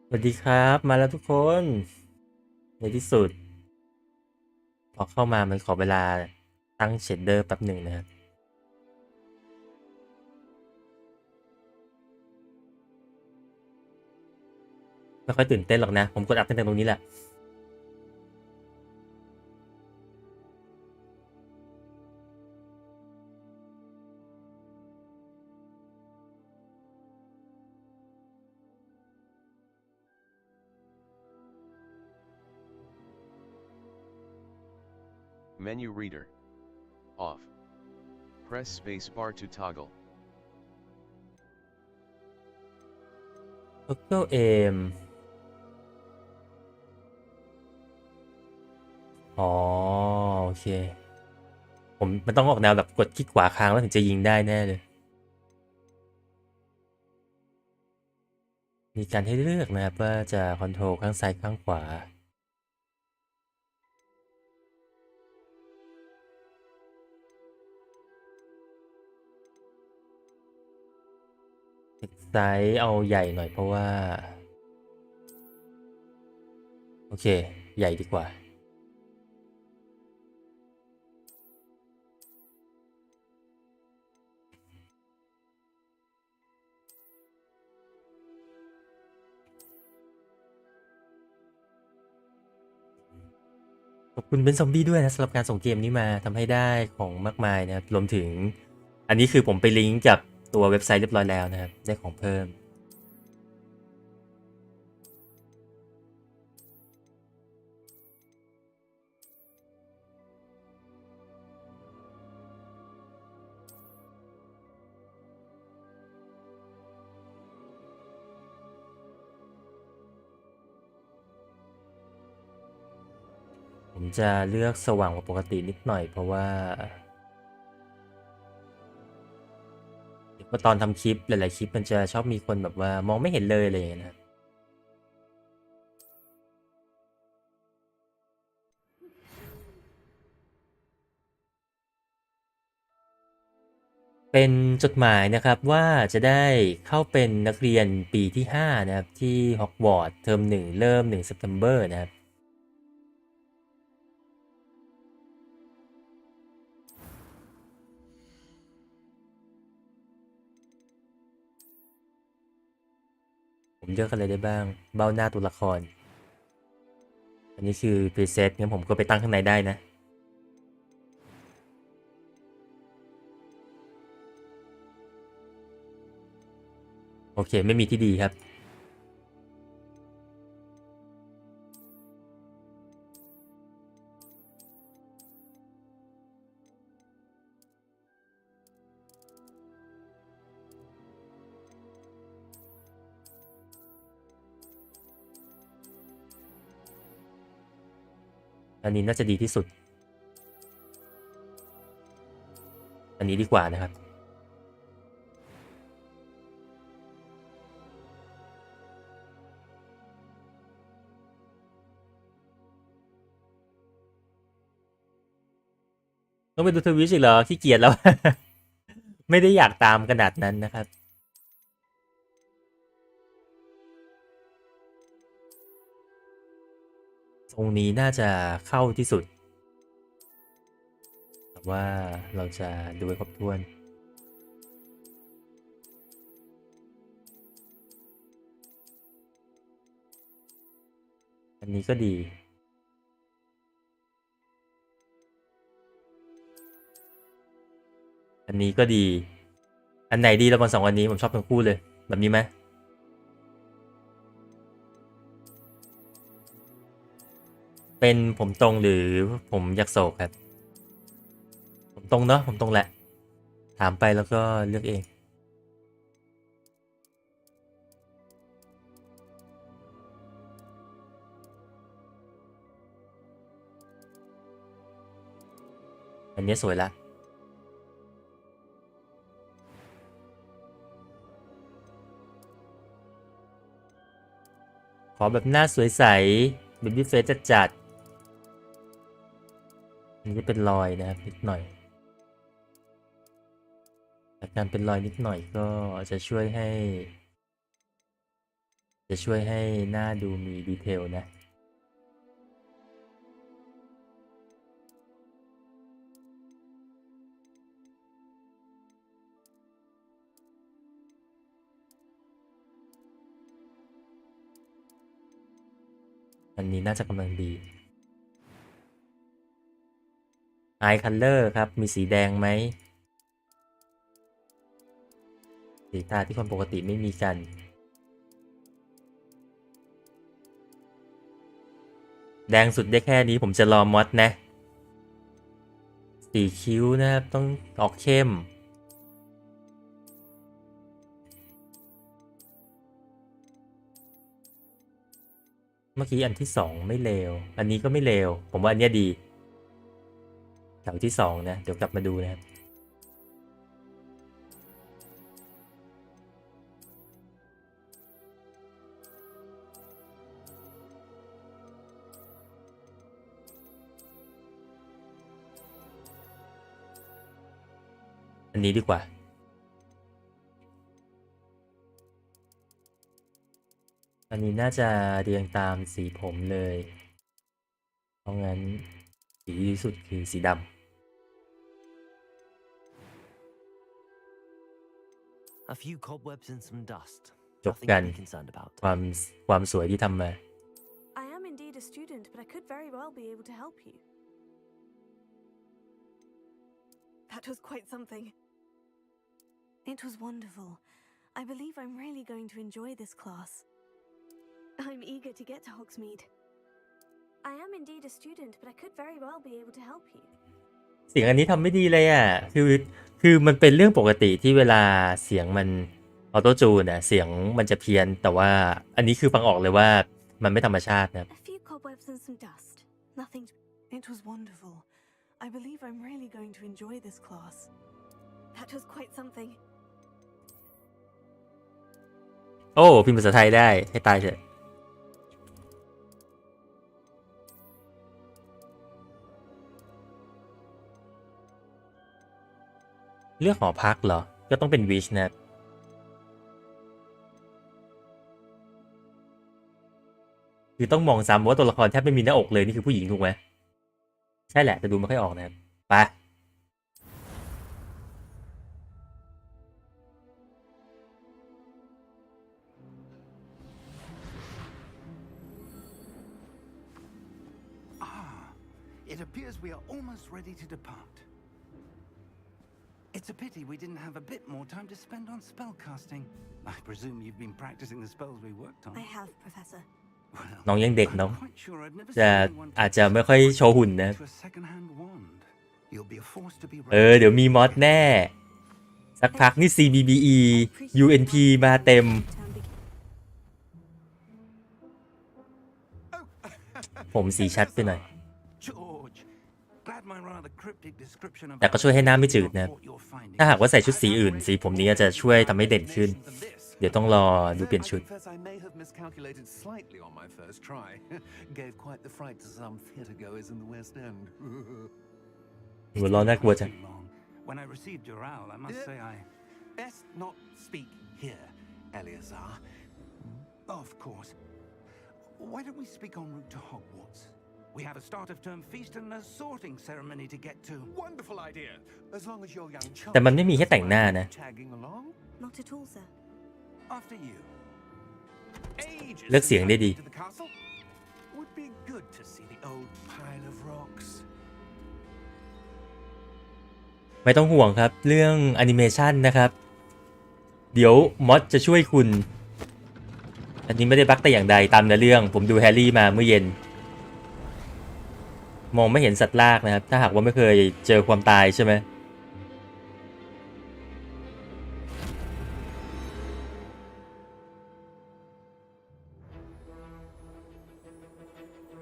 สวัสดีครับมาแล้วทุกคนในที่สุดพอเข้ามามันขอเวลาตั้งเชดเดอร์แป๊บหนึ่งนะครับไม่ค่อยตื่นเต้นหรอกนะผมกดอัพตั้งแต่ตรงนี้แหละMenu Reader. Off. Press space bar to toggle. Total aim อ๋อโอเคมันต้องออกแนวแบบกดคลิกขวาค้างแล้วถึงจะยิงได้แน่เลยมีการให้เลือกนะครับว่าจะคอนโทรลข้างซ้ายข้างขวาไซส์เอาใหญ่หน่อยเพราะว่าโอเคใหญ่ดีกว่า ขอบคุณเบนซอมบี้ด้วยนะสำหรับการส่งเกมนี้มาทำให้ได้ของมากมายนะครับรวมถึงอันนี้คือผมไปลิงก์กับตัวเว็บไซต์เรียบร้อยแล้วนะครับได้ของเพิ่มผมจะเลือกสว่างกว่าปกตินิดหน่อยเพราะว่าเดี๋ยวตอนทำคลิปหลายๆคลิปมันจะชอบมีคนแบบว่ามองไม่เห็นเลยอะไรอย่างเงี้ยนะเป็นจดหมายนะครับว่าจะได้เข้าเป็นนักเรียนปีที่5นะครับที่ฮอกวอตส์เทอม1เริ่ม1 September นะครับผมเลือกอะไรได้บ้างเบ้าหน้าตัวละคร อันนี้คือ preset งั้นผมก็ไปตั้งข้างในได้นะโอเคไม่มีที่ดีครับอันนี้น่าจะดีที่สุดอันนี้ดีกว่านะครับต้องไปดูทวิชอีกเหรอขี้เกียจแล้วไม่ได้อยากตามขนาดนั้นนะครับตรงนี้น่าจะเข้าที่สุดแต่ว่าเราจะดูให้ครบถ้วนอันนี้ก็ดีอันนี้ก็ดีอันไหนดีระหว่าง2อันนี้ผมชอบทั้งคู่เลยแบบนี้ไหมเป็นผมตรงหรือผมอยากโศกครับผมตรงเนาะผมตรงแหละถามไปแล้วก็เลือกเองอันนี้สวยละ ขอแบบหน้าสวยใสเบบี้เฟสจัดๆอันนี้จะเป็นรอยนะครับนิดหน่อยแต่การเป็นรอยนิดหน่อยก็จะช่วยให้ จะช่วยให้หน้าดูมีดีเทลนะอันนี้น่าจะกำลังดี Eye Color ครับมีสีแดงไหมสีตาที่คนปกติไม่มีกันแดงสุดได้แค่นี้ผมจะรอมอดนะสีคิ้วนะครับต้องออกเข้มเมื่อกี้อันที่2ไม่เลวอันนี้ก็ไม่เลวผมว่าอันนี้ดีแถวที่2นะเดี๋ยวกลับมาดูนะครับอันนี้ดีกว่าอันนี้น่าจะเรียงตามสีผมเลยเพราะงั้นสีดีที่สุดคือสีดำจบกันความสวยที่ทำมา I am indeed a student, but I could very well be able to help you. That was quite something. It was wonderful. I believe I'm really going to enjoy this class. I'm eager to get to Hogsmeade. I am indeed a student, but I could very well be able to help you. เสียงอันนี้ทำไม่ดีเลยอ่ะคือมันเป็นเรื่องปกติที่เวลาเสียงมันออโต้จูนอ่ะเสียงมันจะเพี้ยนแต่ว่าอันนี้คือฟังออกเลยว่ามันไม่ธรรมชาตินะ A few cobwebs and some dust. Nothing. It was wonderful. I believe I'm really going to enjoy this class. That was quite something. โอ้พิมพ์ภาษาไทยได้ให้ตายเถอะเลือกหอพักเหรอก็ต้องเป็นวิชนะคือต้องมองซ้ำว่าตัวละครแทบไม่มีหน้าอกเลยนี่คือผู้หญิงถูกไหมใช่แหละแต่ดูไม่ค่อยออกนะครับไปIt appears we are almost ready to depart. It's a pity we didn't have a bit more time to spend on spellcasting. I presume you've been practicing the spells we worked on. I have, Professor. น้องยังเด็กเนาะ I'm quite sure I've never จะ seen anyone อาจจะไม่ค่อยโชว์หุ่นนะ to a second-hand wand. You'll be a force to be เดี๋ยวมีมอดแน่สักพักนี่ CBBE UNP มาเต็มผมสีชัดไปหน่อย George, glad my rather cryptic description of แต่ก็ช่วยให้หน้าไม่จืดนะครับ what you're finding. ถ้าหากว่าใส่ชุดสีอื่นสีผมนี้จะช่วยทำให้เด่นขึ้นเดี๋ยวต้องรอดูเปลี่ยนชุด I confess I may have miscalculated slightly on my first try. Gave quite the fright to some theatre goers in the West End. หัวเร้อนน่ากลัวจัง When I received your owl, I must say I... Best not speak here, Eleazar. Of course. Why don't we speak en route to Hogwarts? We have a start-of-term feast and a sorting ceremony to get to. Wonderful idea. As long as your young child แต่มันไม่มีแค่แต่งหน้านะ tagging along. Not at all, sir. After you. Ages เลือกเสียงได้ดี to the castle. Would be good to see the old pile of rocks. ไม่ต้องห่วงครับเรื่องแอนิเมชันนะครับเดี๋ยวมอดจะช่วยคุณอันนี้ไม่ได้บั๊กแต่อย่างใดตามเนื้อเรื่องผมดูแฮร์รี่มาเมื่อเย็นมองไม่เห็นสัตว์ลากนะครับถ้าหากว่าไม่เคยเจอความตายใช่ไหม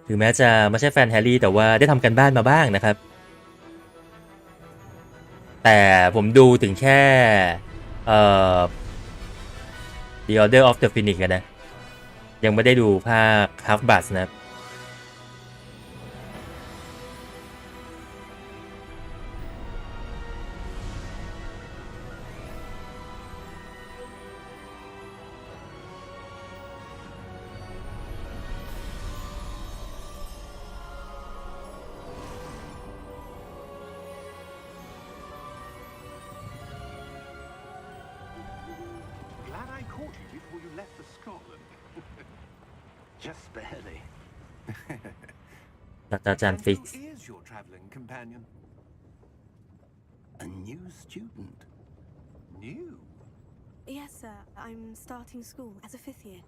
ถึงแม้จะไม่ใช่แฟนแฮร์รี่แต่ว่าได้ทำกันบ้านมาบ้างนะครับแต่ผมดูถึงแค่The Order of the Phoenix นะยังไม่ได้ดูภาค Hogwarts นะครับ caught you before you left for Scotland. Just barely. ศาสตราจารย์ And ฟิก who is your travelling companion? A new student. New? Yes, sir. I'm starting school as a 5th year.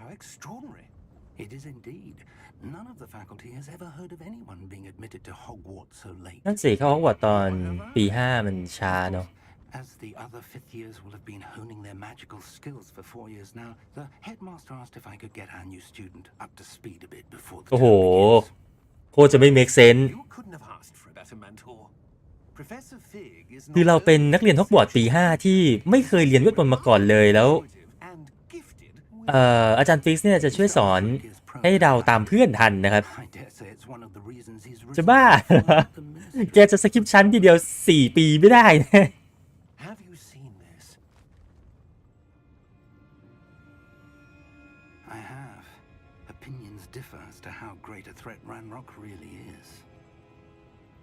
How extraordinary. It is indeed. None of the faculty has ever heard of anyone being admitted to Hogwarts so late. นั่นสิเข้าฮอกวอตส์ตอนปี5มันช้าเนาะ As the other 5th years will have been honing their magical skills for 4 years now, the headmaster asked if I could get our new student up to speed a bit before the โอ้โห term begins. โคตรจะไม่ make sense You couldn't have asked for a better mentor. Professor Fig is คือเราเป็นนักเรียนฮอกวอตส์ปี5ที่ไม่เคยเรียนเวทมนต์มาก่อนเลยแล้ว and gifted อาจารย์ฟิกเนี่ยจะช่วยสอนให้เราตามเพื่อนทันนะครับ I dare say it's one of the reasons he's จะบ้า the ministry. แกจะสกิปชั้นทีเดียว4 ปีไม่ได้นะ Have you seen this? I have. Opinions differ as to how great a threat Ranrock really is.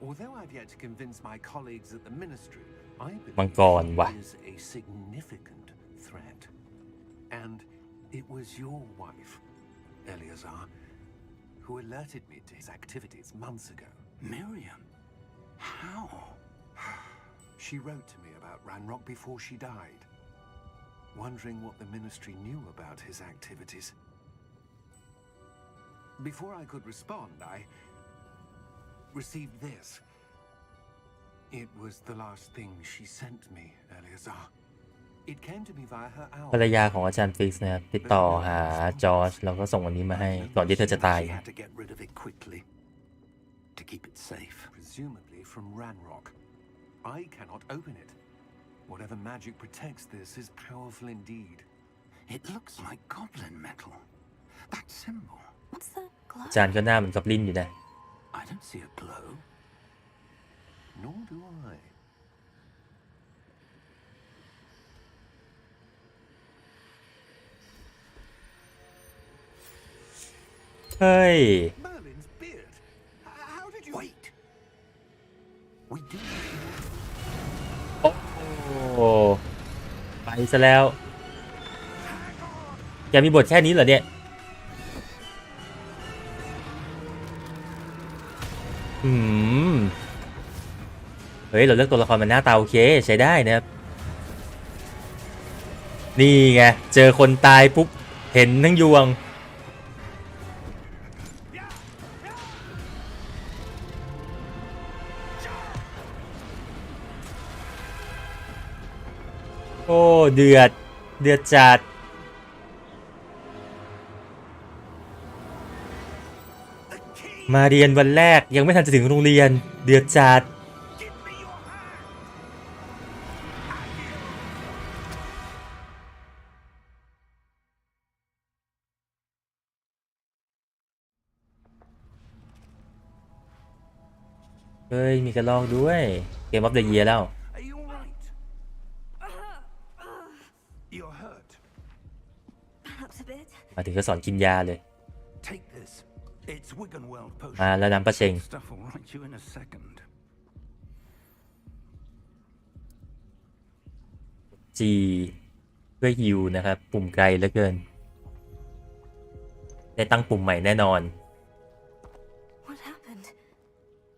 Although I've yet to convince my colleagues at the ministry, I มัง believe กรว่ะ he is a significant threat. And it was your wife, Eleazar, who alerted me to his activities months ago. Miriam? How? She wrote to me about Ranrock before she died, wondering what the ministry knew about his activities. Before I could respond, I received this. It was the last thing she sent me, Eleazar. It came to me via her ภรร owl. ยาของอาจารย์ฟิกนะครับติดต่อหาจอร์จแล้วก็ส่งอันนี้มาให้ก่อนที่เธอจะตาย She had to get rid of it quickly to keep it safe. Presumably from Ranrock. I cannot open it. Whatever magic protects this is powerful indeed. It looks like goblin metal. That symbol. What's the glow? อาจารย์ก็หน้าเหมือนกับลินอยู่นะ I don't see a glow. Nor do I. เฮ้ย Merlin's beard. How did you... Wait. We do. โอ้ไปซะแล้ว แกมีบทแค่นี้เหรอเนี่ยเฮ้ยเราเลือกตัวละครมันหน้าตาโอเคใช้ได้นะครับ นี่ไง เจอคนตายปุ๊บ เห็นทั้งยวง โอ้ เดือดจัด มาเรียนวันแรกยังไม่ทันจะถึงโรงเรียน เดือดจัด เฮ้ย มีกระลอกด้วยเกมออฟเดอะเยียร์แล้ว Are you all right? You're hurt. Perhaps a bit. มาถึงก็สอนกินยาเลย Take this. It's Wiggenweld มา potion. แล้วน้ำประเชง Stuff will right you in a second. G เพื่อฮิวนะครับ ปุ่มไกลเหลือเกิน ได้ตั้งปุ่มใหม่แน่นอน What happened?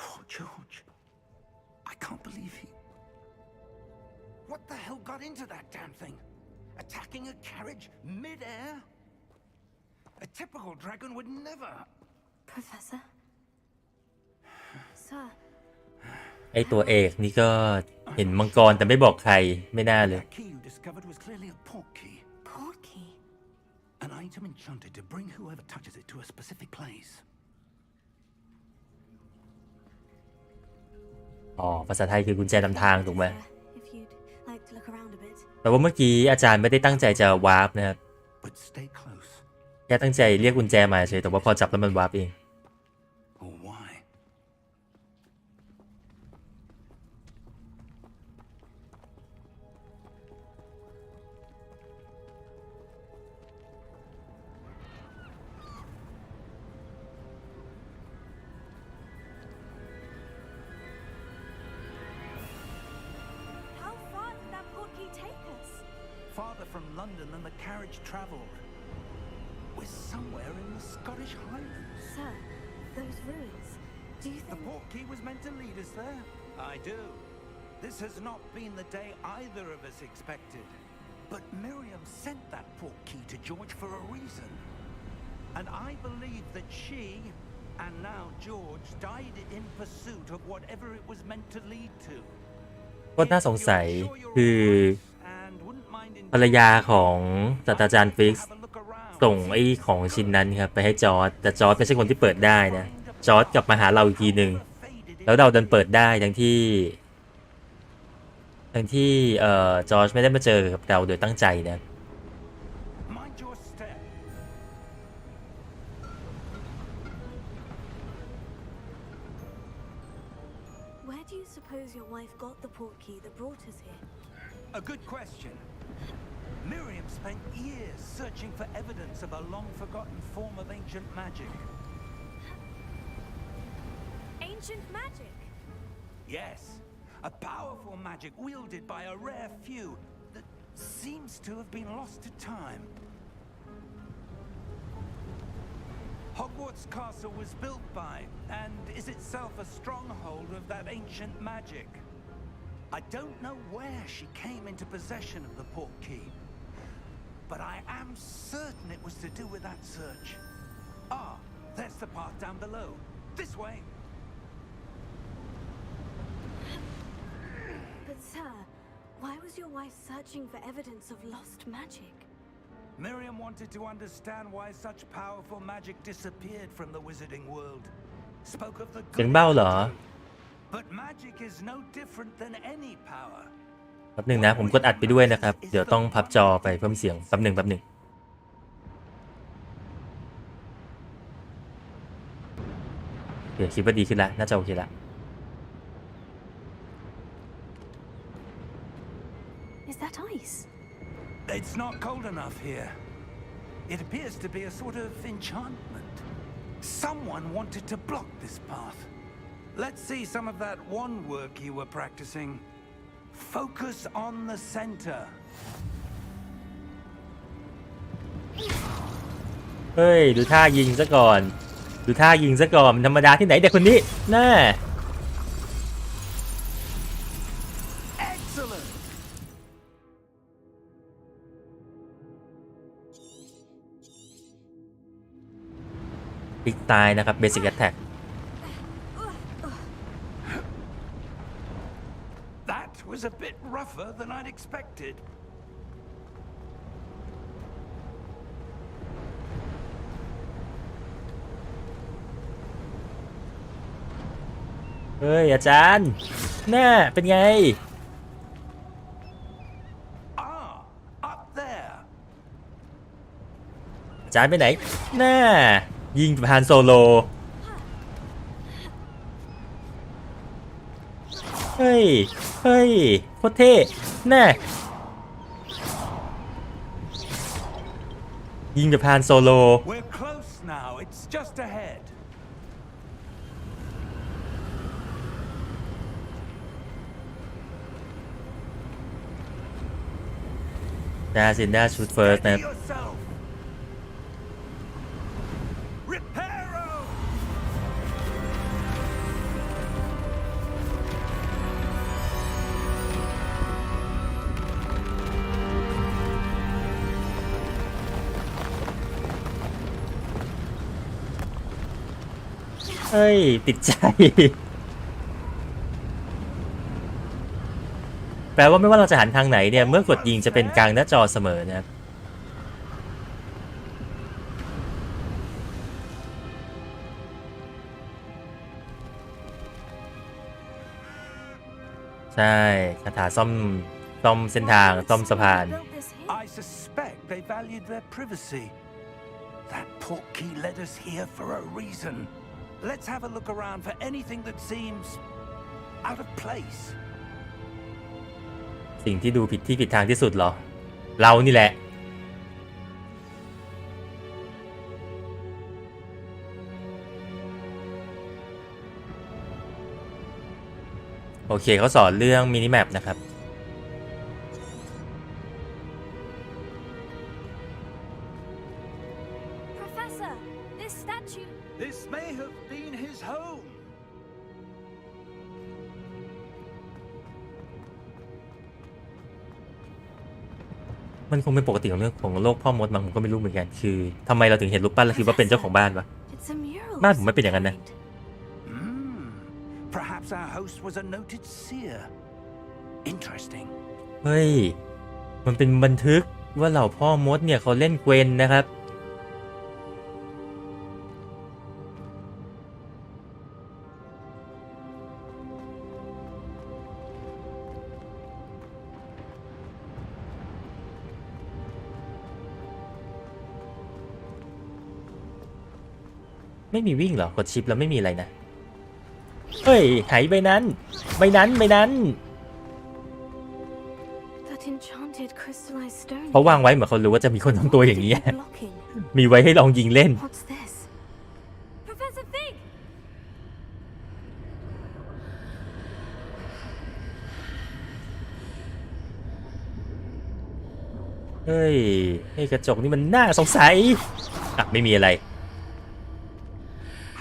Poor George. I can't believe he... What the hell got into that damn thing? Attacking a carriage mid-air? A typical dragon would never... Professor? Sir, ไอตัวเอกนี่ก็เห็นมังกรแต่ไม่บอกใครไม่น่าเลย That key you discovered was clearly a port key. portkey. An item enchanted to bring whoever touches it to a specific place. อ๋อ ภาษาไทยคือกุญแจนำทางถูกไหม If you'd like to look around a bit. แต่ว่าเมื่อกี้อาจารย์ไม่ได้ตั้งใจจะวาร์ปนะครับ But stay close. แค่ตั้งใจเรียกกุญแจมาเฉยแต่ว่าพอจับแล้วมันวาร์ปเอง Or why? How far did that portkey take us? Farther from London than the carriage travelled. We're somewhere in the Scottish Highlands. Sir, those ruins. Do you The think... portkey was meant to lead us there? I do. This has not been the day either of us expected. But Miriam sent that portkey to George for a reason. And I believe that she, and now George, died in pursuit of whatever it was meant to lead to. ก็น่าสงสัยคือภรรยาของศาสตราจารย์ฟิกซ์ส่งไอ้ของชิ้นนั้นครับไปให้จอร์จแต่จอร์จไม่ใช่คนที่เปิดได้นะจอร์จกลับมาหาเราอีกทีหนึ่งแล้วเราดันเปิดได้ทั้งที่จอร์จไม่ได้มาเจอกับเราโดยตั้งใจนะ Mind your step. Where do you suppose your wife got the portkey that brought us here? A good question. Miriam spent years searching for evidence of a long-forgotten form of ancient magic. Ancient magic? Yes, a powerful magic wielded by a rare few that seems to have been lost to time. Hogwarts Castle was built by, and is itself a stronghold of that ancient magic. I don't know where she came into possession of the portkey, but I am certain it was to do with that search. Ah, there's the path down below. This way. But sir, why was your wife searching for evidence of lost magic? Miriam wanted to understand why such powerful magic disappeared from the wizarding world. Spoke of the เสียง good เบ้าเหรอ but magic is no different than any power. แป๊บหนึ่งนะผมกดอัดไปด้วยนะครับเดี๋ยวต้องพับจอไปเพิ่มเสียงแป๊บหนึ่งโอเคคิดว่าดีขึ้นละน่าจะโอเคละ Is that ice? It's not cold enough here. It appears to be a sort of enchantment. Someone wanted to block this path. Let's see some of that wand work you were practicing. Focus on the center. เฮ้ยดูท่ายิงซะก่อนมันธรรมดาที่ไหนเด็กคนนี้น่า Excellent. พลิกตายนะครับ Basic Attack That was a bit rougher than I'd expected. เฮ้ยอาจารย์น่าเป็นไง Ah, up there. อาจารย์ไปไหนน่ายิงผ่านโซโลเฮ้ยโคตรเท่น่ายิงแบบผ่านโซโล We're close now. It's just ahead. น่าสิน่าชุดเฟิร์สนะ Steady yourself. Reparo. เฮ้ยติดใจ แปลว่าไม่ว่าเราจะหันทางไหนเนี่ยเมื่อกดยิงจะเป็นกลางหน้าจอเสมอนะครับใช่คาถาซ่อมเส้นทางซ่อมสะพาน Built this here? I suspect they valued their privacy. That portkey led us here for a reason. Let's have a look around for anything that seems out of place. สิ่งที่ดูผิดที่ผิดทางที่สุดเหรอเรานี่แหละโอเคเขาสอนเรื่องมินิแมปนะครับ มันคงเป็นปกติของเรื่องของโลกพ่อมดมั้งผมก็ไม่รู้เหมือนกันคือทำไมเราถึงเห็นรูปปั้นแล้วคิดว่าเป็นเจ้าของบ้านวะ It's a mural บ้าน of ผมไม่เป็นอย่างนั้นนะ some kind. Perhaps our host was a noted seer. Interesting. เฮ้ยมันเป็นบันทึกว่าเหล่าพ่อมดเนี่ยเขาเล่นเกวนนะครับไม่มีวิ่งเหรอกดชิปแล้วไม่มีอะไรนะเฮ้ยหายไปนั้นไปนั้น That enchanted crystallized stone. เขาวางไว้เหมือนเขารู้ว่าจะมีคนทำตัวอย่างนี้ Blocking. มีไว้ให้ลองยิงเล่น What's this? Professor Fig! เฮ้ยไอ้กระจกนี่มันน่าสงสัยอ่ะไม่มีอะไร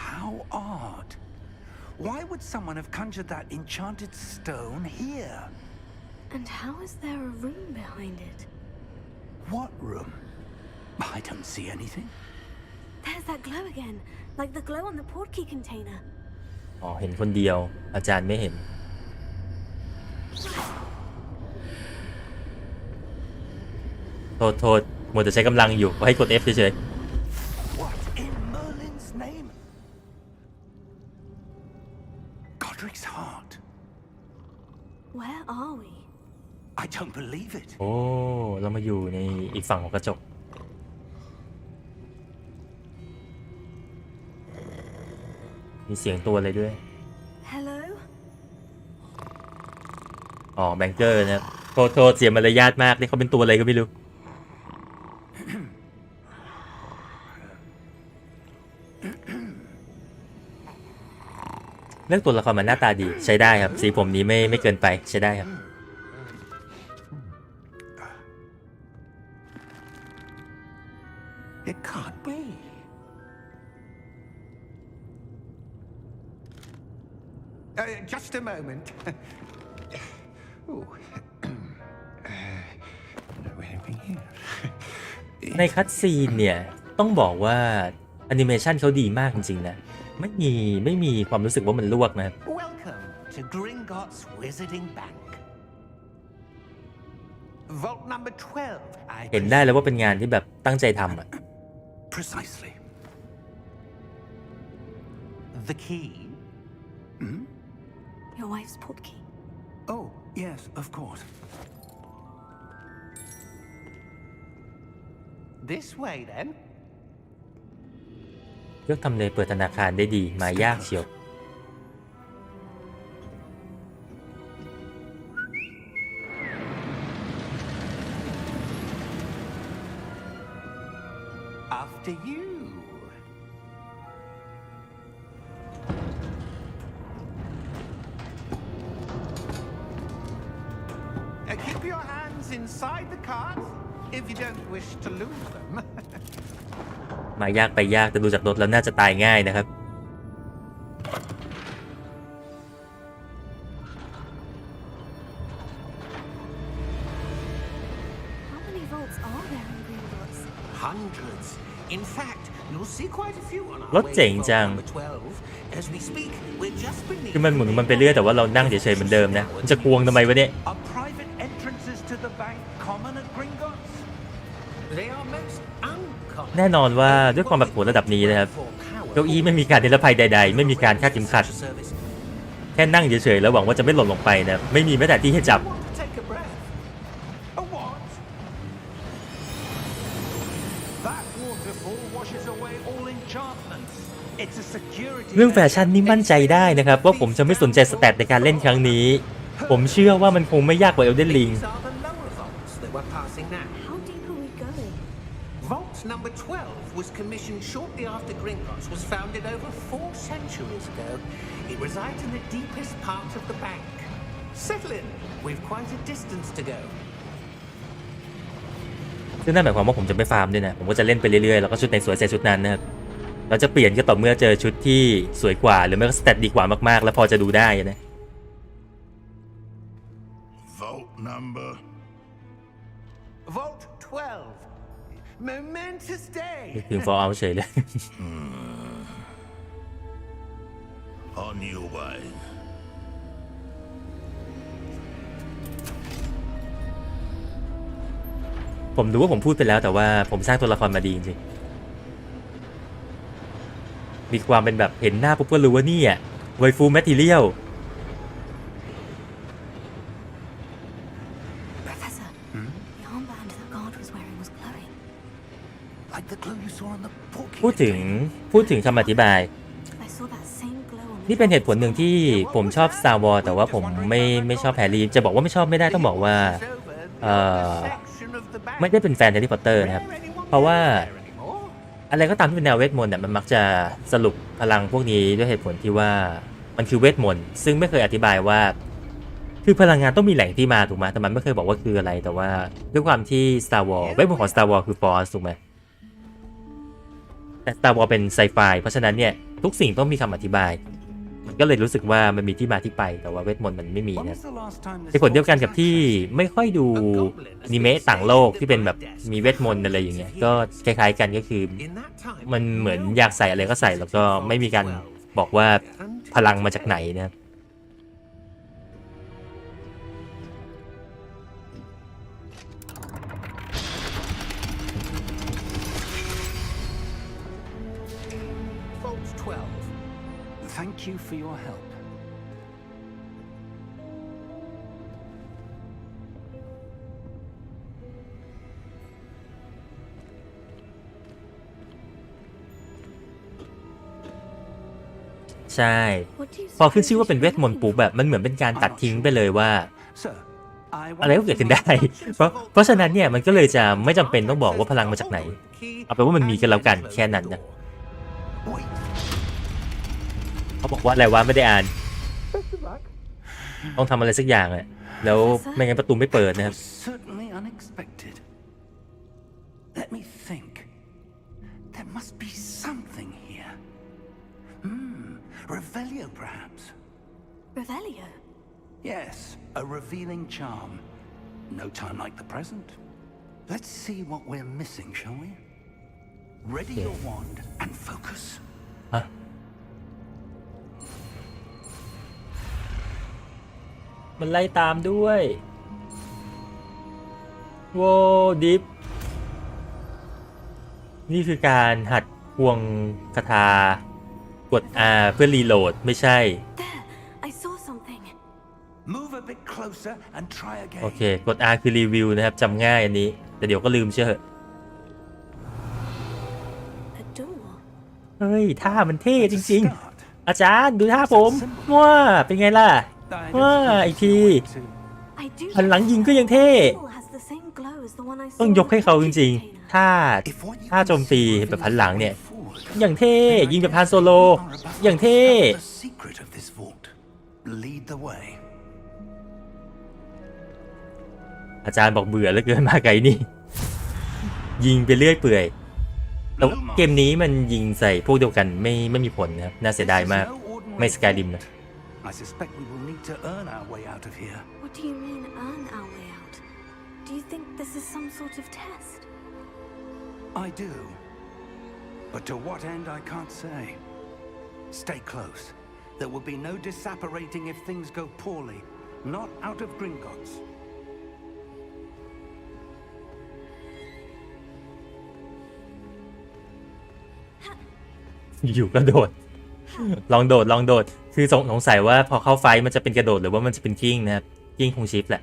How odd. Why would someone have conjured that enchanted stone here? And how is there a room behind it? What room? I don't see anything. There's that glow again, like the glow on the portkey container. อ๋อเห็นคนเดียวอาจารย์ไม่เห็นโทษมัวแต่ใช้กำลังอยู่ให้กด F เฉย What in Merlin's name? Godric's heart. Where are we? I don't believe it. ๆโอ้เรามาอยู่ในอีกฝั่งของกระจกมีเสียงตัวอะไรด้วย Hello? อ๋อแบงเกอร์นะครับโทษเสียมารยาทมากนี่เขาเป็นตัวอะไรก็ไม่รู้เลือกตัวละครมันหน้าตาดีใช้ได้ครับสีผมนี้ไม่เกินไปใช้ได้ครับ It can't be. Just a moment. Ooh. Where are we here? ในคัตซีนเนี่ยต้องบอกว่าแอนิเมชันเขาดีมากจริงๆนะไม่มีความรู้สึกว่ามันลวกนะครับ Welcome to Gringotts Wizarding Bank. Vault number 12. เห็นได้แล้วว่าเป็นงานที่แบบตั้งใจทำอ่ะ Precisely. The key? Your wife's portkey. Oh, yes, of course. This way, then. เลือกทำเลเปิดธนาคารได้ดีมายากเชียว After you. Keep your hands inside the cart if you don't wish to lose them. มายากไปยากแต่ดูจากรถแล้วน่าจะตายง่ายนะครับ How many vaults are there in Gringotts? Hundreds. In fact, you'll see quite a few on our รถ way เจ๋ง to จัง vault number 12. As we speak, we're just beneath คือมันหมุนมันไปเรื่อยแต่ว่าเรานั่งเฉยๆเหมือนเดิมนะมันจะควงทำไมวะเนี่ย Are private entrances to the bank common at Gringotts? They are most uncommon. แน่นอนว่าด้วยความแบบโหดระดับนี้นะครับเก้าอี้ไม่มีการนิรภัยใดๆไม่มีการคาดเข็มขัดแค่นั่งเฉยๆแล้วหวังว่าจะไม่หล่นลงไปนะไม่มีแม้แต่ที่ให้จับ Want to take a breath? A what? That waterfall washes away all enchantments. It's a security. เรื่องแฟชั่นนี่มั่นใจได้นะครับว่าผมจะไม่สนใจสแตทในการเล่นครั้งนี้ผมเชื่อว่ามันคงไม่ยากกว่า Elden Ring These are the lower vaults that we're passing now. How deep are we going? Vault number 12 was commissioned shortly after Gringotts was founded over 4 centuries ago. It resides in the deepest part of the bank. Settle in. We've quite a distance to go. ซึ่งนั่นหมายความว่าผมจะไม่ฟาร์มด้วยนะผมก็จะเล่นไปเรื่อยๆแล้วก็ชุดไหนสวยใส่ชุดนั้นนะครับเราจะเปลี่ยนก็ต่อเมื่อเจอชุดที่สวยกว่าหรือไม่ก็สเตตดีกว่ามากๆแล้วพอจะดูได้นะ Vault number. Vault 12. Momentous นึก day. ถึง Fallout เฉยเลย On your way. ผมรู้ว่าผมพูดไปแล้วแต่ว่าผมสร้างตัวละครมาดีจริงๆมีความเป็นแบบเห็นหน้าปุ๊บก็รู้ว่านี่อ่ะไวฟูแมททีเรียล Professor, the armband that guard was wearing was glowing. Like the glow you saw on the portkey. พูดถึงคำอธิบาย I saw that same glow on the นี่เป็นเหตุผลหนึ่งที่ผมชอบ Star Wars แต่ว่าผมไม่ชอบแฮร์รี่จะบอกว่าไม่ชอบไม่ได้ต้องบอกว่าไม่ได้เป็นแฟนแฮร์รี่พอตเตอร์นะครับเพราะว่าอะไรก็ตามที่เป็นแนวเวทมนต์เนี่ยมันมักจะสรุปพลังพวกนี้ด้วยเหตุผลที่ว่ามันคือเวทมนต์ซึ่งไม่เคยอธิบายว่าคือพลังงานต้องมีแหล่งที่มาถูกไหมแต่มันไม่เคยบอกว่าคืออะไรแต่ว่าด้วยความที่ Star Wars เวทมนต์ของ Star Wars คือ Force ถูกไหมแต่ Star Wars เป็นไซไฟเพราะฉะนั้นเนี่ยทุกสิ่งต้องมีคำอธิบายมันก็เลยรู้สึกว่ามันมีที่มาที่ไปแต่ว่าเวทมนต์มันไม่มีนะเหตุผลเดียวกันกับที่ไม่ค่อยดูอนิเมะต่างโลกที่เป็นแบบมีเวทมนต์อะไรอย่างเงี้ยก็คล้ายๆกันก็คือมันเหมือนอยากใส่อะไรก็ใส่แล้วก็ไม่มีการบอกว่าพลังมาจากไหนนะครับ Fault 12. Thank you for your help. ใช่ What do you พอขึ้น suppose ชื่อ we ว่าเป็น should เว be ทมนต์ looking ปุ๊บ for? แบบมันเหมือนเป็นการตัดทิ้งไปเลยว่า Sir, I อะไรก็เกิดขึ้นได้ เพราะฉะนั้นเนี่ยมันก็เลยจะไม่จำเป็นต้องบอกว่าพลังมาจากไหนเอาเป็นว่ามันมีกันแล้วกันแค่นั้นนะ Wait. เขาบอกว่าอะไรวะไม่ได้อ่านต้องทำอะไรสักอย่างอะแล้วไม่งั้นประตูไม่เปิดนะครับ Was certainly unexpected. Let me think. There must be something here. Revelio, perhaps. Revelio? Yes, a revealing charm. No time like the present. Let's see what we're missing, shall we? Ready your wand and focus. ฮะมันไล่ตามด้วยโว้ดิฟนี่คือการหัดควงคาถากด R เพื่อรีโหลดไม่ใช่ There, I saw something. Move a bit closer and try โอ again. เคกด R คือรีวิวนะครับจำง่ายอันนี้แต่เดี๋ยวก็ลืมเชื่อเหอะ A door. เฮ้ยท่ามันเท่จริง Start. ๆ อาจารย์ดูท่าผมว้าเป็นไงล่ะ I ว้า don't suppose อีก you ที want to. I do. หันหลังยิงก็ยังเท่ It has the same glow as the one I ต้อง saw ย in ก the ให้เขาจ picture ริง container. ๆท่าโจมตีแบบหันหลังเนี่ย อย่างเท่ยิงแบบฮานโซโล อย่างเท่ The secret of this vault. Lead the way. อาจารย์บอกเบื่อแล้วเกินมาไกลนี่ ยิงไปเรื่อยเปื่อยแต่ว่าเกมนี้มันยิงใส่พวกเดียวกันไม่มีผลนะครับน่าเสียดายมาก ไม่สกายริมนะ I suspect we will need to earn our way out of here. What do you mean, earn our way out? Do you think this is some sort of test? I do. But to what end, I can't say. Stay close. There will be no disapparating if things go poorly. Not out of Gringotts. อยู่ก็โดด ลองโดด คือสงสัยว่าพอเข้าไฟมันจะเป็นกระโดดหรือว่ามันจะเป็นกิ้งนะครับ กิ้งคงชิปแหละ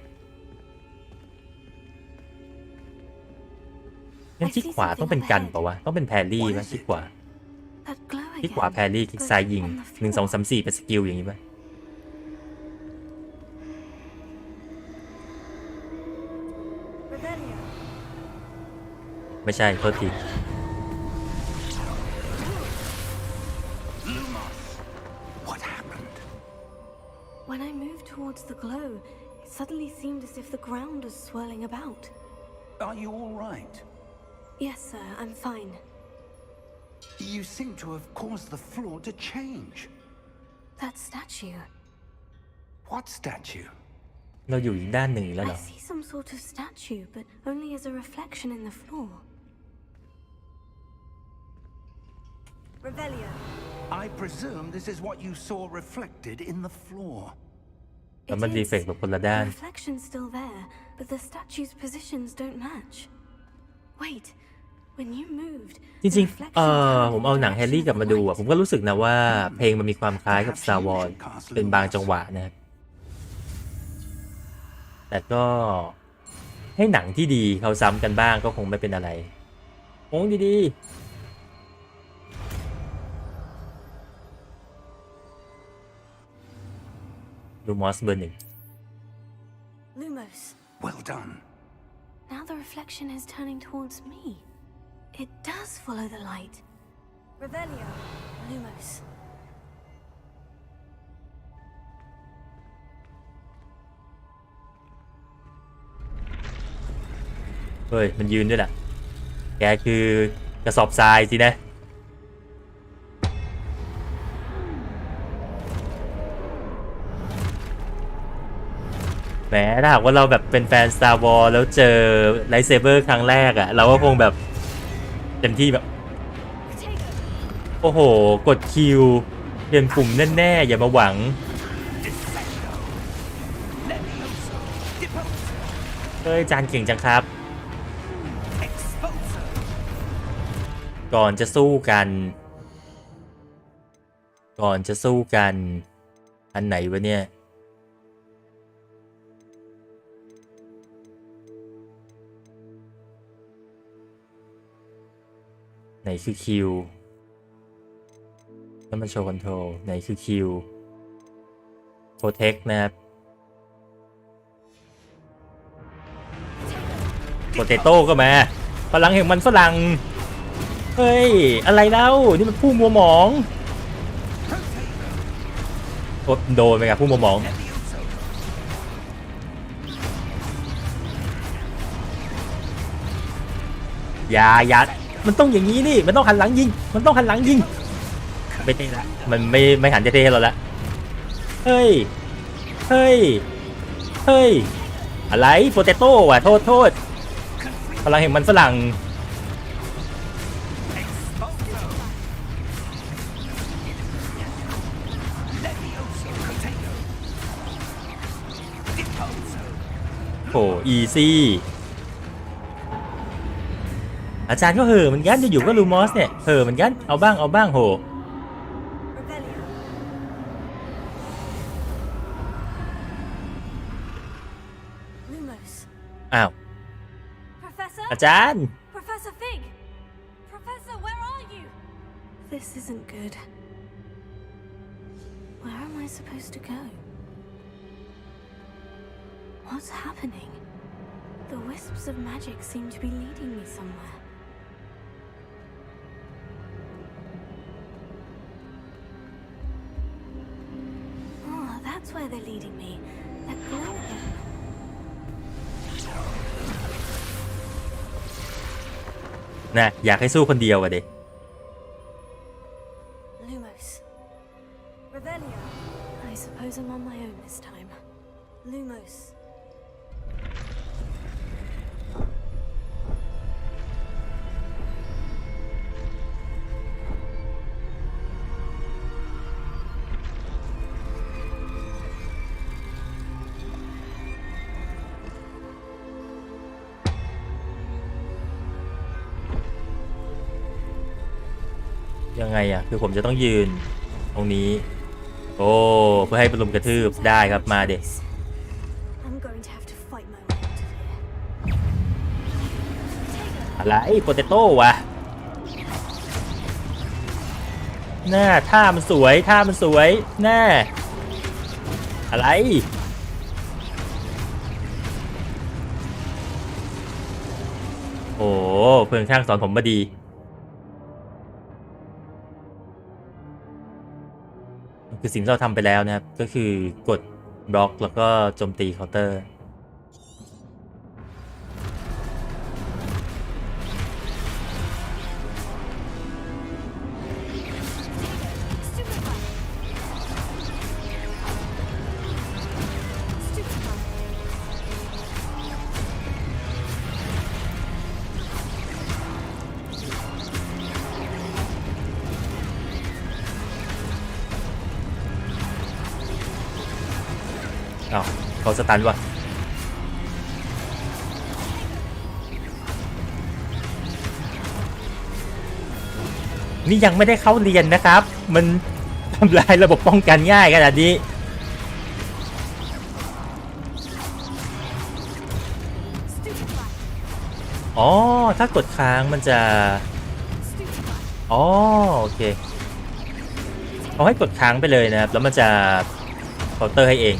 งั้นที่ขวาต้องเป็นกันเปล่าวะ ต้องเป็นแพรรี่ป่ะที่ขวา That glow ที่ขวา again. แพรรี่คลิกซ้ายยิง on the 1 2 floor. 3 4เป็นสกิลอย่างนี้ป่ะ Revelio. ไม่ใช่โทษที What happened? When I moved towards the glow, it suddenly seemed as if the ground was swirling about. Are you all right? Yes, sir, I'm fine. You seem to have caused the floor to change. That statue. What statue? เราอยู่อีกด้านหนึ่งอีกแล้วเหร I อ see some sort of statue, but only as a reflection in the floor. Revelio. I presume this is what you saw reflected in the floor. แล้วมัน It รี is. เฟกแบบคนละด้าน The reflection's still there, but the statue's positions don't match. Wait, when you moved, จริงๆผมเอาหนังแฮร์รี่กลับมาดูอ่ะผมก็รู้สึกนะว่าเพลงมันมีความคล้ายกับ Star Wars เป็นบางจังหวะนะครับแต่ก็ให้หนังที่ดีเขาซ้ำกันบ้างก็คงไม่เป็นอะไรโอ้ดีๆดูมอสเบอร์ 1 Lumos. Well done. Now the reflection is turning towards me. It does follow the light. Revelio. Lumos. เฮ้ยมันยืนด้วยล่ะแกคือกระสอบทรายสินะแหมถ้าหากว่าเราแบบเป็นแฟน Star Wars แล้วเจอไลท์เซเบอร์ครั้งแรกอะเราก็คงแบบเต็มที่แบบโอ้โหกดคิวเปลี่ยนปุ่มแน่ๆอย่ามาหวังเฮ้ยจานเก่งจังครับก่อนจะสู้กันอันไหนวะเนี่ยไหนคือคิวแล้วมันโชว์คอนโทรลไหนคือคิวโปรเทคนะครับโปเตโต้ก็มาพลังแห่งมันฝรั่งเฮ้ยอะไรเล่านี่มันผู้มัวหมองโดนไปกับผู้มัวหมองอย่ามันต้องอย่างนี้นี่มันต้องหันหลังยิงไม่เท่ละมันไม่หันเท่ๆเราละเฮ้ยอะไรโปเตโต้ว่ะโทษพลังแห่งมันฝรั่งโอ้อีซี่อาจารย์ก็เหอะเหมือนกันจะอยู่ก็ลูมอสเนี่ยเหอะเหมือนกันเอาบ้างโห Revelio. Lumos. อ้าว Professor? อาจารย์ Professor Fig! Professor, where are you? This isn't good. Where am I supposed to go? What's happening? The wisps of magic seem to be leading me somewhere. Oh, that's where they're leading me. They're glowing. นะอยากให้สู้คนเดียวอะดิ Lumos. Revelio. I suppose I'm on my own this time. Lumos. ยังไงอะคือผมจะต้องยืนตรงนี้โอ้เพื่อให้บรรลุมกระทืบได้ครับมาเด็ก I'm going to have to fight my way out of here. อะไรโปเตโต้วะหน้าท่ามันสวยหน้าอะไรโอ้เพื่อนข้างสอนผมมาดีคือสิ่งที่เราทำไปแล้วนะครับก็คือกดบล็อกแล้วก็โจมตีเคาน์เตอร์ อ้าวเขาสตันว่ะนี่ยังไม่ได้เข้าเรียนนะครับมันทำลายระบบป้องกันง่ายขนาดนี้ อ๋อถ้ากดค้างมันจะอ๋อโอเคเอาให้กดค้างไปเลยนะครับแล้วมันจะเคาน์เตอร์ให้เอง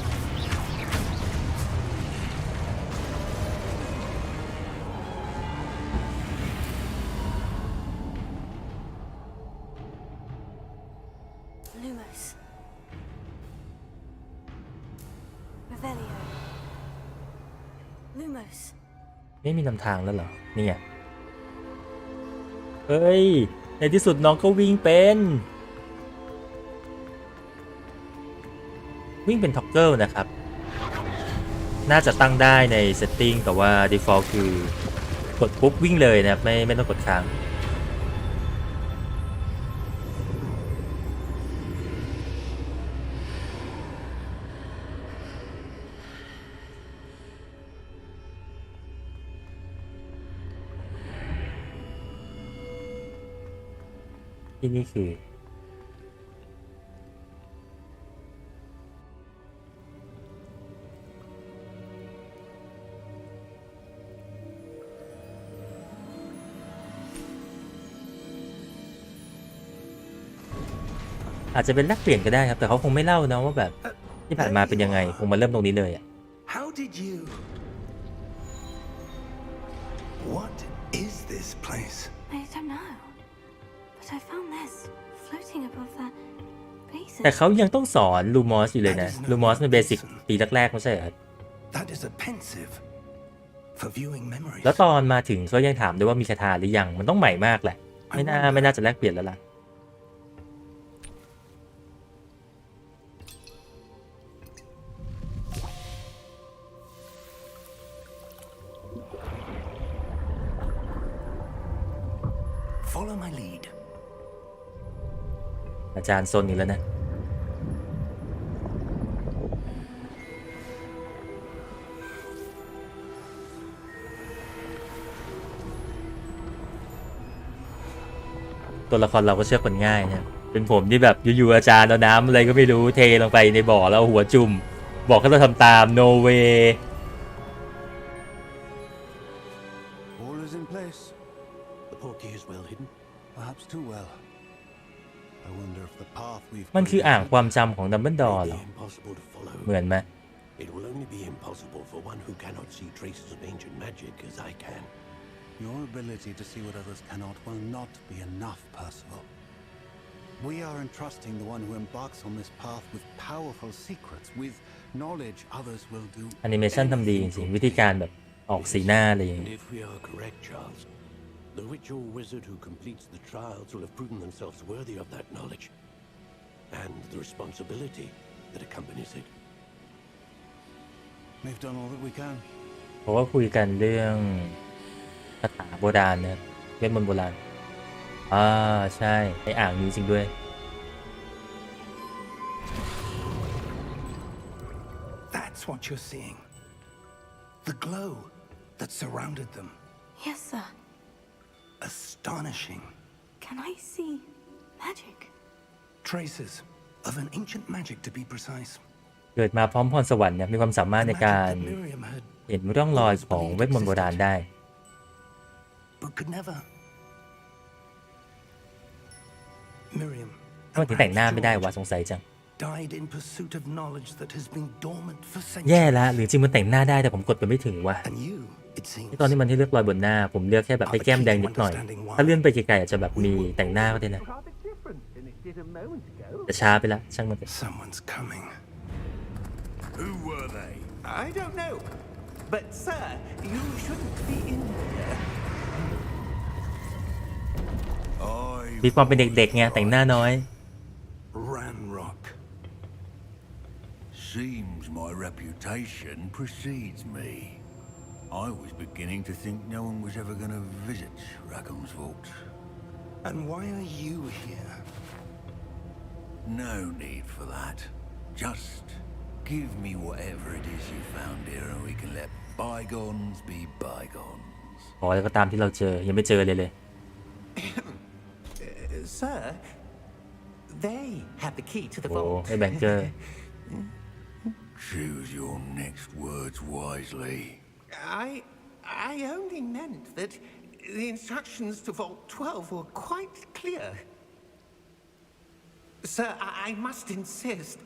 ไม่มีนำทางแล้วเหรอนี่ไงเฮ้ยในที่สุดน้องก็วิ่งเป็นท็อกเกิลนะครับน่าจะตั้งได้ใน setting แต่ว่า default คือกดปุ๊บวิ่งเลยนะครับไม่ต้องกดค้างที่นี่คืออาจจะเป็นแลกเปลี่ยนก็ได้ครับแต่เขาคงไม่เล่านะว่าแบบที่ผ่านมาเป็นยังไงคงมาเริ่มตรงนี้เลยอ่ะ How did you? What is this place? I don't know. But I found this floating above that basin. แต่เขายังต้องสอนลูมอสอยู่เลยนะลูมอสในเบสิกปีแรกๆไม่ใช่เหรอ That is a pensive for viewing memories. แล้วตอนมาถึงเขายังถามด้วยว่ามีคาถาหรือยังมันต้องใหม่มากแหละไม่น่าจะแลกเปลี่ยนแล้วล่ะ Follow my lead. อาจารย์ซนอีกแล้วนะตัวละครเราก็เชื่อคนง่ายนะเป็นผมที่แบบอยู่ๆอาจารย์เอาน้ำอะไรก็ไม่รู้เทลงไปในบ่อแล้วหัวจุ่มบอกให้เราทำตาม no way All is in place. The portkey is well hidden, perhaps too well. I wonder if the path we've มันคืออ่างความจำของดัมเบิลดอร์เหรอ impossible to follow. เหมือนไหม It will only be impossible for one who cannot see traces of ancient magic as I can. Your ability to see what others cannot will not be enough, Percival. We are entrusting the one who embarks on this path with powerful secrets, with knowledge others will do. แอนิเมชันทำดีจริงๆวิธีการแบบออกสีหน้าอะไรอย่าง And เงี้ย if we are correct, Charles, the witch or wizard who completes the trials will have proven themselves worthy of that knowledge and the responsibility that accompanies it. We've done all that we can. เพราะว่าคุยกันเรื่องคาถาโบราณนะครับเวทมนต์โบราณใช่ในอ่างนี้จริงด้วย That's what you're seeing. The glow that surrounded them. Yes, sir. Astonishing. Can I see magic? Traces of an ancient magic, to be precise. เกิดมาพร้อมพรสวรรค์เนี่ยมีความสามารถใน Magic การ that Miriam had เห็นร่องรอยของเวทมนต์โบราณได้ but could never. Miriam. ทำไมถึงแต่งหน้าไม่ได้วะสงสัยจัง Died in pursuit of knowledge that has been dormant for แย่ centuries. ละหรือจริงมันแต่งหน้าได้แต่ผมกดไปไม่ถึงว่ะ And you, it seems. ที่ตอนนี้มันให้เลือกรอยบนหน้าผมเลือกแค่แบบให้แก้มแดงนิดหน่อยถ้าเลื่อนไปไกลๆอาจจะแบบมีแต่งหน้าก็ได้นะแต่ช้าไปละช่างมันเถอะ Someone's coming. Who were they? I don't know. But, sir, you shouldn't be in here. มีความเป็นเด็กๆไงแต่งหน้าน้อย Ranrock. Seems my reputation precedes me. I was beginning to think no one was ever going to visit Rackham's Vault. And why are you here? No need for that. Just Give me whatever it is you found here, and we can let bygones be bygones. ขอแล้วก็ตามที่เราเจอยังไม่เจอเลย Sir, they have the key to the โอ้ vault. ไอ้แบงเกอร์ Choose your next words wisely. I only meant that the instructions to Vault 12 were quite clear. Sir, I must insist.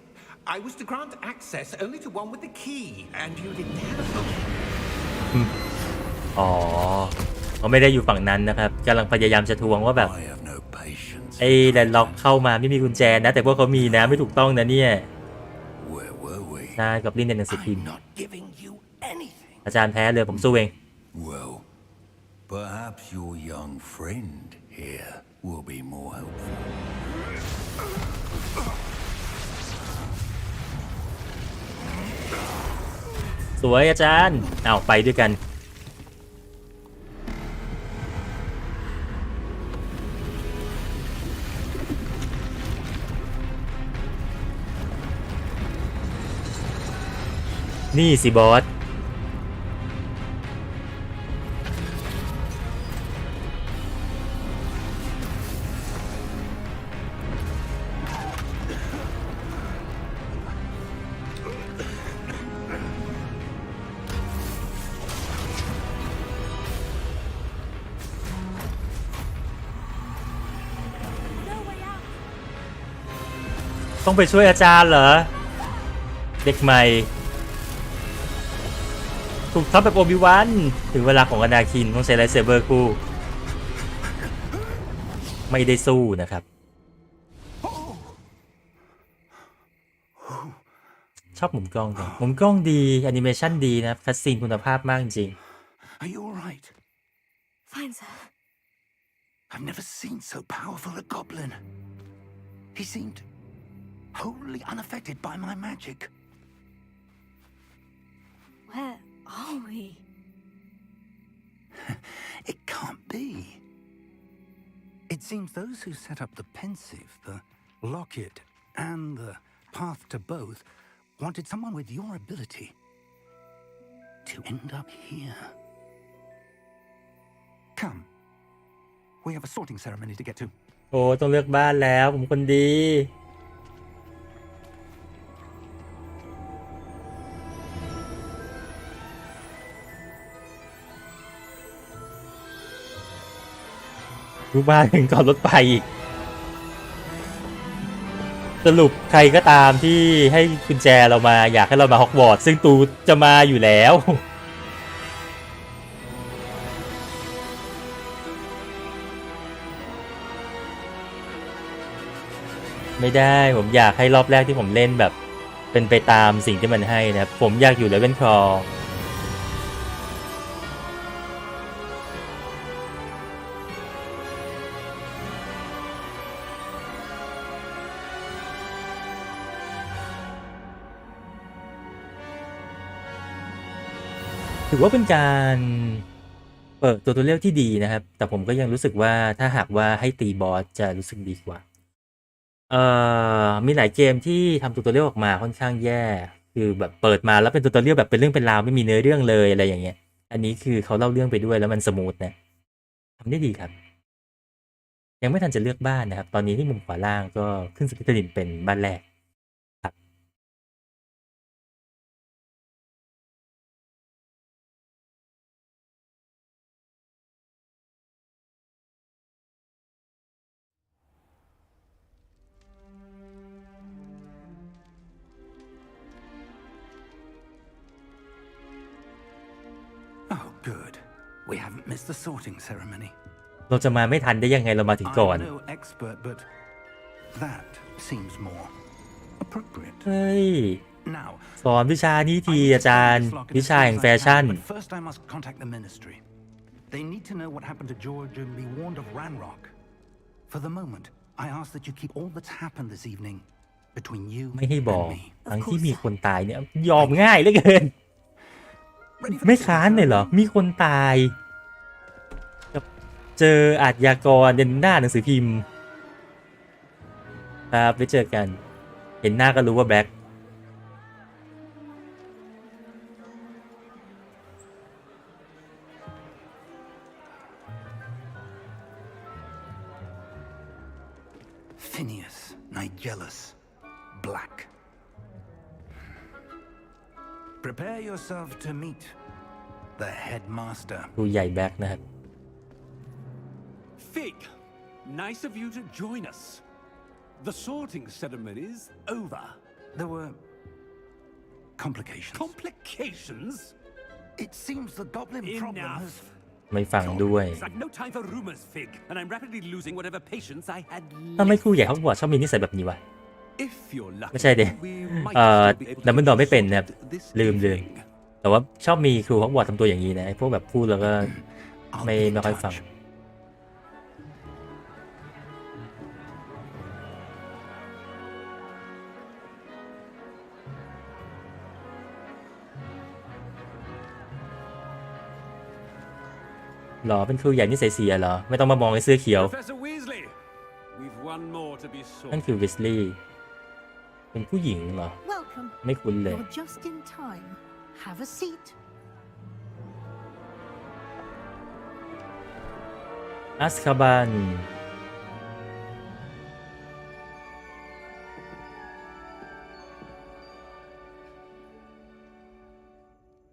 I was to grant access only to one with the key, and you didn't have it. อ๋อเขาไม่ได้อยู่ฝั่งนั้นนะครับกำลังพยายามจะทวงว่าแบบ I have no patience. ไอ้แดนล็อกเข้ามาไม่มีกุญแจนะแต่พวกเขามีนะไม่ถูกต้องนะเนี่ย Where were we? ใช่กับลินในหนังสือพิม I'm พ์ not giving you anything. อาจารย์แพ้เลยผมสู้เอง Well, perhaps your young friend here will be more helpful. สวยอาจารย์เอาไปด้วยกันนี่สิบอสต้องไปช่วยอาจารย์เหรอเด็กใหม่ถูกทับแบบโอบิวันถึงเวลาของอนาคินต้องใช้ไลท์เซเบอร์คู่ไม่ได้สู้นะครับชอบมุมกล้องจังมุมกล้องดีแอนิเมชันดีนะคัสซีนคุณภาพมากจริง Are you all right? Fine, sir. I've never seen so powerful a goblin. He seemed wholly unaffected by my magic. Where are we? It can't be. It seems those who set up the pensive, the locket, and the path to both wanted someone with your ability To end up here. Come. We have a sorting ceremony to get to. โอ้ต้องเลือกบ้านแล้วผมคนดีรูบ้านถึงก่อนรถไฟอีกสรุปใครก็ตามที่ให้กุญแจเรามาอยากให้เรามาฮอกวอตส์ซึ่งตูจะมาอยู่แล้วไม่ได้ผมอยากให้รอบแรกที่ผมเล่นแบบเป็นไปตามสิ่งที่มันให้นะผมอยากอยู่เลเวลคลอถือว่าเป็นการเปิดตัวเลือกที่ดีนะครับแต่ผมก็ยังรู้สึกว่าถ้าหากว่าให้ตีบอสจะรู้สึกดีกว่ามีหลายเกมที่ทำตัวเลือกออกมาค่อนข้างแย่คือแบบเปิดมาแล้วเป็นตัวเลือกแบบเป็นเรื่องเป็นราวไม่มีเนื้อเรื่องเลยอะไรอย่างเงี้ยอันนี้คือเขาเล่าเรื่องไปด้วยแล้วมันสมูทนะทำได้ดีครับยังไม่ทันจะเลือกบ้านนะครับตอนนี้ที่มุมขวาล่างก็ขึ้นสกิตลินเป็นบ้านแรก Oh, good. We haven't missed the sorting ceremony. เราจะมาไม่ทันได้ยังไงเรามาถึงก่อน I'm no expert, but that seems more appropriate. เฮ้ย Now, สอนวิชานี้ทีอาจารย์วิชาแห่งแฟชั่น but first I must contact the ministry. They need to know what happened to George and be warned of Ranrock. For the moment, I ask that you keep all that's happened this evening between you ไม่ให้บอก and me. ทั้งที่มีคนตายเนี่ยยอมง่ายเหลือเกิน ไม่ค้านเลยเหรอมีคนตายกับเจออาชญากรในหน้าหนังสือพิมพ์ครับไปเจอกันเห็นหน้าก็รู้ว่าแบ็ค Phineas, Nigellus, Black. Prepare yourself to meet the headmaster. ครูใหญ่แบ็คนะครับ Fig, nice of you to join us. The sorting ceremony's over. There were complications. Complications? It seems the goblin problem Enough. has... ไม่ฟังด้วย I've no time for rumors, Fig, and I'm rapidly losing whatever patience I had ทำไม left. ครูใหญ่ฮอกวอตส์ชอบมีนิสัยแบบนี้วะ If you're lucky, ไม่ใช่ดิ we might ดั still be able มเบิลดอร์ to ไม่เป็นนะครับ sort this ลืม evening. แต่ว่าชอบมีครูฮอกวอตส์ทำตัวอย่างนี้นะไอ้พวกแบบพูดแล้วก็ I'll ไม่ be in ค่อยฟัง touch. หรอเป็นครูใหญ่นิสัยเสียเหรอไม่ต้องมามองไอ้เสื้อเขียว Professor Weasley, we've one more to be นั่น sorted. คือวิสลีย์เป็นผู้หญิงเหรอ Welcome. ไม่คุ้นเลย You're just in time. Have a seat. อัสคาบัน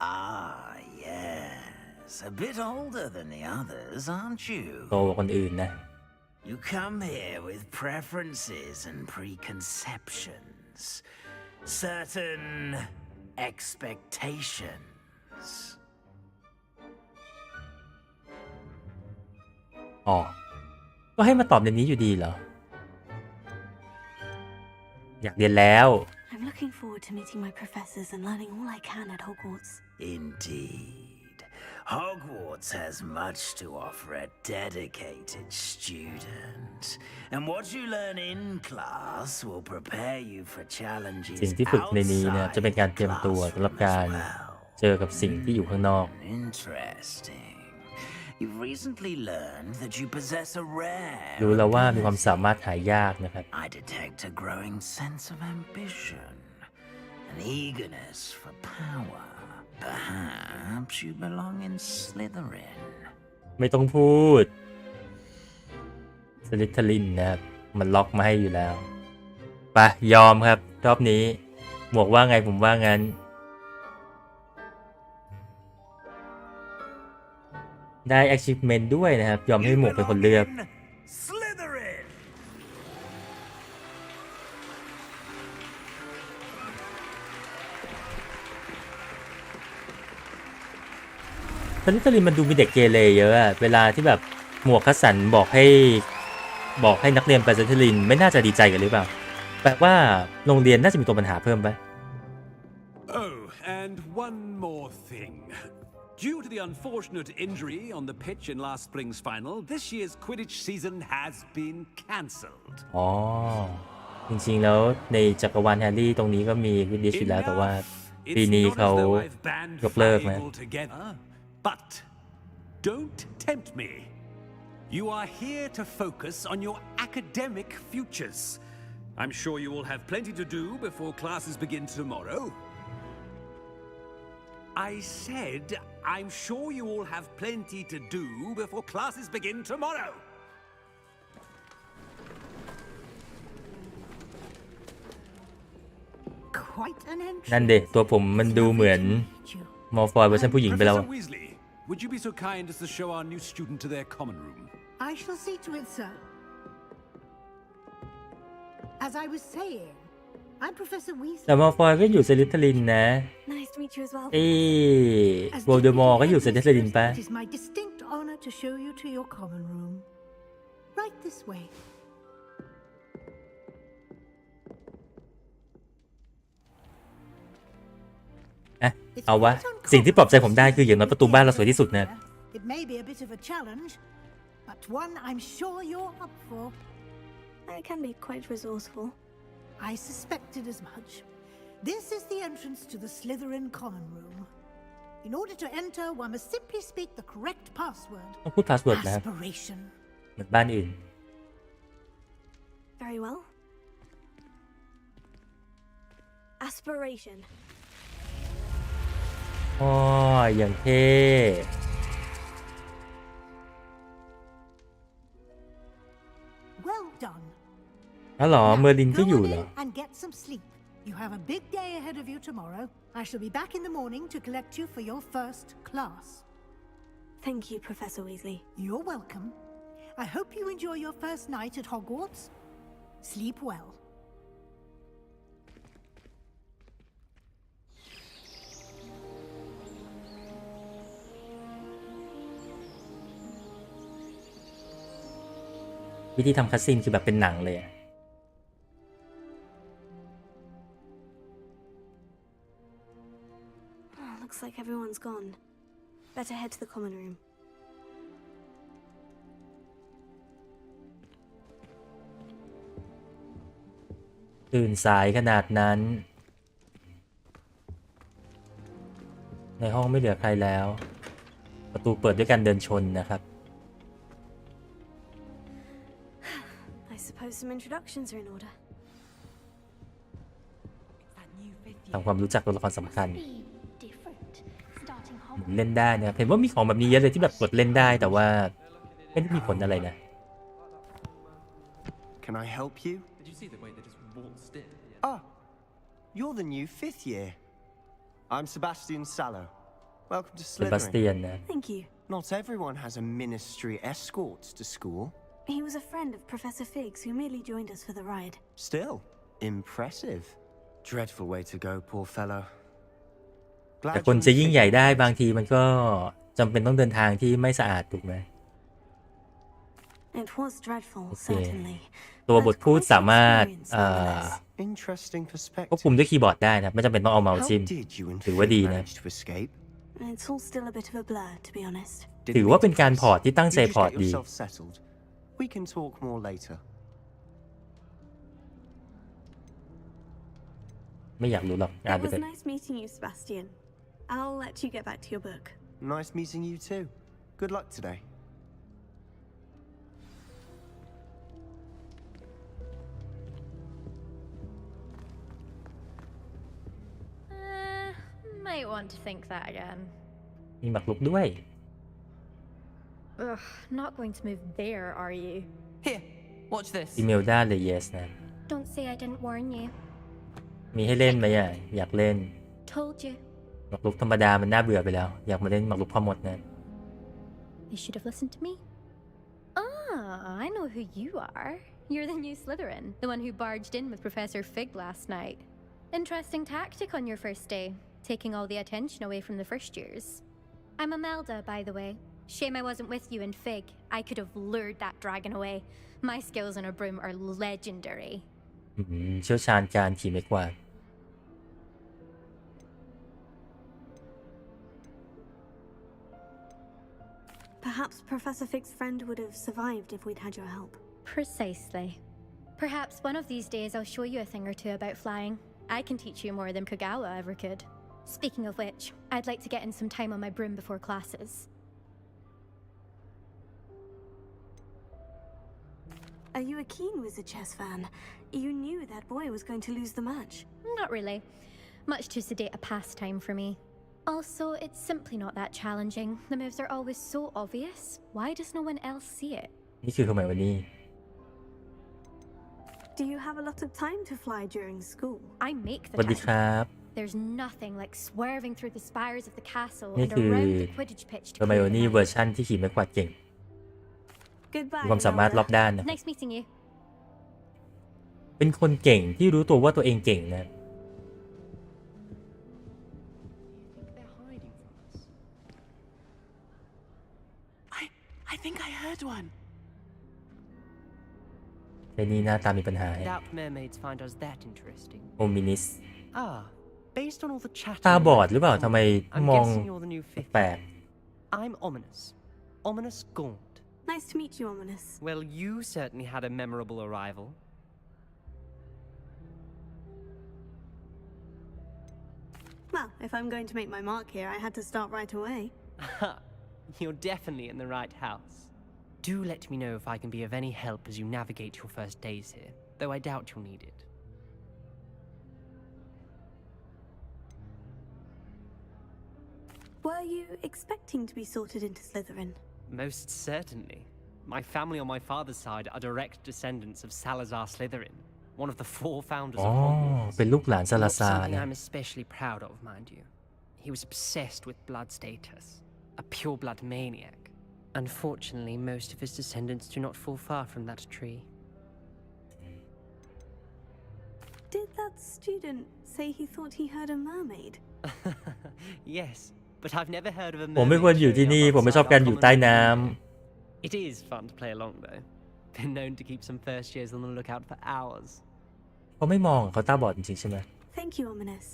Ah, yes. A bit older than the others, aren't you? โตกว่าคนอื่นนะ You come here with preferences and preconceptions, certain expectations. อ๋อ ก็ให้มาตอบในนี้อยู่ดีเหรอ อยากเรียนแล้ว I'm looking forward to meeting my professors and learning all I can at Hogwarts. Indeed. Hogwarts has much to offer a dedicated student. And what you learn in class will prepare you for challenges สิ่งที่ฝึกในนี้เนี่ย outside จะเป็นการเตรียมตัว the สำหรับการ classroom as เจอกับสิ่งที่อยู่ข้างนอก well. Interesting. You've recently learned that you possess a rare รู้แล้วว่ามีความสามารถหายากนะครับ I detect a growing sense of ambition, an eagerness for power. Perhaps you belong in Slytherin. ไม่ต้องพูดสลิทลินนะครับมันล็อกมาให้อยู่แล้วไปยอมครับรอบนี้หมวกว่าไงผมว่างั้นได้ achievement ด้วยนะครับยอมให้หมวกเป็นคนเลือก Slytherin. สลิทลินมันดูมีเด็กเกเรเยอะอะเวลาที่แบบหมวกคัสสันบอกให้นักเรียนไปสลิทลินไม่น่าจะดีใจกันหรือเปล่าแปลว่าโรงเรียนน่าจะมีตัวปัญหาเพิ่มไป Oh, and one more thing. Due to the unfortunate injury on the pitch in last spring's final, this year's Quidditch season has been cancelled. อ๋อจริงๆแล้วในจักรวาลแฮร์รี่ตรงนี้ก็มีวิดดิชอยู่แล้วแต่ว่า It's ปีนี้ not เขา as though I've banned ยกเลิก five นะ altogether, but don't tempt me. You are here to focus on your academic futures. I'm sure you will have plenty to do before classes begin tomorrow. I said, I'm sure you all have plenty to do before classes begin tomorrow. Quite an entrance. นั่นเด็ตัวผมมันดูเหมือน Meet you. มอร์ฟอยเวอร์ชันผู้หญิงไปแล้ว Professor Weasley, would you be so kind as to show our new student to their common room? I shall see to it, sir. As I was saying, I'm Professor แต่ Weasley. มอร์ฟอยก็อยู่สลิทลินนะ Nice to meet you as well. เอ้ As โวลเดอมอร์ก็อยู่สลิทลิน Deputy ปะ Headmistress, it is my distinct honor to show you to your common room. Right this way. อะเอาวะสิ่งที่ปลอบใจผมได้คืออย่างน้อยประตูบ้านเราสวยที่สุดนะ It may be a bit of a challenge, but one I'm sure you're up for. I can be quite resourceful. I suspected as much. This is the entrance to the Slytherin common room. In order to enter, one must simply speak the correct password. ต้องพูดพาสเวิร์ดนะครับ Aspiration. เหมือนบ้านอื่น Very well. Aspiration. อ๋ออย่างเท่ Well done. อ๋อเหรอ Now, เมอร์ลินก็ go อยู่ on เหรอ in and get some sleep. You have a big day ahead of you tomorrow. I shall be back in the morning to collect you for your first class. Thank you, Professor Weasley. You're welcome. I hope you enjoy your first night at Hogwarts. Sleep well. วิธีทำคัสซีนคือแบบเป็นหนังเลยอะ Looks like everyone's gone. Better head to the common room. ตื่นสายขนาดนั้น ในห้องไม่เหลือใครแล้ว ประตูเปิดด้วยการเดินชนนะครับ I suppose some introductions are in order. ทำความรู้จักตัวละครสำคัญเล่นได้นะครับเห็นว่ามีของแบบนี้เยอะเลยที่แบบกดเล่นได้แต่ว่าไม่ได้มีผลอะไรนะ Can I help you? Did you see the way they just waltzed in? Oh, you're the new 5th year. I'm Sebastian Sallow. Welcome to เซ Slytherin. บาสเตียนนะ Thank you. Not everyone has a ministry escort to school. He was a friend of Professor Fig's who merely joined us for the ride. Still, impressive. Dreadful way to go, poor fellow. แต่คนจะยิ่งใหญ่ได้บางทีมันก็จำเป็นต้องเดินทางที่ไม่สะอาดถูกไหม It was dreadful, certainly. ตัวบทพูดสามารถInteresting ควบ perspective. คุมด้วยคีย์บอร์ดได้นะไม่จำเป็นต้องเอาเมาส์ How จิ้ม did you and ถือว่า Fig ดีนะ manage to escape? It's all still a bit of a blur, to be honest. ถือว่าเป็นการพอร์ตที่ตั้งใจ You just พอร์ต get ดี yourself settled. We can talk more later. ไม่อยากรู้หรอกอ่าน It ไป was เถอะ nice meeting you, Sebastian. I'll let you get back to your book. Nice meeting you too. Good luck today. Might want to think that again. มีหมากรุกด้วย Ugh, not going to move there, are you? Here, watch this. อีเมลได้เลย yes นะ Don't say I didn't warn you. มีให้เล่นไหมอ่ะอยากเล่น Told you. หมากรุกธรรมดามันน่าเบื่อไปแล้วอยากมาเล่นหมากรุกพ่อมดนะ You should have listened to me. Ah, I know who you are. You're the new Slytherin, the one who barged in with Professor Fig last night. Interesting tactic on your first day, taking all the attention away from the first years. I'm Imelda, by the way. Shame I wasn't with you in Fig. I could have lured that dragon away. My skills on a broom are legendary. เชี่ยวชาญการขี่ไม้กวาด Perhaps Professor Fig's friend would have survived if we'd had your help. Precisely. Perhaps one of these days I'll show you a thing or two about flying. I can teach you more than Kagawa ever could. Speaking of which, I'd like to get in some time on my broom before classes. Are you a keen Wizard chess fan? You knew that boy was going to lose the match. Not really. Much too sedate a pastime for me. Also, it's simply not that challenging. The moves are always so obvious. Why does no one else see it? นี่คือทำไมวันนี้ Do you have a lot of time to fly during school? I make ส the วัสดี time. ครับ There's nothing like swerving through the spires of the castle นี่ and คือ around the Quidditch pitch to เฮอร์ไม clear โอ the นี่ night. เวอร์ชั่นที่ขี่ไม้กวาดเก่ง Goodbye. มีความสามารถรอบด้านนะ Nice meeting you. เป็นคนเก่งที่รู้ตัวว่าตัวเองเก่งนะ I think I heard one. ไอ้นี่หน้าตามีปัญหา Doubt mermaids find us that interesting. โอมินิส Ah, based on all the chatter. ตาบอดหรือเปล่าทำไม I'm มอง guessing you're the new 5th. แปลก I'm Ominous. Ominous Gaunt. Nice to meet you, Ominous. Well, you certainly had a memorable arrival. Well, if I'm going to make my mark here, I had to start right away. You're definitely in the right house. Do let me know if I can be of any help as you navigate your first days here, though I doubt you'll need it. Were you expecting to be sorted into Slytherin? Most certainly. My family on my father's side are direct descendants of Salazar Slytherin. one of the 4 founders อ๋อ of Hogwarts. เป็นลูกหลานซาลา Not ซาร์ something เนี่ย I'm especially proud of, mind you. He was obsessed with blood status, a pure-blood maniac. Unfortunately, most of his descendants do not fall far from that tree. Did that student say he thought he heard a mermaid? Yes, but I've never heard of a ผมไม่ควร mermaid อยู่ที่ showing นี่ up ผมไม่ชอบ outside การ our อยู่ common ใต้ room. น้ำ It is fun to play along, though. Been known to keep some first years on the lookout for hours. เขาไม่มองเขาตาบอดจริงๆใช่ไหม Thank you, Ominous.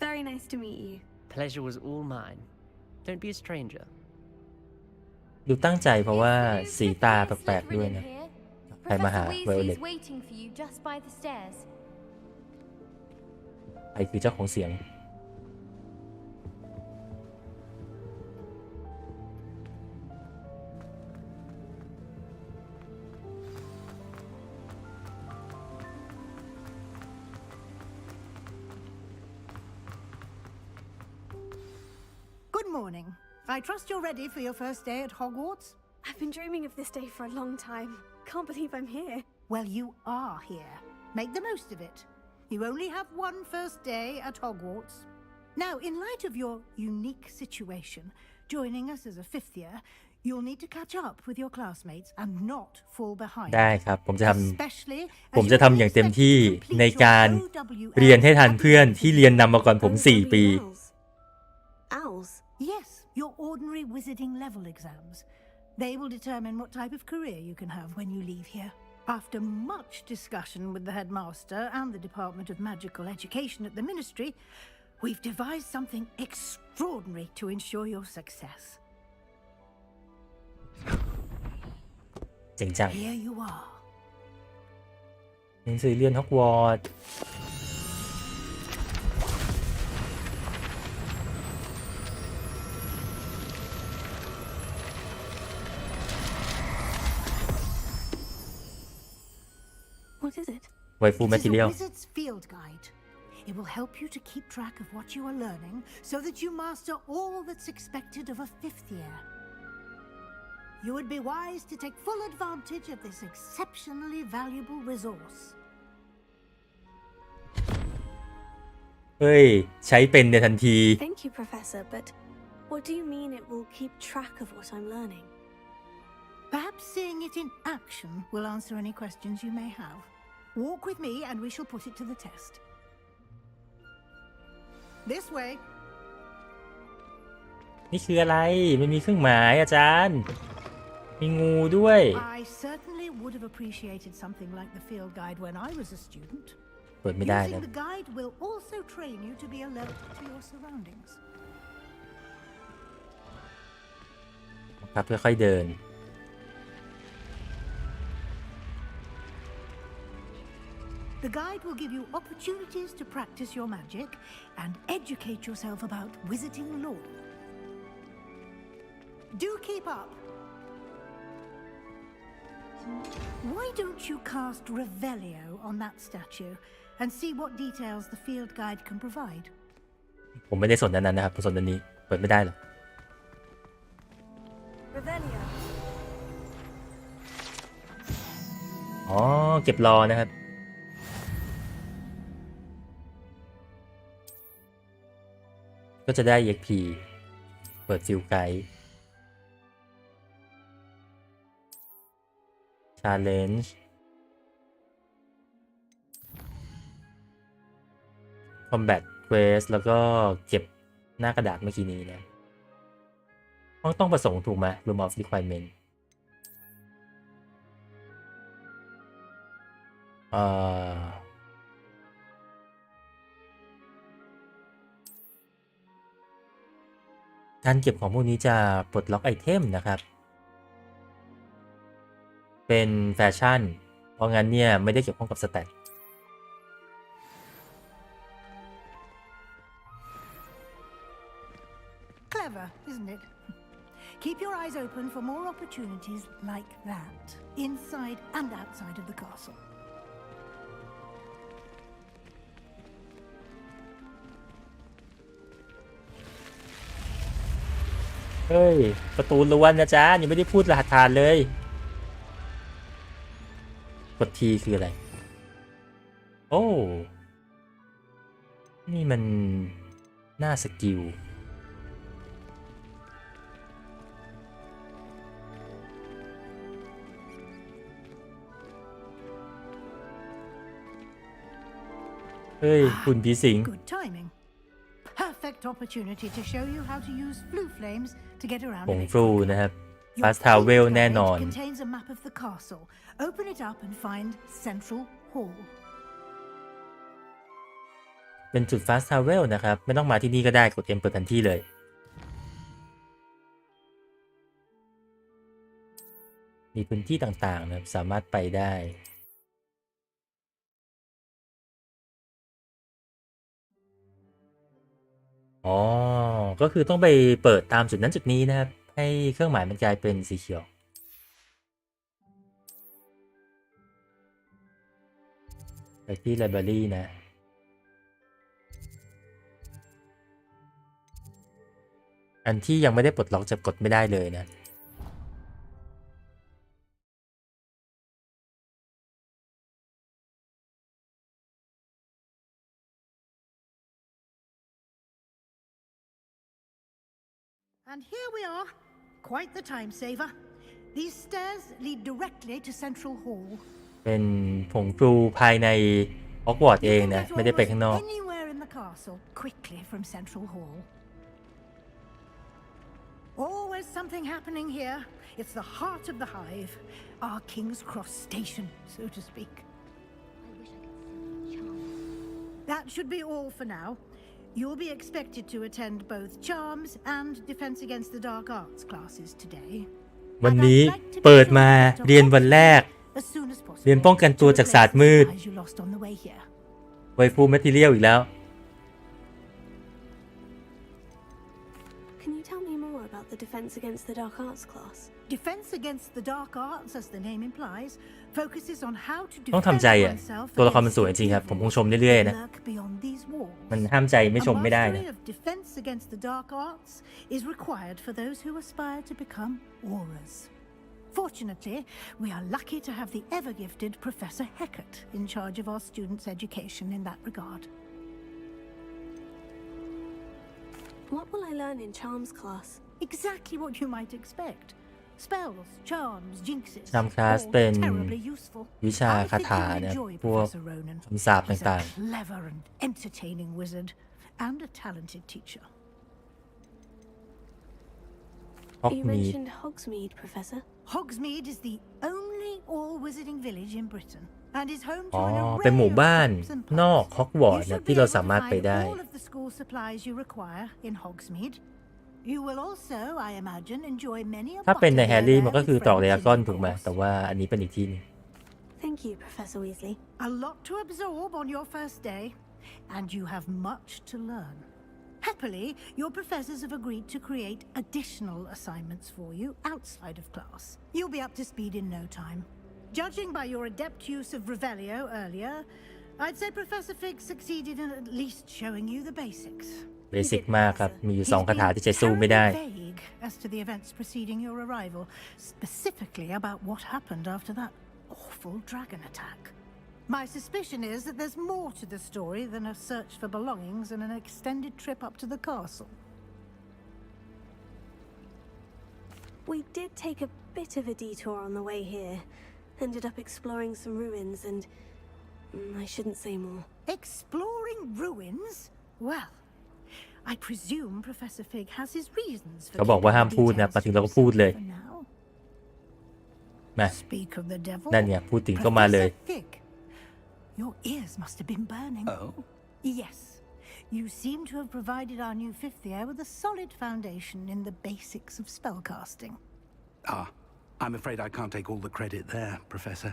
Very nice to meet you. Pleasure was all mine. Don't be a stranger. ดูตั้งใจเพราะว่าสีตาแปลกๆด้วยนะ ใครมาหา Professor ไวโอเลต Weasley's waiting for you just by the stairs. ใครคือเจ้าของเสียง Good morning. I trust you're ready for your first day at Hogwarts? I've been dreaming of this day for a long time. Can't believe I'm here. Well, you are here. Make the most of it. You only have one first day at Hogwarts. Now, in light of your unique situation, joining us as a 5th year, you'll need to catch up with your classmates and not fall behind. ได้ครับผมจะท Especially ำผมจะทำอย่างเต็มที่ในการเรียนให้ทันเพื่อนที่เรียนนำมาก่อนผม4 ปี Owls? Yes, your ordinary wizarding level exams. They will determine what type of career you can have when you leave here. After much discussion with the headmaster and the Department of Magical Education at the Ministry, we've devised something extraordinary to ensure your success. เจ๋งจัง Here you are. หนังสือเรียนฮอกวอตส์ What is it? ไวฟูแมท It ที is เรีย a ล wizard's field guide. It will help you to keep track of what you are learning so that you master all that's expected of a 5th year. You would be wise to take full advantage of this exceptionally valuable resource. เฮ้ย ใช้เป็นในทันที Thank you, Professor, but what do you mean it will keep track of what I'm learning? Perhaps seeing it in action will answer any questions you may have. Walk with me and we shall put it to the test. This way. นี่คืออะไรมันมีเครื่องหมายอาจารย์ มีงูด้วย I certainly would have appreciated something like the field guide when I was a student. เปิดไม่ได้นะ Using the guide will also train you to be alert to your surroundings. ครับค่อยๆเดิน The guide will give you opportunities to practice your magic and educate yourself about wizarding lore. Do keep up. Why don't you cast Revelio on that statue and see what details the field guide can provide? ผมไม่ได้สนอันนั้นนะครับผมสนอันนี้เปิดไม่ได้หรอก Revelio. อ๋อเก็บรอนะครับ ก็จะได้ EXP เปิดฟิลไกด์ Challenge Combat Quest แล้วก็เก็บหน้ากระดาษเมื่อกี้นี้นะต้องประสงค์ถูกไหม Room of Requirement การเก็บของพวกนี้จะปลดล็อกไอเทมนะครับ เป็นแฟชั่น เพราะงั้นเนี่ยไม่ได้เกี่ยวข้องกับสแตท Clever, isn't it? Keep your eyes open for more opportunities like that, inside and outside of the castle. เฮ้ย ประตูล้วนนะจ๊ะยังไม่ได้พูดรหัสผ่านเลย กดทีคืออะไร โอ้นี่มันหน้าสกิลเฮ้ยคุณผีสิง Good timing. Perfect opportunity to show you how to use flue flames to get around. ผงฟลูนะครับ Fast Travel แน่นอน Contains a map of the castle. Open it up and find Central Hall. เป็นจุด Fast Travel นะครับไม่ต้องมาที่นี่ก็ได้กด M เปิดทันทีเลยมีพื้นที่ต่างๆนะครับสามารถไปได้อ๋อก็คือต้องไปเปิดตามจุดนั้นจุดนี้นะครับให้เครื่องหมายมันกลายเป็นสีเขียวไปที่ Library นะอันที่ยังไม่ได้ปลดล็อกจะกดไม่ได้เลยนะAnd here we are. Quite the time saver. These stairs lead directly to Central Hall. เป็นผงฟลูภายในฮอกวอตส์เองนะไม่ได้ไปข้างนอก Anywhere in the castle quickly from Central Hall. Always something happening here. It's the heart of the hive, our King's Cross station, so to speak. That should be all for now. You'll be expected to attend both Charms and Defense Against the Dark Arts classes today. วันนี้เปิดมาเรียนวันแรกเรียนป้องกันตัวจากศาสตร์มืดไวฟูแมททีเรียลอีกแล้ว Can you tell me more about the Defense Against the Dark Arts class? Defense Against the Dark Arts, as the name implies, focuses on how to ต้องทำใจอ่ะตัวละครมันสวยจริงครับผมคงชมเรื่อยๆนะมันห้ามใจไม่ชมไม่ได้นะ Defense Against the Dark Arts is required for those who aspire to become auras. Fortunately, we are lucky to have the ever-gifted Professor Heckert in charge of our students' education in that regard. What will I learn in Charms class? Exactly what you might expect. Spells, charms, jinxes. ชามคลาสเป็นวิชาคาถาเนี่ยพวกคำสาปต่าง ๆ Clever and entertaining wizard and a talented teacher. You mentioned Hogsmeade, Professor. Hogsmeade is the only all-wizarding village in Britain and is home อ๋ to อ an array เป็นหมู่บ้าน of shops and นอก pubs. ฮอกวอต You ส์ should ที่ be เรา able สามารถ to ไป find ได้ all of the school supplies you require in Hogsmeade. You will also, I imagine, enjoy many a ถ้าเป็นใน bottle แฮร์รี่ there มันก็คือ with ตรอก friends เด in รากอน due ถูกไหม course. แต่ว่าอันนี้เป็นอีกที่นึง Thank you, Professor Weasley. A lot to absorb on your first day, and you have much to learn. Happily, your professors have agreed to create additional assignments for you outside of class. You'll be up to speed in no time. Judging by your adept use of Revelio earlier, I'd say Professor Fig succeeded in at least showing you the basics. เบสิกมากครับมีอยู่ He's 2 คาถา been ที่ใช้สู้ไม่ได้ terribly vague as to the events preceding your arrival, specifically about what happened after that awful dragon attack. My suspicion is that there's more to the story than a search for belongings and an extended trip up to the castle. We did take a bit of a detour on the way here. Ended up exploring some ruins and... I shouldn't say more. Exploring ruins? Well, I presume Professor Fig has his reasons for เขาบอกว่าห้ามพูดนะมาถึงเราก็พูดเลยมา Speak of the devil. นั่นเนี่ยพูดถึงก็มาเลย Professor Fig, your ears must have been burning. Oh? Yes. You seem to have provided our new 5th year with a solid foundation in the basics of spellcasting. Ah, I'm afraid I can't take all the credit there, Professor.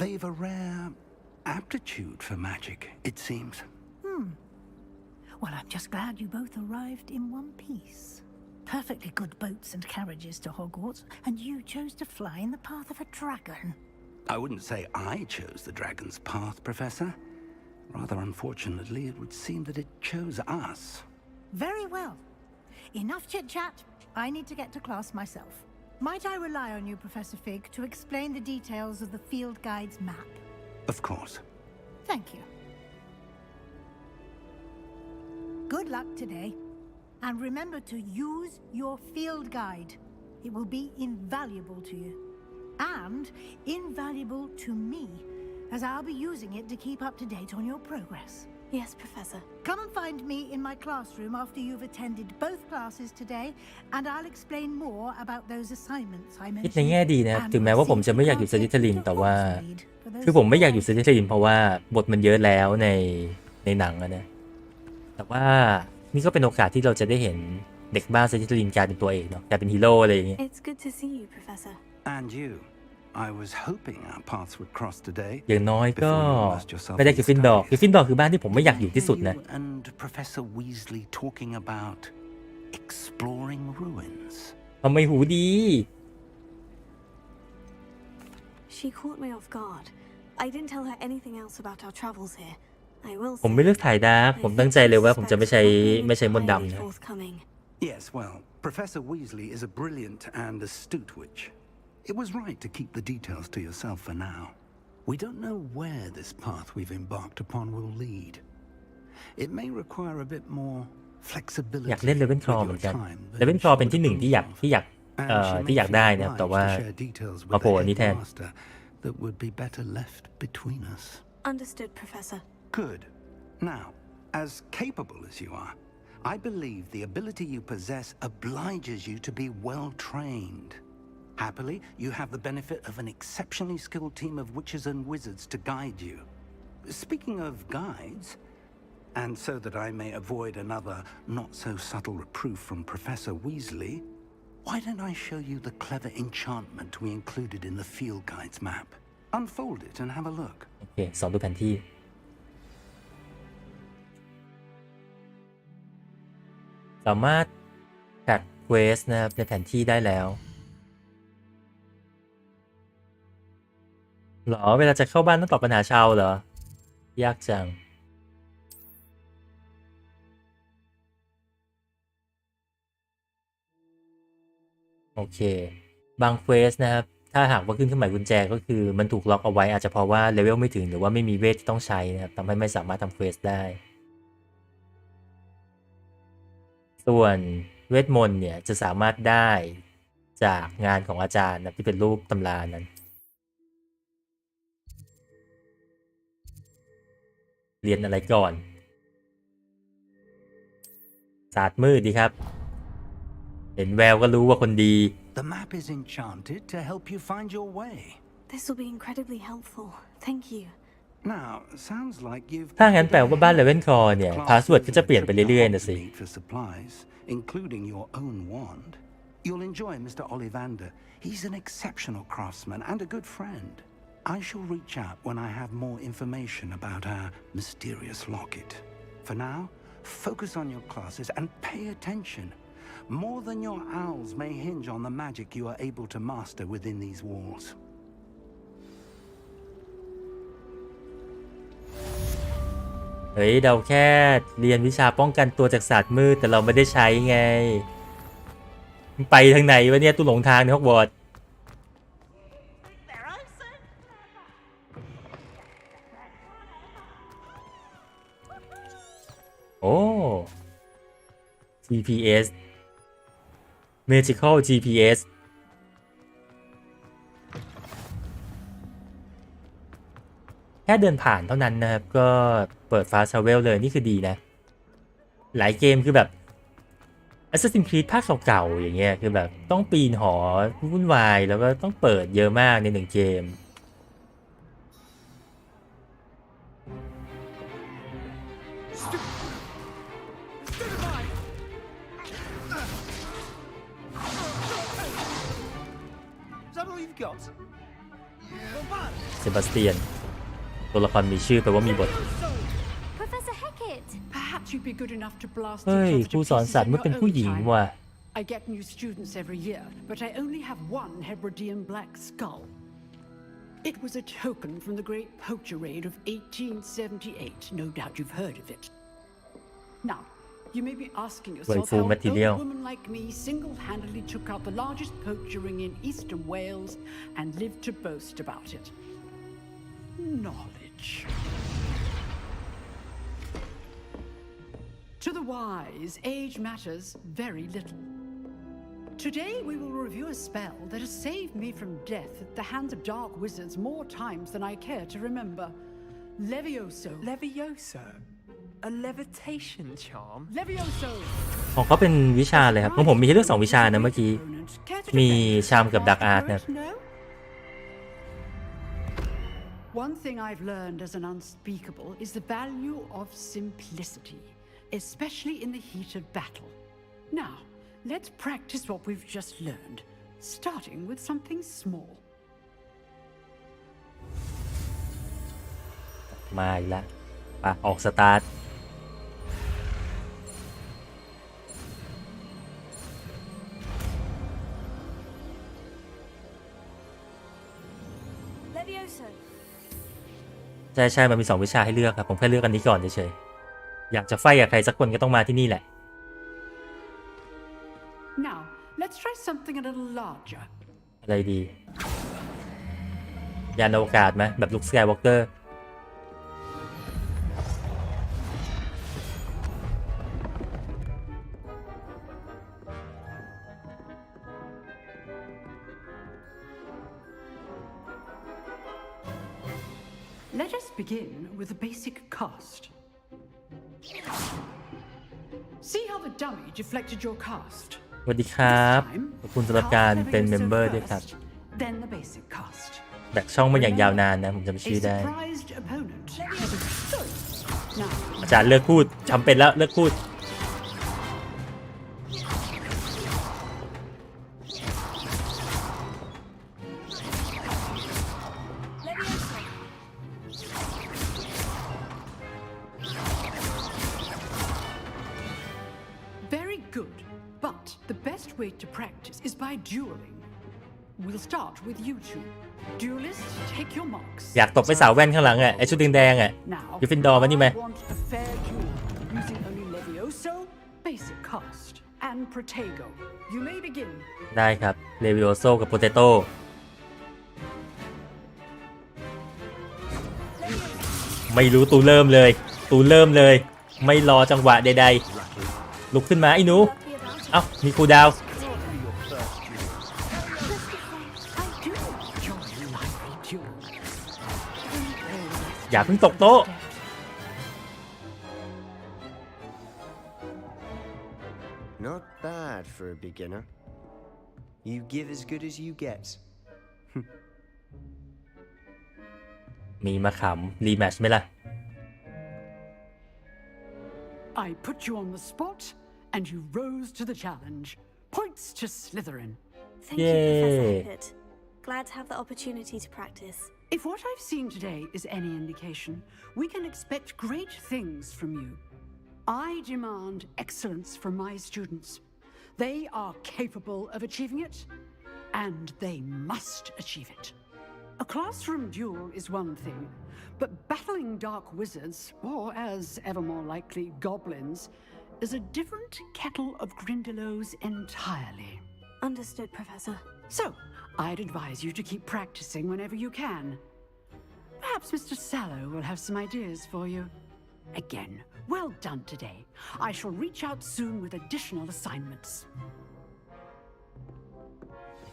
They've a rare aptitude for magic, it seems. Well, I'm just glad you both arrived in one piece. Perfectly good boats and carriages to Hogwarts, and you chose to fly in the path of a dragon. I wouldn't say I chose the dragon's path, Professor. Rather unfortunately, it would seem that it chose us. Very well. Enough chit-chat. I need to get to class myself. Might I rely on you, Professor Fig, to explain the details of the field guide's map? Of course. Thank you. Good luck today. And remember to use your field guide. It will be invaluable to you. And invaluable to me, as I'll be using it to keep up to date on your progress. Yes, Professor. Come and find me in my classroom after you've attended both classes today, and I'll explain more about those assignments I คิดใน mentioned. แง่ดีนะครับถึงแม้ว่าผมจะไม่อยากอยู่สลิธีรินแต่ว่าคือผมไม่อยากอยู่สลิธีรินเพราะว่าบทมันเยอะแล้วในหนังนะแต่ว่านี่ก็เป็นโอกาสที่เราจะได้เห็นเด็กบ้านสลิธีรินกลายเป็นตัวเอกเนาะกลายเป็นฮีโร่อะไรอย่างเงี้ย It's good to see you, Professor. And you. I was hoping our paths would cross today. อย่างน้อยก็ไม่ได้กริฟฟินดอร์คือบ้านที่ผมไม่อยากอยู่ที่สุดนะ And Professor Weasley talking about exploring ruins. ทำไมหูดี She caught me off guard. I didn't tell her anything else about our travels here. I will ผมไม่เลือกถ่ายดาร์กผมตั้งใจเลยว่าผมจะไม่ใช้มนต์ดำนะ Yes, well, Professor Weasley is a brilliant and astute witch. It was right to keep the details to yourself for now. We don't know where this path we've embarked upon will lead. It may require a bit more flexibility. อยากเล่นเลเวนคลอเหมือนกันเลเวนคลอเป็นที่หนึ่งที่อยากได้นะแต่ว่ามาโผล่อันนี้แทน That would be better left between us. Understood, Professor. Good. Now, as capable as you are, I believe the ability you possess obliges you to be well trained. Happily, you have the benefit of an exceptionally skilled team of witches and wizards to guide you. Speaking of guides, and so that I may avoid another not-so-subtle reproof from Professor Weasley, why don't I show you the clever enchantment we included in the field guide's map? Unfold it and have a look. โอเคสอนดูแผนที่สามารถแท็กเควสนะครับในแผนที่ได้แล้วหรอเวลาจะเข้าบ้านต้องตอบปัญหาชาวเหรอยากจังโอเคบางเควสนะครับถ้าหากว่าขึ้นเครื่องหมายกุญแจก็คือมันถูกล็อกเอาไว้อาจจะเพราะว่าเลเวลไม่ถึงหรือว่าไม่มีเวทที่ต้องใช้นะครับทำให้ไม่สามารถทำเควสได้ส่วนเวทมนต์เนี่ยจะสามารถได้จากงานของอาจารย์นะที่เป็นรูปตำรานั้นเรียนอะไรก่อนศาสตร์มืดดีครับเห็นแววก็รู้ว่าคนดี The map is enchanted to help you find your way. This will be incredibly helpful. Thank you. Now, sounds like you've ถ้างั้นแปลว่าบ้านเลเวนคอร์เนี่ยพาสเวิร์ดก็จะเปลี่ยนไปเรื่อยๆนะสิ for supplies, including your own wand. You'll enjoy Mr. Ollivander. He's an exceptional craftsman and a good friend. I shall reach out when I have more information about our mysterious locket. For now, focus on your classes and pay attention. More than your owls may hinge on the magic you are able to master within these walls. เฮ้ยเราแค่เรียนวิชาป้องกันตัวจากศาสตร์มืดแต่เราไม่ได้ใช้ไงไปทางไหนวะเนี่ยตู้หลงทางในฮอกวอตส์โอ้ GPS Magical GPS แค่เดินผ่านเท่านั้นนะครับก็เปิด Fast Travel เลยนี่คือดีนะหลายเกมคือแบบ Assassin's Creed ภาคเก่าๆอย่างเงี้ยคือแบบต้องปีนหอวุ่นวายแล้วก็ต้องเปิดเยอะมากในหนึ่งเกมเซบาสเตียนตัวละครมีชื่อแปลว่ามีบท Professor Hecat. Perhaps you'd be good enough to blast เฮ้ย each ครู other ส to อน pieces สัต in ว์เมื่อ your เป็น own ผู้หญิง time. ว่ะ I get new students every year, but I only have one Hebridean black skull. It was a token from the great poacher raid of 1878. No doubt you've heard of it. Now, you may be asking yourself how an old woman like me single-handedly took out the largest poacher ring in eastern Wales and lived to boast about it. Knowledge. To the wise, age matters very little. Today we will review a spell that has saved me from death at the hands of dark wizards more times than I care to remember. Levioso. Levioso? A levitation charm? Levioso! ของเขาเป็นวิชาเลยครับของผมมีให้เลือก2วิชานะเมื่อกี้มีชามกับดักอาร์ตนะ One thing I've learned as an unspeakable is the value of simplicity, especially in the heat of battle. Now, let's practice what we've just learned, starting with something small. มาอีกแล้วไปออกสตาร์ทใช่มันมี2วิชาให้เลือกครับผมแค่เลือกอันนี้ก่อนเฉยๆอยากจะไฟกับใครสักคนก็ต้องมาที่นี่แหละ Now, let's try something a little larger. อะไรดียานอวกาศไหมแบบลุคสกายวอล์กเกอร์Let us begin with a basic cast. See how the dummy deflected your cast. สวัสดีครับขอบคุณสำหรับการเป็นเมมเบอร์ด้วยครับ Then the basic cast. แบกช่องมาอย่างยาวนานนะผมจำชื่อได้ Surprised opponent. Now, อาจารย์เลิกพูดจำเป็นแล้วเลิกพูดvery good, but the best way to practice is by dueling. We'll start with you two. Duelists, take your marks. อยากตบไปสาวแว่นข้างหลังอ่ะไอชุดแดงๆอ่ะยูฟินดอร์มานี่ไหม I want a fair duel using only Levioso, basic cast, and Protego. You may begin. ได้ครับเลวิโอโซกับโปเตโต้ไม่รู้ตูเริ่มเลยไม่รอจังหวะใดๆลุกขึ้นมาไอ้หนูเอ้ามีคูลดาวน์อย่าเพิ่งตกโต๊ะ Not bad for a beginner. You give as good as you get. มีมาขำรีแมตช์ไหมล่ะ I put you on the spot, and you rose to the challenge. Points to Slytherin. Thank you, Professor Hackett. Glad to have the opportunity to practice. If what I've seen today is any indication, we can expect great things from you. I demand excellence from my students. They are capable of achieving it, and they must achieve it. A classroom duel is one thing, but battling dark wizards, or as ever more likely, goblins, is a different kettle of Grindylows entirely. Understood, Professor. So, I'd advise you to keep practicing whenever you can. Perhaps Mr. Sallow will have some ideas for you. Again, well done today. I shall reach out soon with additional assignments.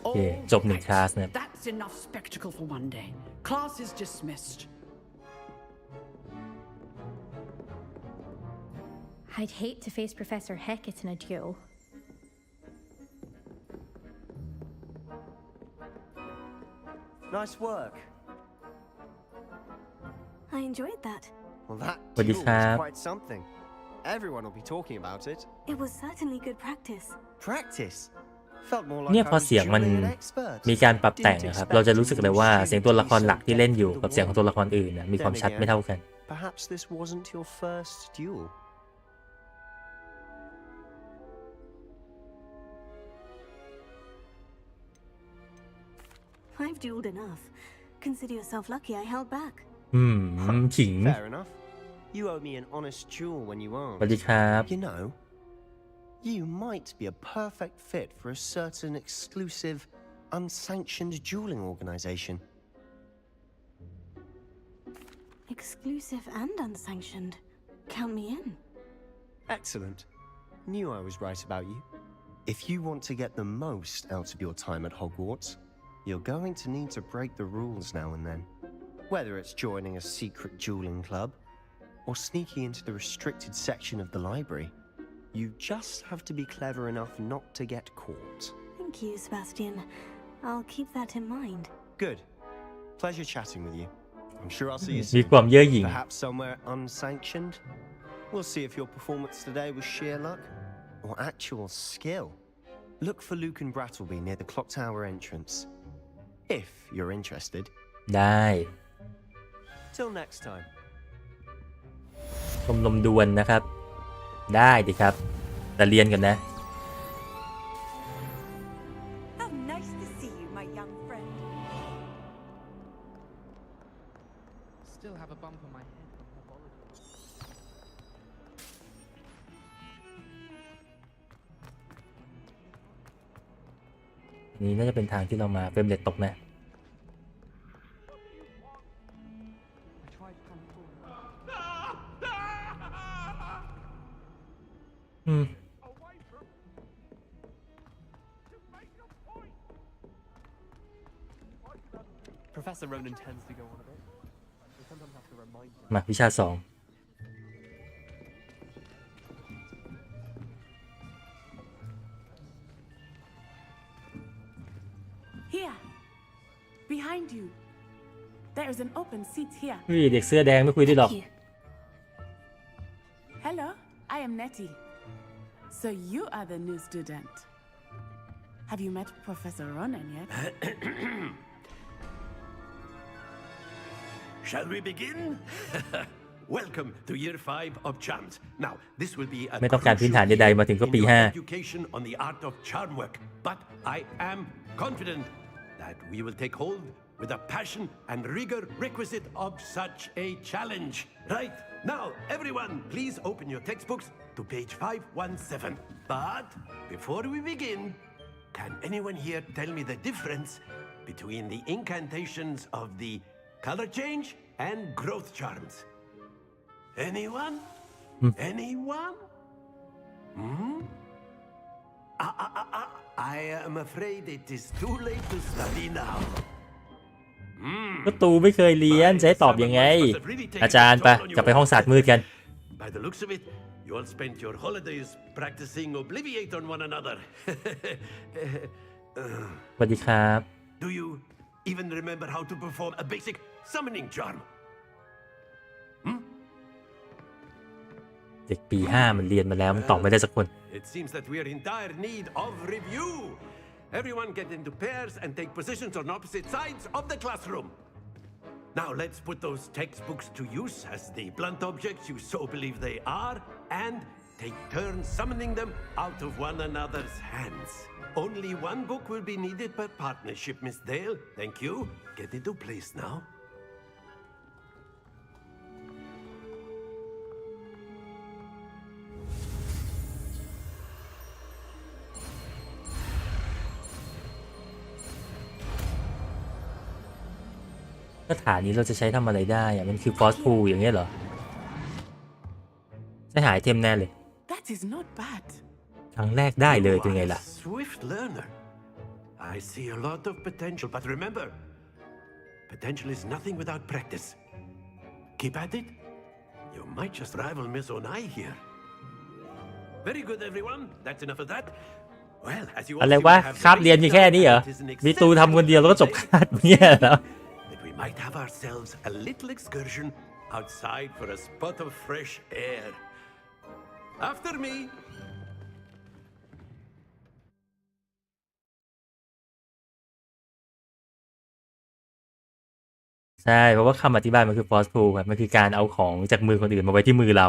โอเคจบ1คลาสนะครับ That's enough spectacle for one day. Class is dismissed. I'd hate to face Professor Hackett in a duel. Nice work. I enjoyed that. Well, that What do you duel was have? quite something. Everyone will be talking about it. It was certainly good practice. Practice? Felt more เนี่ย like พอ I was เสียงมัน dueling an expert. มีการปรับแต่งนะครับเราจะรู้สึกเลยว่าเสียงตัวละครหลักที่เล่นอยู่กับเสียงของตัวละครอื่นนะมีความชัดไม่เท่ากัน Perhaps this wasn't your first duel. I've dueled enough. Consider yourself lucky I held back. ขิง Fair enough. You owe me an honest duel when you สวัสดีครับ You know, you might be a perfect fit for a certain exclusive, unsanctioned dueling organization. Exclusive and unsanctioned. Count me in. Excellent. Knew I was right about you. If you want to get the most out of your time at Hogwarts, you're going to need to break the rules now and then. Whether it's joining a secret dueling club or sneaking into the restricted section of the library, you just have to be clever enough not to get caught. Thank you, Sebastian. I'll keep that in mind. Good. Pleasure chatting with you. I'm sure I'll see you มี soon. ความเย่อหยิ่ง Perhaps somewhere unsanctioned. We'll see if your performance today was sheer luck or actual skill. Look for Luke and Brattleby near the clock tower entrance. If you're interested. ได้ Till next time. ชมรมดวลนะครับ ได้ดิครับ แต่เรียนกันนะ How nice to see you, my young friend. Still have a bump on my head from herbology. นี่น่าจะเป็นทางที่เรามาเฟรมเรทตกนะ Professor Ronan tends to go on a bit. We sometimes have to remind him. มาวิชา2 Here, behind you. There is an open seat here. เด็กเสื้อแดงไม่คุยด้วยหรอก Hello, I am Nettie. So you are the new student. Have you met Professor Ronan yet? Shall we begin? Welcome to year 5 of charms. Now, this will be a ไม่ต้องการพื้นฐานใดๆมาถึงก็ปี 5 education on the art of charm work, but I am confident that we will take hold with the passion and rigor requisite of such a challenge. Right, now everyone, please open your textbooks to page 517. But before we begin, can anyone here tell me the difference between the incantations of the color change and growth charms? Anyone? Anyone? I am afraid it is too late to study now. ก็ตูไม่เคยเรียนจะให้ตอบยังไง อาจารย์ไปกลับไปห้องศาสตร์มืดกัน By the looks of it, you all spent your holidays practicing Obliviate on one another. สวัสดีครับ Do you even remember how to perform a basic summoning charm? เด็กปี 5 มันเรียนมาแล้วมันตอบไม่ได้สักคน It seems that we are in dire need of review. Everyone get into pairs and take positions on opposite sides of the classroom. Now let's put those textbooks to use as the blunt objects you so believe they are, and take turns summoning them out of one another's hands. Only one book will be needed per partnership, Miss Dale. Thank you. Get into place now.คาถานี้เราจะใช้ทำอะไรได้อะมันคือฟอสพูอย่างเงี้ยเหรอใช้หายเทมแน่เลย That is not bad. ครั้งแรกได้เลยเป็นไงล่ะ Swift learner. I see a lot of potential, but remember, potential is nothing without practice. Keep at it. You might just rival Miss Onai here. Very good, everyone. That's enough of that. Well, as you all อะไร see, วะ we have คาบเรียนมีแค่นี้เหรอ มีตูทำคนเดียวแล้วก็จบคาบเนี่ยเหรอ that we might have ourselves a little excursion outside for a spot of fresh air. After me. ใช่เพราะว่าคำอธิบายมันคือ force pull ครับมันคือการเอาของจากมือคนอื่นมาไว้ที่มือเรา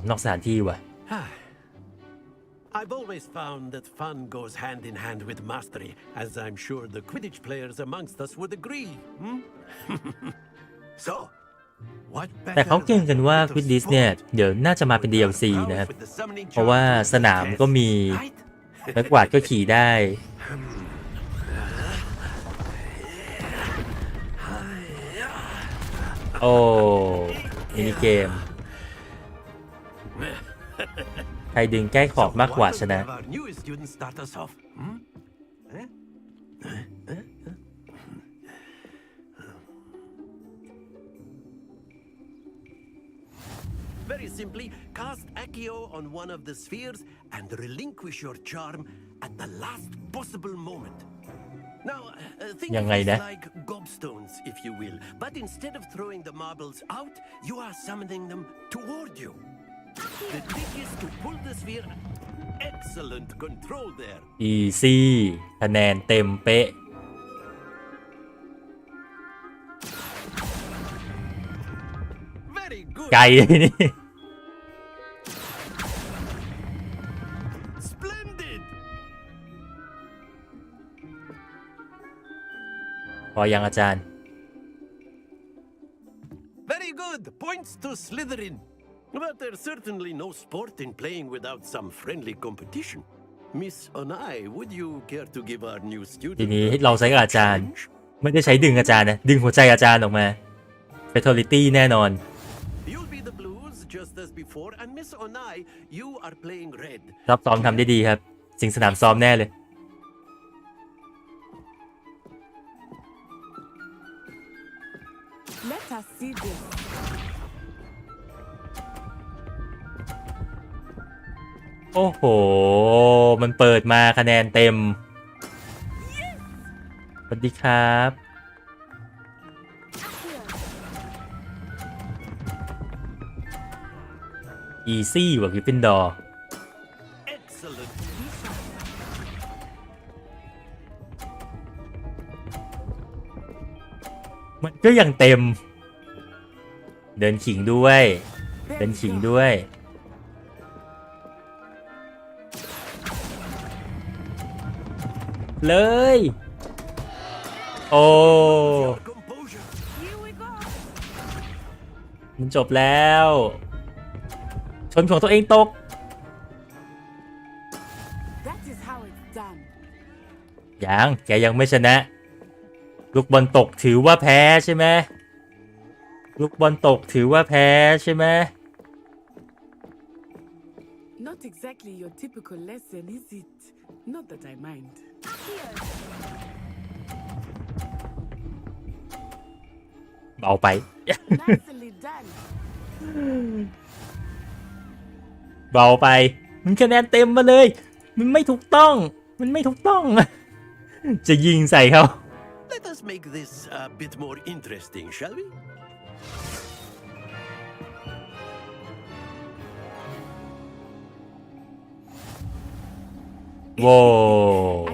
นอกสถานที่ว่ะ I've always found that fun goes hand in hand with mastery, as I'm sure the Quidditch players amongst us would agree. So, what แต่เขา better เก่งกันว่า than Quidditch เนี่ยเดี๋ยวน่าจะมาเป็น DLC นะครับ เพราะว่าสนามก็มีไม้กวาดก็ขี่ได้ โอ้มินิเกม ใครดึงใกล้ขอบมากกว่าชนะ Our newest student start us off. Very simply, cast Accio on one of the spheres and relinquish your charm at the last possible moment. Now, think of this like gobstones, if you will, but instead of throwing the marbles out, you are summoning them toward you. The trick is to pull the sphere. Excellent control there. Easy คะแนนเต็มเป๊ะไกลนี่ Splendid. พอยังอาจารย์ Very good. Points to Slytherin. But there's certainly no sport in playing without some friendly competition. Miss Onai, would you care to give our new ที student นี้เราใช้กับอาจารย์ไม่ได้ใช้ดึงอาจารย์นะดึงหัวใจอาจารย์ออกมา Fatality แน่นอน You'll be the blues just as before, and Miss Onai, you are playing red. รอบซ้อมทำได้ดีครับสิงสนามซ้อมแน่เลย Let us see this. โอ้โหมันเปิดมาคะแนนเต็มสวัสดีครับ Easy กว่ากิฟฟินดอร์ Excellent. มันก็ยังเต็มเดินขิงด้วยเดินขิงด้วยเลยโอ้มันจบแล้วชนของตัวเองตก That is how it's done. ยังแกยังไม่ชนะลูกบอลตกถือว่าแพ้ใช่ไหมลูกบอลตกถือว่าแพ้ใช่ไหม Not exactly your typical lesson, is it? Not that I mind. เบาไป Nicely done. เบาไปมันคะแนนเต็มมาเลยมันไม่ถูกต้องมันไม่ถูกต้อง จะยิงใส่เขา Let us make this a bit more interesting, shall we? โว้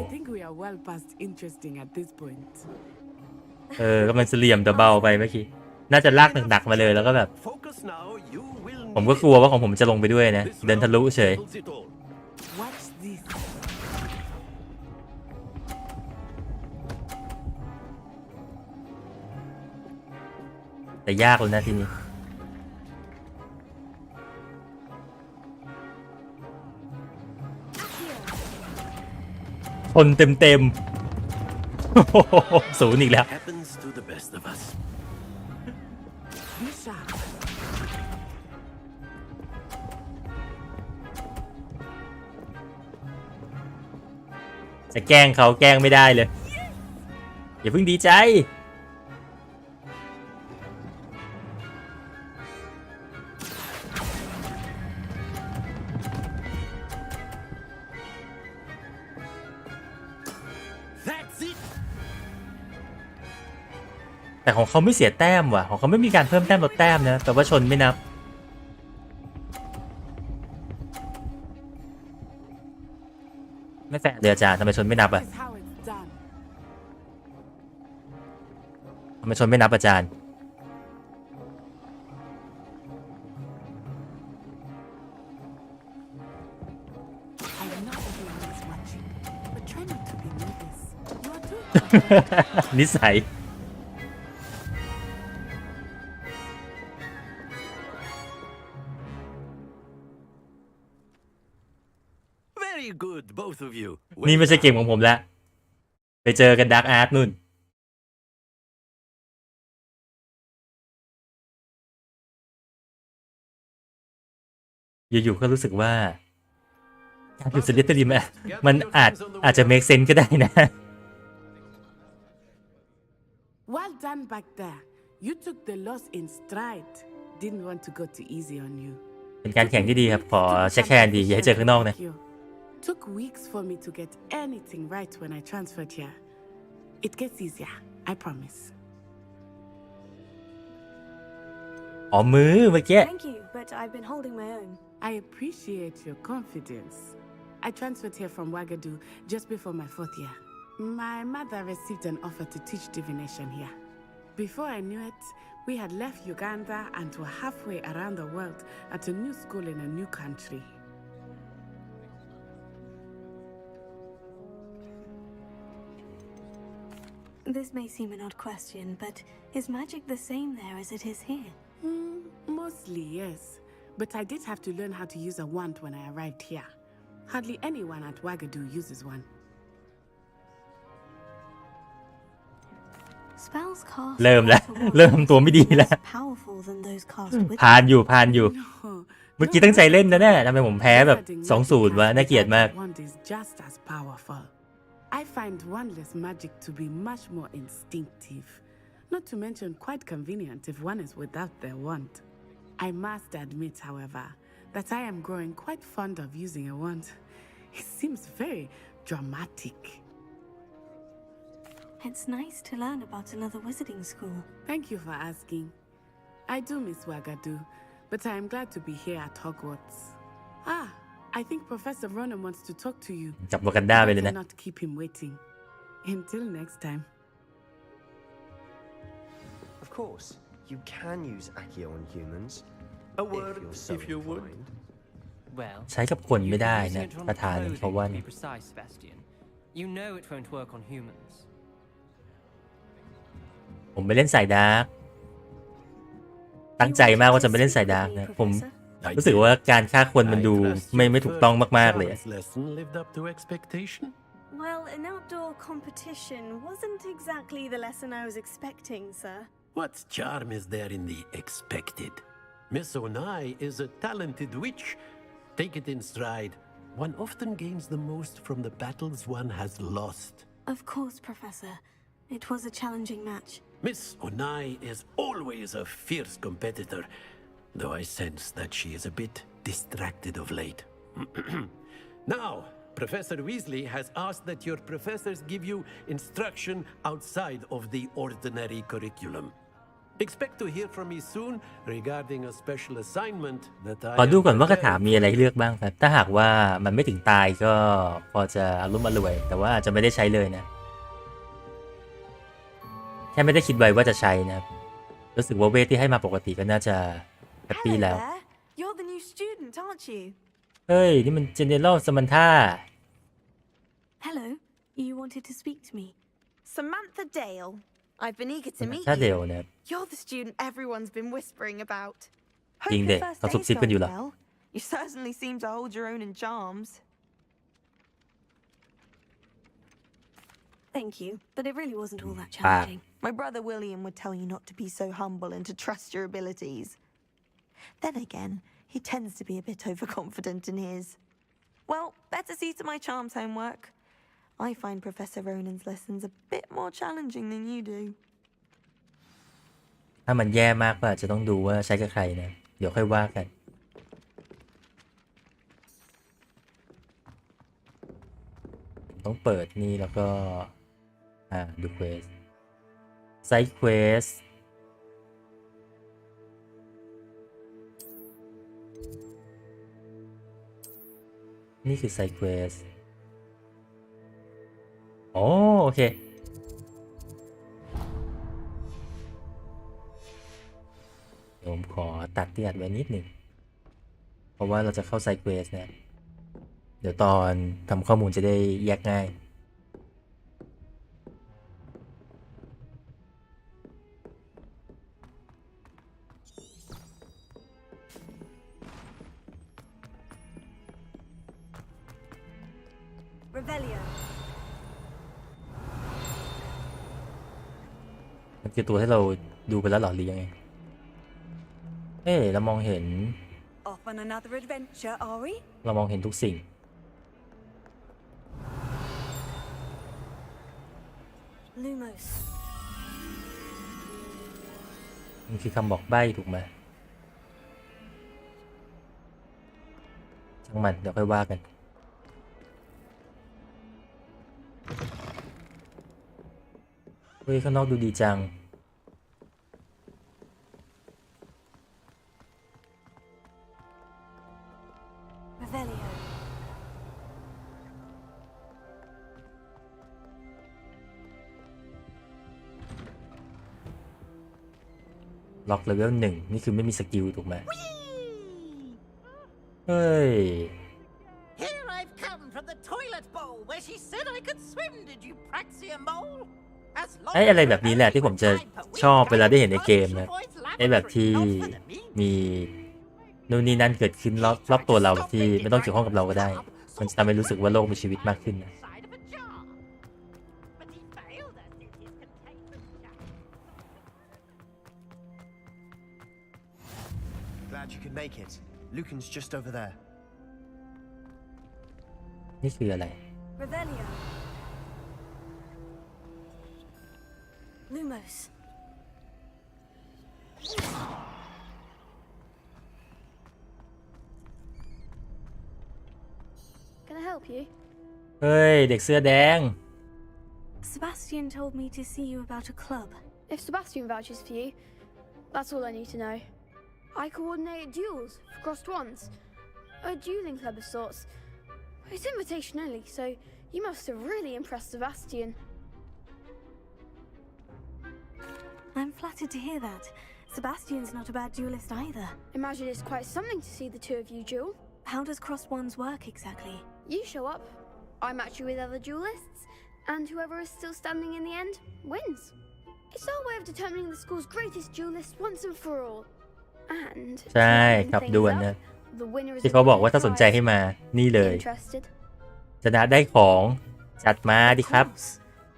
I think we are well past interesting at this point. กำลังจะเหลี่ยมแต่เบาไปเมื่อกี้น่าจะลากหนักๆมาเลยแล้วก็แบบผมก็กลัวว่าของผมจะลงไปด้วยนะเดินทะลุเฉย Watch this. แต่ยากเลยนะทีนี้ชนเต็มๆ ศูนย์อีกแล้ว Happens to the best of us. Be sharp. จะแกล้งเขาแกล้งไม่ได้เลยอย่าเพิ่งดีใจแต่ของเขาไม่เสียแต้มว่ะของเขาไม่มีการเพิ่มแต้มลดแต้มนะแต่ว่าชนไม่นับไม่แฟร์เลยอาจารย์ทำไมชนไม่นับอ่ะ This is how it's done. ทำไมชนไม่นับอาจารย์ I know everyone is watching, but try not to be nervous. You are too. นิสัย Very good, both of you. นี่ไม่ใช่เกมของผมแล้วไปเจอกันดาร์กอาร์ตนู่นอยู่ๆก็รู้สึกว่า การอยู่สลิตริมอ่ะมันอาจจะ make sense ก็ได้นะ Well done back there. You took the loss in stride. Didn't want to go too easy on you. เป็นการแข่งที่ดีครับขอเช็คแฮนด์ดีอย่าให้เจอข้างนอกนะ Took weeks for me to get anything right when I transferred here. It gets easier, I promise. อ๋อมือเมื่อกี้ Thank you, but I've been holding my own. I appreciate your confidence. I transferred here from Wagadu just before my 4th year. My mother received an offer to teach divination here. Before I knew it, we had left Uganda and were halfway around the world at a new school in a new country. This may seem an odd question, but is magic the same there as it is here? Mostly, yes. But I did have to learn how to use a wand when I arrived here. Hardly anyone at Wagadu uses one. Spells cast เริ่มแล้วเริ่มตัวไม่ดีแล้ว powerful than those cast with ผ่านอยู่เมื่อกี้ตั้งใจเล่นนะเนี่ยทำไมผมแพ้แบบ 2-0 วะน่าเกลียดมาก Wand is just as powerful. I find wandless magic to be much more instinctive. Not to mention quite convenient if one is without their wand. I must admit, however, that I am growing quite fond of using a wand. It seems very dramatic. It's nice to learn about another wizarding school. Thank you for asking. I do miss Wagadu, but I am glad to be here at Hogwarts. I think Professor Ronan wants to talk to you. จับวากันดาไปเลยนะ Not keep him waiting. Until next time. Of course, you can use Accio on humans. A word, if you would. Well, ใช้กับคนไม่ได้ using นะ it on ประธาน clothing เขาว่า to be precise, Sebastian. You know it won't work on humans. ผมไปเล่นสายดาร์กตั้งใจมากว่าจะไปเล่นสายดาร์กนะผมรู้สึกว่าการฆ่าคนมันดูไม่ถูกต้องมากๆเลย Lesson lived up to expectation. Well, an outdoor competition wasn't exactly the lesson I was expecting, sir. What charm is there in the expected? Miss Onai is a talented witch. Take it in stride. One often gains the most from the battles one has lost. Of course, Professor. It was a challenging match. Miss Onai is always a fierce competitor, though I sense that she is a bit distracted of late. Now, Professor Weasley has asked that your professors give you instruction outside of the ordinary curriculum. Expect to hear from me soon regarding a special assignment that I ขอดูก่อนว่าคาถามีอะไรเลือกบ้างครับถ้าหากว่ามันไม่ถึงตายก็พอจะอารมณ์อร่วยแต่ว่าอาจจะไม่ได้ใช้เลยนะแค่ไม่ได้คิดไว้ว่าจะใช้นะครับรู้สึกว่าเวทที่ให้มาปกติก็น่าจะแฮปปี้แล้ว You're the new student, aren't you? เฮ้ยนี่มัน General Samantha Hello. You wanted to speak to me. Samantha Dale. I've been eager to meet Samantha Dale you. นะครับ You're the student everyone's been whispering about. จริง Hope เด็ your ก first เขาซุบ day's ซิบกันอยู่ going เหรอ well. You certainly seem to hold your own in charms. Thank you, but it really wasn't all that challenging. My brother William would tell you not to be so humble and to trust your abilities. Then again, he tends to be a bit overconfident in his. Well, better see to my charms homework. I find Professor Ronan's lessons a bit more challenging than you do. ถ้ามันแย่มากก็อาจจะต้องดูว่าใช้กับใครนะเดี๋ยวค่อยว่ากันต้องเปิดนี่แล้วก็ดูเควสไซด์เควสนี่คือไซด์เควสโอเคเดี๋ยวผมขอตัดที่อัดไว้นิดหนึ่งเพราะว่าเราจะเข้าไซด์เควสเนี่ยเดี๋ยวตอนทำข้อมูลจะได้แยกง่ายมันคือตัวที่เราดูไปแล้วหรอหรือยังไงเรามองเห็น Off on another adventure, are we? เรามองเห็นทุกสิ่ง Lumos. มันคือคำบอกใบ้ถูกไหมช่างมันเดี๋ยวค่อยว่ากันเฮ้ยข้างนอกดูดีจัง Revelio. ล็อกเลเวล1นี่คือไม่มีสกิลถูกไหมเฮ้ย Here I've come from the toilet bowl where she said I could swim. Did you praxia mole? ไอ้อะไรแบบนี้แหละที่ผมจะชอบเวลาได้เห็นในเกมนะไอ้แบบที่มีนู่นนี่นั่นเกิดขึ้นรอบตัวเราที่ไม่ต้องเกี่ยวข้องกับเราก็ได้มันจะทำให้รู้สึกว่าโลกมีชีวิตมากขึ้นนะ Glad you could make it. Lucan's just over there. นี่คืออะไร Revelio. Lumos. Can I help you? เฮ้ยเด็กเสื้อแดง Sebastian told me to see you about a club. If Sebastian vouches for you, that's all I need to know. I coordinate duels for crossed ones. A dueling club of sorts. It's invitation only, so you must have really impressed Sebastian. I'm flattered to hear that. Sebastian's not a bad duelist either. Imagine it's quite something to see the two of you duel. How does crossed ones work exactly? You show up, I match you with other duelists, and whoever is still standing in the end wins. It's our way of determining the school's greatest duelist once and for all. And ใช่ครับดวลนะที่เขาบอกว่าถ้าสนใจให้มานี่เลยชนะได้ของจัดมาดิครับ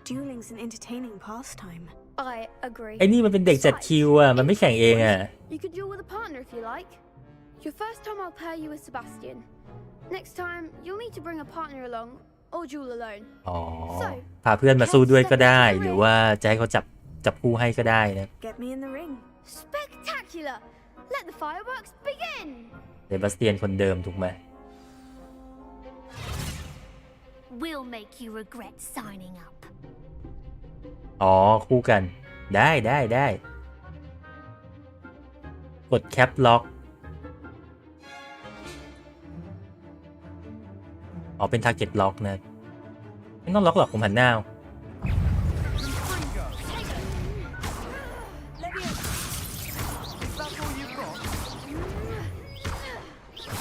Dueling's an entertaining pastime. I agree. ไอ้นี่มันเป็นเด็กจัดคิวอ่ะมันไม่แข่งเองอ่ะ You could duel with a partner if you like. Your first time I'll pair you with Sebastian. Next time you'll need to bring a partner along or duel alone. อ๋อพาเพื่อนมาสู้ด้วยก็ได้หรือว่าจะให้เขาจับคู่ให้ก็ได้นะ Get me in the ring. Spectacular! Let the fireworks begin! เซบาสเตียนคนเดิมถูกไหม We'll make you regret signing up. อ๋อคู่กันได้กดแคปล็อกอ๋อเป็น target lock นะไม่ต้องล็อกหรอกผมหันหน้า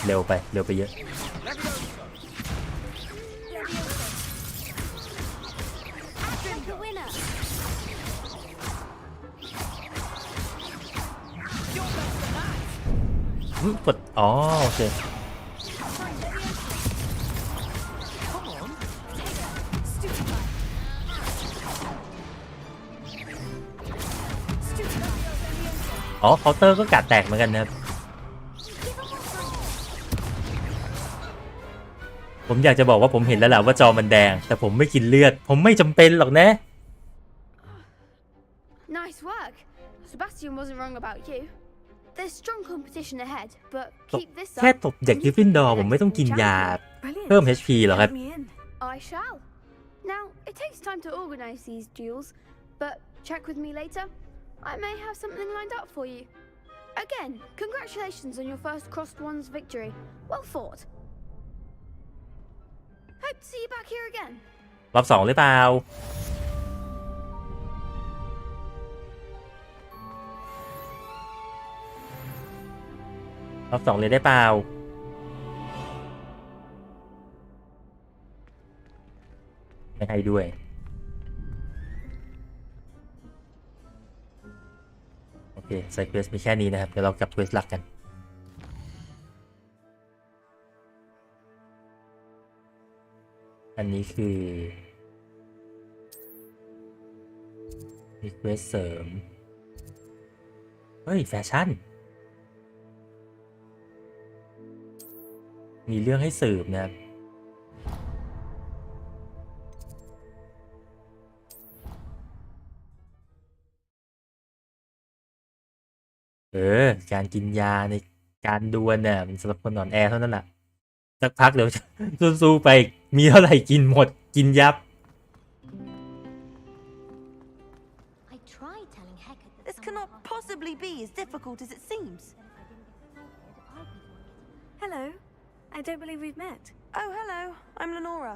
เร็วไปเยอะกดอ๋อโอเคอ๋อเคาน์เตอร์ก็กัดแตกเหมือนกันนะครับผมอยากจะบอกว่าผมเห็นแล้วแหละว่าจอมันแดงแต่ผมไม่กินเลือดผมไม่จำเป็นหรอกนะ Nice work. Sebastian wasn't wrong about you. There's strong competition ahead, but keep this up. แค่ตบเด็กกริฟฟินดอร์ผมไม่ต้องกินยาเพิ่ม HP หรอครับ I shall. Now, it takes time to organize these duels, but check with me later. I may have something lined up for you. Again, congratulations on your first crossed ones victory. Well fought. Hope to see you back here again. รอบ2หรือเปล่ารอบ2เลยได้เปล่าไม่ให้ด้วยโอเคไซเควสมีแค่นี้นะครับเดี๋ยวเรากลับเควสหลักกันอันนี้คือรีเควสเสริมเฮ้ยแฟชั่นมีเรื่องให้สืบนะครับ โ การกินยาในการดวลเนี่ยมันสำหรับคนอ่อนแอเท่านั้นแหละสักพักเดี๋ยว สู้ๆไปมีเท่าไหร่กินหมดกินยับ This cannot possibly be as difficult as it seems. Hello. I don't believe we've met. Oh, hello. I'm Lenora.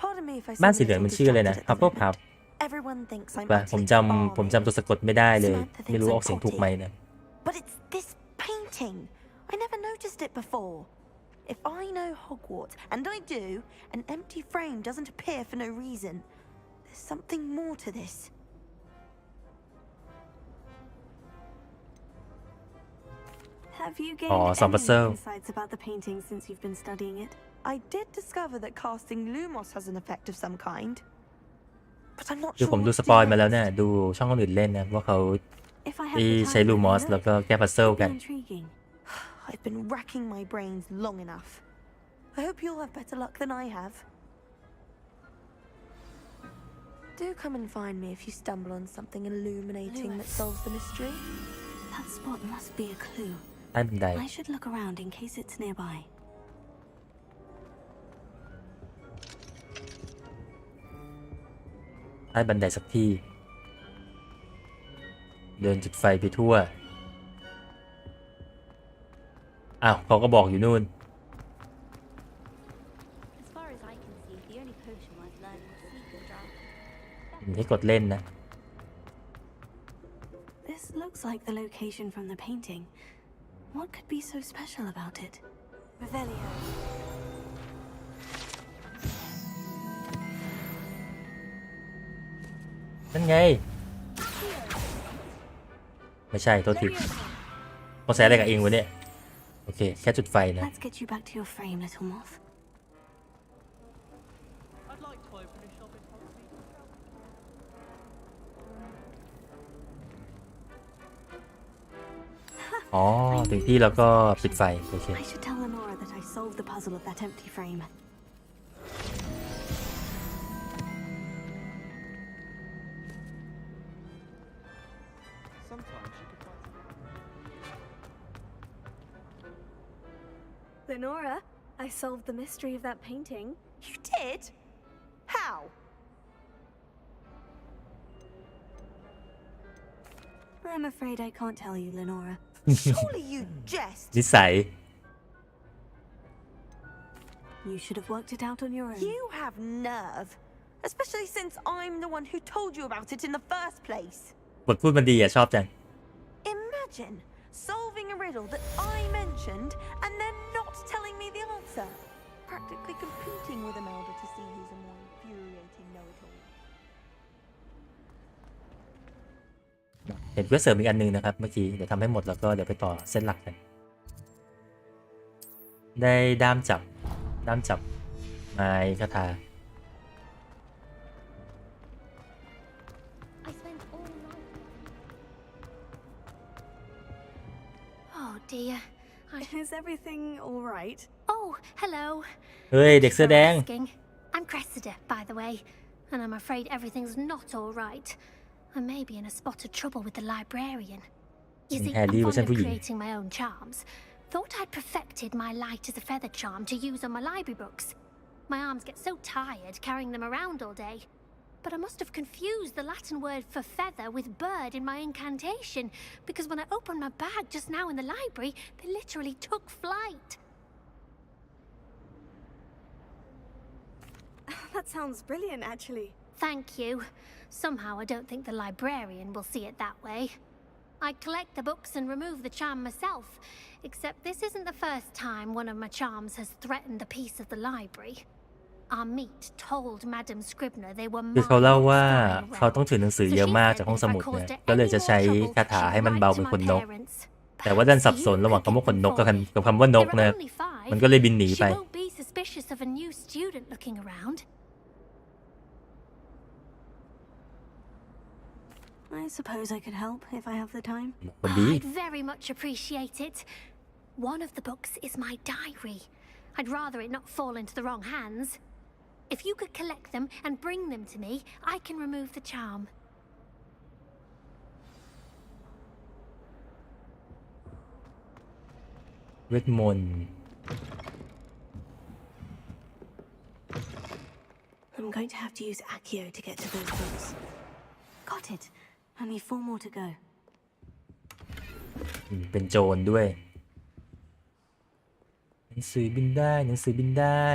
Pardon me if I บ้าน seem สี a เหลือง little มันชื่ออะไรนะ distracted at ฮับ the เฟิลพับ minute. Everyone thinks I'm ป่ะผม utterly จำ balmy. ตัวสะกดไม่ได้เลย Samantha ไม่ thinks รู้ I'm ออกเสียงถูกไหม potty. นะ But it's this painting. I never noticed it before. If I know Hogwarts, and I do, an empty frame doesn't appear for no reason. There's something more to this. Have you gained Oh, some any puzzle. insights about the painting since you've been studying it? I did discover that casting Lumos has an effect of some kind. But I'm not คือ sure ผมดู what ส to ปอย do มาแล้ว next. เนี่ยดูช่องคนอื่นเล่นนะว่าเขา If I have ที่ the ใช้ time, ลู let ม me อส look. แล้วก็แก้พัซเซิล It'll กัน be intriguing. I've been racking my brains long enough. I hope you'll have better luck than I have. Do come and find me if you stumble on something illuminating that solves the mystery. That spot must be a clue. ใต้บันได I should look around in case it's nearby. ใต้บันไดสักที่เดินจุดไฟไปทั่วอ้าวเขาก็บอกอยู่นู่น As far as I can see, the only potion worth learning is secret draft. ให้กดเล่นนะ This looks like the location from the painting. What could be so special about it? Revelio. นั่นไงไม่ใช่โทษทีเขาแซะอะไรกับเองวะเนี่ยโอเคแค่จุดไฟนะ Let's get you back to your frame, little moth. I'd like to open a shop in Hogsmeade. อ๋อถึงที่แล้วก็ปิดไฟโอเค I should tell Lenora that I solved the puzzle of that empty frame. Sometimes you can find Lenora, I solved the mystery of that painting. You did? How? I'm afraid I can't tell you, Lenora. Surely you jest. นิสัย You should have worked it out on your own. You have nerve. Especially since I'm the one who told you about it in the first place. บทพูดมันดีอ่ะชอบจัง Imagine solving a riddle that I mentioned and then not telling me the answer. Practically competing with Imelda to see who's a more infuriating know-it-all. เห็นเพื่อเสริมอีกอันนึงนะครับเมื่อกี้เดี๋ยวทำให้หมดแล้วก็เดี๋ยวไปต่อเส้นหลักกันได้ด้ามจับไม้คาถา I spent all night. Oh dear. Is everything all right? Oh, hello. เฮ้ยเด็กเสื้อแดง Asking. I'm Cressida, by the way, and I'm afraid everything's not all right. I may be in a spot of trouble with the librarian. You see, I'm fond of creating my own charms. Thought I'd perfected my light as a feather charm to use on my library books. My arms get so tired carrying them around all day. But I must have confused the Latin word for feather with bird in my incantation, because when I opened my bag just now in the library, they literally took flight. That sounds brilliant, actually. Thank you. Somehow I don't think the librarian will see it that way. I collect the books and remove the charm myself, except this isn't the first time one of my charms has threatened the peace of the library. Our meet told Madam Scribner they were คือเขาเล่าว่า mine เขาต้องถือหนังสือเยอะมากจากห้องสมุดเนี่ยก็เลยจะใช้คาถาให้มันเบาเป็นขนนกแต่ว่าดันสับสนระหว่างคำว่าขนนกกับคำว่านกนะมันก็เลยบินหนีไป She won't be suspicious of a new student looking around. I suppose I could help if I have the time. I'd very much appreciate it. One of the books is my diary. I'd rather it not fall into the wrong hands. If you could collect them and bring them to me, I can remove the charm. เวทมนต์ I'm going to have to use Accio to get to those books. Got it. Only 4 more to go. เป็นโจรด้วยหนังสือบินได้หนังสือบินได้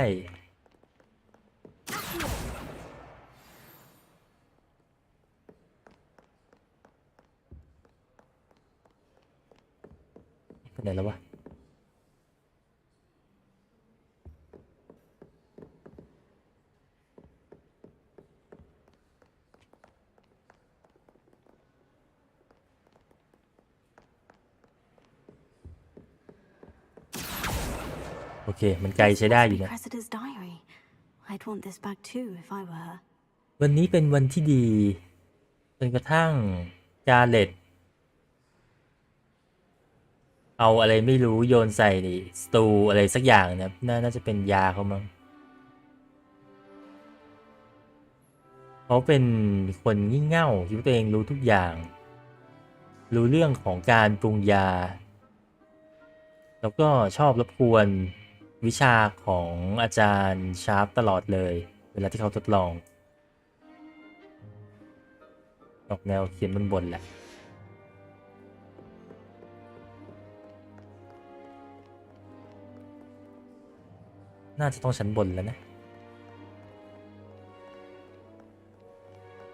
ไปไหนแล้ววะโอเคมันไกลใช้ได้อยู่นะ Cressida's diary. I'd want this back too if I were her. วันนี้เป็นวันที่ดีจนกระทั่งจาเล็ตเอาอะไรไม่รู้โยนใส่นี่สตูอะไรสักอย่างนะน่าจะเป็นยาเขามั้งเขาเป็นคนงี่เง่าคิดว่าตัวเองรู้ทุกอย่างรู้เรื่องของการปรุงยาแล้วก็ชอบรบกวนวิชาของอาจารย์ชาร์ปตลอดเลยเวลาที่เขาทดลองออกแนวเขียนบนแหละน่าจะต้องชั้นบนแล้วนะ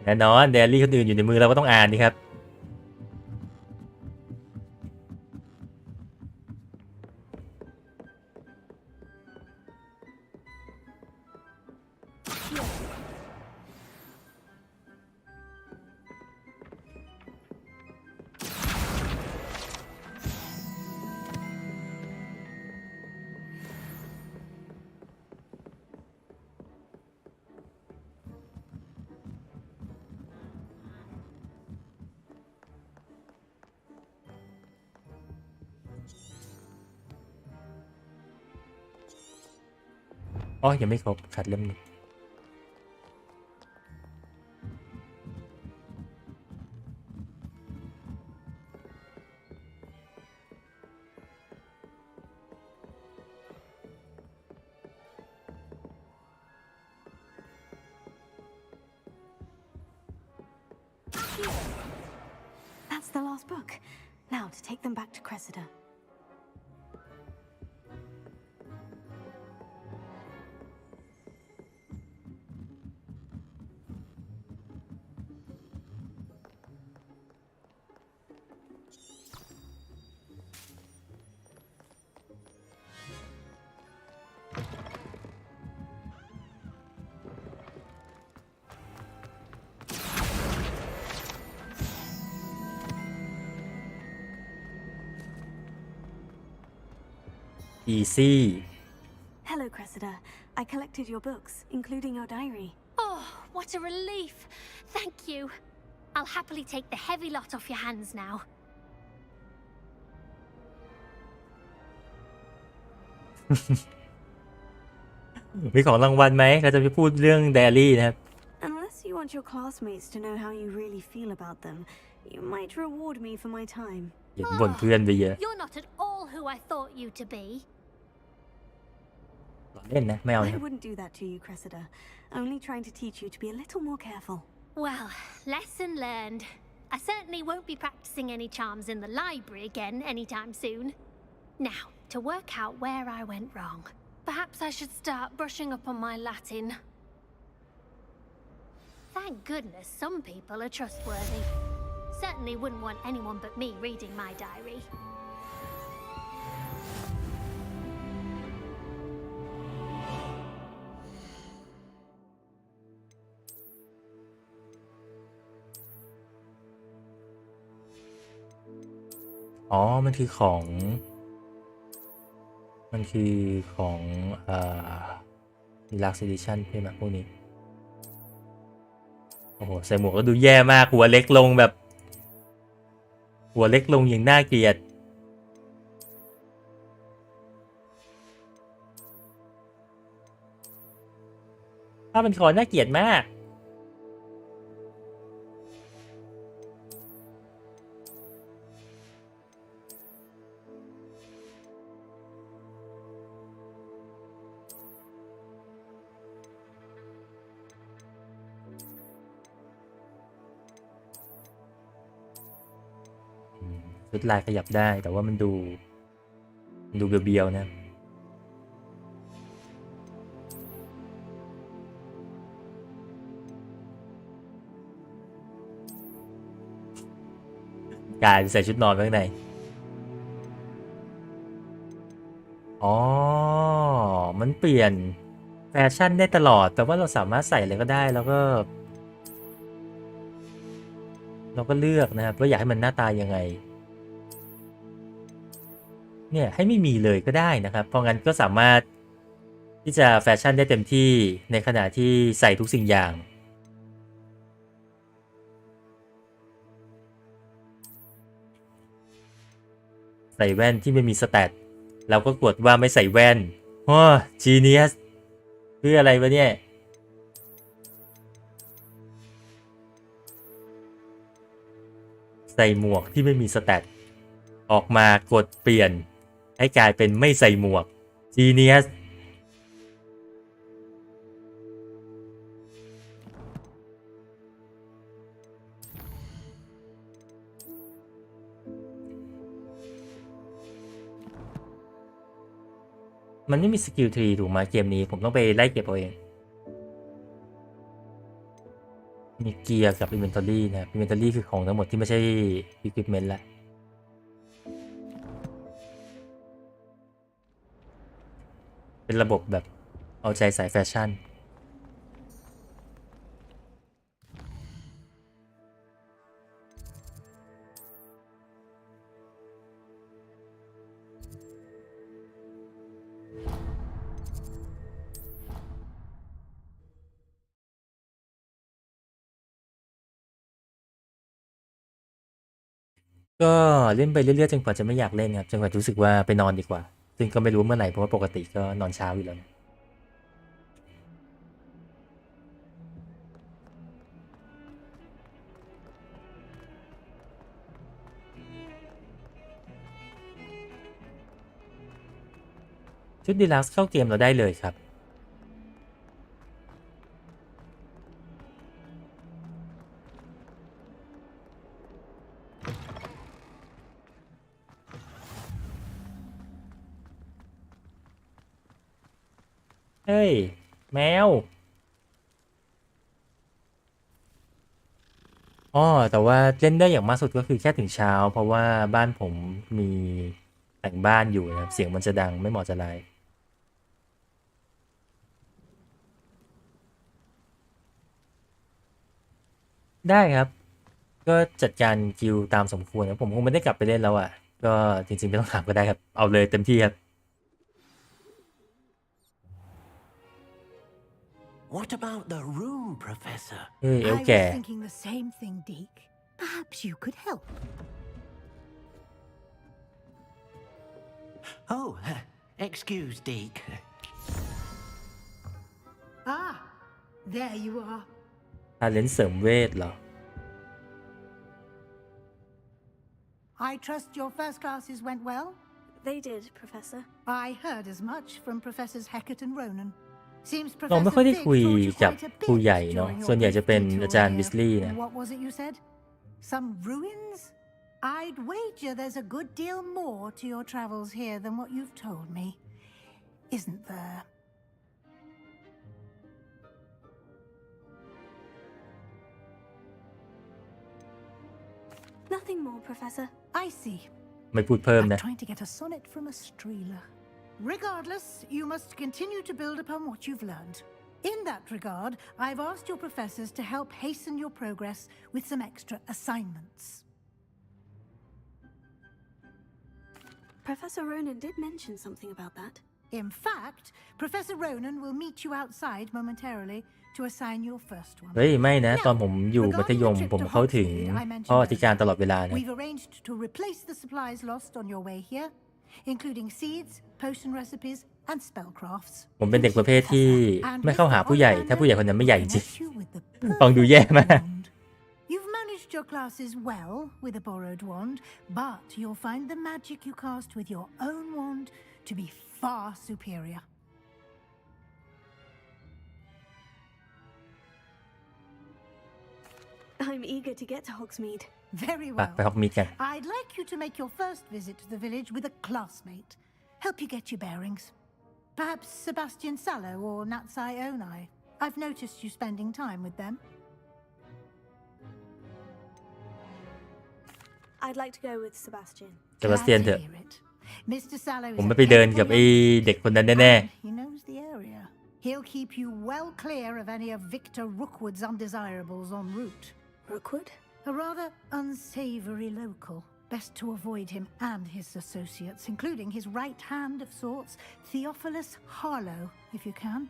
แน่นอนเดลี่คนอื่นอยู่ในมือเราก็ต้องอ่านดีครับอ๋อยังไม่ครบขาดเล่มนึงThat's the last book. Now to take them back to Cressida. easy Hello, Cressida. I collected your books, including your diary. Oh, what a relief. Thank you. I'll happily take the heavy lot off your hands now. มีของรางวัลไหมเขาจะไปพูดเรื่องไดอารี่นะครับ Unless you want your classmates to know how you really feel about them, you might reward me for my time. เห็นบ่นเพื่อนไปเยอะ You're not at all who I thought you to be. เล่นนะไม่เอา I wouldn't do that to you, Cressida. Only trying to teach you to be a little more careful. Well, lesson learned. I certainly won't be practicing any charms in the library again anytime soon. Now, to work out where I went wrong. Perhaps I should start brushing up on my Latin. Thank goodness some people are trustworthy. Certainly wouldn't want anyone but me reading my diary. อ๋อมันคือของDeluxe Edition ใช่ไหมพวกนี้โอ้โหใส่หมวกก็ดูแย่มากหัวเล็กลงแบบหัวเล็กลงอย่างน่าเกลียดภาพเป็นคอน่าเกลียดมาก ชุดลายขยับได้แต่ว่ามันดูเบียวๆนะการใส่ชุดนอนไว้ข้างในอ๋อมันเปลี่ยนแฟชั่นได้ตลอดแต่ว่าเราสามารถใส่อะไรก็ได้แล้วก็เลือกนะครับว่าอยากให้มันหน้าตายังไงเนี่ยให้ไม่มีเลยก็ได้นะครับเพราะงั้นก็สามารถที่จะแฟชั่นได้เต็มที่ในขณะที่ใส่ทุกสิ่งอย่างใส่แว่นที่ไม่มีสแตทเราก็กดว่าไม่ใส่แว่นโอ้จีเนียสเพื่ออะไรวะเนี่ยใส่หมวกที่ไม่มีสแตทออกมากดเปลี่ยนให้กลายเป็นไม่ใส่หมวกจีเนียสมันไม่มีสกิลทรีถูกไหมเกมนี้ผมต้องไปไล่เก็บเอาเองมีเกียร์กับ Inventory นะครับ Inventory คือของทั้งหมดที่ไม่ใช่ Equipment ละเป็นระบบแบบเอาใจสายแฟชั่นก็เล่นไปเรื่อยๆจนกว่าจะไม่อยากเล่นครับจนกว่ารู้สึกว่าไปนอนดีกว่าซึ่งก็ไม่รู้เมื่อไหร่เพราะว่าปกติก็นอนเช้าอยู่แล้วชุดดีลักซ์เข้าเกมเราได้เลยครับเฮ้ยแมวอ๋อแต่ว่าเล่นได้อย่างมากสุดก็คือแค่ถึงเช้าเพราะว่าบ้านผมมีแต่งบ้านอยู่นะครับเสียงมันจะดังไม่เหมาะจะไรได้ครับก็จัดการกิลตามสมควรนะผมคงไม่ได้กลับไปเล่นแล้วอ่ะก็จริงๆไม่ต้องถามก็ได้ครับเอาเลยเต็มที่ครับ What about the room, Professor? I was thinking the same thing, Deke. Perhaps you could help. Oh, excuse, Deke. Ah, there you are. ทาเลนต์เสริมเวทเหรอ I trust your first classes went well? They did, Professor. I heard as much from Professors Hecat and Ronan. เราไม่ค่อยได้คุยกับครูใหญ่เนาะส่วนใหญ่จะเป็นอาจารย์วิสลีย์นะ What was it you said? Some ruins? I'd wager there's a good deal more to your travels here than what you've told me. Isn't there? Nothing more, Professor. I see. ไม่พูดเพิ่มนะ I'm trying to get a sonnet from a streeler. Regardless, you must continue to build upon what you've learned. In that regard, I've asked your professors to help hasten your progress with some extra assignments. Professor Ronan did mention something about that. In fact, Professor Ronan will meet you outside momentarily to assign your first one. เฮ้ยไม่นะตอนผมอยู่มัธยมผมเข้าถึงพ่ออธิการตลอดเวลานะ We've arranged to replace the supplies lost on your way here, including seeds, potion recipes, and spellcrafts. ผมเป็นเด็กประเภทที่ไม่เข้าหาผู้ใหญ่ถ้าผู้ใหญ่คนนั้นไม่ใหญ่จริงฟังดูแย่มาก You've managed your classes well with a borrowed wand, but you'll find the magic you cast with your own wand to be far superior. I'm eager to get to Hogsmeade. Very ไป well. ไปฮอกมีดกัน I'd like you to make your first visit to the village with a classmate. Help you get your bearings. Perhaps Sebastian Sallow or Natsai Onai. I've noticed you spending time with them. I'd like to go with Sebastian. เซบาสเตียนเถอะ Mr. Sallow ผม is ไม่ a ไปเดิน capable กับไอ้ young เด็กคนนั้นแน่ and he knows the area. He'll keep you well clear of any of Victor Rookwood's undesirables en route. Rookwood? A rather unsavory local. Best to avoid him and his associates, including his right hand of sorts, Theophilus Harlow, if you can.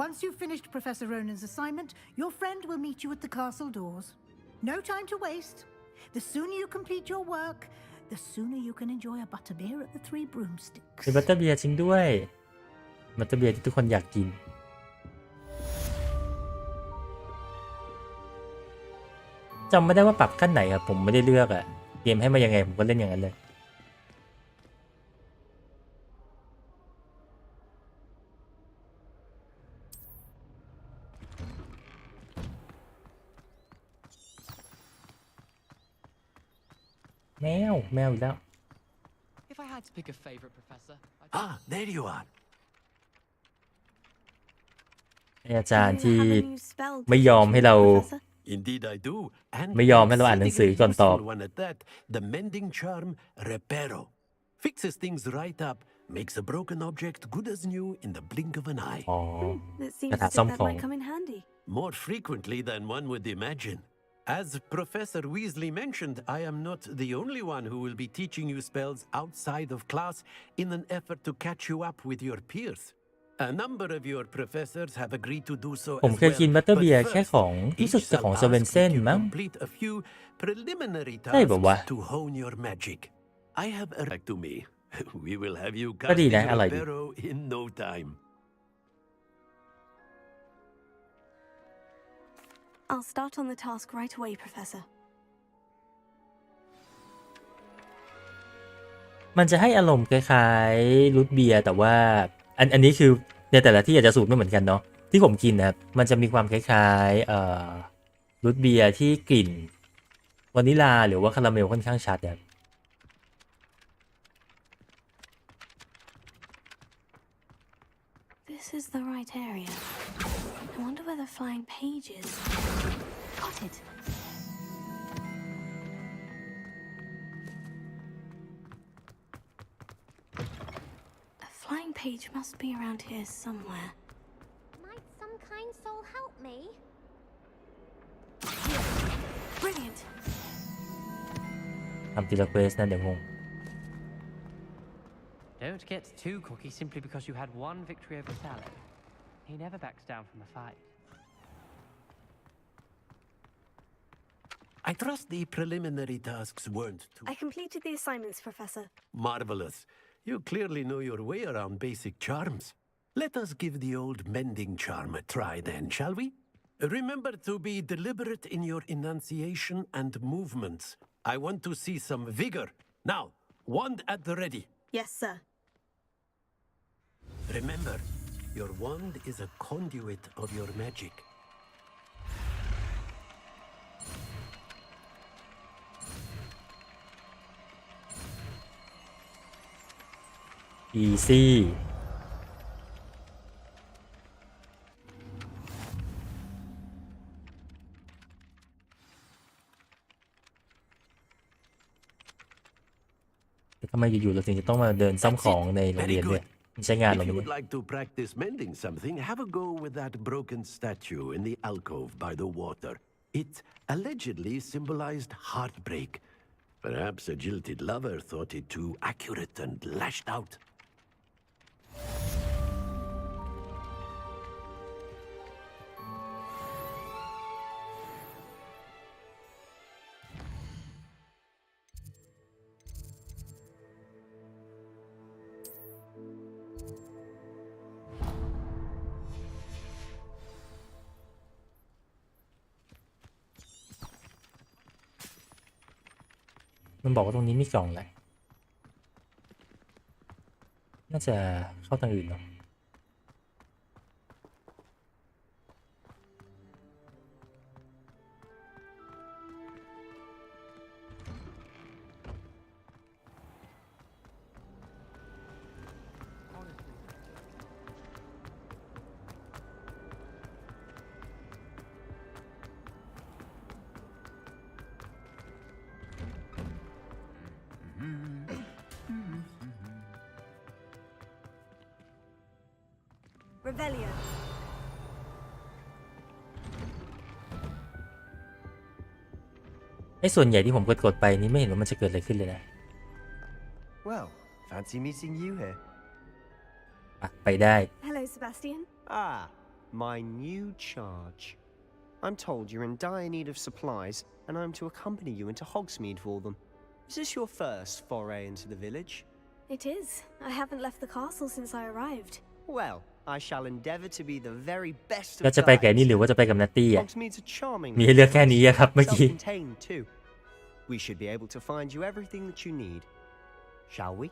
Once you've finished Professor Ronan's assignment, your friend will meet you at the castle doors. No time to waste. The sooner you complete your work, the sooner you can enjoy a butterbeer at the Three ๆ Broomsticks. เป็นบัตเตอร์เบียร์จริงด้วยบัตเตอร์เบียร์ที่ทุกคนอยากกินจำไม่ได้ว่าปรับขั้นไหนครับผมไม่ได้เลือกอะเกมให้มายังไงผมก็เล่นอย่างนั้นเลยแมวอีกแล้ว If I had to pick a favorite professor, Ah, there you are. อาจารย์ที่ Do you have a new spell to ไม่ยอม teach ให้ me, เรา Professor? Indeed, I do. And ไม่ยอมให้เราอ่านหนังสือก่อนตอบ exceedingly useful one at that. The mending charm, Reparo. Fixes things right up, makes a broken object good as new in the blink of an eye. อ๋อ It seems กระถา as ซ่อ if ม that ของ might come in handy. More frequently than one would imagine. As Professor Weasley mentioned, I am not the only one who will be teaching you spells outside of class in an effort to catch you up with your peers. A number of your professors have agreed to do so ผม as เคยกิน well. บัตเตอร์ But เบียร์แค่ first, ของรู้สึก each จะของ shall เซเว่น ask เส้น that you มั้ง complete a few preliminary ใช่แบบว่า tasks to hone your magic. I have a back to me. We will have you ก็ดี casting นะอร่อยดี Reparo in no time. I'll start on the task right away, Professor. มันจะให้อารมณ์คล้ายๆรูทเบียร์แต่ว่าอันนี้คือในแต่ละที่อาจจะสูตรไม่เหมือนกันเนาะที่ผมกินนะครับมันจะมีความคล้ายๆรูทเบียร์ที่กลิ่นวานิลาหรือว่าคาราเมลค่อนข้างชัดครับ This is the right area. I wonder where the flying page is. Got it. The flying page must be around here somewhere. Might some kind soul help me? Brilliant. ทำทีละเควสนะเดี๋ยวงง Don't get too cocky simply because you had one victory over Sallow. He never backs down from a fight. I trust the preliminary tasks weren't too I completed the assignments, Professor. marvelous. You clearly know your way around basic charms. Let us give the old mending charm a try then, shall we? Remember to be deliberate in your enunciation and movements. I want to see some vigor. Now, wand at the ready. Yes, sir. Remember, your wand is a conduit of your magic. easy ทำไมอยู่ๆเราถึงจะต้องมาเดินซ่อมของในโรงเรียนด้วยมันใช้งานเรา If ไหม you เนี่ย would like to practice mending something, have a go with that broken statue in the alcove by the water. It allegedly symbolized heartbreak. Perhaps a jilted lover thought it too accurate and lashed out. มันบอกว่าตรงนี้มีกล่องแหละน่าจะเข้าทางอื่นเนาะ Velio. ไอ้ส่วนใหญ่ที่ผมกดไปนี่ไม่เห็นว่ามันจะเกิดอะไรขึ้นเลยนะ Well, fancy meeting you here. ไปได้ Hello, Sebastian. Ah, my new charge. I'm told you're in dire need of supplies, and I'm to accompany you into Hogsmeade for them. Is this your first foray into the village? It is. I haven't left the castle since I arrived. Well, I shall endeavour to be the very best of ก็จะไปกับนี่หรือว่าจะไปกับนัตตี้อ่ะ Hogsmeade's a charming มีให้เลือกแค่นี้ครับเมื่อกี้ self-contained too. We should be able to find you everything that you need. Shall we?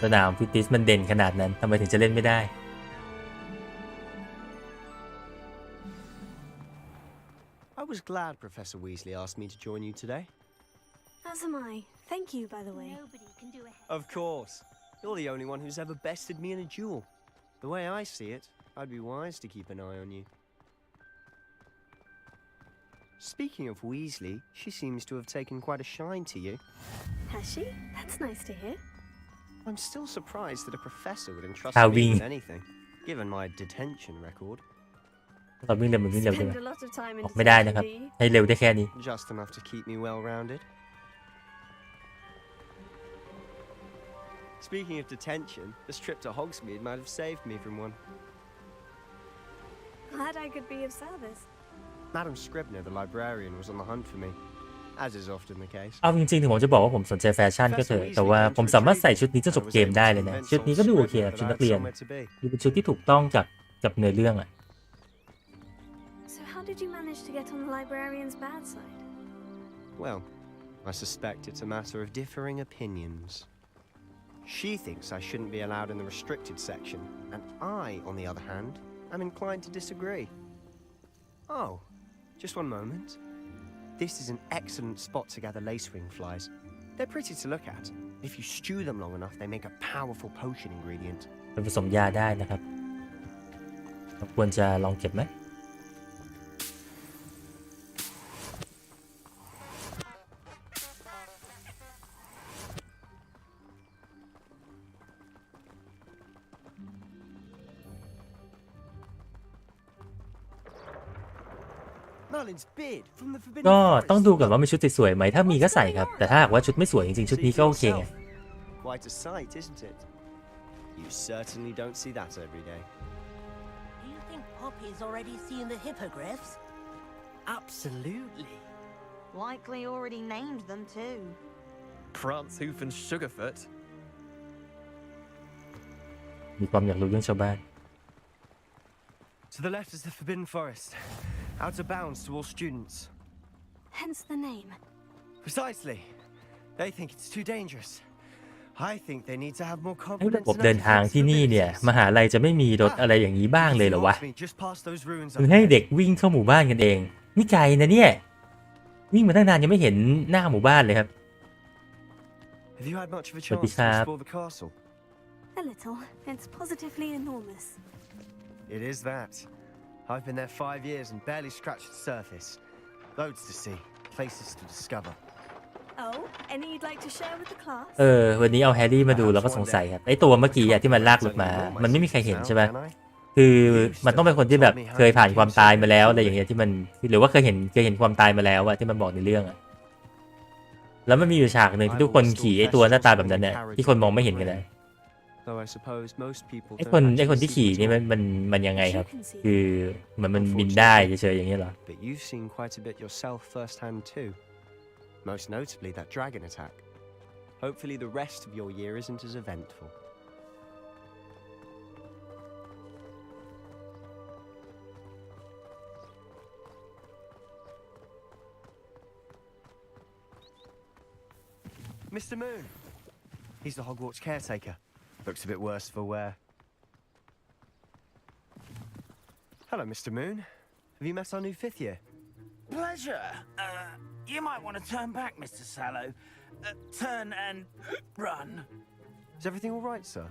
สนามฟิตติสมันเด่นขนาดนั้นทำไมถึงจะเล่นไม่ได้ I was glad Professor Weasley asked me to join you today. As am I. Thank you, by the way. Of course. You're the only one who's ever bested me in a duel. The way I see it, I'd be wise to keep an eye on you. Speaking of Weasley, she seems to have taken quite a shine to you. Has she? That's nice to hear. I'm still surprised that a professor would entrust How me we- with anything, given my detention record. เราวิ่งเร็วมันวิ่งเร็วใช่ไหม Spend a lot of time in ออกไม่ได้นะครับ detention, do you? ให้เร็วได้แค่นี้ Just enough to keep me well-rounded. Speaking of detention, this trip to Hogsmeade might have saved me from one. Glad I could be of service. Madam Scribner, the librarian, was on the hunt for me, as is often the case. เอาจริงๆถึงผมจะบอกว่าผมสนใจแฟชั่นก็เถอะแต่ว่าผมสามารถใส่ชุดนี้จนจบเกมได้เลยนะชุดนี้ก็ดูโอเคนะชุดนักเรียนดูเป็นชุดที่ถูกต้องกับเนื้อเรื่องอ่ะ So how did you manage to get on the librarian's bad side? Well, I suspect it's a matter of differing opinions. She thinks I shouldn't be allowed in the restricted section, and I, on the other hand, am inclined to disagree. Oh, just one moment. This is an excellent spot to gather lacewing flies. They're pretty to look at. If you stew them long enough, they make a powerful potion ingredient. เป็นผสมยาได้นะครับเราควรจะลองเก็บไหม Merlin's beard from the Forbidden ก็ Forest. ต้องดูก่อนว่ามีชุดสวยๆไหมถ้ามีก็ใส่ครับแต่ถ้าหากว่าชุดไม่สวยจริงๆชุดนี้ก็โอเคไง Quite a sight, isn't it? You certainly don't see that every day. Do you think Poppy's already seen the hippogriffs? Absolutely. Likely already named them too. Prance, Hoof, and Sugarfoot. มีความอยากรู้เรื่องชาวบ้าน To the left is the Forbidden Forest, out of bounds to all students. Hence the name. Precisely. They think it's too dangerous. I think they need to have more ให้ระ confidence บบ in เดิน our ทางที่นี่เนี่ย defensive มหาลัยจะไม่มีรถอะไรอย่างนี้บ้างเลยเหรอวะ abilities. Just past those ruins มึง up ให้ there. เด็กวิ่งเข้าหมู่บ้านกันเองนี่ไกลนะเนี่ยวิ่งมาตั้งนานยังไม่เห็นหน้าหมู่บ้านเลยครับ Have you had much of a What chance is to that? explore the castle? A little. It's positively enormous. It is that. I've been there 5 years and barely scratched the surface. Loads to see, places to discover. Oh, any you'd like to share with the class? วันนี้เอาแฮร์รี่มาดูแล้วก็สงสัยครับไอตัวเมื่อกี้ที่มันลากรถมามันไม่มีใครเห็นใช่ไหมคือมันต้องเป็นคนที่แบบเคยผ่านความตายมาแล้วอะไรอย่างเงี้ยที่มันหรือว่าเคยเห็นความตายมาแล้วอะที่มันบอกในเรื่องอะแล้วมันมีอยู่ฉากหนึ่งที่ทุกคนขี่ไอตัวหน้าตาแบบนั้นเนี่ยที่คนมองไม่เห็นกันเลย Though I suppose most people ไอ don't คน actually ที่ see ขี่ the นี่ troll. มันยังไงครับคือมันบินได้เฉยๆอย่างเงี้ยเหรอ But you've seen quite a bit yourself firsthand too. Most notably that dragon attack. Hopefully the rest of your year isn't as eventful. Mr. Moon. He's the Hogwarts caretaker. Looks a bit worse for wear. Hello, Mr. Moon. Have you met our new 5th year? Pleasure. You might want to turn back, Mr. Sallow. turn and run. Is everything all right, sir?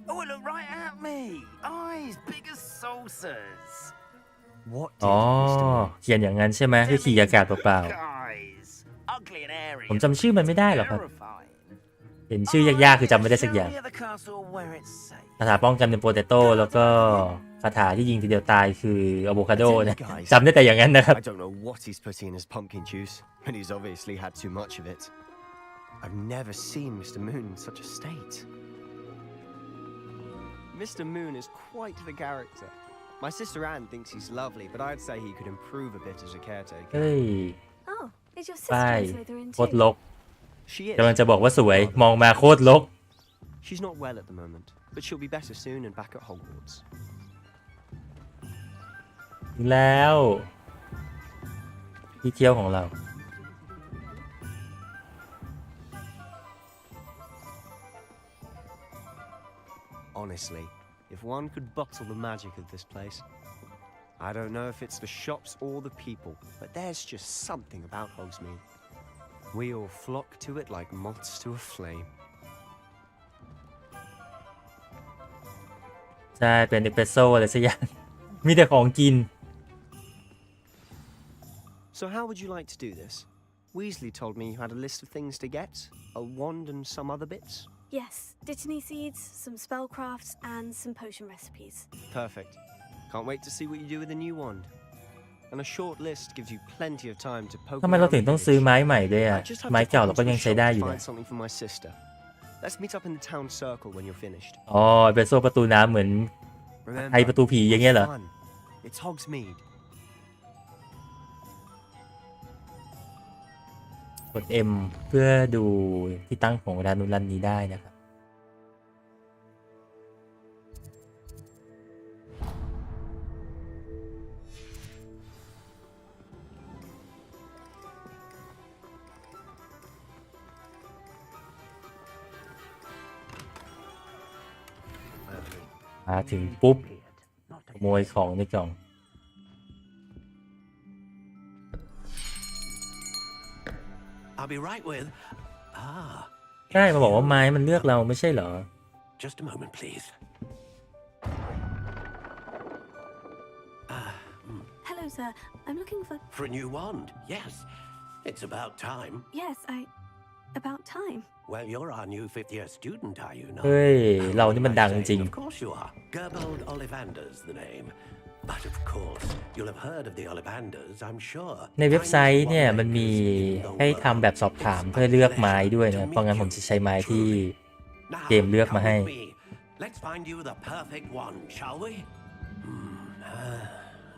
Oh, it looked right at me. Eyes big as saucers. What อ๋อ did เขียนอย่างนั้นใช่ไหมคือขี่อากาศเปล่า Eyes. Ugly and airy. ๆผมจำชื่อมันไม่ได้หรอกครับ Terrifying. เห็นชื่อยากๆคือจำไม่ได้สักอย่าง Show me the castle where it's safe. คาถาป้องกันเป็นโปเตโต้แล้วก็คาถาที่ยิงทีเดียวตายคืออะโวคาโดนะจำได้แต่อย่างนั้นนะครับ I don't know what he's putting in his pumpkin juice, but he's obviously had too much of it. I've never seen Mr. Moon in such a state. Mr. Moon is quite the character. My sister Anne thinks he's lovely, but I'd say he could improve a bit as a caretaker. เฮ้ย Oh, is your ป้าย sister Slytherin โคตร too? ลก She is. กำลังจะบอกว่าสวยมองมาโคตรลก She's not well at the moment, but she'll be better soon and back at Hogwarts. แล้วที่เที่ยวของเรา Honestly, if one could bottle the magic of this place. I don't know if it's the shops or the people, but there's just something about Hogsmeade. We all flock to it like moths to a flame. ใช่เป็นเอสเปรสโซ่อะไรสักอย่าง มีแต่ของกิน So how would you like to do this? Weasley told me you had a list of things to get, a wand and some other bits. Yes, Dittany seeds, some spellcrafts, and some potion recipes. Perfect. Can't wait to see what you do with the new wand. And a short list gives you plenty of time to poke ทำไมเรา around ถึ the งต้องซื้อ village. ไม้ใหม่ด้วยอ่ะ I just have ไม้ to เก่า pop เราก็ into ยัง the ใช้ shop ได้ to อยู่ find นะ something for my sister. Let's meet up in the town circle when you're finished. อ๋อเอสเปรสโซ่ประตูน้ำเหมือนไอประตูผีอย่างเงี้ยเหรอ Fun. It's Hogsmeade. กด M เพื่อดูที่ตั้งของร้านนู้นร้านนี้ได้นะครับ มาถึงปุ๊บขโมยของในกล่อง I'll be right with. Ah. ใช่มาบอกว่าไม้มันเลือกเราไม่ใช่เหรอ Just a moment, please. Hello, sir. I'm looking for. For a new wand, yes. It's about time. Yes, About time. Well, you're our new fifth-year student, are you not? เฮ้ย เรานี่มันดังจริง Of course you are. Gerbold Ollivander's the name. But of course, you'll have heard of the Ollivanders, I'm sure. ในเว็บไซต์เนี่ยมันมีให้ทำแบบสอบถามเพื่อเลือกไม้ด้วยนะ เพราะงั้นผมจะใช้ไม้ที่เกมเลือกมาให้ Let's find you the perfect one, shall we?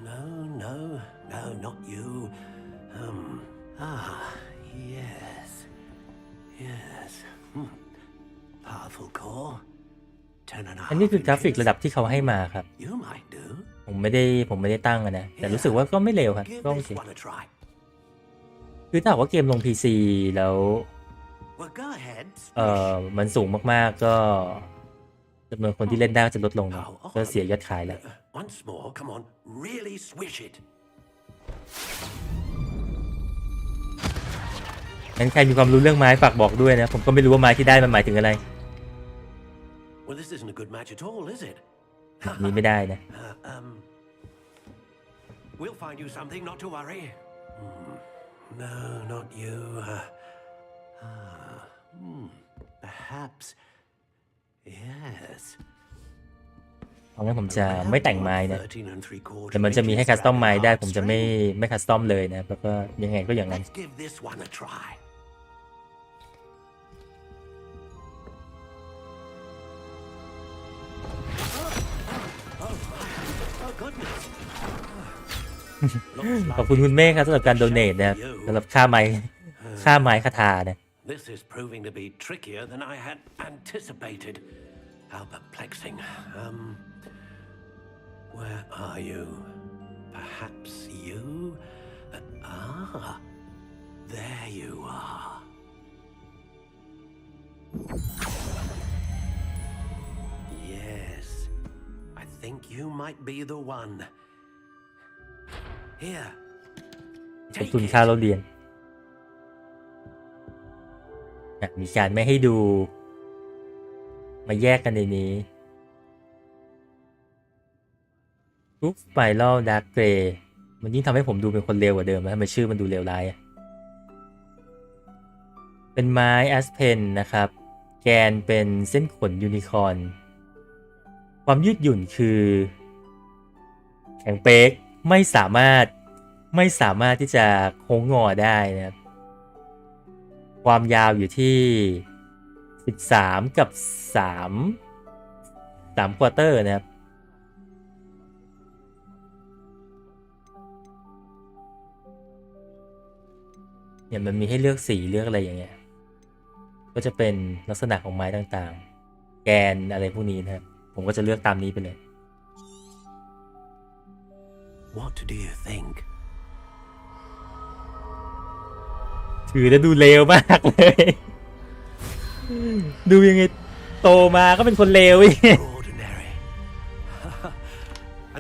No, not you. Yes. Powerful core. อันนี้คือกราฟิกระดับที่เขาให้มาครับ You might do. ผมไม่ได้ตั้งอะนะ แต่รู้สึกว่าก็ไม่เลวครับก็โอเค Give this one a try. คือถ้าหากว่าเกมลง PC แล้ว Well, go ahead. มันสูงมากๆก็จำนวนคนที่เล่นได้ก็จะลดลงนะก็เสียยอดขายแล้ว Once more, come on. Really swish it. งั้นใครมีความรู้เรื่องไม้ฝากบอกด้วยนะ ผมก็ไม่รู้ว่าไม้ที่ได้มันหมายถึงอะไร Well, this isn't a good match at all, is it? นี้ไม่ได้นะ We'll find you something, not to worry. No, not you. Perhaps. Yes. เพราะงั้นผมจะไม่แต่งไม้นะ แต่มันจะมีให้คัสตอมไม้ได้ผมจะไม่คัสตอมเลยนะแล้วก็ยังไงก็อย่างนั้น Let's give this one a try. Oh, goodness. ขอบคุณคุณเมฆครับสำหรับการโดเนทนะครับสำหรับค่าไม้คาถานะ This is proving to be trickier than I had anticipated. How perplexing. Where are you? Perhaps you? There you are. Yes, I think you might be the one. Here. ขอบคุณค่าเราเรียน มีการไม่ให้ดูมาแยกกันในนี้ปุ๊บไฟลอลดาร์กเกรย์มันยิ่งทำให้ผมดูเป็นคนเลวกว่าเดิมนะทำไมชื่อมันดูเลวร้ายเป็นไม้แอสเพนนะครับแกนเป็นเส้นขนยูนิคอร์นความยืดหยุ่นคือแข็งเป๊กไม่สามารถที่จะโค้งงอได้นะครับความยาวอยู่ที่13กับ3ควอเตอร์นะครับเนี่ยมันมีให้เลือกสีเลือกอะไรอย่างเงี้ยก็จะเป็นลักษณะของไม้ต่างๆแกนอะไรพวกนี้นะครับผมก็จะเลือกตามนี้ไปเลย What do you think? ถือแล้วดูเลวมากเลย ดูยังไงโตมาก็เป็นคนเลวอีก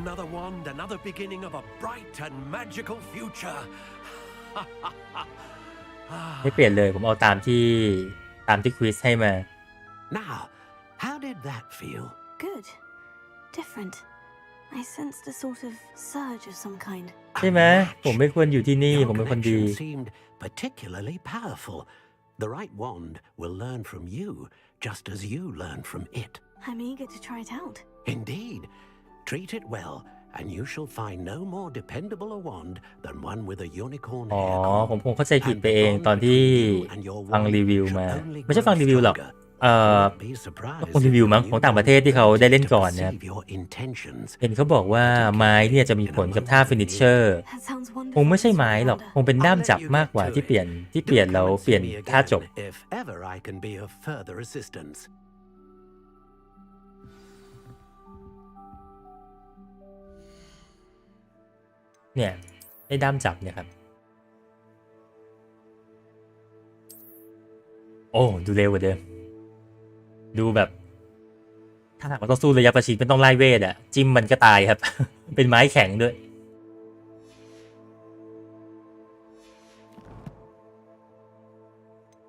Another wand, another beginning of a bright and magical future. ไม่เปลี่ยนเลยผมเอาตามที่ควิสให้มา Now, how did that feel? Good. Different. I sensed a sort of surge of some kind. ใช่ไหมผมไม่ควรอยู่ที่นี่ผมเป็นคนดี Your connection seemed particularly powerful. The right wand will learn from you, just as you learn from it. I'm eager to try it out. Indeed. Treat it well, and you shall find no more dependable a wand than one with a unicorn อ๋อ haircut. ผมคงเข้าใจผิดไปเองตอนที่ฟังรีวิวมาไม่ใช่ฟังรีวิวหรอกคนรีวิวมั้งของต่างประเทศที่เขาได้เล่นก่อนนะครับเห็นเขาบอกว่าไม้เนี่ยจะมีผลกับท่าฟินิชเชอร์คงไม่ใช่ไม้หรอกคงเป็นด้ามจับมากกว่าที่เปลี่ยนแล้วเปลี่ยนท่าจบ If ever I can be of further assistance. เนี่ยได้ด้ามจับเนี่ยครับโอ้ดูเร็วกว่าเดิมดูแบบถ้าหากมันต้องสู้ระยะประชิดไม่ต้องไล่เวทอ่ะจิ้มมันก็ตายครับ เป็นไม้แข็งด้วย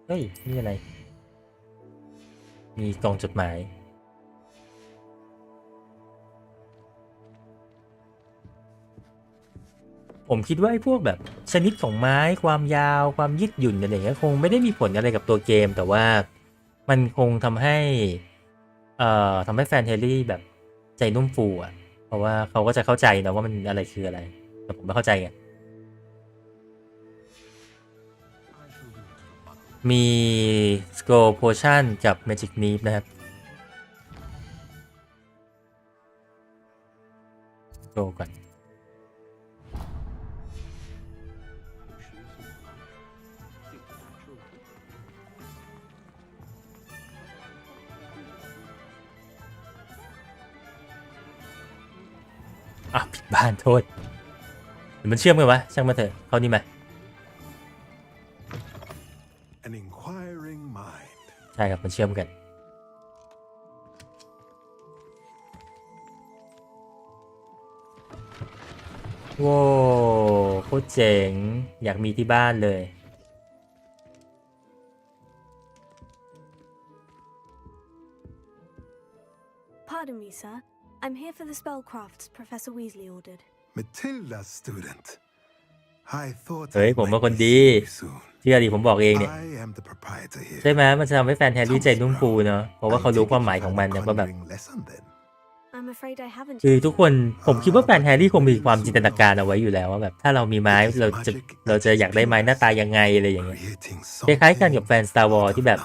เฮ้ยนี่อะไรมีกล่องจดหมายผมคิดว่าไอ้พวกแบบชนิดของไม้ความยาวความยืดหยุ่นอะไรอย่างเงี้ยคงไม่ได้มีผลอะไรกับตัวเกมแต่ว่ามันคงทำให้แฟนเฮลี่แบบใจนุ่มฟูอ่ะเพราะว่าเขาก็จะเข้าใจนะว่ามันอะไรคืออะไรแต่ผมไม่เข้าใจไงมี Scroll Potion กับ Magic Nib นะครับโชว์ก่อนผิดบ้านโทษมันเชื่อมกันวะช่างมาเถอะเข้านี่มา An inquiring mind. ใช่ครับมันเชื่อมกันว้าวโคตรเจ๋งอยากมีที่บ้านเลย Pardon me, sir. I'm here for the spellcrafts Professor Weasley ordered. Matilda's student. I thought เฮ้ยผมเป็นคนดีเชื่อดิผมบอกเองเนี่ย I am the proprietor here. ใช่ไหมมันจะทำให้แฟนแฮร์รี่ใจนุ่มฟูเนาะเพราะว่าเขารู้ความหมายของมันนะว่าแบบ I'm afraid I haven't. คือทุกคนผมคิดว่าแฟนแฮร์รี่คงมีความจินตนาการเอาไว้อยู่แล้วว่าแบบถ้าเรามีไม้เราจะอยากได้ไม้หน้าตายังไงอะไรอย่างเงี้ยคล้ายๆกันกับแฟน Star Wars ที่แบบ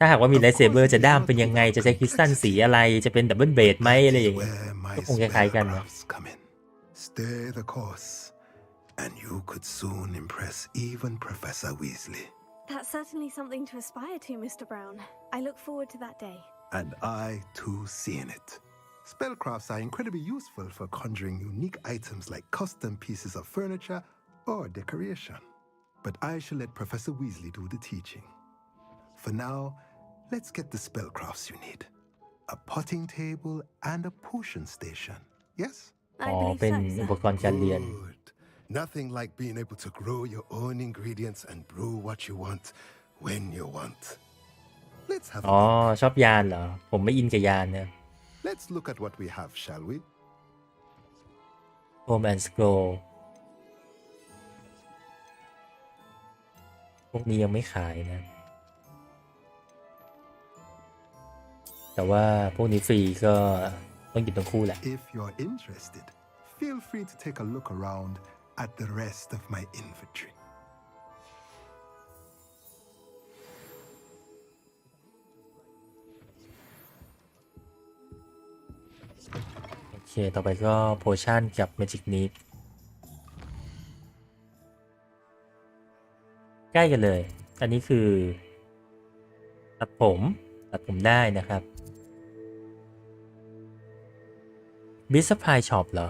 ถ้าหากว่ามีไลท์เซเบอร์จะด้ามเป็นยังไงจะใช้คริสตัลสีอะไรจะเป็นดับเบิลเบดไหมอะไรอย่างเงี้ยก็คงคล้ายๆกันนะ Stay the course, and you could soon impress even Professor Weasley. That's certainly something to aspire to, Mr. Brown. I look forward to that day. And I too see in it. Spellcrafts are incredibly useful for conjuring unique items like custom pieces of furniture or decoration. But I shall let Professor Weasley do the teaching. For now, let's get the spellcrafts you need. A potting table and a potion station. Yes? อ๋อเป็นอุปกรณ์การเรียน Nothing like being able to grow your own ingredients and brew what you want when you want. Let's have อ๋อชอบยานเหรอผมไม่อินกับยานนะ Let's look at what we have, shall we? Home and Scroll พวกนี้ยังไม่ขายนะแต่ว่าพวกนี้ฟรีก็ต้องหยิบทั้งคู่แหละ If you're interested, feel free to take a look around at the rest of my inventory. โอเคต่อไปก็โพชั่นกับ Magic Need ใกล้กันเลย อันนี้คือตัดผมได้นะครับ Bit Supply Shop เหรอ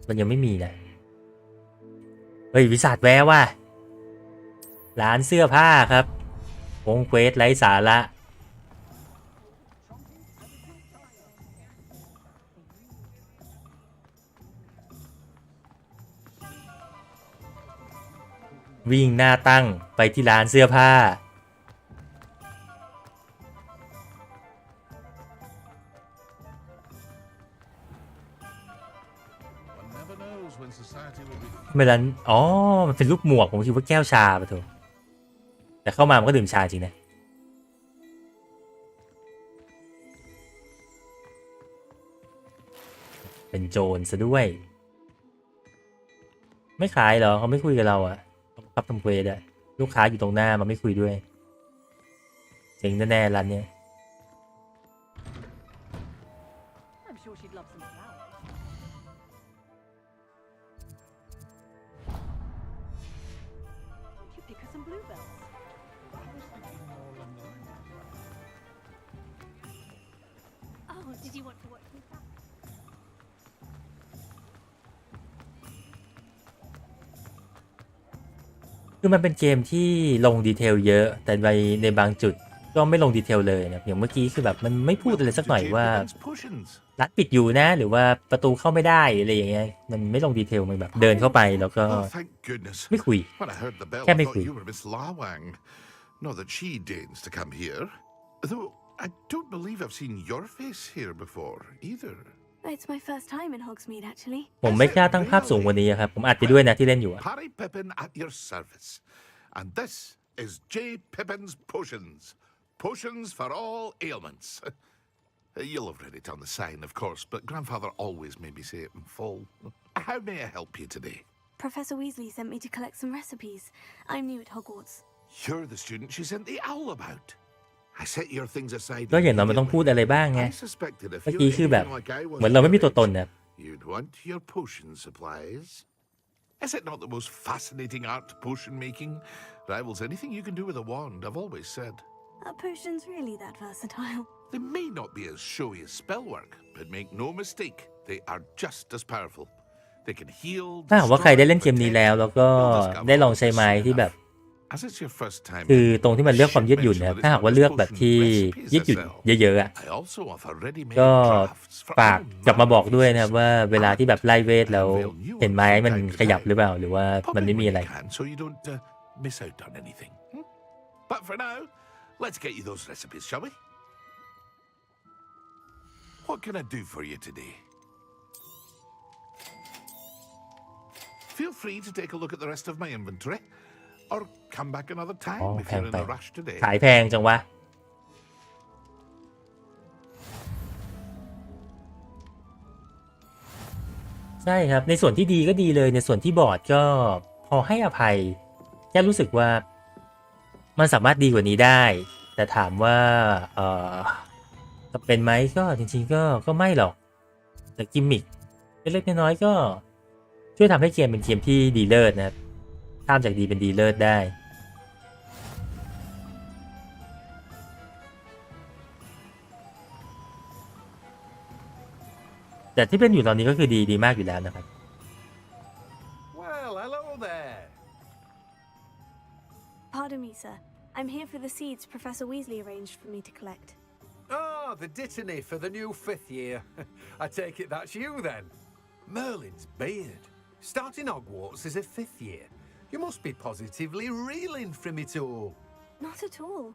มันยังไม่มีนะเฮ้ยวิสัทแววว่ะร้านเสื้อผ้าครับวงเควสไร้สาระวิ่งหน้าตั้งไปที่ร้านเสื้อผ้าไม่ร้านอ๋อมันเป็นรูปหมวกผมคิดว่าแก้วชาปะโถแต่เข้ามามันก็ดื่มชาจริงนะเป็นโจรซะด้วยไม่ขายเหรอเขาไม่คุยกับเราอะครับทำเควสอะลูกค้าอยู่ตรงหน้ามันไม่คุยด้วยเจ๋งแน่ๆร้านเนี้ยคือมันเป็นเกมที่ลงดีเทลเยอะแต่ในบางจุดก็ไม่ลงดีเทลเลยนะอย่างเมื่อกี้คือแบบมันไม่พูดอะไรสักหน่อยว่าร้านปิดอยู่นะหรือว่าประตูเข้าไม่ได้อะไรอย่างเงี้ยมันไม่ลงดีเทลมันแบบเดินเข้าไปแล้วก็ไม่คุยแค่ไม่คุย Not that she deigns to come here, though I don't believe I've seen your face here before either. It's my first time in Hogsmeade, actually. ผมไม่กล้าตั้งภาพสูงกว่านี้ครับผมอัดไปด้วยนะที่เล่นอยู่ Harry Pippin at your service, and this is J. Pippin's potions. Potions for all ailments. You'll have read it on the sign, of course, but Grandfather always made me say it in full. How may I help you today? Professor Weasley sent me to collect some recipes. I'm new at Hogwarts. You're the student she sent the owl about. I set your things aside. ก็อย่างน้อยมันต้องพูดอะไรบ้างไงเมื่อกี้คือแบบเหมือนเราไม่มีตัวตนนะ You'd want your potion supplies. Is it not the most fascinating art potion making? Rivals anything you can do with a wand, I've always said. Are potions really that versatile? They may not be as showy as spellwork, but make no mistake, they are just as powerful. They can heal. ถ้าหากว่าใครได้เล่นเกมนี้แล้วก็ได้ลองใช้ไม้ที่แบบคือตรงที่มันเลือกความยืดหยุ่นนะถ้าหากว่าเลือกแบบที่ยืดหยุ่นเยอะๆอ่ะก็ฝากกลับมาบอกด้วยนะครับว่าเวลาที่แบบไล่เวทแล้วเห็นไม้มันขยับหรือเปล่าหรือว่ามันไม่มีอะไร But for now, let's get you those recipes, shall we? What can I do for you today? Feel free to take a look at the rest of my inventory.Or come back another time if you're in a rush today. ขายแพงจังวะใช่ครับในส่วนที่ดีก็ดีเลยในส่วนที่บอร์ดก็พอให้อภัยแค่รู้สึกว่ามันสามารถดีกว่านี้ได้แต่ถามว่าจะเป็นไหมก็จริงๆก็ไม่หรอกแต่กิมมิคเล็กๆน้อยๆก็ช่วยทำให้เกมเป็นเกมที่ดีเลิศนะครับข้ามจากดีเป็นดีเลิศได้แต่ที่เป็นอยู่ตอนนี้ก็คือดีมากอยู่แล้วนะครับ Well, hello there. Pardon me, sir. I'm here for the seeds Professor Weasley arranged for me to collect. Oh, the dittany for the new 5th year. I take it that's you then. Merlin's beard. Starting Hogwarts as a 5th year. You must be positively reeling from it all. Not at all.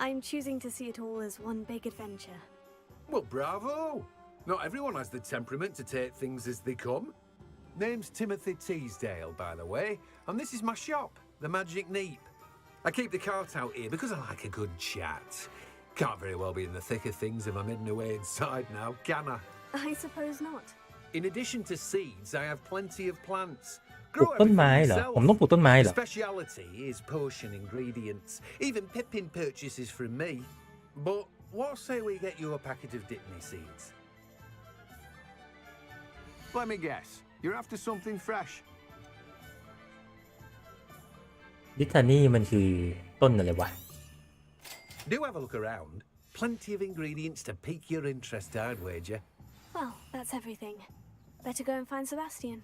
I'm choosing to see it all as one big adventure. Well, bravo! Not everyone has the temperament to take things as they come. Name's Timothy Teasdale, by the way, and this is my shop, the Magic Neep. I keep the cart out here because I like a good chat. Can't very well be in the thick of things if I'm hidden away inside now, can I? I suppose not. In addition to seeds, I have plenty of plants. ปลูกต้นไม้เหรอ ผมต้องปลูกต้นไม้เหรอ Speciality is potion ingredients. Even Pippin purchases from me. But what say we get you a packet of Dipney seeds? Let me guess. You're after something fresh. ดิทานี่มันคือต้นอะไรวะ Do have a look around. Plenty of ingredients to pique your interest, I'd wager. Well, that's everything. Better go and find Sebastian.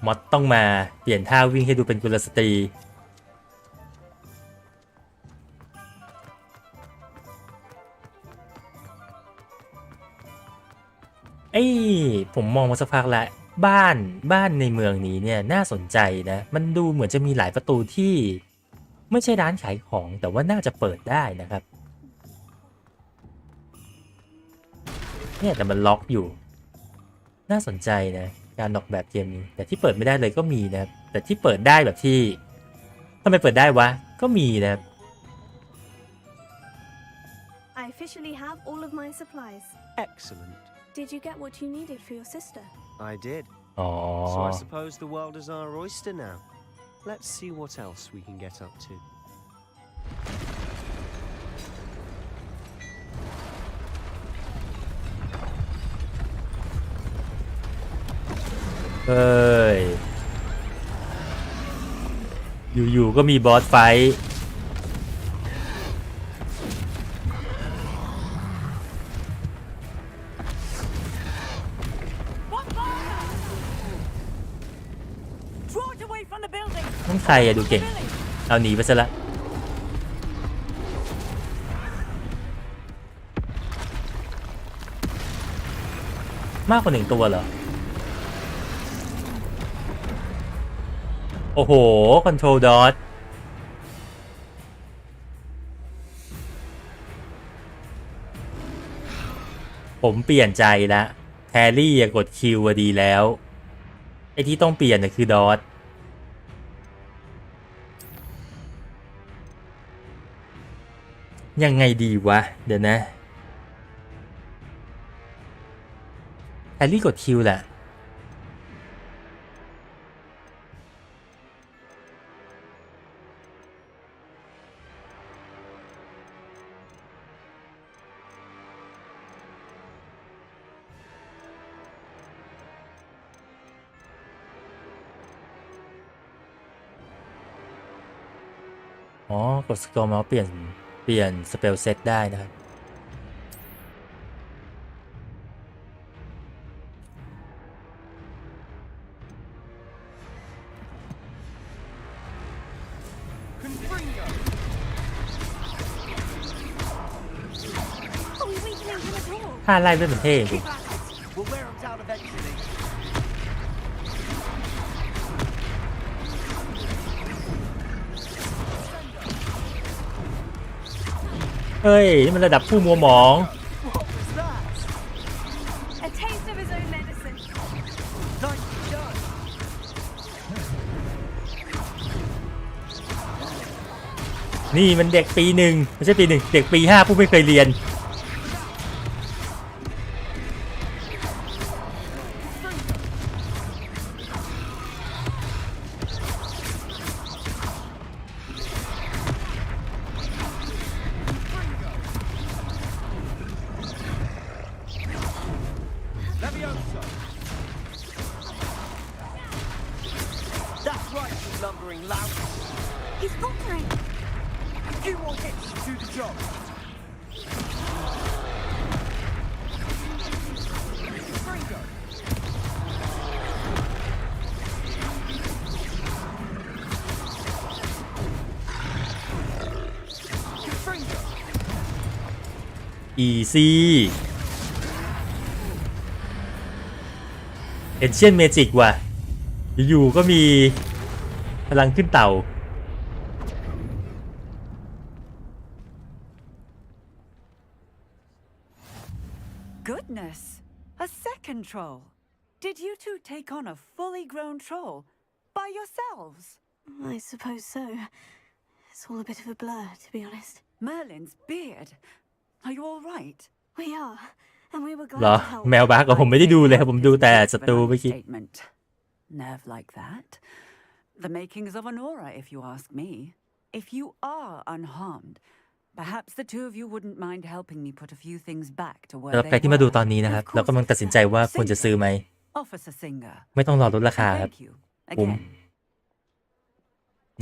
มอดต้องมาเปลี่ยนท่าวิ่งให้ดูเป็นกุลสตรีผมมองมาสักพักแล้วบ้านในเมืองนี้เนี่ยน่าสนใจนะมันดูเหมือนจะมีหลายประตูที่ไม่ใช่ร้านขายของแต่ว่าน่าจะเปิดได้นะครับเนี่ยแต่มันล็อกอยู่น่าสนใจนะการออกแบบเกมนี้แต่ที่เปิดไม่ได้เลยก็มีนะครับแต่ที่เปิดได้แบบที่ทำไมเปิดได้วะก็มีนะครับ I officially have all of my supplies. Excellent. Did you get what you needed for your sister? I did. Oh. So I suppose the world is our oyster now. Let's see what else we can get up to. เฮ้ยอยู่ๆก็มีบอสไฟท์ ต้องใครอะดูเก่งเอาหนีไปซะละมากกว่า1ตัวเหรอโอ้โหคอนโทรลดอทผมเปลี่ยนใจละแฮร์รี่กดคิวดีแล้วไอที่ต้องเปลี่ยนน่ะคือดอทยังไงดีวะเดี๋ยวนะแฮร์รี่กดคิวแหละอ๋อกดสกอร์มาเปลี่ยนสเปลเซตได้นะครับท่าไล่ด้วยมันเท่จริงเฮ้ยนี่มันระดับผู้มัวหมองนี่มันเด็กปี1ไม่ใช่ปี1เด็กปี5ผู้ไม่เคยเรียน easy Ancient Magic ว่ะอยู่ๆก็มีพลังขึ้นเต่า Goodness, a second troll. Did you two take on a fully grown troll by yourselves? I suppose so. It's all a bit of a blur, to be honest. Merlin's beard. Are you all right? We are, and we were เหรอ glad to help. แมวบักผมไม่ได้ดูเลยครับผมดูแต่ศัตรูเมื่อกี้ Statement. Nerve like that? The makings of an aura, if you ask me. If you are unharmed, perhaps the two of you wouldn't mind helping me put a few things back to where สำหรับ they ใครที่มาดูตอน were. นี้นะครับเรากำลังตัดสินใจว่าควรจะซื้อไหม Officer Singer. ไม่ต้องรอลดราคาครับ Thank you ผม again.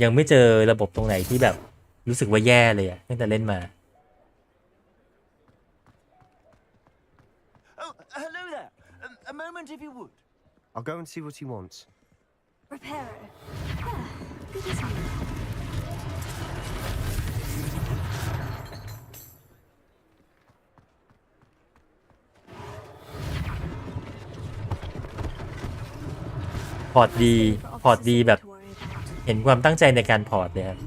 ยังไม่เจอระบบตรงไหนที่แบบรู้สึกว่าแย่เลยอะตั้งแต่เล่นมา Oh, hello there. A moment, if you would. I'll go and see what he wants. Reparo. Ah, good as new. พอร์ตดีแบบเห็นความตั้งใจในการพอร์ตเลยครับ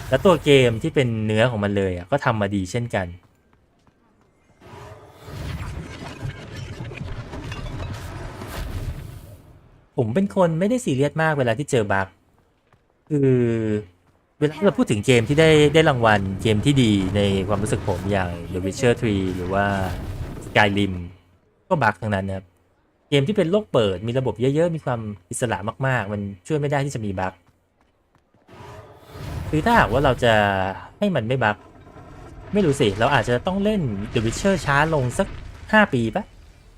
แล้วตัวเกมที่เป็นเนื้อของมันเลยก็ทำมาดีเช่นกันผมเป็นคนไม่ได้ซีเรียสมากเวลาที่เจอบั๊กคือเวลาเราพูดถึงเกมที่ได้รางวัลเกมที่ดีในความรู้สึกผมอย่าง The Witcher 3 หรือว่า Skyrim ก็บั๊กทั้งนั้นนะครับเกมที่เป็นโลกเปิดมีระบบเยอะๆมีความอิสระมากๆมันช่วยไม่ได้ที่จะมีบั๊กคือถ้าหากว่าเราจะให้มันไม่บั๊กไม่รู้สิเราอาจจะต้องเล่น The Witcher ช้าลงสัก5 ปีปะ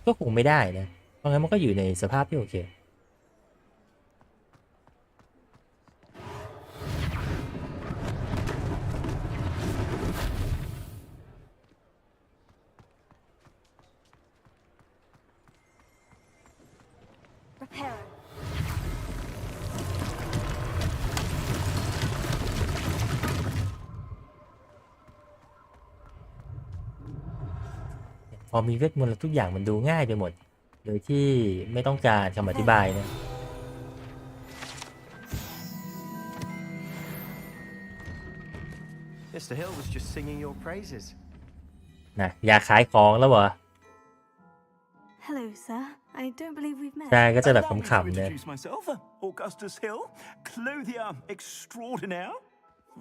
ก็คงไม่ได้นะเพราะงั้นมันก็อยู่ในสภาพที่โอเคพอมีเวทมนต์แล้วทุกอย่างมันดูง่ายไปหมดโดยที่ไม่ต้องการคำอธิบายนะ Mr. Hill was just singing your praises. นะอยากขายของแล้วเหรอ Hello, sir. I don't believe we've met. ใช่ก็จะแบบขำๆ to เนี่ย introduce myself, Augustus Hill, clothier extraordinaire.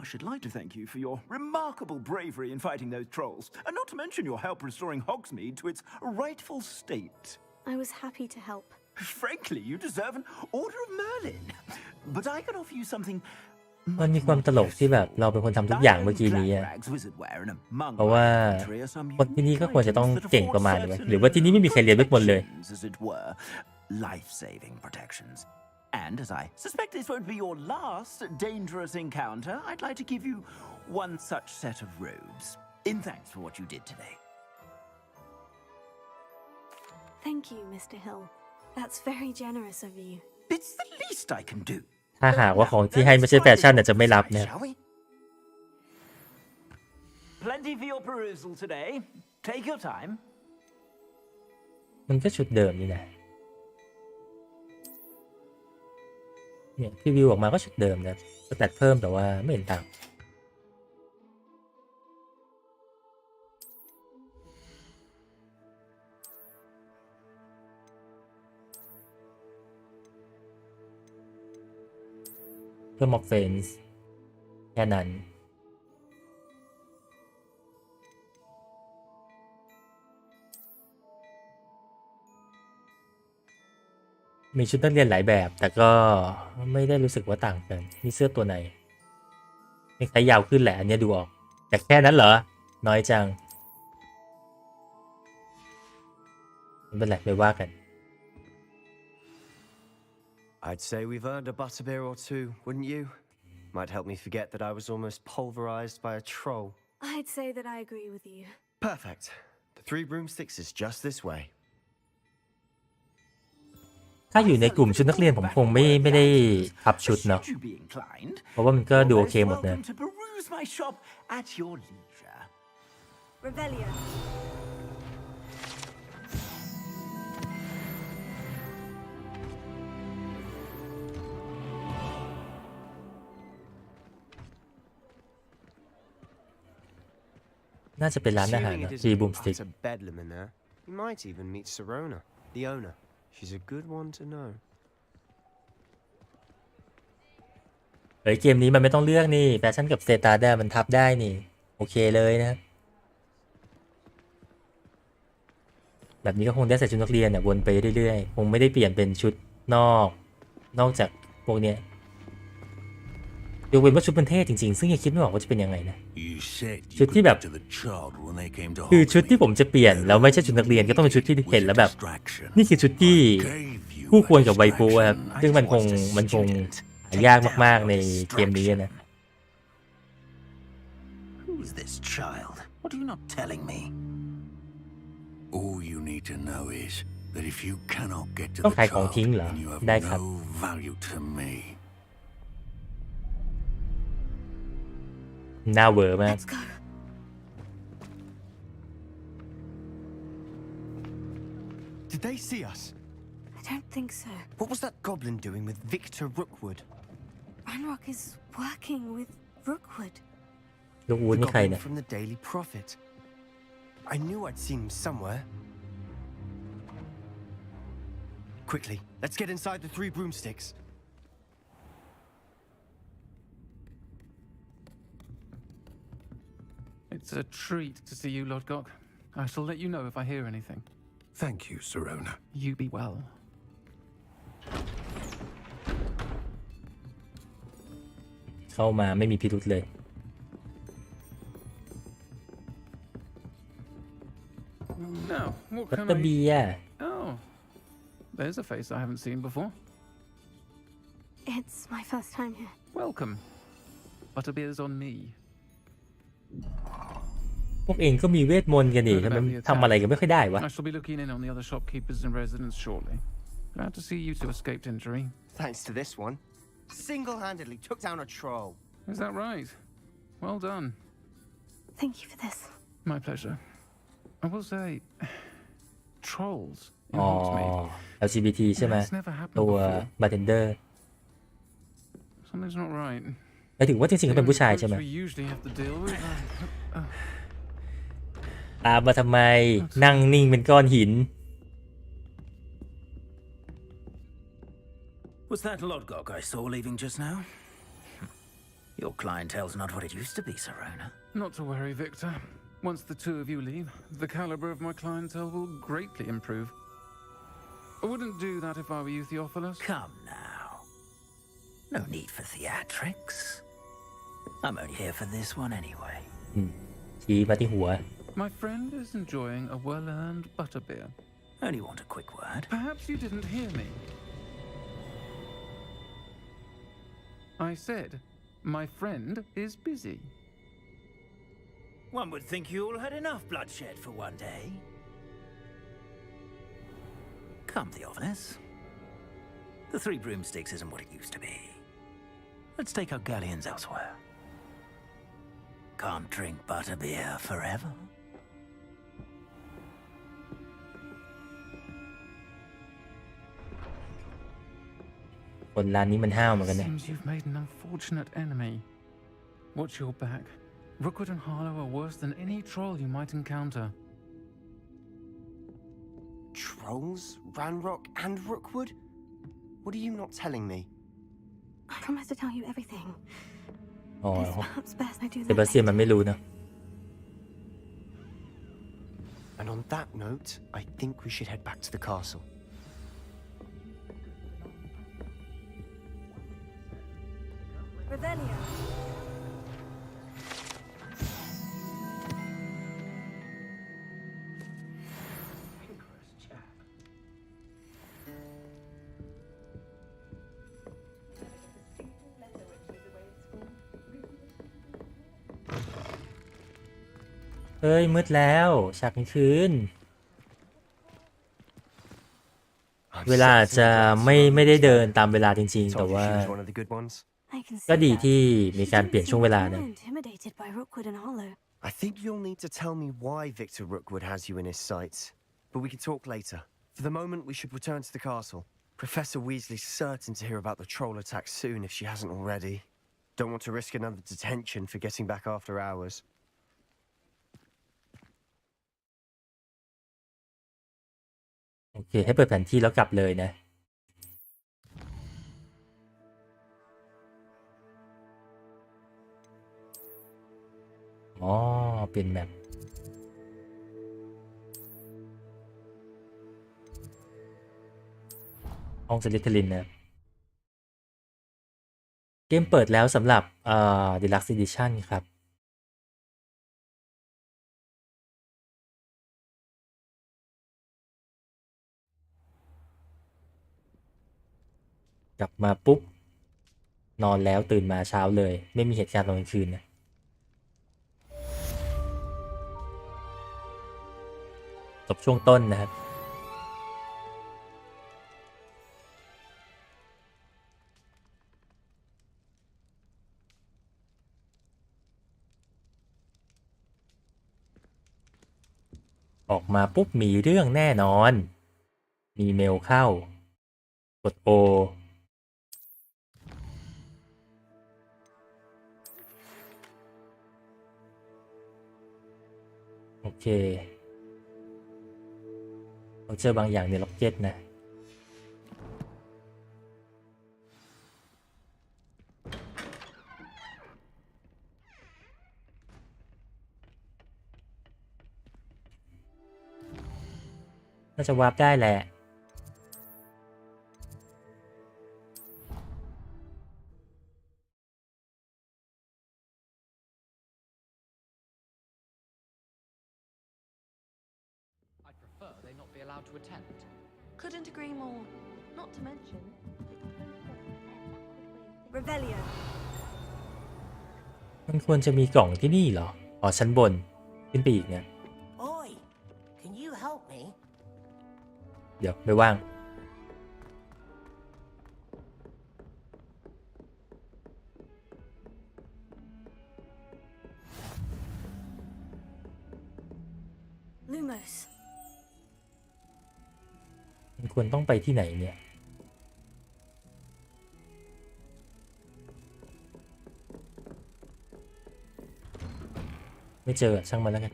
I should like to thank you for your remarkable bravery in fighting those trolls, and not to mention your help restoring Hogsmeade to its rightful state. I was happy to help. Frankly, you deserve an Order of Merlin. But I can offer you something มันมีความตลกที่แบบเราเป็นคนทำทุกอย่างเมื่อกี้นี้อะเพราะว่าคนที่นี่ก็ควรจะต้องเก่งประมาณนี้หรือว่าที่นี่ไม่มีใครเรียนเวทมนต์เลย life-saving protections. And as I suspect this won't be your last dangerous encounter, I'd like to give you one such set of robes in thanks for what you did today. Thank you, Mr. Hill. That's very generous of you. It's the least I can do. ถ้าหากว่าของที่ให้ไม่ใช่แฟชั่นอาจจะไม่รับเนี่ย Plenty for your perusal today. Take your time. มันก็ชุดเดิมนี่นะเนี่ยพรีวิวออกมาก็ชุดเดิมนะสแตทเพิ่มแต่ว่าไม่เห็นต่างเพิ่มออฟเฟนส์แค่นั้นมีชุดนักเรียนหลายแบบแต่ก็ไม่ได้รู้สึกว่าต่างกันมีเสื้อตัวไหนมีใครยาวขึ้นแหละอันนี้ดูออกแต่แค่นั้นเหรอน้อยจังไม่เป็นไรไม่ว่ากัน I'd say we've earned a butterbeer or two, wouldn't you? Might help me forget that I was almost pulverized by a troll. I'd say that I agree with you. Perfect. The 3 broomsticks is just this way. ถ้าอยู่ในกลุ่มชุดนักเรียนผมคงไม่ได้พับชุดเนาะเพราะว่ามันก็ดูโอเคหมดนะ Revelio. น่าจะเป็นร้านอาหารนะทีบูมสติ๊ก utter bedlam in there. You might even meet Sirona, the owner. She's a good one to know. เฮ้ยเกมนี้มันไม่ต้องเลือกนี่แฟชั่นกับสเตตัสได้มันทับได้นี่โอเคเลยนะครับแบบนี้ก็คงได้ใส่ชุดนักเรียนวนไปเรื่อยๆคงไม่ได้เปลี่ยนเป็นชุดนอกจากพวกเนี้ยยกเว้นว่าชุดมันเท่จริงๆซึ่งยังคิดไม่ออกว่าจะเป็นยังไงนะชุดที่แบบคือชุดที่ผมจะเปลี่ยนแล้วไม่ใช่ชุดนักเรียนก็ต้องเป็นชุดที่เห็นแล้วแบบนี่คือชุดที่คู่ควรกับไวปูครับซึ่งมันคงยากมากๆในเกมนี้นะ Who's this child? What are you not telling me? All you need to know is that if you cannot get to ต้อง the ขายของ child, ทิ้งเหรอ then you have ได้ครับ no value to me. น่าเวอร์มาก Did they see us? I don't think so. What was that goblin doing with Victor Rookwood? Ranrock is working with Rookwood. ลูกวูด The นี่ใคร goblin เนี่ย from the Daily Prophet. I knew I'd seen him somewhere. Quickly, let's get inside the 3 broomsticks. It's a treat to see you, Lord Gok. I shall let you know if I hear anything. Thank you, Sirona. You be well. เข้ามาไม่มีพิรุธเลย Now, what รัต can เตอร์ I... เบีย Oh, there's a face I haven't seen before. It's my first time here. Welcome. Butterbeer's on me. พวกเองก็มีเวทมนต์กันนี่ทำไมทำอะไรกันไม่ค่อยได้วะ I shall be looking in on the other shopkeepers and residents shortly. Glad to see you two escaped injury. Thanks to this one. Single-handedly took down a troll. Is that right? Well done. Thank you for this. My pleasure. I will say, trolls in อ๋อ Hogsmeade. LGBT ใช่ไหม It's never happened ตัว before. บาร์เทนเดอร์ Something's not right. หมายถึงว่าจริงๆเขาเป็นผู้ชายใช่ไหม We usually have to deal with. ตามมาทำไมนั่งนิ่งเป็นก้อนหิน Was that Lodgok I saw leaving just now? Your clientele's not what it used to be, Sirona. Not to worry, Victor. Once the two of you leave, the caliber of my clientele will greatly improve. I wouldn't do that if I were you, Theophilus. Come now. No need for theatrics. I'm only here for this one anyway. ชี้มาที่หัว My friend is enjoying a well-earned butterbeer. Only want a quick word. Perhaps you didn't hear me. I said, my friend is busy. One would think you all had enough bloodshed for one day. Come, Theophilus. The 3 broomsticks isn't what it used to be. Let's take our galleons elsewhere. Can't drink butterbeer forever. คนร้านนี้มันห้าวเหมือนกันนะ Seems you've made an unfortunate enemy. Watch your back. Rookwood and Harlow are worse than any troll you might encounter. Trolls? Ranrock and Rookwood? What are you not telling me? I promise to tell you everything. อ๋อ It's perhaps best I do เซบา that สเตียน later. มันไม่รู้นะ And on that note, I think we should head back to the castle. Revelio. เฮ้ยมืดแล้วฉากกลางคืน เวลาอาจจะไม่ได้เดินตามเวลาจริงๆ แต่ว่า One of the good ones. I can see ก็ดี that. ที่มีการเปลี่ยนช่วงเวลา She นะ seemed intimidated by Rookwood and Hollow. I think you'll need to tell me why Victor Rookwood has you in his sights, but we can talk later. For the moment, we should return to the castle. Professor Weasley's certain to hear about the troll attack soon if she hasn't already. Don't want to risk another detention for getting back after hours. โอเคให้เปิดแผนที่แล้วกลับเลยนะอ๋อเป็นแมปห้องสลิธีรินนะเกมเปิดแล้วสำหรับDeluxe Edition ครับกลับมาปุ๊บนอนแล้วตื่นมาเช้าเลยไม่มีเหตุการณ์ตอนกลางคืนนะจบช่วงต้นนะครับออกมาปุ๊บมีเรื่องแน่นอนมีเมลเข้ากด O โอเคเราเจอบางอย่างในล็อกเก็ตนะน่าจะวาร์ปได้แหละCouldn't agree more. Not to mention, Revelio. มันควรจะมีกล่องที่นี่เหรออ๋อชั้นบนขึ้นไปอีกเนี่ย Oi, can you help me? เดี๋ยวไม่ว่าง Lumos. มันควรต้องไปที่ไหนเนี่ยไม่เจอช่างมันแล้วกัน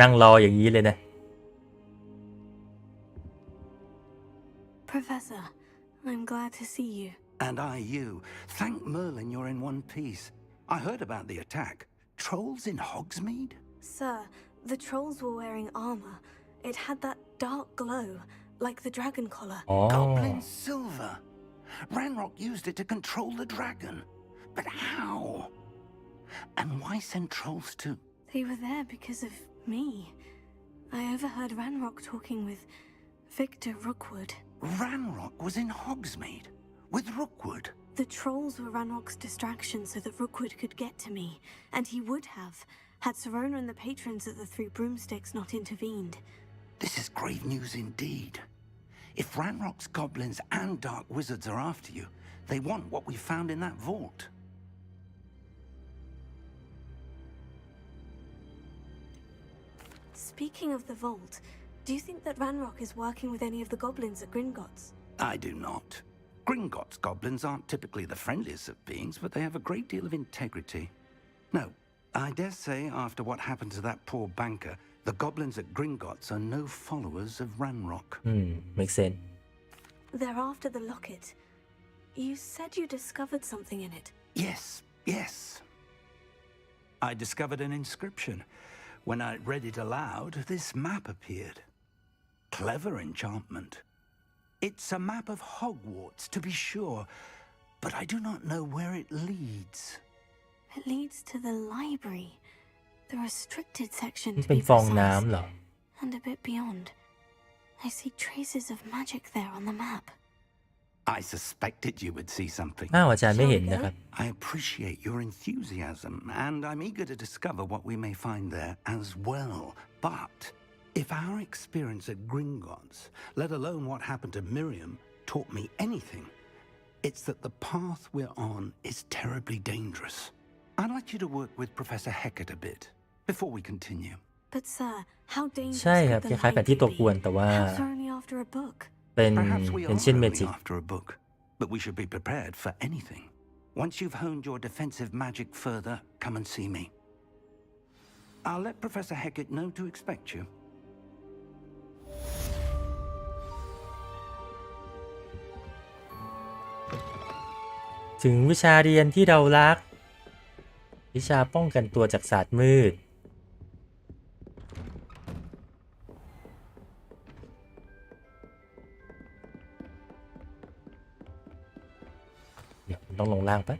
นั่งรออย่างนี้เลยนะ Professor, I'm glad to see you. And I you. Thank Merlin you're in one piece. I heard about the attack. Trolls in Hogsmeade? Sir, the trolls were wearing armor. It had that dark glow, like the dragon collar. Goblin silver. Ranrock used it to control the dragon. But how? And why send trolls to... They were there because of me. I overheard Ranrock talking with Victor Rookwood. Ranrock was in Hogsmeade? With Rookwood? The trolls were Ranrock's distraction so that Rookwood could get to me. And he would have, had Sirona and the patrons at the Three Broomsticks not intervened. This is grave news indeed. If Ranrock's goblins and dark wizards are after you, they want what we found in that vault. Speaking of the vault, do you think that Ranrock is working with any of the goblins at Gringotts? I do not. Gringotts goblins aren't typically the friendliest of beings, but they have a great deal of integrity. No, I dare say after what happened to that poor banker, the goblins at Gringotts are no followers of Ranrock. Makes sense. They're after the locket. You said you discovered something in it. Yes, yes. I discovered an inscription. When I read it aloud, this map appeared. Clever enchantment. It's a map of Hogwarts, to be sure, but I do not know where it leads. It leads to the library, the restricted section มัน to เป็น be ฟองน้ำ precise, เหรอ and a bit beyond. I see traces of magic there on the map. I suspected you would see something. อ้าวอาจารย์ไม่เห็นนะครับ I appreciate your enthusiasm, and I'm eager to discover what we may find there as well. But If our experience at Gringotts, let alone what happened to Miriam, taught me anything, it's that the path we're on is terribly dangerous. I'd like you to work with Professor Hecat a bit before we continue. But sir, how dangerous ใช่ครับ could คล้ายๆแผนที่ตัวกวนแต่ว่า Perhaps only after a book. เป็น Perhaps we are ancient only magic after a book, but we should be prepared for anything. Once you've honed your defensive magic further, come and see me. I'll let Professor Hecat know to expect you. ถึงวิชาเรียนที่เรารักวิชาป้องกันตัวจากศาสตร์มืดเดี๋ยวต้องลงล่างปะ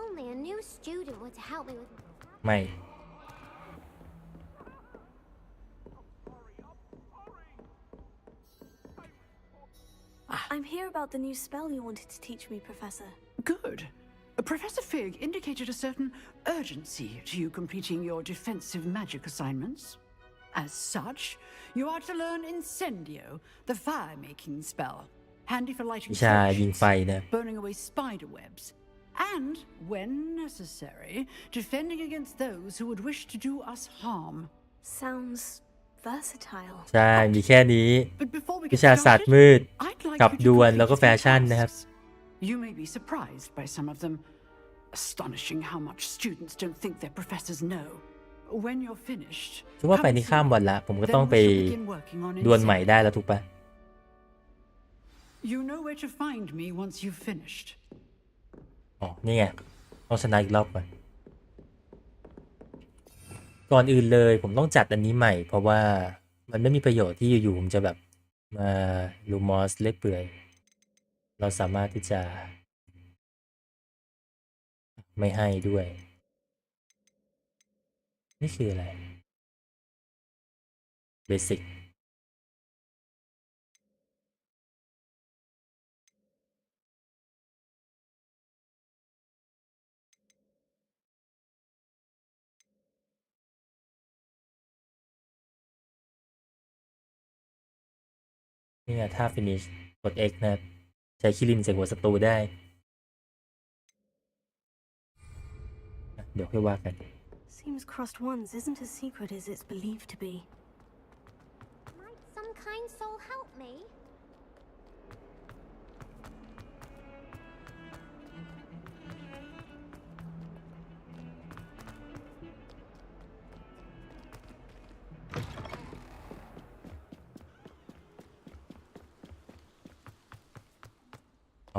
Only a new student would help me with. ไม่ I'm here about the new spell you wanted to teach me, Professor. Good. Professor Fig indicated a certain urgency to you completing your defensive magic assignments. As such, you are to learn Incendio, the fire-making spell, handy for lighting วิชายิงไฟ torches, นะ burning away spider webs, and, when necessary, defending against those who would wish to do us harm. Sounds versatile. ใช่มีแค่นี้ But before we วิ get ชาศาสต started, ร์มืด I'd like กับ you to ดวล complete แล้วก็ some แฟชั่นนะครับ tasks. You may be surprised by some of them. Astonishing how much students don't think their professors know. When you're finished, คิดว่าไปนี้ข้ามวันละผมก็ต้องไปดวลใหม่ได้แล้วถูกปะ You know where to find me once you've finished. อ๋อนี่ไงต้องชนะอีกรอบก่อนก่อนอื่นเลยผมต้องจัดอันนี้ใหม่เพราะว่ามันไม่มีประโยชน์ที่อยู่ๆผมจะแบบมาลูมอสเล็กเปื่อยเราสามารถที่จะไม่ให้ด้วยนี่คืออะไรเบสิกนี่ไงถ้า finish กด X นะครับใช้คิรินใส่หัวศัตรูได้เดี๋ยวค่อยว่ากัน Seems crossed ones isn't as secret as it's believed to be. Might some kind soul help me?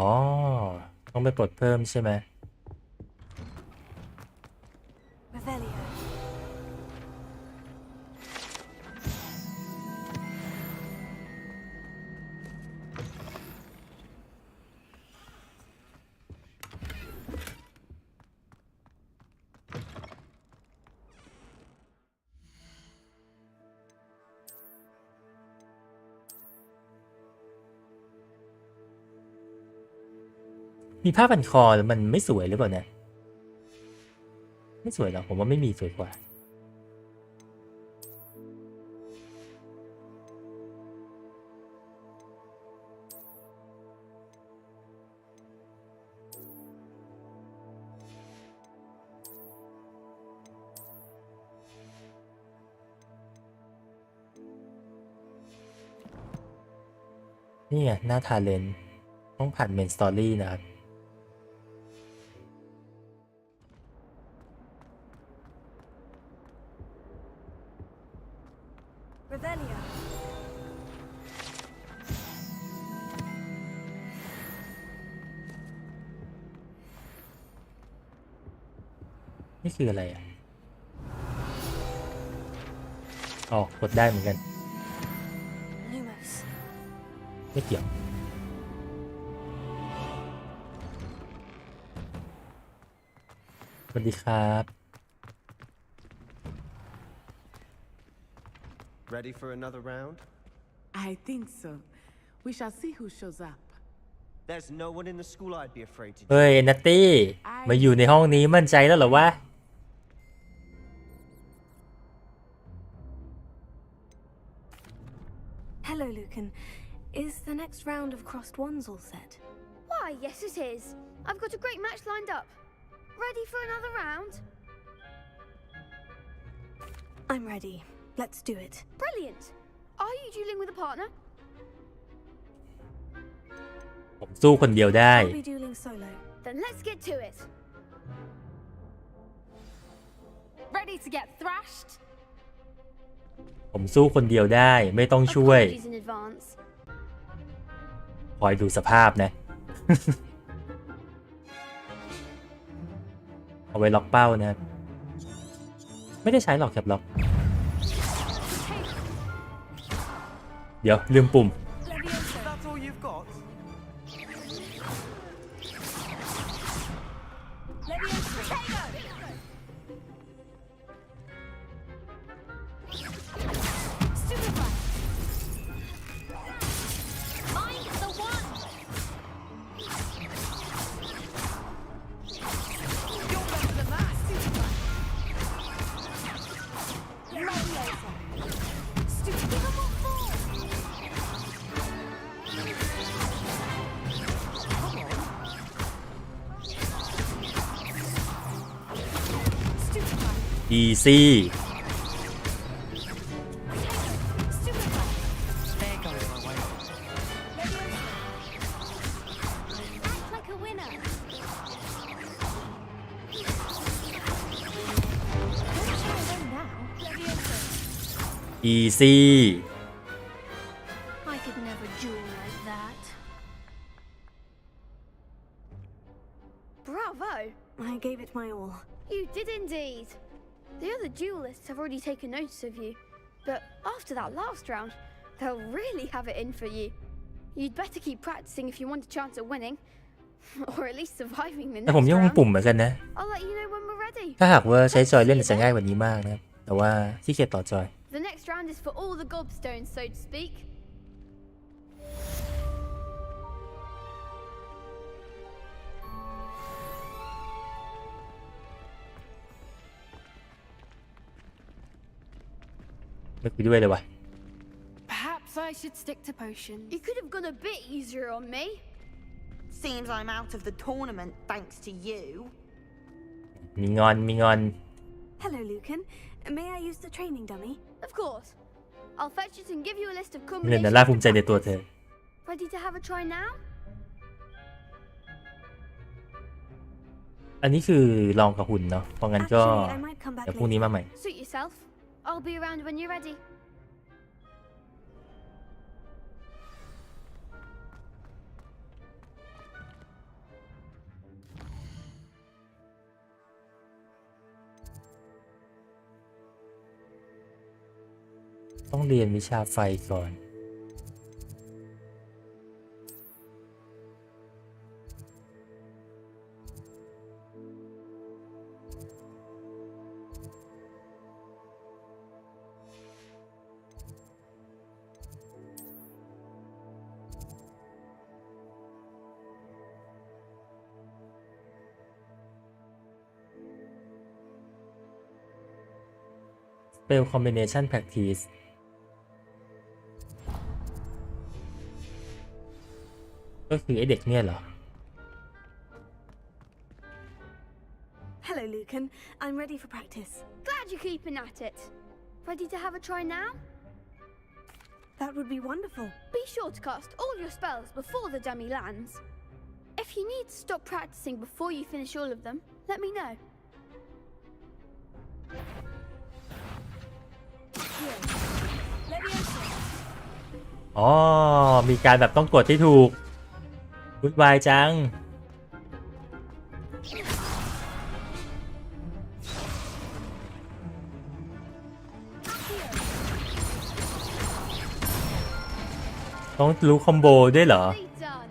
อ๋อต้องไปปลดเพิ่มใช่ไหม Revelio. มีผ้าพันคอแล้วมันไม่สวยหรือเปล่าเนี่ยไม่สวยหรอกผมว่าไม่มีสวยกว่านี่ไงหน้าทาเลนต้องผ่านเมนสตอรี่นะครับRevelio. นี่คืออะไรอ่ะอ๋อกดได้เหมือนกัน Lumos. ไม่เกี่ยว วัสดีครับ Ready for another round? I think so. We shall see who shows up. There's no one in the school I'd be afraid to. เฮ้ยนัตตี้มาอยู่ในห้องนี้มั่นใจแล้วเหรอวะ Hello, Lucan. Is the next round of crossed wands all set? Why, yes it is. I've got a great match lined up. Ready for another round? I'm ready. Let's do it. Brilliant. Are you dueling with a partner? ผมสู้คนเดียวได้ I'll be dueling solo. Then let's get to it. Ready to get thrashed? ผมสู้คนเดียวได้ไม่ต้องช่วย Apologies in advance. คอยดูสภาพนะ เอาไว้ล็อกเป้านะครับไม่ได้ใช้หรอกแคปล็อก เดี๋ยวลืมปุ่ม That's all you've got? Find the one! You're better than that. Stupid, give 'em all four! easy They're going my way. Act like a winner! Don't try them now. easy I could never duel like that. Bravo! I gave it my all. You did indeed. The other duelists have already taken notice of you, but after that last round, they'll really have it in for you. You'd better keep practicing if you want a chance at winning, or at least surviving the แต่ผม next ยังคง round. ปุ่มเหมือนกันนะ I'll let you know when we're ready. ถ้าหากว่าใช้จอยเล่นจะง่ายกว่านี้มากนะครับแต่ว่าขี้เกียจต่อจอย The next round is for all the gobstones, so to speak. ไม่คุยด้วยเลยวะ Perhaps I should stick to potions. You could have gone a bit easier on me. Seems I'm out of the tournament thanks to you. มีงอนมีงอน Hello, Lucan. May I use the training dummy? Of course. I'll fetch it and give you a list of เล่น combinations. น่าภาคภูมิใจในตัวเธอ Ready to have a try now? อันนี้คือลองกับหุ่นเนาะเพราะงั้นก็ Actually, I might come back เดี๋ยวพรุ่งนี้ later. มาใหม่ Suit yourself. I'll be around when you're ready. ต้องเรียนวิชาไฟก่อน Spell Combination Practice ก็คือไอเด็กเนี่ยเหรอ Hello, Lucan. I'm ready for practice. Glad you're keeping at it. Ready to have a try now? That would be wonderful. Be sure to cast all your spells before the dummy lands. If you need to stop practicing before you finish all of them, let me know. Leviosa. อ๋อ มีการแบบต้องกดที่ถูกวุ่นวายจัง ต้องรู้คอมโบด้วยเหรอ Nicely done.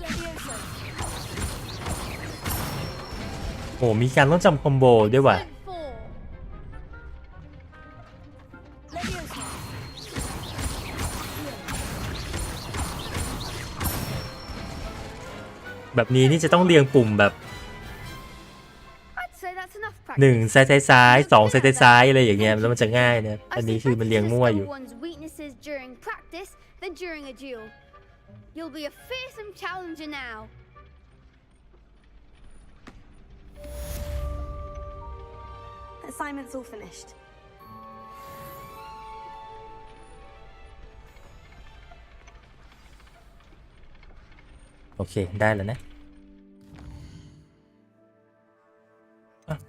Leviosa. โอ้มีการต้องจำคอมโบด้วยว่ะแบบนี้นี่จะต้องเรียงปุ่มแบบ1ซ้าย2ซ้ายอะไรอย่างเงี้ยแล้วมันจะง่ายนะอันนี้คือมันเรียงมั่วอยู่ You'll be a fearsome challenger now. Assignment's all finished. โอเคได้แล้วนะ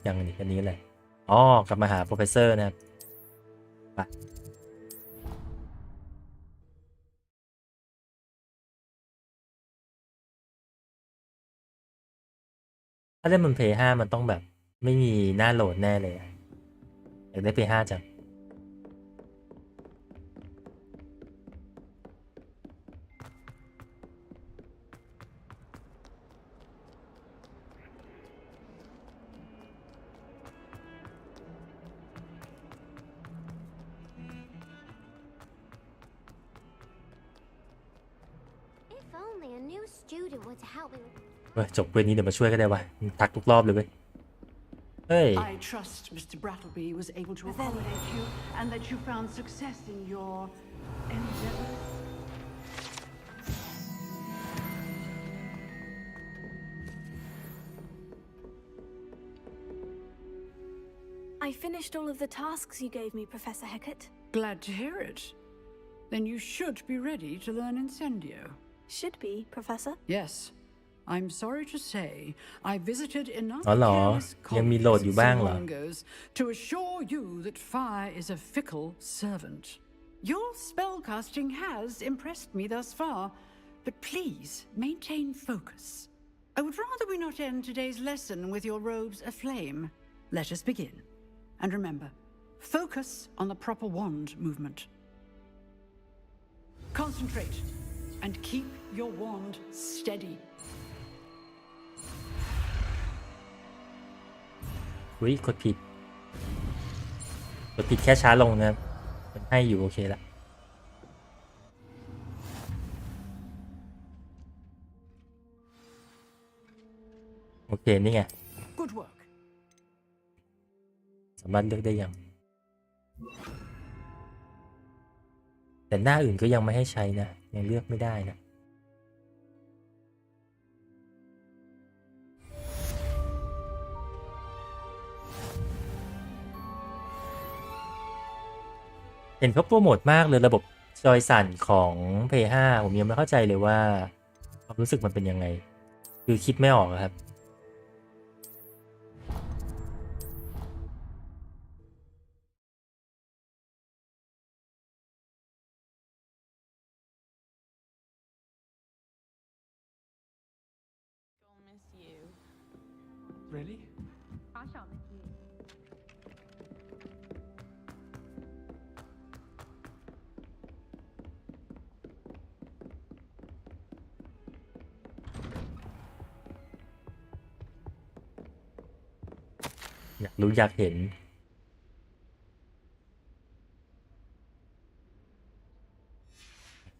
ยังอันนี้อะไรอ๋อกลับมาหาโปรเฟสเซอร์นะครับไปถ้าเล่นบน Play 5มันต้องแบบไม่มีหน้าโหลดแน่เลยอยากได้ Play 5จังจบเวรนี้เดี๋ยวมาช่วยก็ได้วะทักทุกรอบเลยเว้ยเฮ้ย I trust Mr. Brattleby was able to accommodate you and that you found success in your endeavors. I finished all of the tasks you gave me, Professor Hecat. Glad to hear it. Then you should be ready to learn Incendio. Should be, Professor. Yes. I'm sorry to say I visited enough อ๋อเหรอ careless ยังมีโหลดอยู่บ้างเหรอ colleagues to assure you that fire is a fickle servant. Your spellcasting has impressed me thus far, but please maintain focus. I would rather we not end today's lesson with your robes aflame. Let us begin. And remember, focus on the proper wand movement. Concentrate and keep your wand steady. อุ้ยกดผิดแค่ช้าลงนะมันให้อยู่โอเคละโอเคนี่ไง Good work. สามารถเลือกได้ยังแต่หน้าอื่นก็ยังไม่ให้ใช้นะยังเลือกไม่ได้นะเห็นเขาโปรโมทมากเลยระบบจอยสั่นของ Play 5ผมยังไม่เข้าใจเลยว่าความรู้สึกมันเป็นยังไงคือคิดไม่ออกครับReally? I shall miss you. อยากรู้อยากเห็น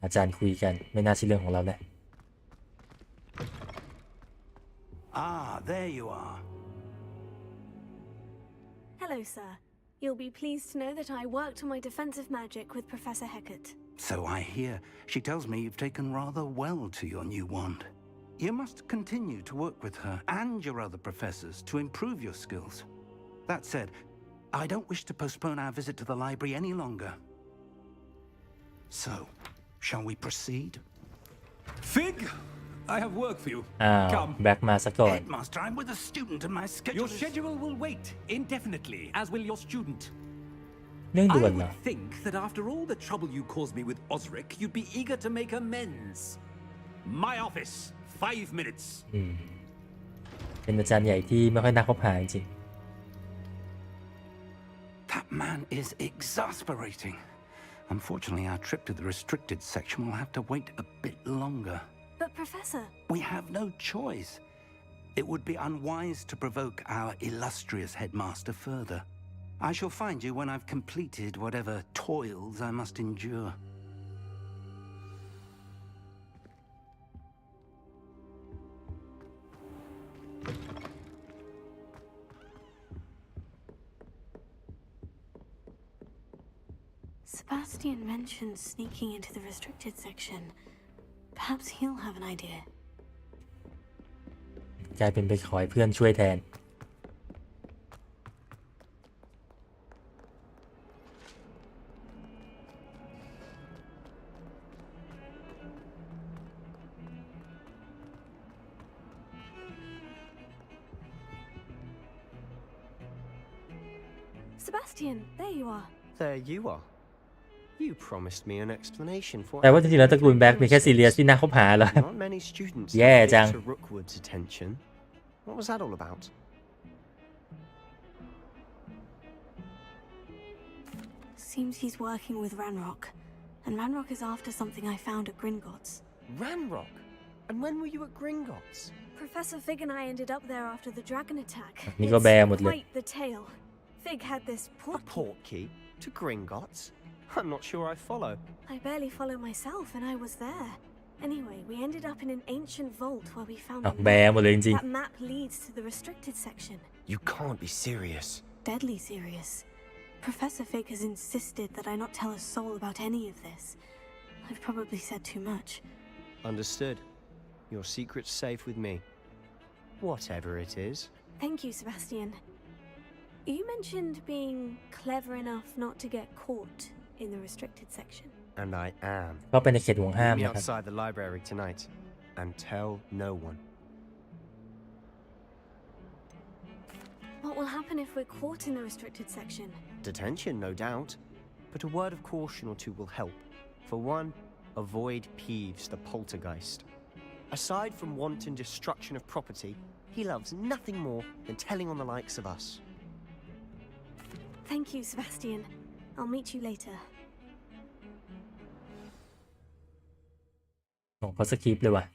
อาจารย์คุยกันไม่น่าใช่เรื่องของเราแหละ Ah, there you are. Hello, sir. You'll be pleased to know that I worked on my defensive magic with Professor Hecat. So I hear. She tells me you've taken rather well to your new wand. You must continue to work with her and your other professors to improve your skills. That said, I don't wish to postpone our visit to the library any longer. So, shall we proceed? Fig, I have work for you. อ้าว Come. แบ็กมาซะก่อน Headmaster, I'm with a student and my schedule Your is... schedule will wait indefinitely, as will your student. เรื่อง I ด่วนเหรอ would think that after all the trouble you caused me with Osric, you'd be eager to make amends. My office, 5 minutes. เป็นอาจารย์ใหญ่ที่ไม่ค่อยน่าคบหาจริง That man is exasperating. Unfortunately, our trip to the restricted section will have to wait a bit longer. But, Professor... We have no choice. It would be unwise to provoke our illustrious headmaster further. I shall find you when I've completed whatever toils I must endure. Sebastian mentioned sneaking into the restricted section. Perhaps he'll have an idea. กลายเป็นไปขอให้เพื่อนช่วยแทน Sebastian, there you are. There you are. You promised me an explanation for. แปลว่าจริงๆแล้วตระกูลแบ็คมีแค่ซีเรียสที่น่าคบหาเหรอ Not many students แย่จัง to Rookwood's attention. What was that all about? Seems he's working with Ranrock. And Ranrock is after something I found at Gringotts. Ranrock? And when were you at Gringotts? Professor Fig and I ended up there after the dragon attack. นี่ก็แบร์หมดเลย Quite the tale. Fig had this A portkey to Gringotts? I'm not sure I follow. I barely follow myself, and I was there. Anyway, we ended up in an ancient vault where we found แบร์หมดเลยจริง that map leads to the restricted section. You can't be serious. Deadly serious. Professor Fig has insisted that I not tell a soul about any of this. I've probably said too much. Understood. Your secret's safe with me. Whatever it is. Thank you, Sebastian. You mentioned being clever enough not to get caught in the restricted section. And I am. ก็เป็นในเขตห่วงห้าม Meet me นะครับ outside the library tonight. And tell no one. What will happen if we're caught in the restricted section? Detention, no doubt. But a word of caution or two will help. For one, avoid Peeves, the poltergeist. Aside from wanton destruction of property, he loves nothing more than telling on the likes of us. Thank you, Sebastian. I'll meet you later. ของเขาสคริปต์เลยว่ะ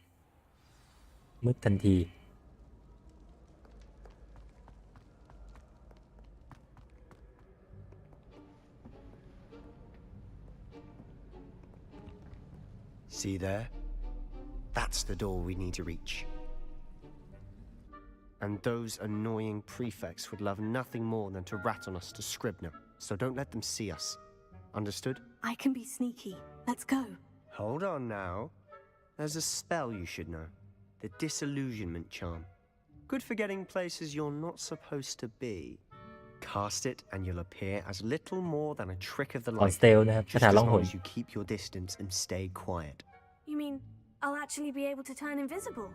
มืดทันที See there? That's the door we need to reach. And those annoying prefects would love nothing more than to rat on us to Scribner, so don't let them see us. Understood? I can be sneaky. Let's go. Hold on now. There's a spell you should know. The Disillusionment Charm. Good for getting places you're not supposed to be. Cast it and you'll appear as little more than a trick of the ขอ light. สเตลนะครับ Just คาถา as ล่องห long น as you keep your distance and stay quiet. You mean I'll actually be able to turn invisible?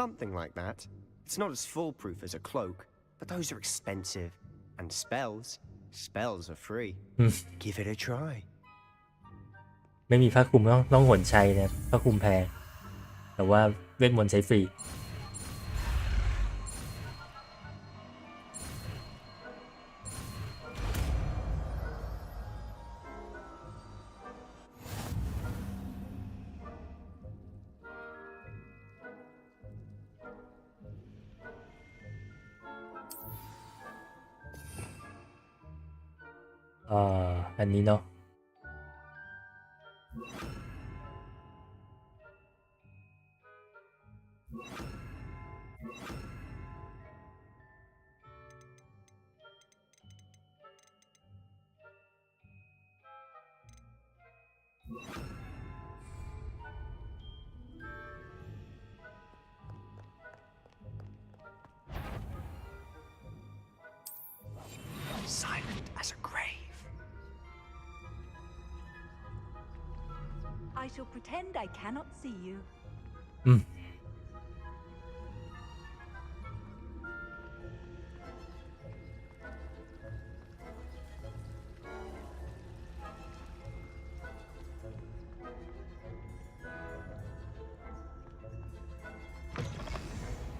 Something like that. It's not as foolproof as a cloak, but those are expensive. And spells are free. Give it a try. ไม่มีผ้าคลุมล่องหนใช้นะครับผ้าคลุมแพงแต่ว่าเวทมนต์ใช้ฟรี อันนี้เนาะ Silent as a grave. I shall pretend I cannot see you.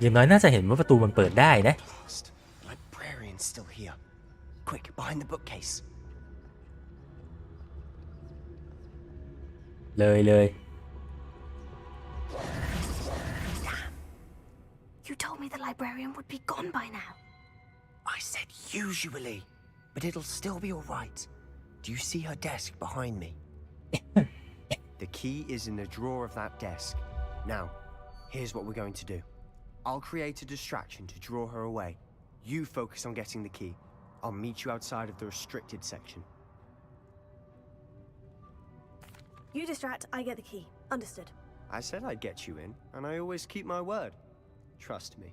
อย่างน้อยน่าจะเห็นว่าประตูมันเปิดได้นะ Lost. The librarian's still here. Quick, behind the bookcase. เลย You told me the librarian would be gone by now. I said usually, but it'll still be all right. Do you see her desk behind me? The key is in the drawer of that desk. Now, here's what we're going to do. I'll create a distraction to draw her away. You focus on getting the key. I'll meet you outside of the restricted section. You distract, I get the key. Understood. I said I'd get you in, and I always keep my word. Trust me.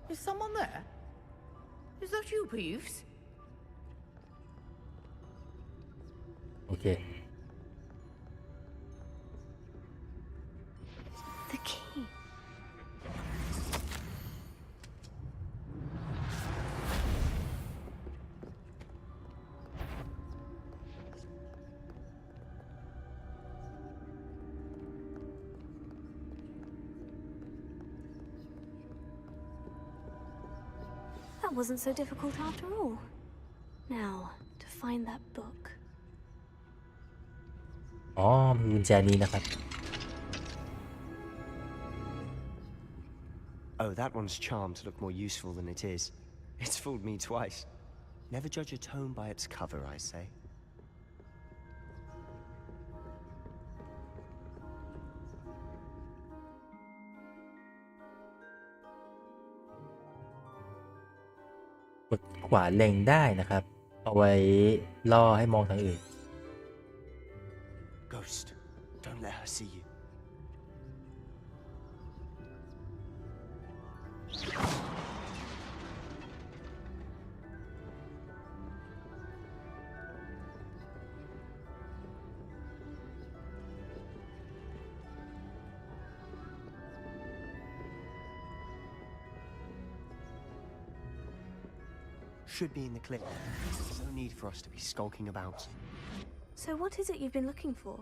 Is someone there? Is that you, Peeves? Okay. The key. That wasn't so difficult after all. Now, to find that book. อ๋อมีกุญแจนี้นะครับ Oh, that one's charmed to look more useful than it is. It's fooled me twice. Never judge a tome by its cover, I say.กดขวาเล็งได้นะครับ เอาไว้ล่อให้มองทางอื่น Ghost, don't let her see you. Should be in the clip. No need for us to be skulking about. So what is it you've been looking for?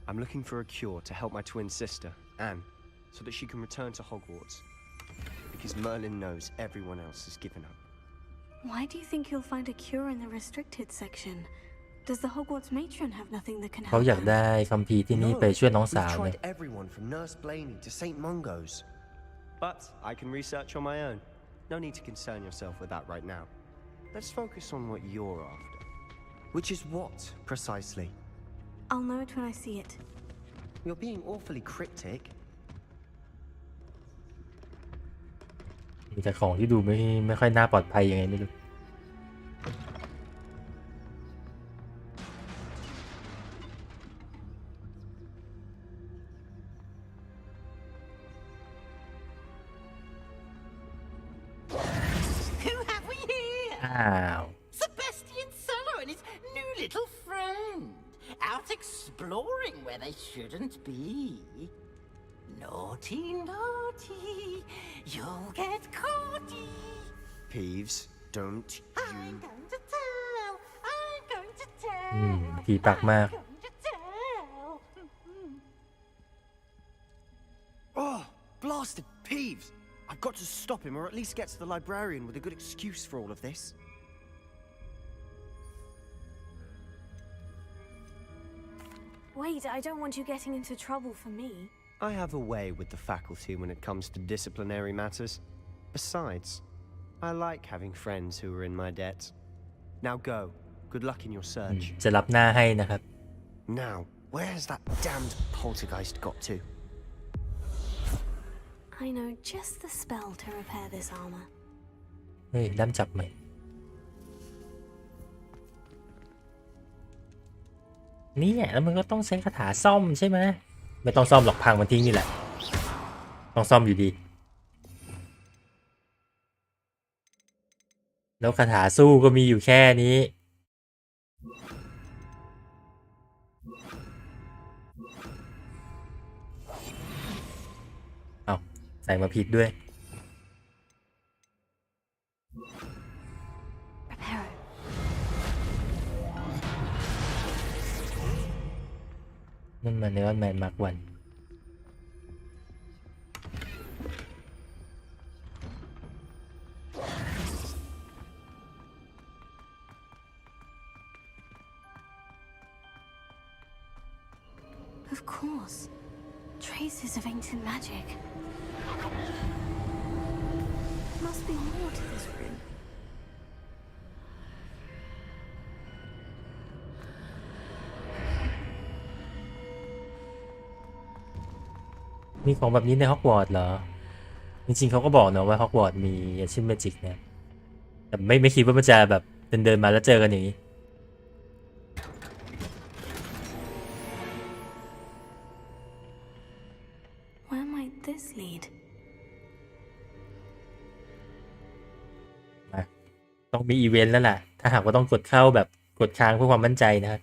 I'm looking for a cure to help my twin sister, Anne, so that she can return to Hogwarts. Because Merlin knows everyone else has given up. Why do you think you'll find a cure in the restricted section? Does the Hogwarts matron have nothing that can เขา help อยาก her? ได้คัมภีร์ที่นี่ไปช่วยน้อง We've สาวเลย tried everyone from Nurse Blaney to St. Mungo's. But I can research on my own. No need to concern yourself with that right now. Let's focus on what you're after. Which is what, precisely? I'll know it when I see it. You're being awfully cryptic. มีแต่ของที่ดูไม่ค่อยน่าปลอดภัยยังไงไม่รู้ Who have we here? อ้าว Sebastian Sallow and his new little friend. Out exploring where they shouldn't be. Naughty, naughty. You'll get caughty. Peeves, don't I'm going to tell. I'm going to tell. ผีปากมาก I'm going to tell. Oh, blasted Peeves! I've got to stop him, or at least get to the librarian with a good excuse for all of this. Wait, I don't want you getting into trouble for me. I have a way with the faculty when it comes to disciplinary matters. Besides, I like having friends who are in my debt. Now go. Good luck in your search. จะรับหน้าให้นะครับ Now, where's that damned poltergeist got to? I know just the spell to repair this armor. เฮ้ยด้ามจับใหม่นี่แล้วมันก็ต้องใช้คาถาซ่อมใช่ไหมไม่ต้องซ่อมหรอกพังมันทิ้งนี่แหละต้องซ่อมอยู่ดีแล้วคาถาสู้ก็มีอยู่แค่นี้เอาใส่มาผิดด้วย Repair it. โ นั่นมันไอรอนแมนมาร์ควัน Of course. Traces of ancient magic. Must be more to this room. มีของแบบนี้ในฮอกวอตส์เหรอจริงๆเขาก็บอกนะว่าฮอกวอตส์มีอาชีพเมจิกเนี่ยแต่ไม่คิดว่ามันจะแบบเดินมาแล้วเจอกันอย่างนี้ Where might this lead? ต้องมีอีเวนต์แล้วล่ะถ้าหากว่าต้องกดเข้าแบบกดค้างเพื่อความมั่นใจนะครับ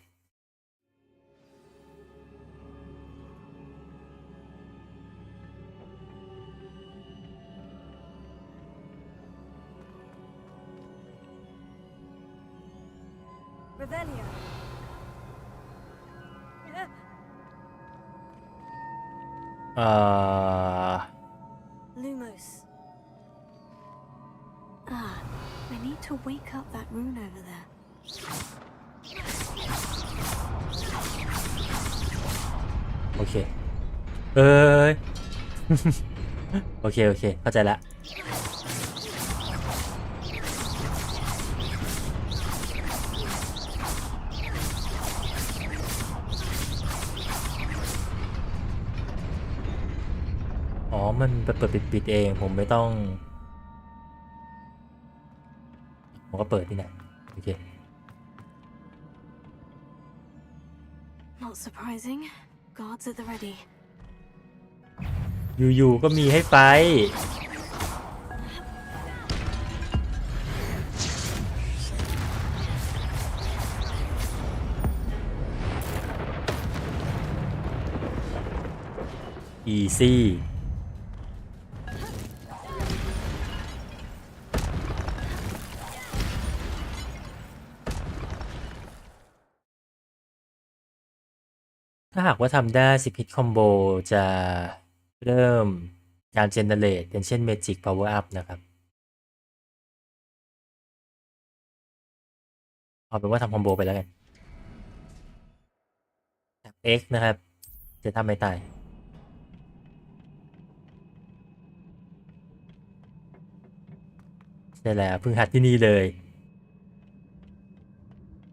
Revelio. Lumos. I need to wake up that rune over there. โอเคโอเคเข้าใจละอ๋อมันเปิดปิดเองผมไม่ต้องผมก็เปิดที่ไหนโอเค Not surprising. Guards at the ready. อยู่ๆก็มีให้ไฟอีซี่ถ้าหากว่าทำได้10 hit combo จะเริ่มการ generate อย่างเช่น magic power up นะครับเอาเป็นว่าทำคอมโบไปแล้วกัน X นะครับจะทำไม่ตายใช่แล้วเพิ่งหัดที่นี่เลย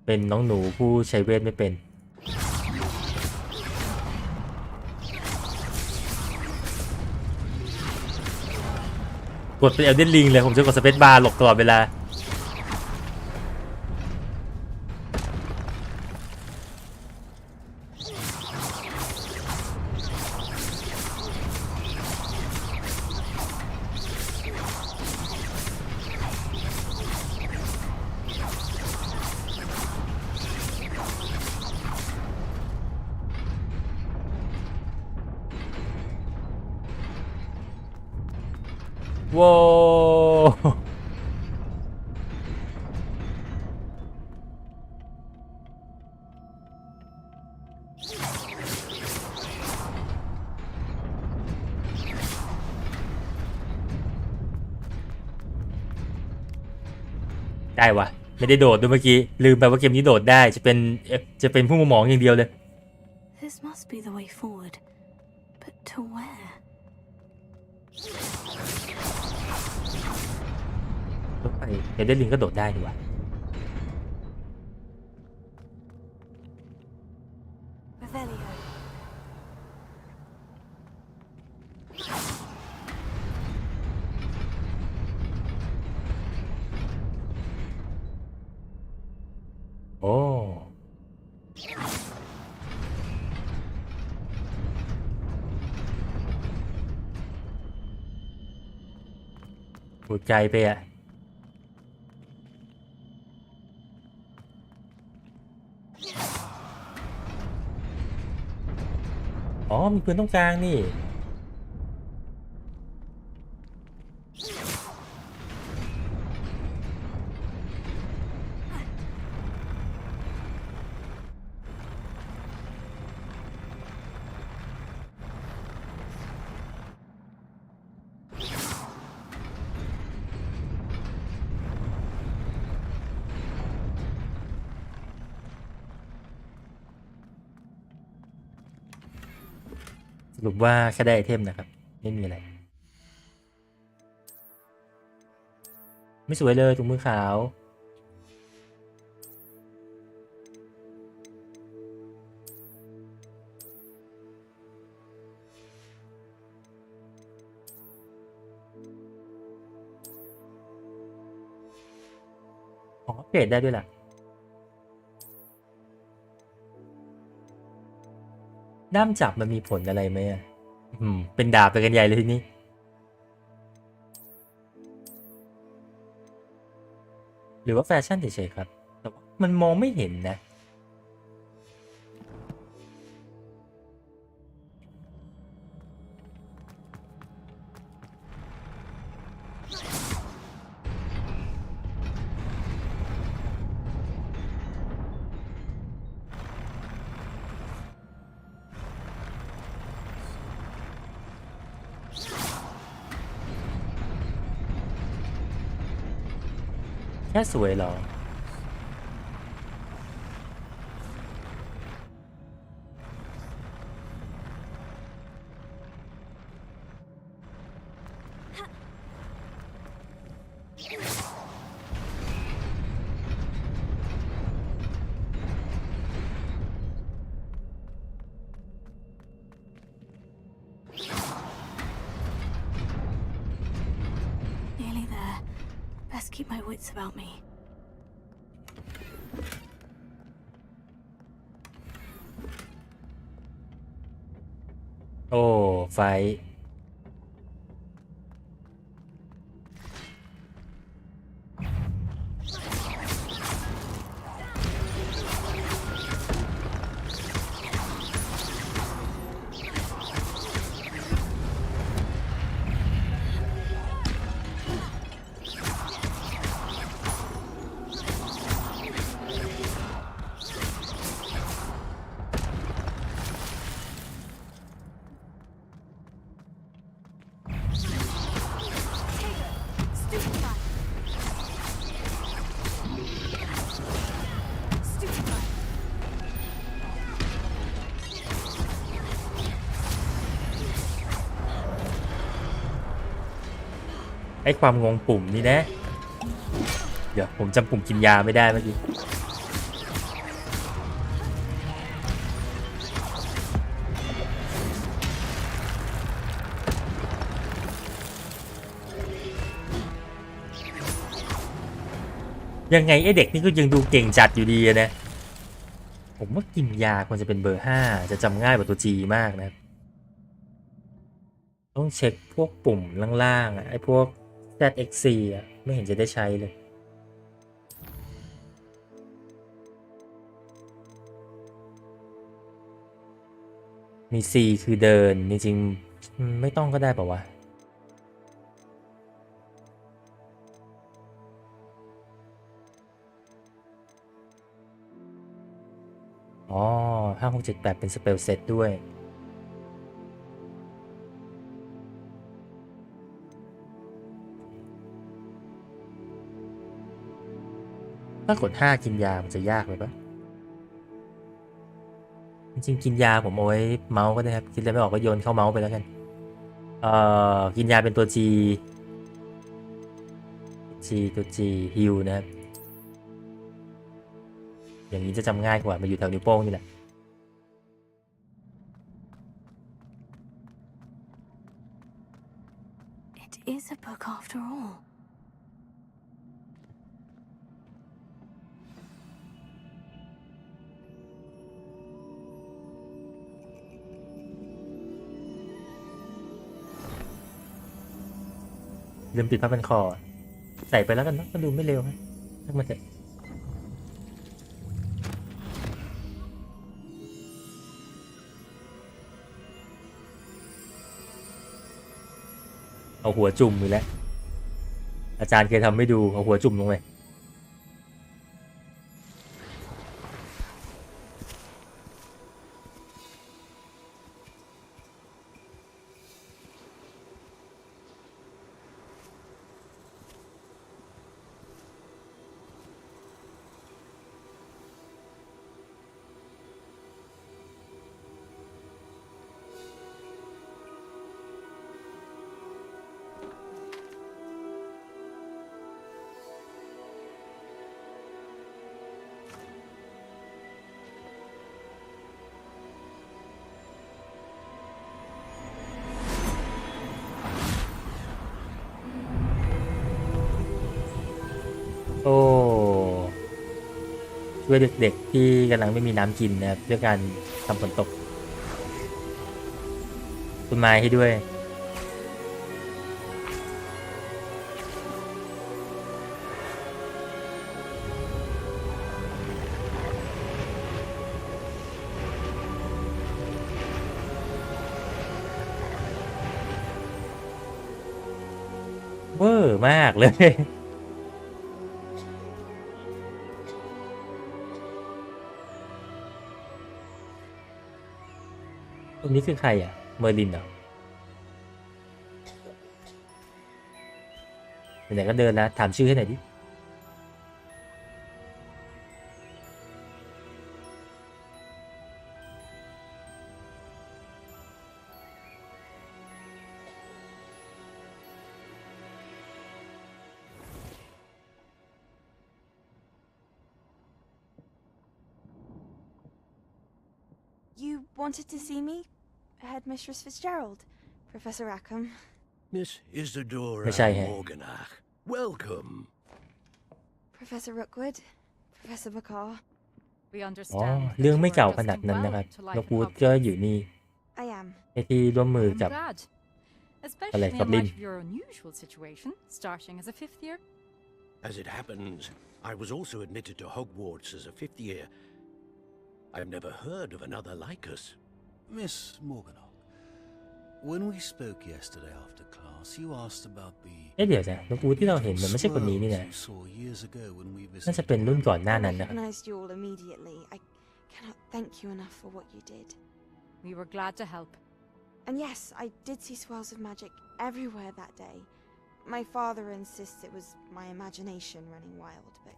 เป็นน้องหนูผู้ใช้เวทไม่เป็นกดเป็นเอลเดนลิงเลยผมจะกดสเปซบาร์หลบตลอดเวลาว้าวได้วะไม่ได้โดดด้วยเมื่อกี้ลืมไปว่าเกมนี้โดดได้จะเป็นผู้มองอย่างเดียวเลย This must be the way forward. But to where? รถไฟเอลเดนลิงก็โดดได้ดีกว่า Revelio. โอ้ปวดใจไปอ่ะอ๋อมีปืนตรงกลางนี่ สรุปว่าแค่ได้ไอเทมนะครับไม่มีอะไรไม่สวยเลยถุงมือขาวอ๋ออัปเกรดได้ด้วยล่ะด้ามจับมันมีผลอะไรไหมอ่ะเป็นดาบไปกันใหญ่เลยทีนี้หรือว่าแฟชั่นเฉยๆครับแต่ว่ามันมองไม่เห็นนะแค่สวยเหรอNearly there. Best keep my wits about me. โอ้ไฟไอ้ความงงปุ่มนี่นะเดี๋ยวผมจำปุ่มกินยาไม่ได้เมื่อกี้ยังไงไอ้เด็กนี่ก็ยังดูเก่งจัดอยู่ดีนะผมว่ากินยาควรจะเป็นเบอร์5จะจำง่ายกว่าตัว G มากนะต้องเช็คพวกปุ่มล่างๆไอ้พวก ZXC ไม่เห็นจะได้ใช้เลยมี C คือเดินจริงๆไม่ต้องก็ได้ป่าววะอ๋อ5 6 7 8เป็นสเปลเซตด้วยถ้ากด5กินยามันจะยากเลยปะจริงๆกินยาผมเอาไว้เมาส์ก็ได้ครับคิดอะไรไม่ออกก็โยนเข้าเมาส์ไปแล้วกันกินยาเป็นตัว ตัว G ฮิลนะครับอย่างนี้จะจำง่ายกว่ามาอยู่แถวนิ้วโป้งนี่แหละ It is a book after all. ลืมปิดผ้าพันคอใส่ไปแล้วกันนะก็ดูไม่เร็วนะทั้งมันเถอะเอาหัวจุ่มอยู่แล้วอาจารย์เคยทำให้ดูเอาหัวจุ่มลงไป โอ้ช่วยเด็กๆที่กำลังไม่มีน้ำกินนะครับด้วยการทำฝนตกต้นไม้ให้ด้วยเวอร์มากเลยตรงนี้คือใครอ่ะเมอร์ลินเหรอไหนๆก็เดินแล้วถามชื่อให้หน่อยดิYou wanted to see me? Headmistress Fitzgerald? Professor Rackham? Miss Isadora ไม่ใช่ฮะ Morganach. Welcome. Professor Rookwood? Professor Bakar? We อ๋อ understand. เรื่องไม่เก่าขนาดนั้นนะครับนกวูดก็อยู่นี่ I am. ไอที่ร่วมมือ I'm กับ glad. อะไร Especially กับ in ลิน light of your unusual situation, starting as a 5th year. As it happens, I was also admitted to Hogwarts as a 5th year. I've never heard of another like us. Miss Morganock, when we spoke yesterday after class, you asked about the เอ๊ะเดี๋ยวนะนกวูดที่เราเห็นมันไม่ใช่คนนี้นี่นะ you saw years ago when we น่าจะ visited. เป็นรุ่นก่อนหน้า I นั้นนะครับ recognized you all immediately. I cannot thank you enough for what you did. We were glad to help. And yes, I did see swirls of magic everywhere that day. My father insists it was my imagination running wild, but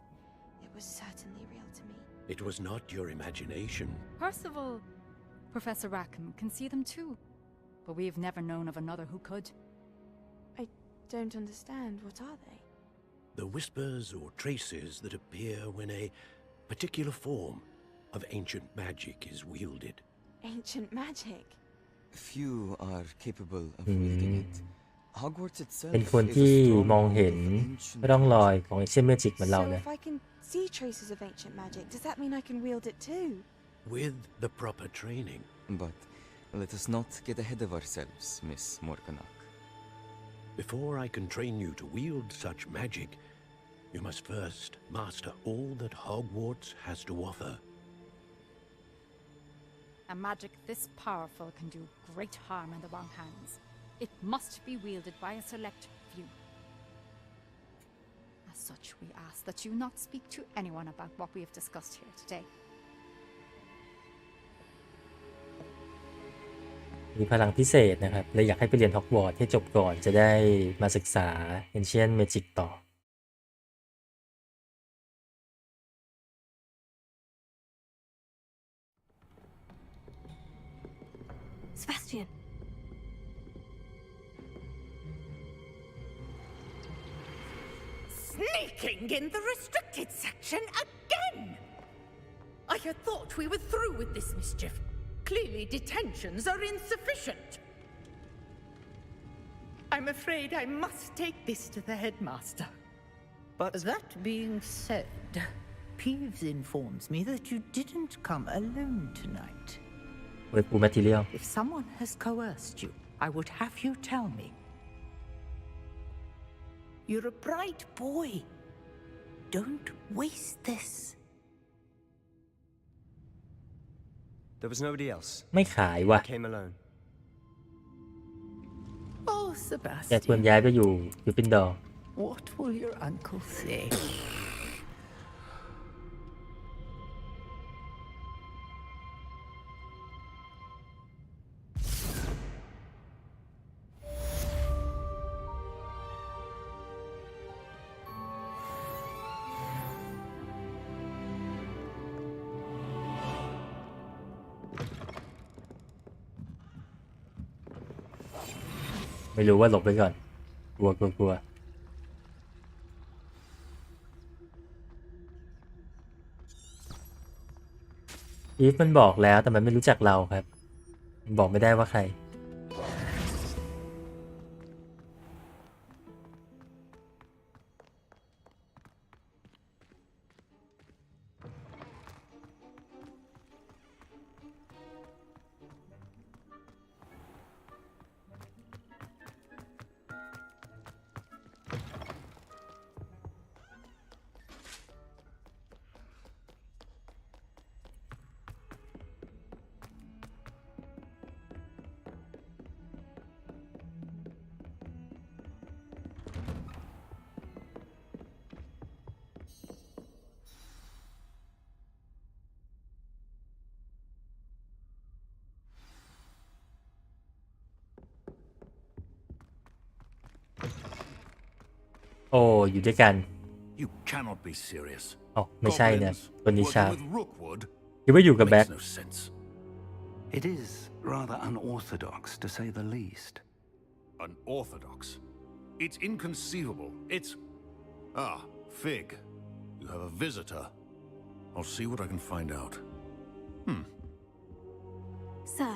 it was certainly real to me. It was not your imagination. Percival, Professor Rackham can see them too. But we've never known of another who could. I don't understand. What are they? The whispers or traces that appear when a particular form of ancient magic is wielded. Ancient magic? Few are capable of wielding it. Hogwarts itself เป็นคน is a ที่ stronghold มองเห็น of ancient ร่องรอยของ Ancient Magic เหมือนเรา So นะ if I can see traces of ancient magic, does that mean I can wield it too? With the proper training. But let us not get ahead of ourselves, Miss Morganock. Before I can train you to wield such magic, you must first master all that Hogwarts has to offer. A magic this powerful can do great harm in the wrong hands. It must be wielded by a select few. As such, we ask that you not speak to anyone about what we have discussed here today. มีพลังพิเศษนะครับเลยอยากให้ไปเรียนฮอกวอตส์ให้จบก่อนจะได้มาศึกษา Ancient Magic ต่อ Sebastian. Sneaking in the restricted section again! I had thought we were through with this mischief. Clearly detentions are insufficient. I'm afraid I must take this to the headmaster. But that being said, Peeves informs me that you didn't come alone tonight. เปิดปู Material If someone has coerced you, I would have you tell me. You're a bright boy. Don't waste this. There was nobody else. ไม่ขายว่ะ Came alone. Oh, แต่ควรย้ายไปอยู่ฟินดอร์ What will your uncle say? ไม่รู้ว่าหลบไปก่อนกลัวอีฟมันบอกแล้วแต่มันไม่รู้จักเราครับมันบอกไม่ได้ว่าใคร โอ้อยู่ด้วยกัน You cannot be serious. อ๋อไม่ใช่เนี่ยคนนิชา Working with Rookwood คิดว่าอยู่กับแบ็ค makes no sense. It is rather unorthodox, to say the least. Unorthodox. It's inconceivable. It's... Ah, Fig. You have a visitor. I'll see what I can find out. Sir,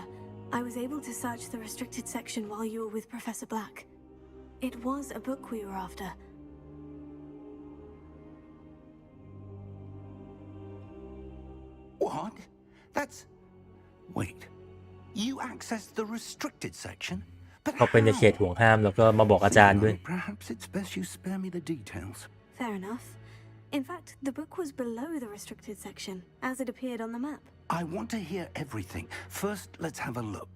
I was able to search the restricted section while you were with Professor Black. It was a book we were after. What? That's... Wait. You accessed the restricted section? But เข้าไปในเขตห่วงห้ามแล้วก็มาบอกอาจารย์ด้วย Perhaps it's best you spare me the details. Fair enough. In fact, the book was below the restricted section, as it appeared on the map. I want to hear everything. First, let's have a look.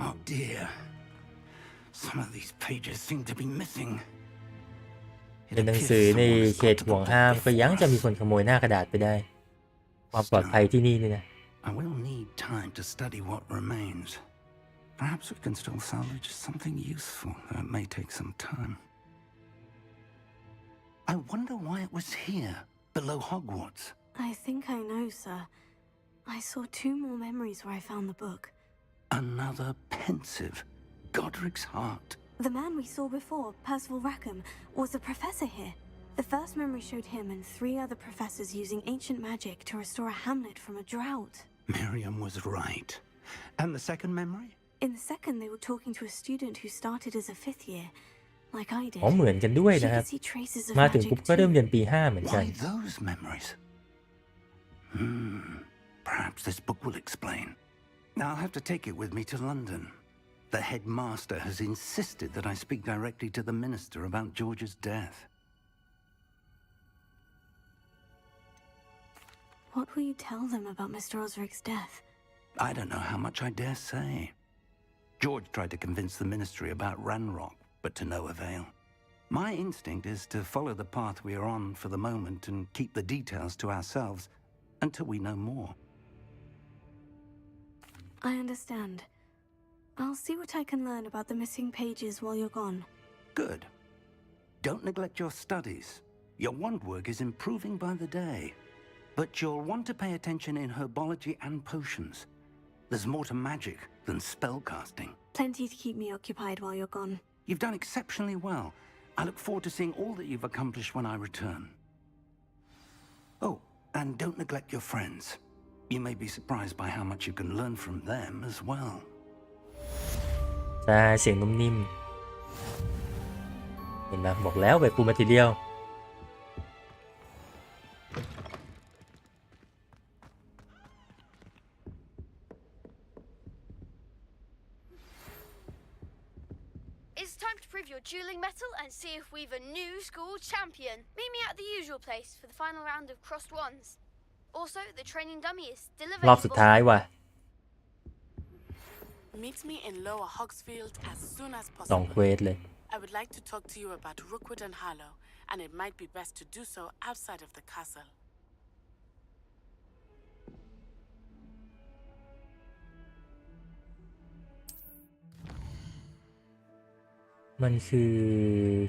Oh dear. Some of these pages seem to be missing. ในหนังสือในเขตห่วงห้ามก็ยังจะมีคนขโมยหน้ากระดาษไปได้ความปลอดภัยที่นี่ด้วยนะ I will need time to study what remains. Perhaps we can still salvage something useful. It may take some time. I wonder why it was here, below Hogwarts. I think I know, sir. I saw 2 more memories where I found the book. Another pensive. Godric's heart. The man we saw before, Percival Rackham, was a professor here. The first memory showed him and 3 other professors using ancient magic to restore a hamlet from a drought. Miriam was right. And the second memory? In the second, they were talking to a student who started as a 5th year, like I did. อ๋อเหมือนกันด้วยนะครับ She could see traces of มาถึง magic ปุ๊บก็เริ่มเรียนปี 5 เหมือนกัน Why those memories? Perhaps this book will explain. Now I'll have to take it with me to London. The headmaster has insisted that I speak directly to the minister about George's death. What will you tell them about Mr. Osric's death? I don't know how much I dare say. George tried to convince the ministry about Ranrock, but to no avail. My instinct is to follow the path we are on for the moment and keep the details to ourselves until we know more. I understand. I'll see what I can learn about the missing pages while you're gone. Good. Don't neglect your studies. Your wand work is improving by the day. But you'll want to pay attention in herbology and potions. There's more to magic than spellcasting. Plenty to keep me occupied while you're gone. You've done exceptionally well. I look forward to seeing all that you've accomplished when I return. Oh, and don't neglect your friends. You may be surprised by how much you can learn from them as well. ใช่เสียงนุ่มนิ่มเห็นไหมบอกแล้วแบบปูมาทีเดียว It's time to prove your dueling mettle and see if we've a new school champion. Meet me at the usual place for the final round of crossed wands. Also, the training dummy is still รอบสุด available. ท้ายว่ะ Meet me in Lower Hogsfield as soon as สอง possible. เควสเลย I would like to talk to you about Rookwood and Harlow, and it might be best to do so outside of the castle. มันคือ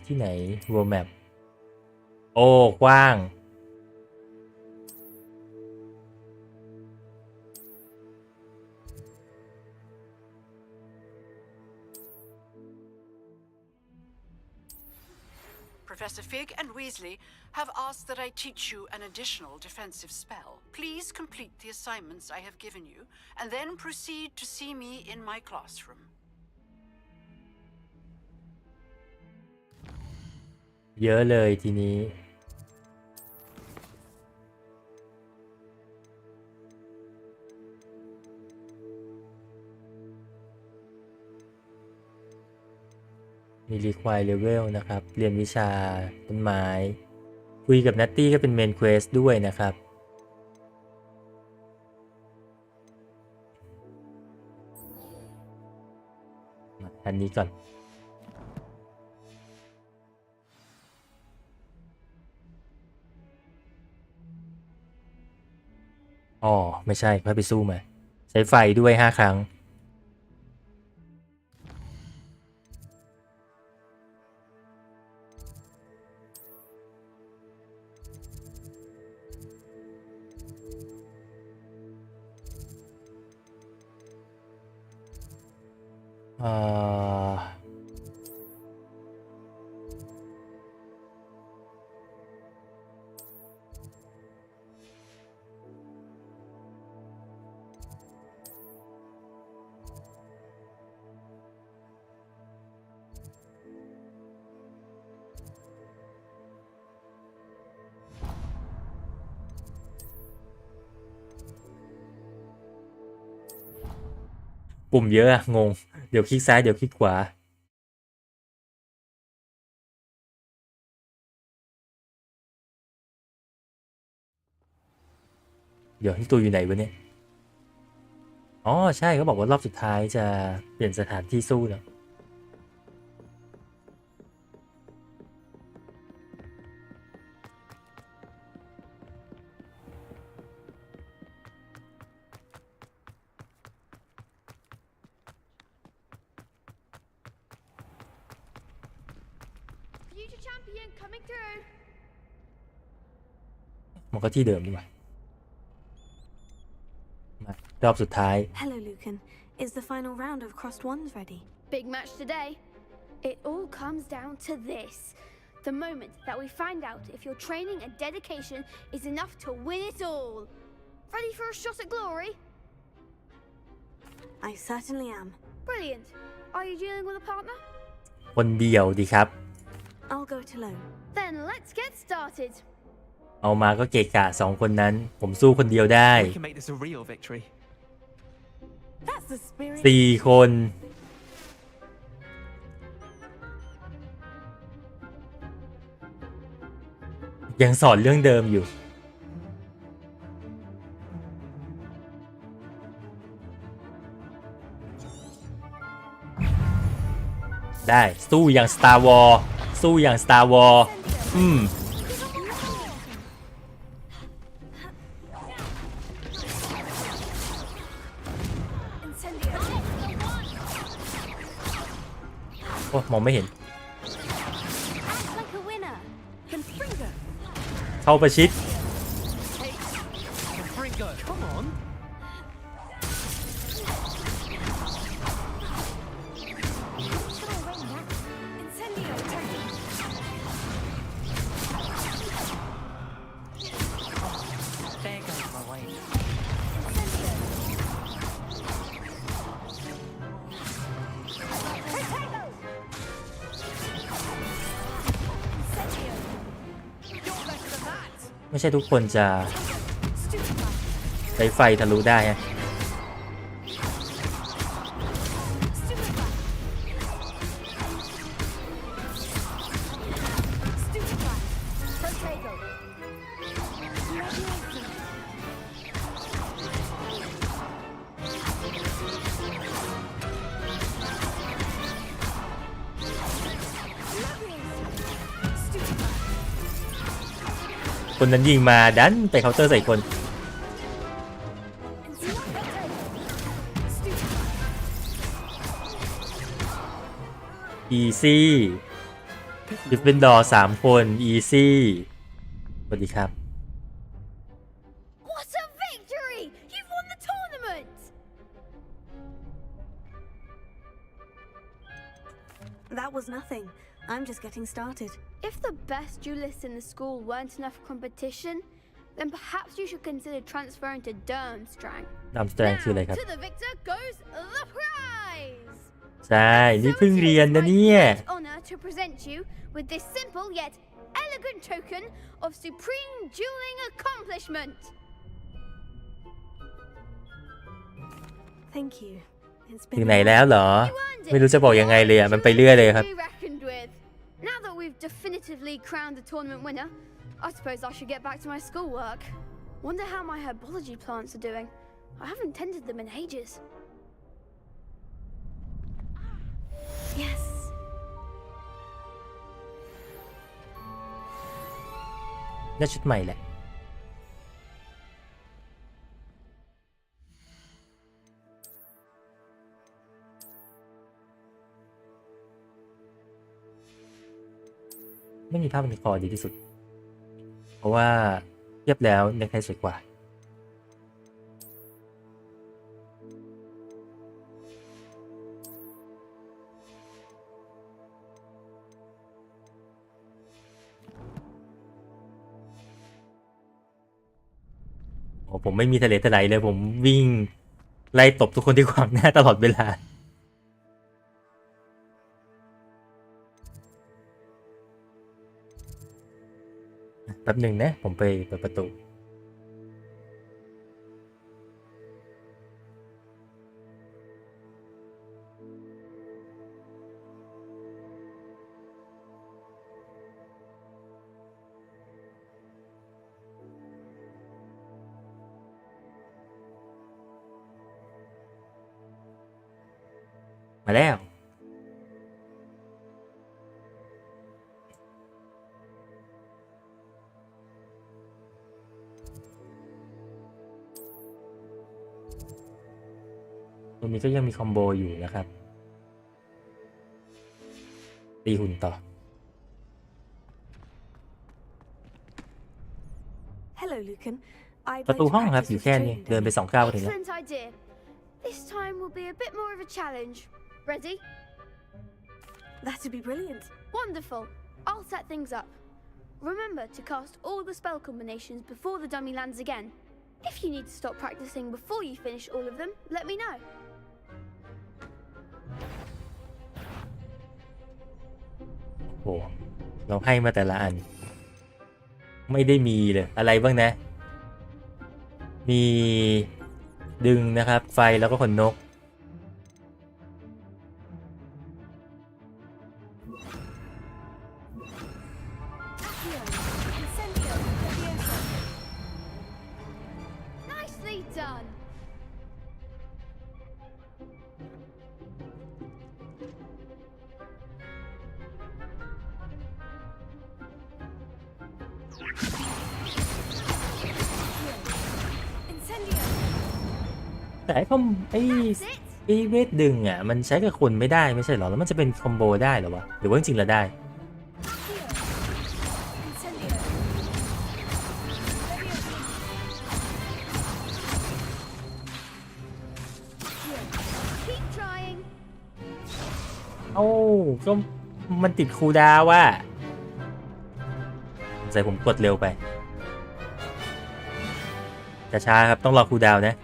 ที่ไหน World Map โอ้กว้าง Professor Fig and Weasley have asked that I teach you an additional defensive spell. Please complete the assignments I have given you, and then proceed to see me in my classroom. เยอะเลยทีนี้ มี require level นะครับ เรียนวิชาต้นไม้ คุยกับนัตตี้ก็เป็น main quest ด้วยนะครับ อันนี้ก่อน I อ๋อไม่ใช่ค่อยไปสู้มาใช้ไฟด้วย5 ครั้งอ่าปุ่มเยอะอะงงเดี๋ยวคลิกซ้ายเดี๋ยวคลิกขวาเดี๋ยวที่ตัวอยู่ไหนวะเนี่ยอ๋อใช่เขาบอกว่ารอบสุดท้ายจะเปลี่ยนสถานที่สู้แล้ว Future champion coming through. มันก็ที่เดิมดีกว่ามารอบสุดท้าย Hello, Lucan. Is the final round of Crossed Wands ready? Big match today. It all comes down to this. The moment that we find out if your training and dedication is enough to win it all. Ready for a shot at glory? I certainly am. Brilliant. Are you dealing with a partner? คนเดียวดีครับ I'll go it alone. Then let's get started. เอามาก็เกะกะ2 คนนั้นผมสู้คนเดียวได้ We can make this a real victory. That's the spirit. 4 คนยังสอนเรื่องเดิมอยู่ได้สู้อย่าง Star Wars สู้อย่าง Star Wars โอ้มองไม่เห็น Act like a winner. Confringo. เข้าประชิด Confringo, come on. Incendio. There goes my way. ไม่ใช่ทุกคนจะใช้ไฟทะลุได้ฮะคนนั้นยิงมาดันไปเคาน์เตอร์ใส่คน Easy ดิฟเฟนดอร์3 คน Easy สวัสดีครับ What a victory! You've won the tournament! That was nothing. I'm just getting started. If the best duelists in the school weren't enough competition, then perhaps you should consider transferring to Durmstrang. Durmstrang คืออะไรครับ To the victor goes the prize! ใช่นี่เพิ่งเรียนนะเนี่ย Honor to present you with this simple yet elegant token of supreme dueling accomplishment. Thank you. It's ถึง been ไหนแล้วเหรอ ไม่รู้จะบอกยังไงเลยอ่ะมันไปเรื่อยเลยครับ Be reckoned with. Now that we've definitively crowned the tournament winner, I suppose I should get back to my schoolwork. Wonder how my herbology plants are doing. I haven't tended them in ages. Yes. น่าชุดใหม่แหละ ไม่มีผ้าพันคอดีที่สุดเพราะว่าเทียบแล้วเน็กไทสวยกว่าโอ้ผมไม่มีทะเลทลายเลยผมวิ่งไล่ตบทุกคนที่ขวางหน้าตลอดเวลาแป๊บหนึ่งนะผมไปเปิดประตูมาแล้วตรงนี้ก็ยังมีคอมโบอยู่นะครับตีหุ่นต่อ Hello, Lucan. ประตูห้องครับอยู่แค่นี้เดินไป2 ก้าวถึงแล้ว Excellent idea. This time will be a bit more of a challenge. Ready? That'd be brilliant. Wonderful. I'll set things up. Remember to cast all the spell combinations before the dummy lands again. If you need to stop practicing before you finish all of them, let me know. โอ้เราให้มาแต่ละอันไม่ได้มีเลยอะไรบ้างนะมีดึงนะครับไฟแล้วก็ขนนกแต่ไอ้เวทดึงอ่ะมันใช้กับคนไม่ได้ไม่ใช่หรอแล้วมันจะเป็นคอมโบได้หรอวะหรือว่าจริงๆแล้วได้โอ้ก็มันติดคูลดาวน์ว่ะใส่ผมกดเร็วไปช้าครับต้องรอคูลดาวน์นะ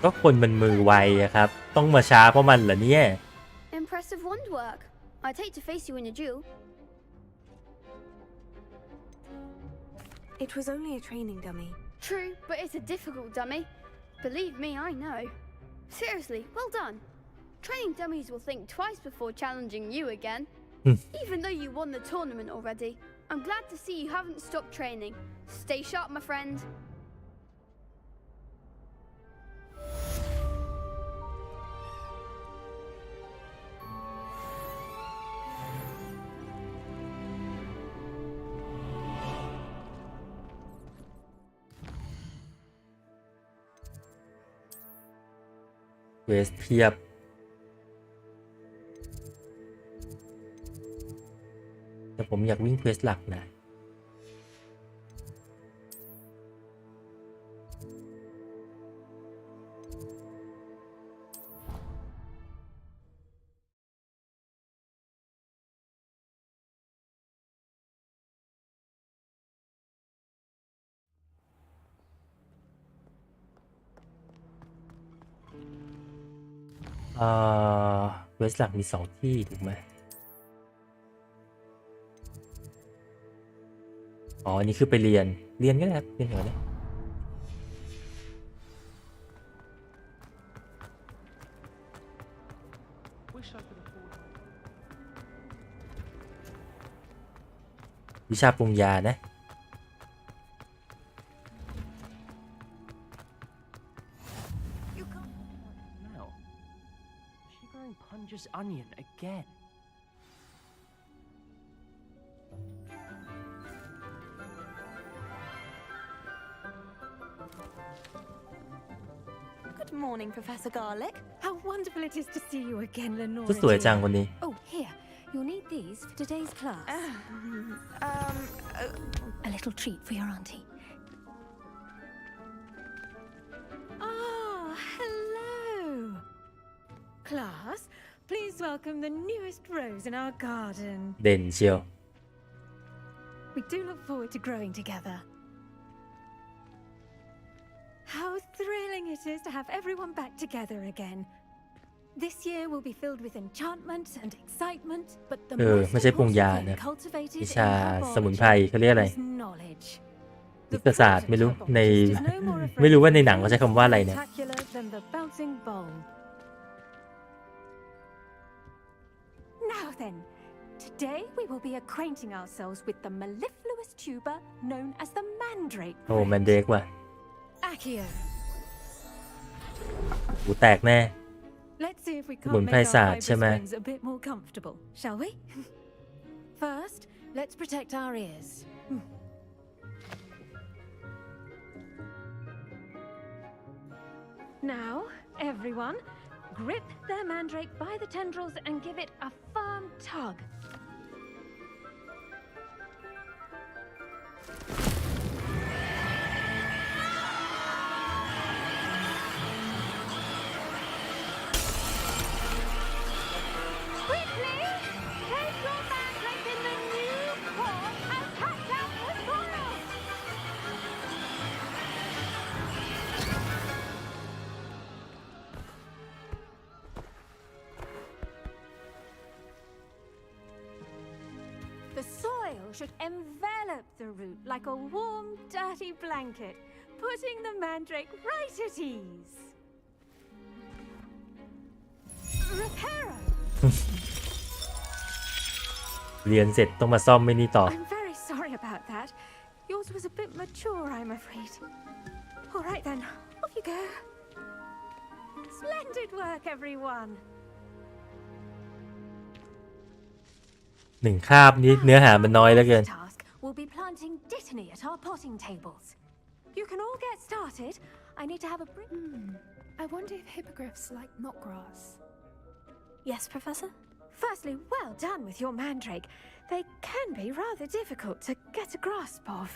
ก็คนมันมือไวอะครับต้องมาช้าเพราะมันเหรอเนี่ย Impressive wandwork. I'd hate to face you in a duel. It was only a training dummy. True, but it's a difficult dummy. Believe me, I know. Seriously, well done. Training dummies will think twice before challenging you again. Even though you won the tournament already, I'm glad to see you haven't stopped training. Stay sharp, my friend.เวสเพียบแต่ผมอยากวิ่งเควสหลักนะเวสหลักมี2 ที่ถูกไหมอ๋อนี่คือไปเรียนก็ได้ครับเรียนก่อนเลยวิชาปรุงยานะPunches onion again. Good morning, Professor Garlic. How wonderful it is to see you again, Lenore. ก็สวยจังคนนี้ Oh, here. You'll need these for today's class. A little treat for your auntie. Oh, hello. Class, please welcome the newest rose in our garden. เด่นเชียว We do look forward to growing together. How thrilling it is to have everyone back together again. This year will be filled with enchantment and excitement, but the most ไม่ใช่ปรุงยา important นะ thing cultivated วิ in ชา herbology สมุนไพรเขาเรียกอะไร is knowledge. วิทยาศาสตร์ไม่รู้ในไม่รู้ว่าในหนังเขาใช้คำว่าอะไรเนี่ย Spectacular than the bouncing bowl. Now then, today we will be acquainting ourselves with the mellifluous tuber known as the mandrake. โอ้แมนเดกว่ะ Accio. หูแตกแน่ Let's see if we สมุน can't ไพร make our ศาสตร์ fibrous ใช่ไหม friends a bit more comfortable, shall we? First, let's protect our ears. Now, everyone, grip their mandrake by the tendrils and give it a firm tug. Quickly! Take your mandrake in the new pot and cut out the soil! The soil should envelop the root like a warm, dirty blanket, putting the mandrake right at ease. Reparo! เรียนเสร็จต้องมาซ่อมไม่นี่ต่อ I'm very sorry about that. Yours was a bit mature, I'm afraid. All right then, off you go. Splendid work, everyone. หนึ่งคาบนี้เนื้อหามันน้อยเหลือเกิน Task will be planting dittany at our potting tables. You can all get started. I need to have a break. I wonder if hippogriffs like knotgrass. Yes, Professor? Firstly, well done with your mandrake. They can be rather difficult to get a grasp of.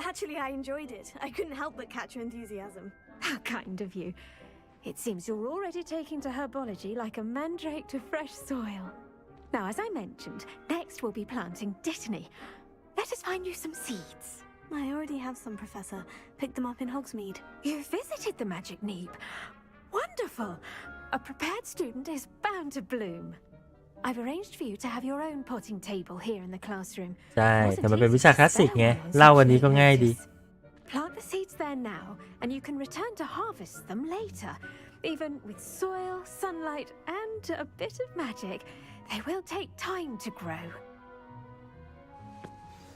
Actually, I enjoyed it. I couldn't help but catch your enthusiasm. How kind of you. It seems you're already taking to herbology like a mandrake to fresh soil. Now, as I mentioned, next we'll be planting dittany. Let us find you some seeds. I already have some, Professor. Picked them up in Hogsmeade. You visited the magic neep. Wonderful. A prepared student is bound to bloom. I've arranged for you to have your own potting table here in the classroom. ใช่แต่มันเป็นวิชาคลาสสิกไงเล่าวันนี้ก็ง่ายดี Plant the seeds there now, and you can return to harvest them later. Even with soil, sunlight, and a bit of magic, they will take time to grow.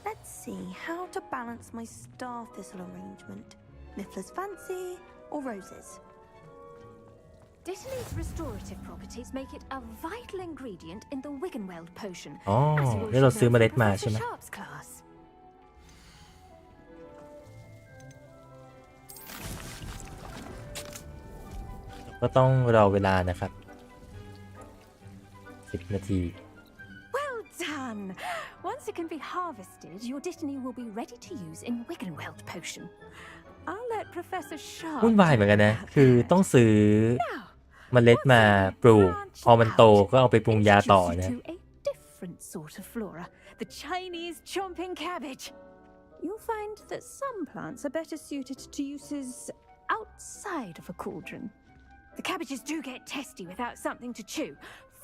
Let's see how to balance my star thistle arrangement. Niffler's fancy or roses? Dittany's restorative properties make it a vital ingredient in the Wiggenweld potion. อ๋อ as you แล้วเรา should ซื้อ know เมล็ด from มา Professor ใช่ไหม Sharp's class. ก็ต้องรอเวลานะครับ10 นาที Well done! Once it can be harvested, your dittany will be ready to use in Wiggenweld potion. I'll let Professor Sharp วุ่นวายเหมือนกันนะ คือต้องซื้อเมล็ดมาปลูก พอมันโตก็เอาไปปรุงยาต่อ introduce นะ you to a different sort of flora, the Chinese chomping cabbage. You'll find that some plants are better suited to uses outside of a cauldron. The cabbages do get testy without something to chew.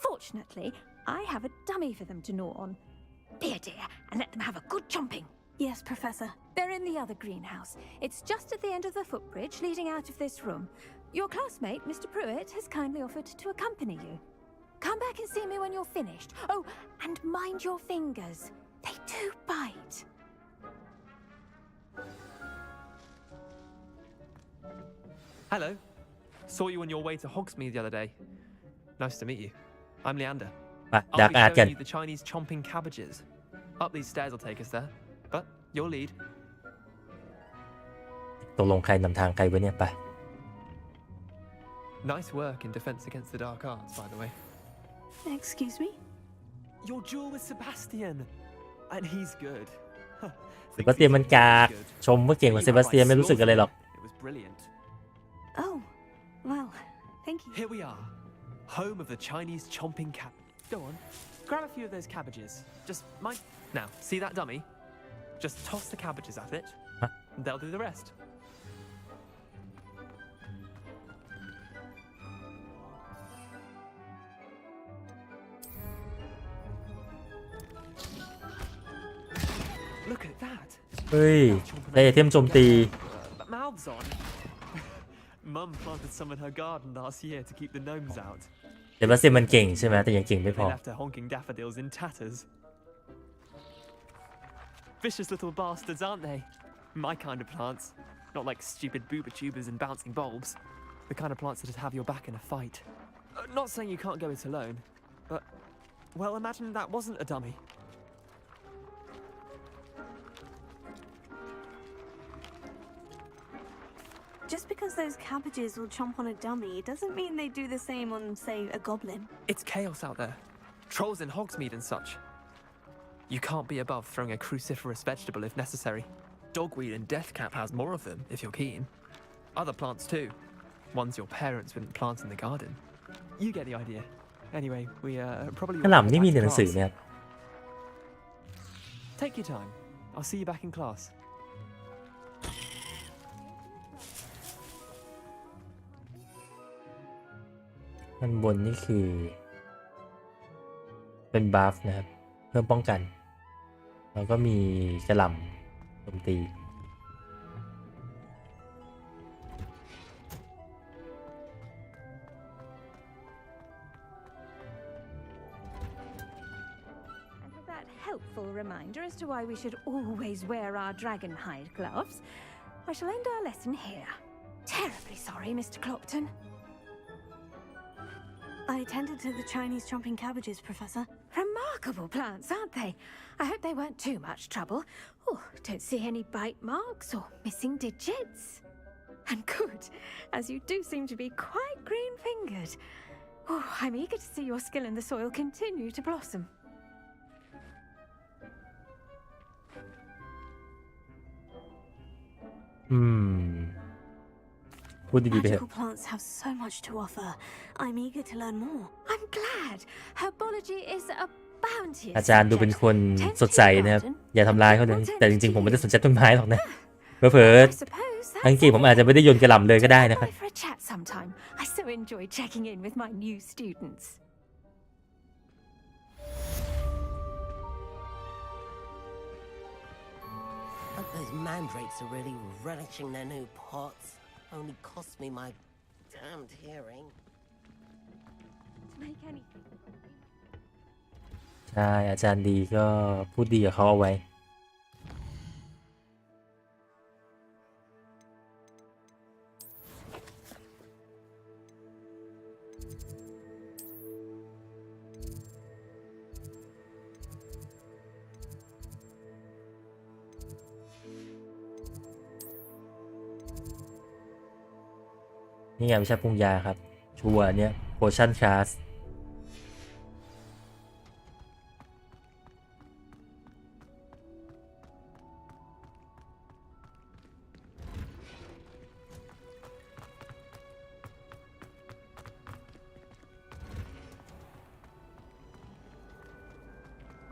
Fortunately, I have a dummy for them to gnaw on. Be a dear and let them have a good chomping. Yes, Professor. They're in the other greenhouse. It's just at the end of the footbridge leading out of this room. Your classmate, Mr. Pruitt, has kindly offered to accompany you. Come back and see me when you're finished. Oh, and mind your fingers. They do bite. Hello. Saw you on your way to Hogsmeade the other day. Nice to meet you. I'm Leander. ไปดัก I'll อา be ร์ตกัน showing you the Chinese chomping cabbages. Up these stairs will take us there, but your lead. ตกลงใครนำทางใครไว้เนี่ยไป Nice work in defense against the dark arts, by the way. Excuse me? Your duel with Sebastian, and he's good. เซบาสเตียนมันกากชมว่าเก่งกว่าเซบาสเตียนไม่รู้สึกอะไรหรอก It was brilliant. Oh, well, thank you. Here we are, home of the Chinese chomping cab. Go on, grab a few of those cabbages. Just mind. Now, see that dummy? Just toss the cabbages at it, and they'll do the rest. Look at that. เฮ้ยได้ไอเทมโจมตี Mouths on. Mum planted some in her garden last year to keep the gnomes out. เซบาสเตียนมันเก่งใช่ไหมแต่ยังเก่งไม่พ They อ left her honking daffodils in tatters. Vicious little bastards, aren't they? My kind of plants. Not like stupid booba tubers and bouncing bulbs. The kind of plants that'd have your back in a fight. Not saying you can't go it alone, but, well, imagine that wasn't a dummy. Just because those cabbages will chomp on a dummy doesn't mean they do the same on, say, a goblin. It's chaos out there. Trolls in Hogsmeade and such. You can't be above throwing a cruciferous vegetable if necessary. Dogweed and deathcap has more of them, if you're keen. Other plants too. Ones your parents wouldn't plant in the garden. You get the idea. Anyway, we probably... กระหล่ำนี่มีในหนังสือเนี่ย Take your time. I'll see you back in class. ด้านบนนี่คือเป็นบัฟนะครับเพิ่มป้องกันแล้วก็มีกระหล่ำโจมตี And for that helpful reminder as to why we should always wear our dragon hide gloves, I shall end our lesson here. Terribly sorry, Mr. Clopton. I tended to the Chinese chomping cabbages, Professor. Remarkable plants, aren't they? I hope they weren't too much trouble. Oh, don't see any bite marks or missing digits. And good, as you do seem to be quite green-fingered. Oh, I'm eager to see your skill in the soil continue to blossom. พูดดีๆไปเถอะ Magical plants have so much to offer. I'm eager to learn more. I'm glad. Herbology is a bounteous อาจารย์ดูเป็นคนสดใสนะครับอย่าทำร้ายเขาเลยแต่จริงๆผมไม่ได้สนใจต้นไม้หรอกนะเผลอๆทั้งเกมผมอาจจะไม่ได้โยนกระหล่ำเลยก็ได้นะครับ for a chat sometime. I so enjoy checking in with my new students. Those mandrakes are really relishing their new pots. Only cost me my damned hearing. To make anything. ใช่อาจารย์ดีก็พูดดีกับเขาเอาไว้นี่ไงวิชาปรุงยาครับชัวร์เนี่ย potion class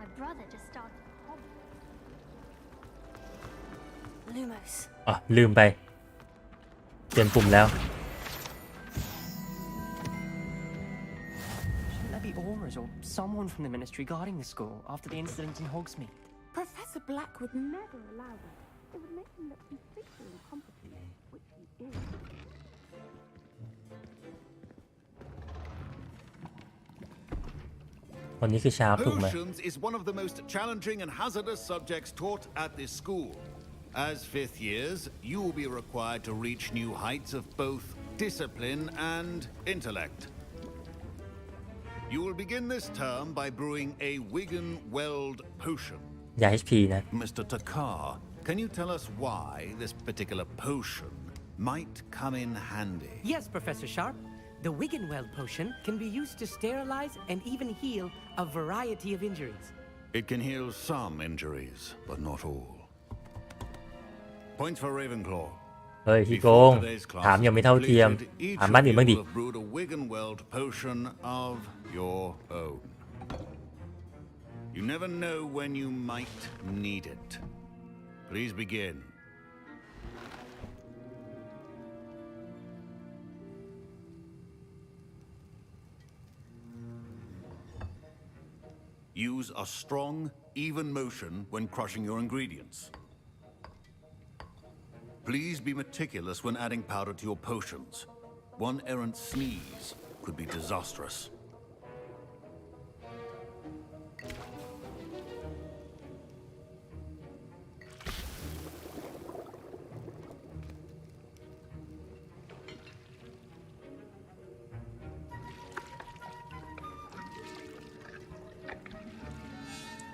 My brother just started Lumos. อ๋อลืมไปเปลี่ยนปุ่มแล้ว Shouldn't there be auras or someone from the ministry guarding the school after the incident in Hogsmeade? Professor Black would never allow that. It would make him look completely incompetent, which he is. คนนี้คือชาร์ปถูกไหม Potions is one of the most challenging and hazardous subjects taught at this school. As fifth years, you will be required to reach new heights of both discipline and intellect. You will begin this term by brewing a Wigan Weld potion. ยา HP นะ Mr. Takar, can you tell us why this particular potion might come in handy? Yes, Professor Sharp. The Wiggenweld potion can be used to sterilize and even heal a variety of injuries. It can heal some injuries, but not all. Points for Ravenclaw. เฮ้ยพี่โกงถามยังไม่เท่าเทียมถามบ้านอื่นบ้างดิ Each of you will have brewed a Wiggenweld potion of your own. You never know when you might need it. Please begin. Use a strong, even motion when crushing your ingredients. Please be meticulous when adding powder to your potions. One errant sneeze could be disastrous.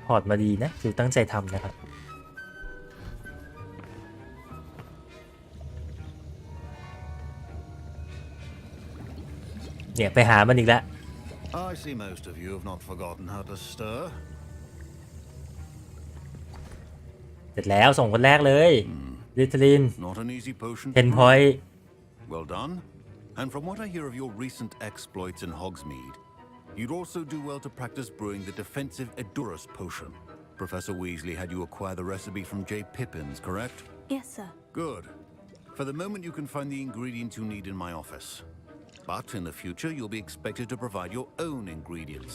พอร์ตมาดีนะคือตั้งใจทำนะครับเนี่ยไปหามันอีกแล้ว I see most of you have not forgotten how to stir. เสร็จแล้วส่งคนแรกเลยลิทลิน Not an easy potion. 10 point. Well done. And from what I hear of your recent exploits in Hogsmeade, you'd also do well to practice brewing the defensive Edurus potion. Professor Weasley had you acquire the recipe from J. Pippin's, correct? Yes, sir. Good. For the moment, you can find the ingredients you need in my office. But in the future, you'll be expected to provide your own ingredients.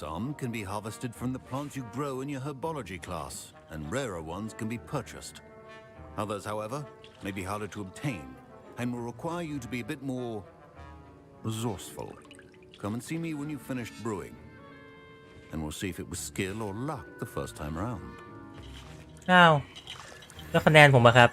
Some can be harvested from the plants you grow in your herbology class, and rarer ones can be purchased. Others, however, may be harder to obtain, and will require you to be a bit more resourceful. Come and see me when you've finished brewing, and we'll see if it was skill or luck the first time round. อ้าวแล้วคะแนนผมอะครับ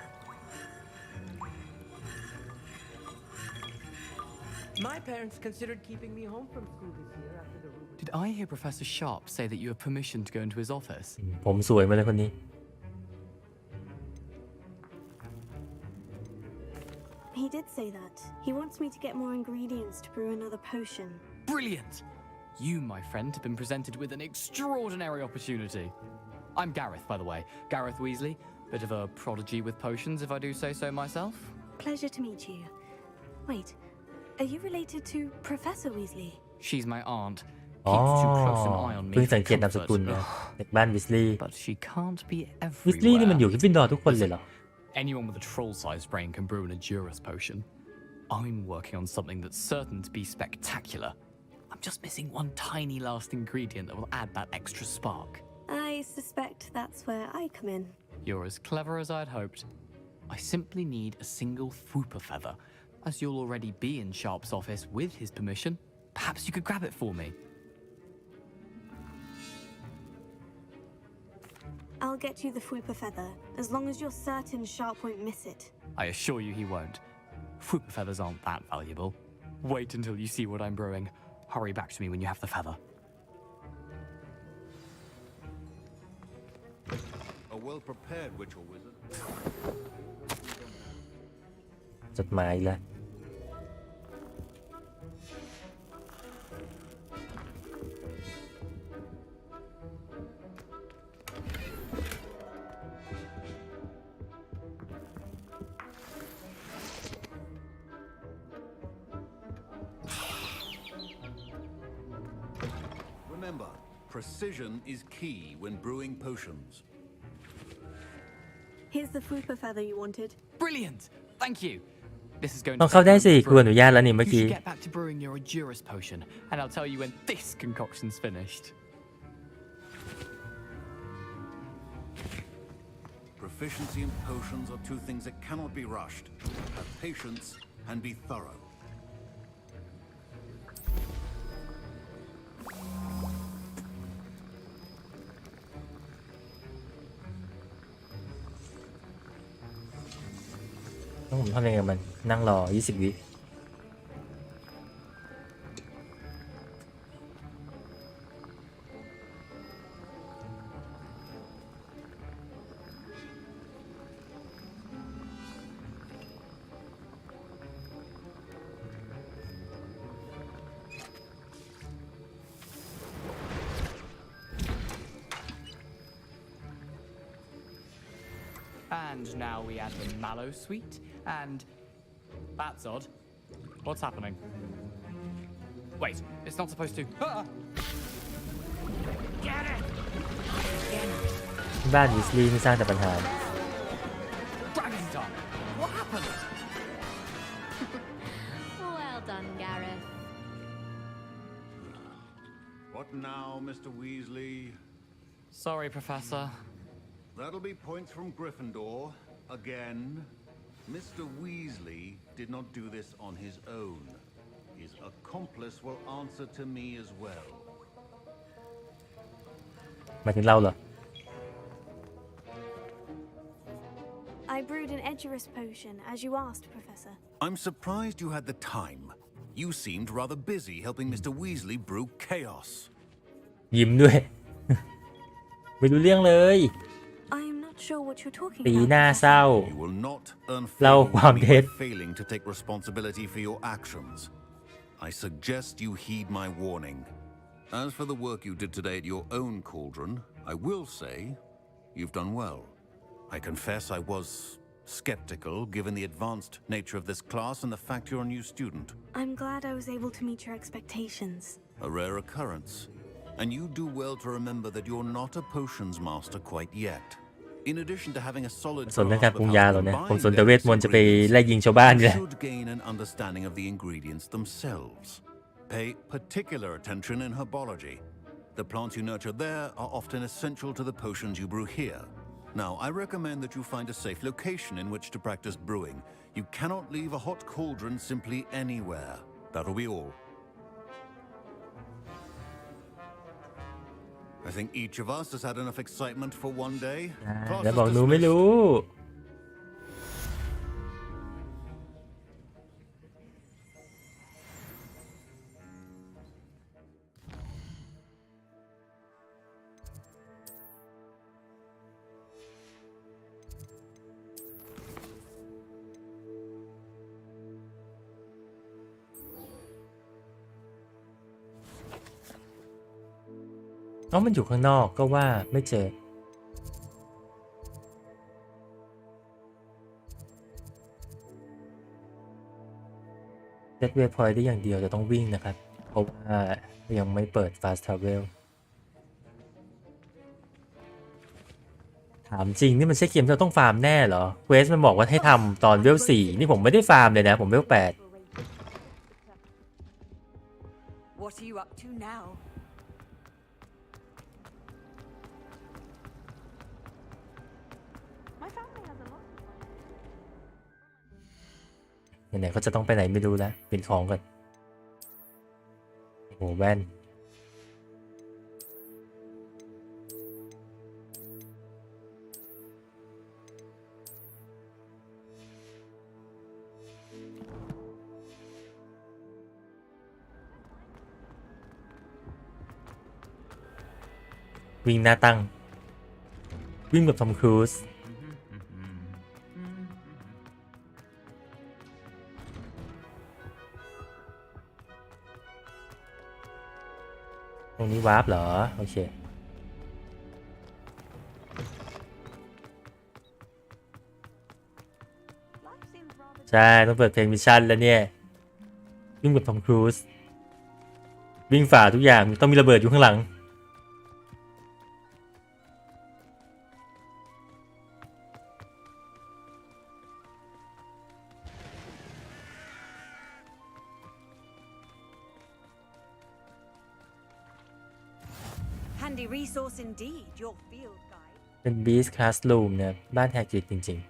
My parents considered keeping me home from school this year after the rumor. Did I hear Professor Sharp say that you have permission to go into his office? ผมสวยมาเลยคนนี้ He did say that. He wants me to get more ingredients to brew another potion. Brilliant! You, my friend, have been presented with an extraordinary opportunity. I'm Gareth, by the way. Gareth Weasley. Bit of a prodigy with potions, if I do say so myself. Pleasure to meet you. Wait, are you related to Professor Weasley? She's my aunt. อ๋อ Keeps too close an eye on เพิ่ง me สั for งเกตนามสกุล comfort. นะเด็กบ้านวิสลีย์ But she can't be วิสลีย์นี่มัน everywhere. อยู่ที่ฟินดอร์ทุกคนเลยเหรอ Anyone with a troll-sized brain can brew an Edurus potion. I'm working on something that's certain to be spectacular. I'm just missing one tiny last ingredient that will add that extra spark. I suspect that's where I come in. You're as clever as I'd hoped. I simply need a single Fwooper feather. As you'll already be in Sharp's office with his permission, perhaps you could grab it for me. I'll get you the Fwooper feather, as long as you're certain Sharp won't miss it. I assure you he won't. Fwooper feathers aren't that valuable. Wait until you see what I'm brewing. Hurry back to me when you have the feather. A well-prepared witch or wizard. จดหมายแล้ว Remember, precision is key when brewing potions. Here's the Fwooper feather you wanted. Brilliant! Thank you. This is going ต้ to องเข้าได้สิ take คุณอนุญาตแล้วนี่เมื่อ You กี้ should get back to brewing your Edurus potion, and I'll tell you when this concoction's finished. Proficiency in potions are two things that cannot be rushed. Have patience and be thorough. ต้องผมทำยังไงกับมันนั่งรอ20 วิ And now we add the mallow sweet, and that's odd. What's happening? Wait, it's not supposed to. Ah! Get it! บ้านวิสลีย์นี่สร้างแต่ปัญหา Dragon's done. What happened? Well done, Gareth. What now, Mr. Weasley? Sorry, Professor. That'll be points from Gryffindor. Again. Mr. Weasley did not do this on his own. His accomplice will answer to me as well. หมายถึงเราเหรอ I brewed an Edgerus potion, as you asked, Professor. I'm surprised you had the time. You seemed rather busy helping Mr. Weasley brew chaos. ยิ้มด้วย ไม่รู้เรื่องเลย I'm not sure what you're talking ปี about. หน้าเศร้า You will not earn เล่า fame ความ by เท็จ failing to take responsibility for your actions. I suggest you heed my warning. As for the work you did today at your own cauldron, I will say you've done well. I confess I was skeptical given the advanced nature of this class and the fact you're a new student. I'm glad I was able to meet your expectations. A rare occurrence. And you do well to remember that you're not a potions master quite yet. In addition to having a solid สนเรื่องการ grasp ปรุ of ง how ยา to เหรอเนี่ย ผม combine สนแต่เวท various มนต์จะไป ingredients, ไล่ยิงชาวบ้านเนี่ย you should gain an understanding of the ingredients themselves. Pay particular attention in herbology. The plants you nurture there are often essential to the potions you brew here. Now, I recommend that you find a safe location in which to practice brewing. You cannot leave a hot cauldron simply anywhere. That'll be all. I think each of us has had enough excitement for one day. แล้วบอกหนูไม่รู้ มันอยู่ข้างนอกก็ว่าไม่เจอเซตเวพอยต์ได้อย่างเดียวจะต้องวิ่งนะครับเพราะว่ายังไม่เปิด Fast Travel ถามจริงนี่มันใช่เกมที่เราต้องฟาร์มแน่เหรอเควสมันบอกว่าให้ทำตอนเวล4นี่ผมไม่ได้ฟาร์มเลยนะผมเวล8 What are you up to now?ไหนๆเขาจะต้องไปไหนไม่รู้แล้วเปลี่ยนของก่อนโอ้โหแว่นวิ่งหน้าตั้งวิ่งแบบทอมครูซตรงนี้วาร์ปเหรอโอเคใช่ต้องเปิดเพลงมิชชั่นแล้วเนี่ยวิ่งแบบทอมครูซวิ่งฝ่าทุกอย่างต้องมีระเบิดอยู่ข้างหลังResource indeed, your field guide. เป็น Beast Classroom เนี่ยบ้านแฮกริดจริงๆ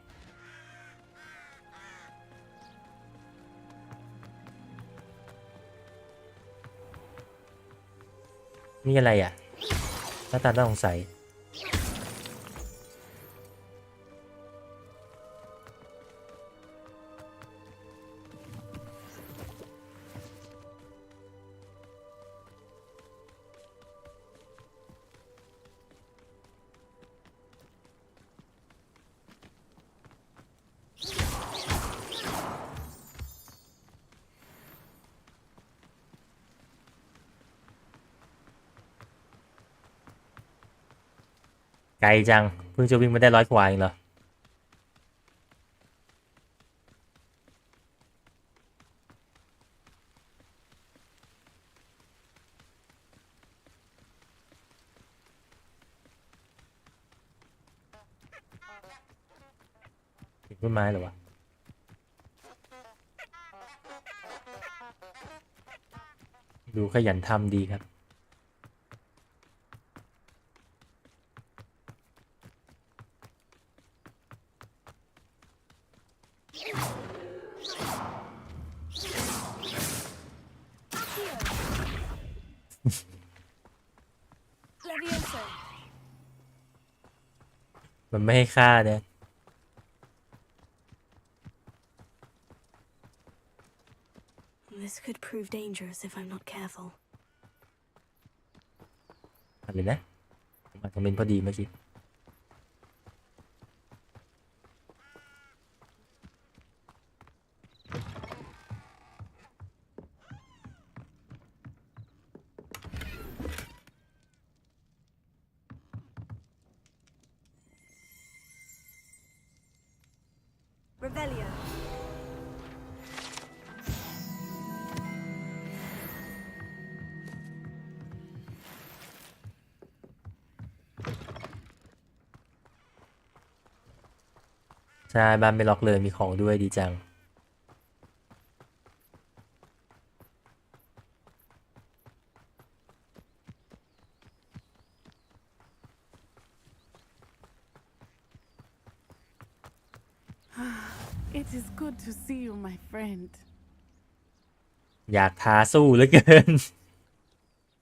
นี่อะไรอ่ะหน้าตาน่าสงสัยไกลจังเพิ่งจะวิ่งมาได้100 กว่าเองเหรอ ต้นไม้เหรอวะดูขยันทำดีครับมันไม่ให้ฆ่าเนี่ย This could prove dangerous if I'm not careful. อะไรนะมาคอมเมนต์พอดีเมื่อกี้Revelio. ใช่บ้านไม่ล็อกเลยมีของด้วยดีจังIt is good to see you, my friend. อยากท้าสู้เหลือเกิน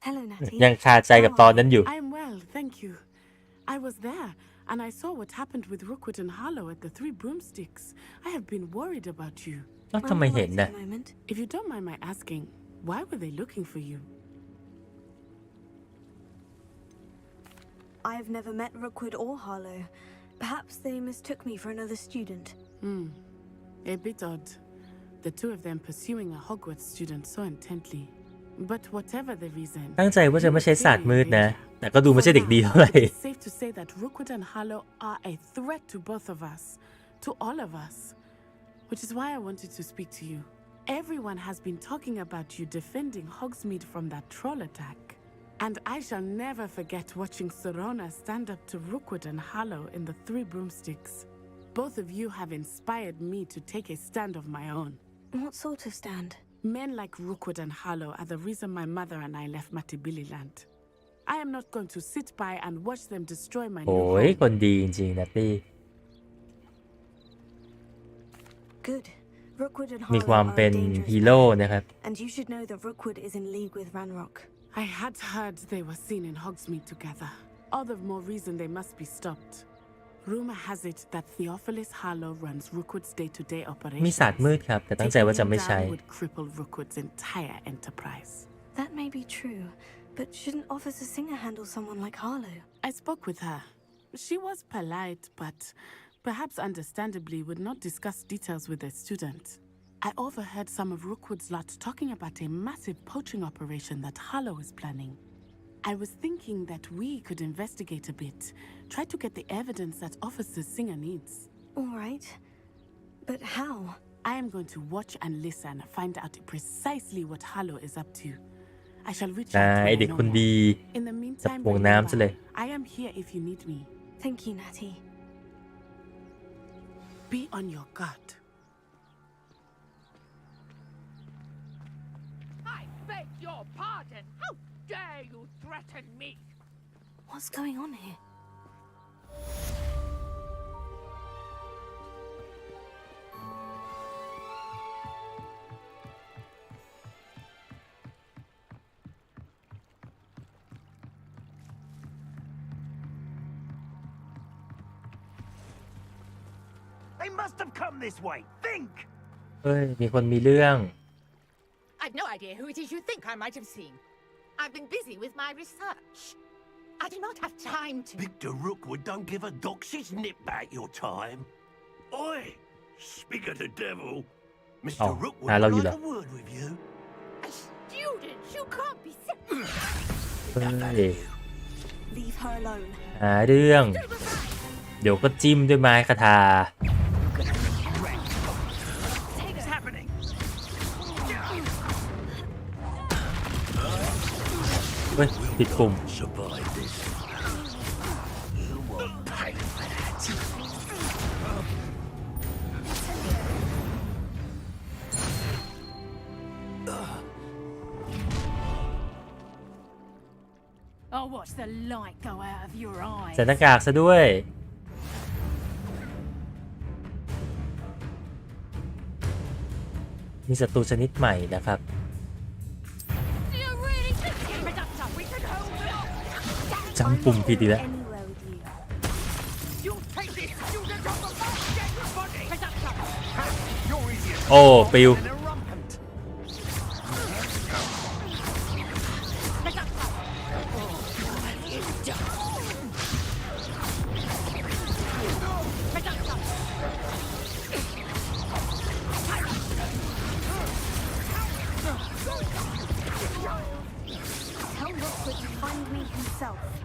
Hello, Natty. ยังคาใจกับตอนนั้นอยู่ I'm well, thank you. I was there, and I saw what happened with Rookwood and Harlow at the Three Broomsticks. I have been worried about you. แล้วทำไมเห็นน่ะ If you don't mind my asking, why were they looking for you? I've never met Rookwood or Harlow. Perhaps they mistook me for another student. A bit odd. The two of them pursuing a Hogwarts student so intently. But whatever the reason, ตั้งใจว่าจะไม่ใช้ศาสตร์มืดนะแต่ก็ดูไม่ใช่เด็กดีเท่าไหร่ it's safe to say that Rookwood and Harlow are a threat to both of us, to all of us. Which is why I wanted to speak to you. Everyone has been talking about you defending Hogsmeade from that troll attack. And I shall never forget watching Serona stand up to Rookwood and Harlow in the Three Broomsticks. Both of you have inspired me to take a stand of my own. What sort of stand? Men like Rookwood and Harlow are the reason my mother and I left Matibili land. I am not going to sit by and watch them destroy my new โอ้ย home. คนดีจริงๆนัตตี้ Good. Rookwood and มี Harlow ความ are เป็น a dangerous ฮีโร่นะครับ pair, and you should know that Rookwood is in league with Ranrock. I had heard they were seen in Hogsmeade together. All the more reason they must be stopped. Rumor has it that Theophilus Harlow runs Rookwood's day-to-day มี operations. ศาสตร์มืดครับแต่ตั้งใจว่าจะไม่ใช้ Taking him down would cripple Rookwood's entire enterprise. That may be true, but shouldn't Officer Singer handle someone like Harlow? I spoke with her. She was polite, but perhaps understandably would not discuss details with a student. I overheard some of Rookwood's lot talking about a massive poaching operation that Harlow is planning. I was thinking that we could investigate a bit, try to get the evidence that Officer Singer needs. All right, but how? I am going to watch and listen, find out precisely what Harlow is up to. I shall reach อ่า out ไอ when เด็ I ก know คน more. ดี In the จับ meantime, ห่วงน้ำซะเลย I am here if you need me. Thank you, Natty. Be on your guard. I beg your pardon. How dare you threaten me? What's going on here? They must have come this way. Think! เฮ้ยมีคนมีเรื่อง I've no idea who it is you think I might have seen. I've been busy with my research. I do not have time to. Victor Rookwood don't give a doxy's nip back your time. Oi! Speak of the devil. Mr. Oh, Rookwood I love would you, like a word with you. A student, you can't be sick. เฮ้ย Leave her alone. หาเรื่อง เดี๋ยวก็จิ้มด้วยไม้คาถา What's happening? เฮ้ยผิดปุ่ม Survive this. You won't pay for that. I'll watch the light go out of your eyes. ใส่หน้ากากซะด้วยมีศัตรูชนิดใหม่นะครับ จำปุ่มผิดอีกแล้ว โอ้ปิว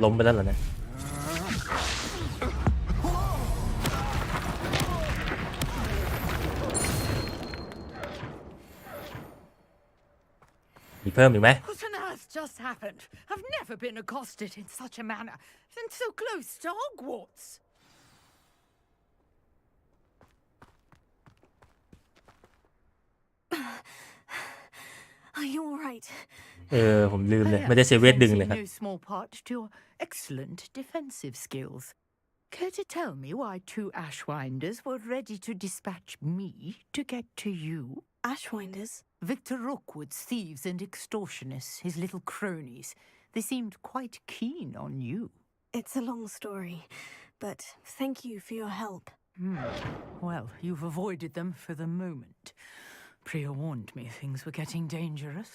ล้มไปแล้วเหรอเนี่ยมีเพิ่มอีกไหม What on earth just happened? I've never been accosted in such a manner, and so close to Hogwarts. Are you all right? ผมลืมเลยไม่ได้ใช้เวทดึงเลยครับ No small part to your excellent defensive skills. Care to tell me why 2 Ashwinders were ready to dispatch me to get to you? Ashwinders? Victor Rookwood's thieves and extortionists, his little cronies. They seemed quite keen on you. It's a long story, but thank you for your help. Well, you've avoided them for the moment. Priya warned me things were getting dangerous.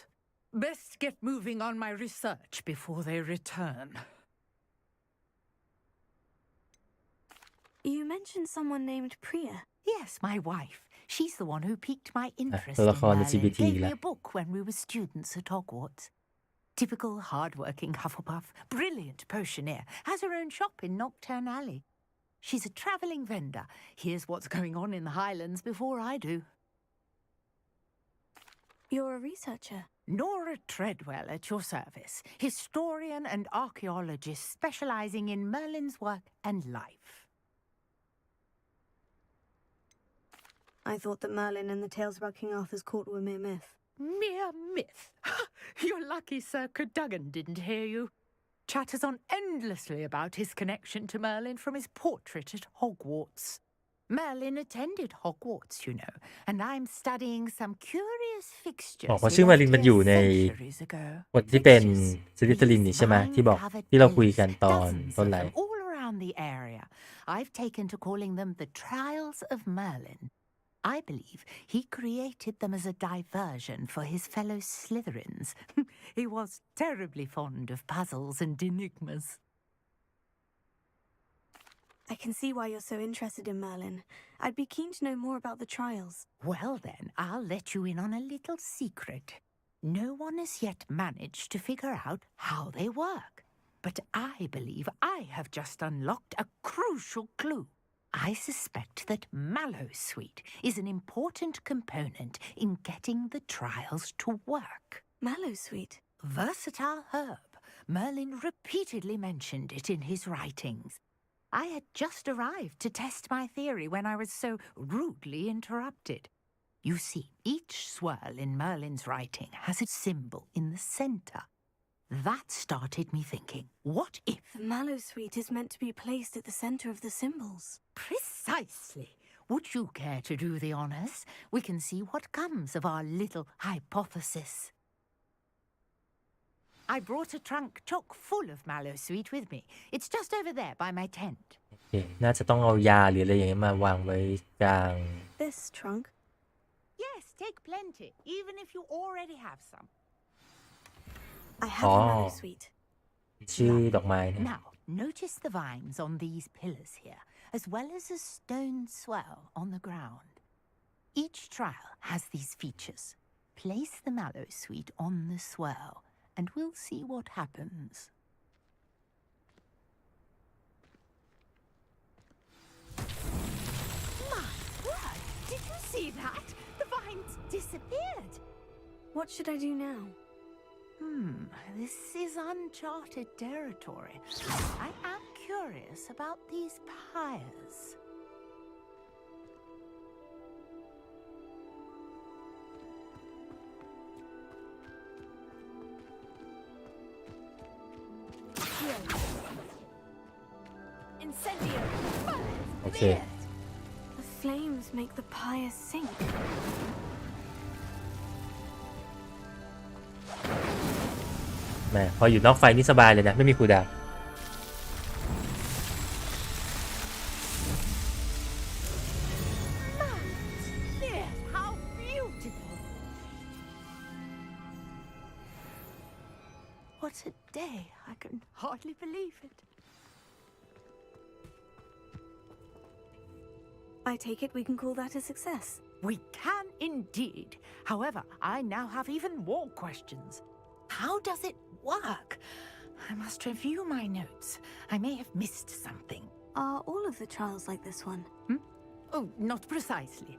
Best get moving on my research before they return. You mentioned someone named Priya. Yes, my wife. She's the one who piqued my interest ตัว in ละครใน Merlin. CBT Gave แล้ me ว a book when we were students at Hogwarts. Typical hard-working Hufflepuff, brilliant potioneer, has her own shop in Nocturne Alley. She's a travelling vendor. Here's what's going on in the Highlands before I do. You're a researcher. Nora Treadwell at your service, historian and archaeologist specialising in Merlin's work and life. I thought that Merlin and the tales about King Arthur's court were mere myth. Mere myth? You're lucky Sir Cadogan didn't hear you. Chatters on endlessly about his connection to Merlin from his portrait at Hogwarts. Merlin attended Hogwarts, you know, and I'm studying some curious fixtures เพราะชื่อมารินมันอยู่ใน centuries ago. คนที่เป็นซิลิทลินนี่ใช่ไหมที่บอกที่เราคุยกันตอนต้นไลฟ์ All around the area. I've taken to calling them the Trials of Merlin. I believe he created them as a diversion for his fellow Slytherins. He was terribly fond of puzzles and enigmas. I can see why you're so interested in Merlin. I'd be keen to know more about the trials. Well then, I'll let you in on a little secret. No one has yet managed to figure out how they work. But I believe I have just unlocked a crucial clue. I suspect that Mallowsweet is an important component in getting the trials to work. Mallowsweet? Versatile herb. Merlin repeatedly mentioned it in his writings. I had just arrived to test my theory when I was so rudely interrupted. You see, each swirl in Merlin's writing has a symbol in the center. That started me thinking, what if... The Mallowsweet is meant to be placed at the center of the symbols. Precisely. Would you care to do the honors? We can see what comes of our little hypothesis. I brought a trunk chock full of Mallowsweet with me. It's just over there by my tent. โอเคน่าจะต้องเอายาหรืออะไรอย่างเงี้ยมาวางไว้กลาง This trunk? Yes, take plenty, even if you already have some. I have a Mallowsweet. ชื่อดอกไม้นะ Now, notice the vines on these pillars here, as well as a stone swell on the ground. Each trial has these features. Place the Mallowsweet on the swell, and we'll see what happens. My word! Did you see that? The vines disappeared. What should I do now? This is uncharted territory. I am curious about these pyres. โอเค The flames make the pyre sink. แหมพออยู่นอกไฟนี่สบายเลยนะไม่มีคูลดาวน์ Yes, how beautiful! What a day! I can hardly believe it. I take it we can call that a success. We can indeed. However, I now have even more questions. How does it work? I must review my notes. I may have missed something. Are all of the trials like this one? Oh, not precisely.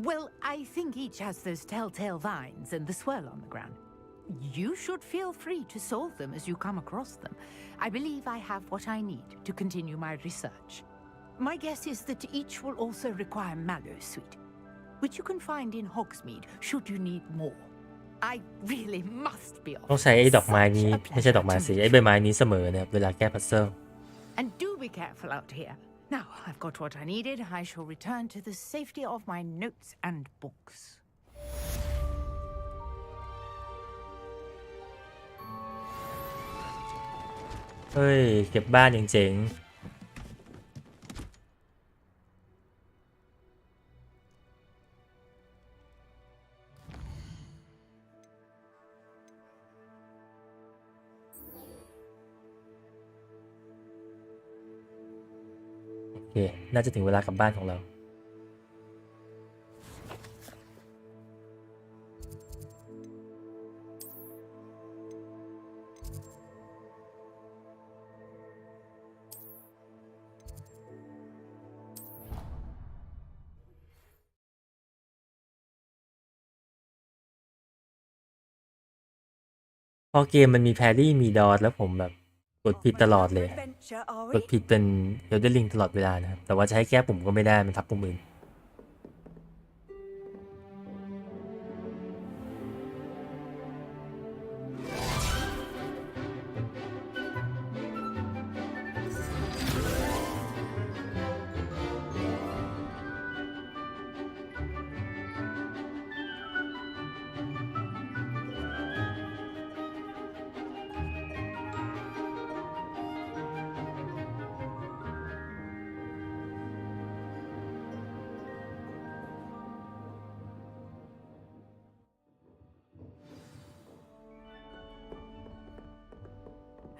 Well, I think each has those telltale vines and the swirl on the ground. You should feel free to solve them as you come across them. I believe I have what I need to continue my research. My guess is that each will also require mallow sweet, which you can find in Hogsmeade should you need more. I really must be off. ต้องใช้ไอ้ดอกไม้นี้ไม่ใช่ดอกไม้สิไอ้ใบไม้นี้เสมอเนี่ยเวลาแก้พัซเซิล And do be careful out here. Now I've got what I needed. I shall return to the safety of my notes and books. เฮ้ยเก็บบ้านอย่างเจ๋งโอเคน่าจะถึงเวลากลับบ้านของเราพอเกมมันมีแพรรี่มีดอทแล้วผมแบบกดผิดตลอดเลยกดผิดเป็นเอลเดอร์ลิงตลอดเวลานะครับแต่ว่าจะให้แก้ปุ่มก็ไม่ได้มันทับปุ่มอื่น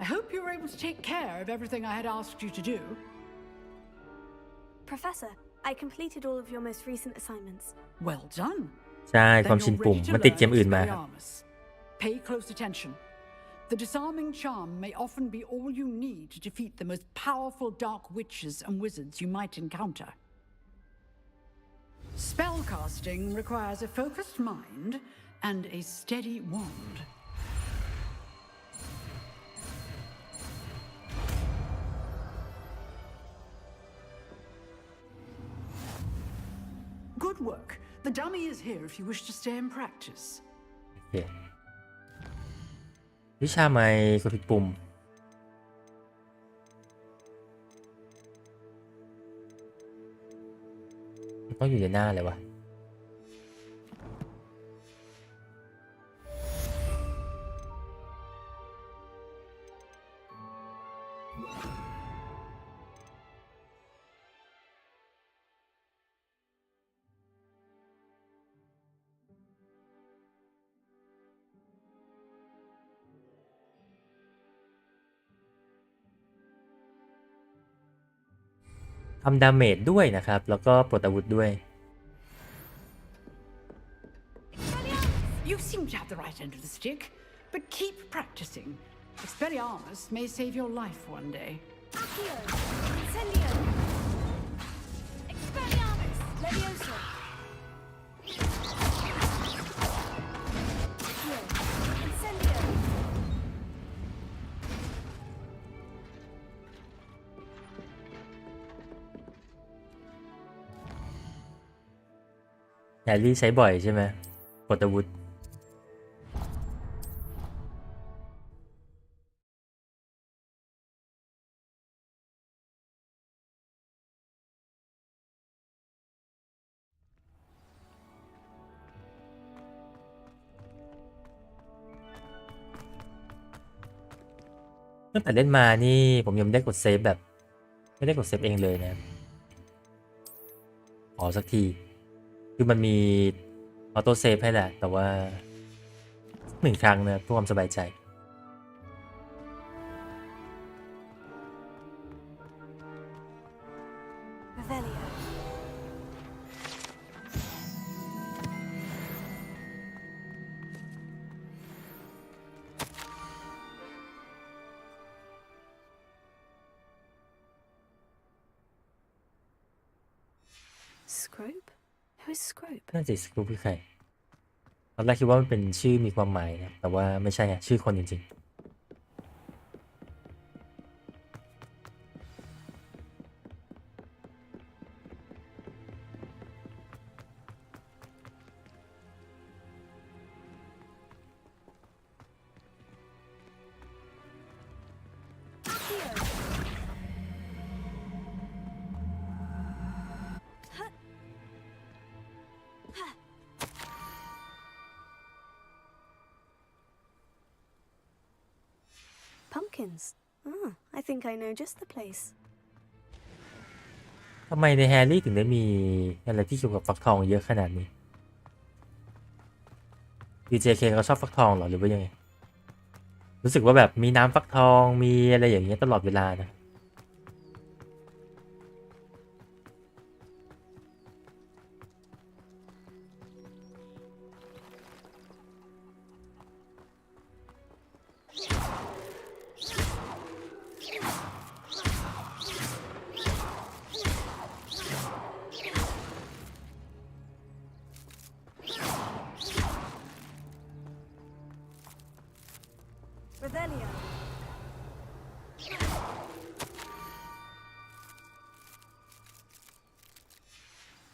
I hope you were able to take care of everything I had asked you to do. Professor, I completed all of your most recent assignments. Well done. ใช่ความชินปุ่มมันติดเกมอื่นมาครับ Pay close attention. The disarming charm may often be all you need to defeat the most powerful dark witches and wizards you might encounter. Spellcasting requires a focused mind and a steady wand. Good work. The dummy is here if you wish to stay and practice. โอเควิชาใหม่กดผิดปุ่มต้องอยู่ในหน้าเลยวะทำดาเมจด้วยนะครับแล้วก็ปลดอาวุธด้วย You seem to have the right end of the stick, but keep practicing. Expelliarmus may save your life one day. Accio! Incendio! Expelliarmus! Leviosa! Accio! Incendio! แฮร์รี่ใช้บ่อยใช่ไหมปลดอาวุธ ตั้งแต่เล่นมานี่ผมยังไม่ได้กดเซฟแบบไม่ได้กดเซฟเองเลยนะขอสักทีคือมันมีออโต้เซฟให้แหละแต่ว่า1 ครั้งนะเพื่อความสบายใจ Revelio. Scrope? Who is Scrope? น่าจะสกูปคือใครตอนแรกคิดว่ามันเป็นชื่อมีความหมายนะแต่ว่าไม่ใช่อะชื่อคนจริงๆ Pumpkins. Ah, I think I know just the place. ทำไมในแฮร์รี่ถึงได้มีอะไรที่เกี่ยวกับฟักทองเยอะขนาดนี้ JK เขาชอบฟักทองเหรอหรือว่ายังไงรู้สึกว่าแบบมีน้ำฟักทองมีอะไรอย่างเงี้ยตลอดเวลานะ Revelio.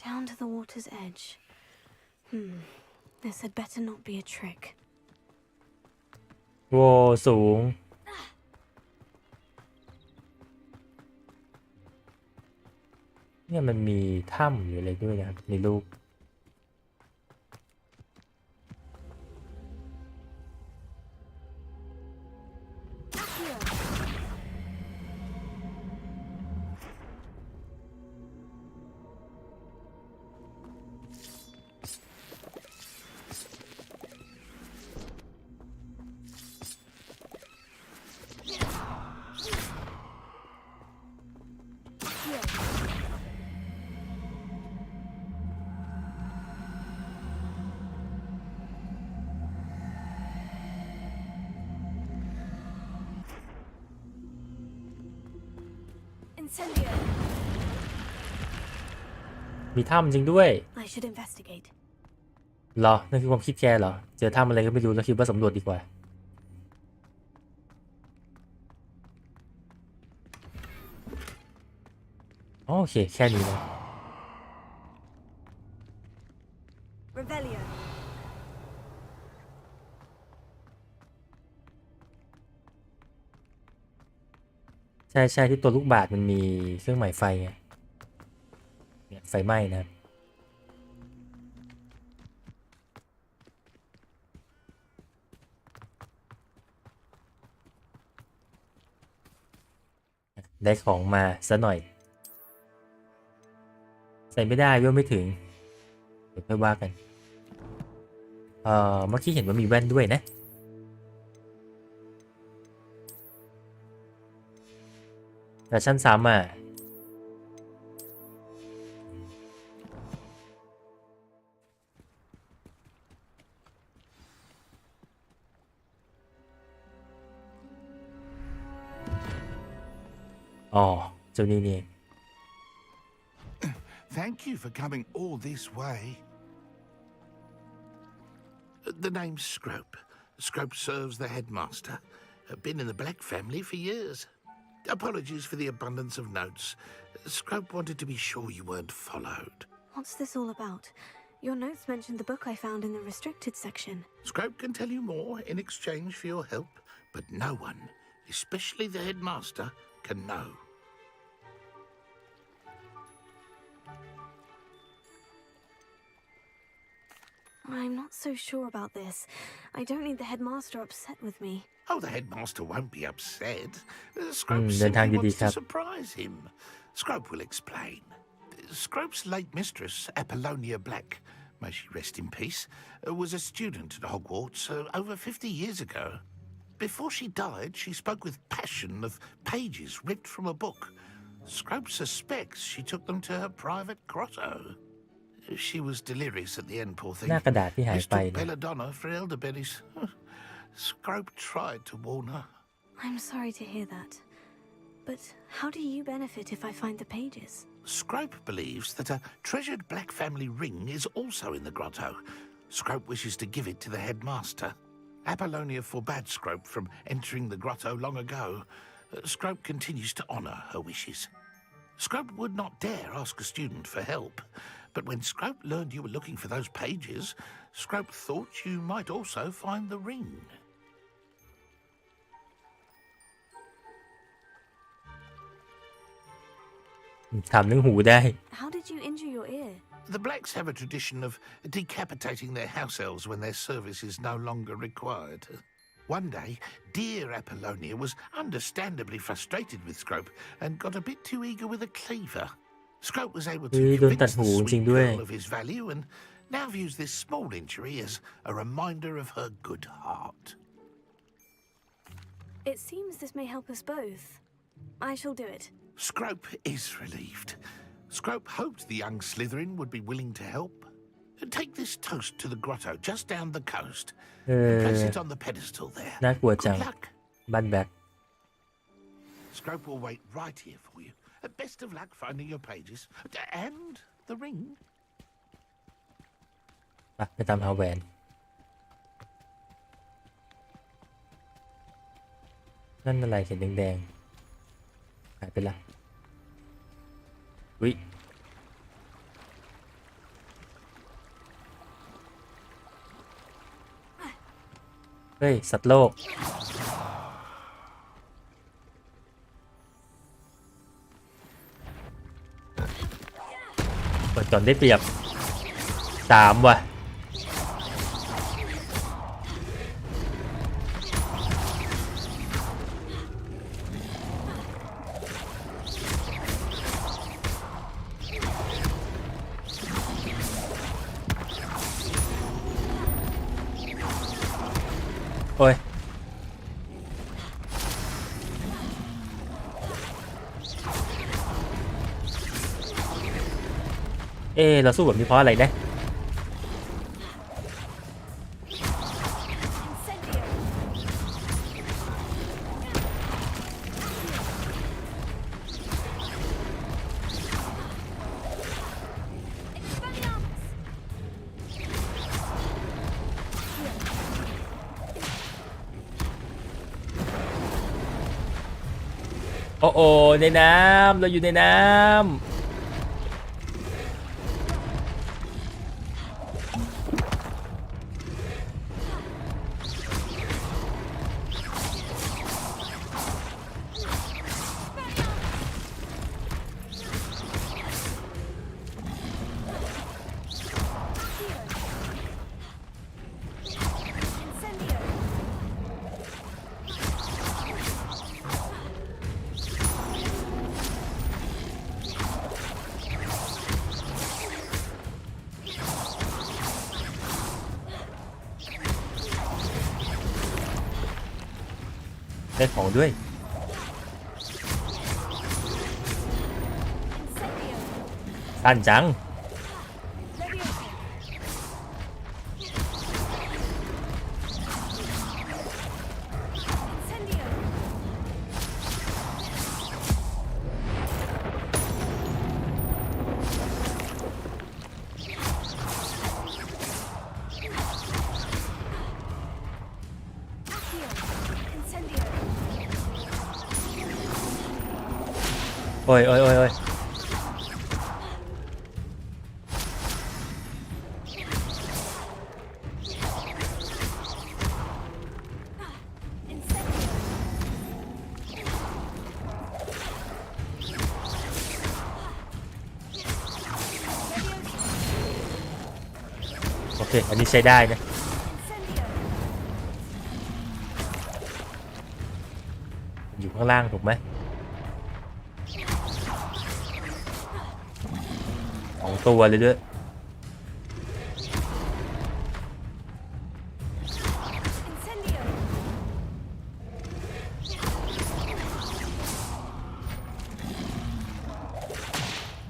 Down to the water's edge. This had better not be a trick. โว้สูงเนี่ยมันมีถ้ำหรืออะไรด้วยนะครับในรูป Incendio. มีถ้ำจริงด้วย I should investigate. เหรอนั่นคือความคิดแกเหรอเจอถ้ำอะไรก็ไม่รู้แล้วคิดว่าสำรวจดีกว่าโอเคแค่นี้นะ Revelio. ใช่ใช่ที่ตัวลูกบาศก์มันมีเครื่องหมายไฟไงเนี่ยไฟไหม้นะครับได้ของมาซะหน่อยใส่ไม่ได้เวลไม่ถึงเดี๋ยวค่อยว่ากันเมื่อกี้เห็นว่ามีแว่นด้วยนะแต่ชั้น3อ่ะอ๋อเจ้านี่นี่ Thank you for coming all this way. The name's Scrope. Scrope serves the headmaster. Been in the Black family for years. Apologies for the abundance of notes. Scrope wanted to be sure you weren't followed. What's this all about? Your notes mentioned the book I found in the restricted section. Scrope can tell you more in exchange for your help, but no one, especially the headmaster, can know. I'm not so sure about this. I don't need the headmaster upset with me. Oh, the headmaster won't be upset. Scrope เดินทาง simply ดี wants ๆครั to บ surprise him. Scrope will explain. Scrope's late mistress, Apollonia Black, may she rest in peace, was a student at Hogwarts over 50 years ago. Before she died, she spoke with passion of pages ripped from a book. Scrope suspects she took them to her private grotto. She was delirious at the end, poor thing. หน้ากระดาษที่หายไป Mistook เนี่ย belladonna for elderberries. Scrope tried to warn her. I'm sorry to hear that. But how do you benefit if I find the pages? Scrope believes that a treasured black family ring is also in the grotto. Scrope wishes to give it to the headmaster. Apollonia forbade Scrope from entering the grotto long ago. Scrope continues to honour her wishes. Scrope would not dare ask a student for help, but when Scrope learned you were looking for those pages, Scrope thought you might also find the ring. How did you injure your ear? The Blacks have a tradition of decapitating their house elves when their service is no longer required. One day, dear Apollonia was understandably frustrated with Scrope and got a bit too eager with a cleaver. Scrope was able to convince the sweet girl of his value and now views this small injury as a reminder of her good heart. It seems this may help us both. I shall do it. Scrope is relieved. Scrope hoped the young Slytherin would be willing to help. Take this toast to the grotto just down the coast and place it on the pedestal there. น่ากลัวจัง Good luck. บันแบก Scrope will wait right here for you. Best of luck finding your pages and the ring. ไปตามหาแหวนนั่นอะไรเห็นแดงๆหายไปละวิเฮ้ยสัตว์โลกเปิดก่อนได้เปรียบ3ว่ะโอ้ยเราสู้แบบนี้เพราะอะไรนะโอ้โอ้ในน้ำเราอยู่ในน้ำได้ของด้วยสั้นจังโอ้ยโอ้ยโอ้ยโอ้ย โอเคอันนี้ใช้ได้นะอยู่ข้างล่างถูกไหม2 ตัวเลยด้วย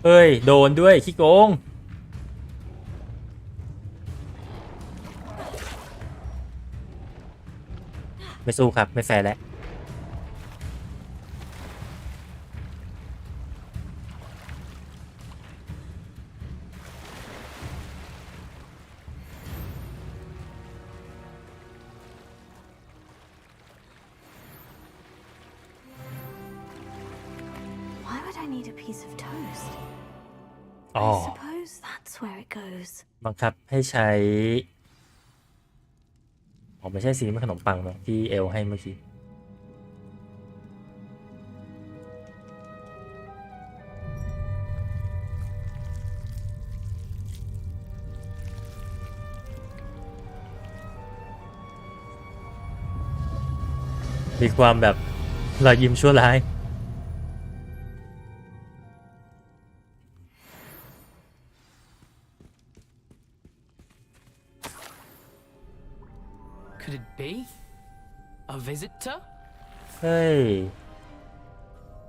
เฮ้ยโดนด้วยขี้โกงไม่สู้ครับไม่แฟร์แล้ว Why would I need a piece of toast? อ๋อ I suppose that's where it goes. บังคับให้ใช้อ๋อไม่ใช่สิมันขนมปังเนาะที่เอลให้เมื่อกี้มีความแบบรอยยิ้มชั่วร้าย Could it be a visitor? เฮ้ย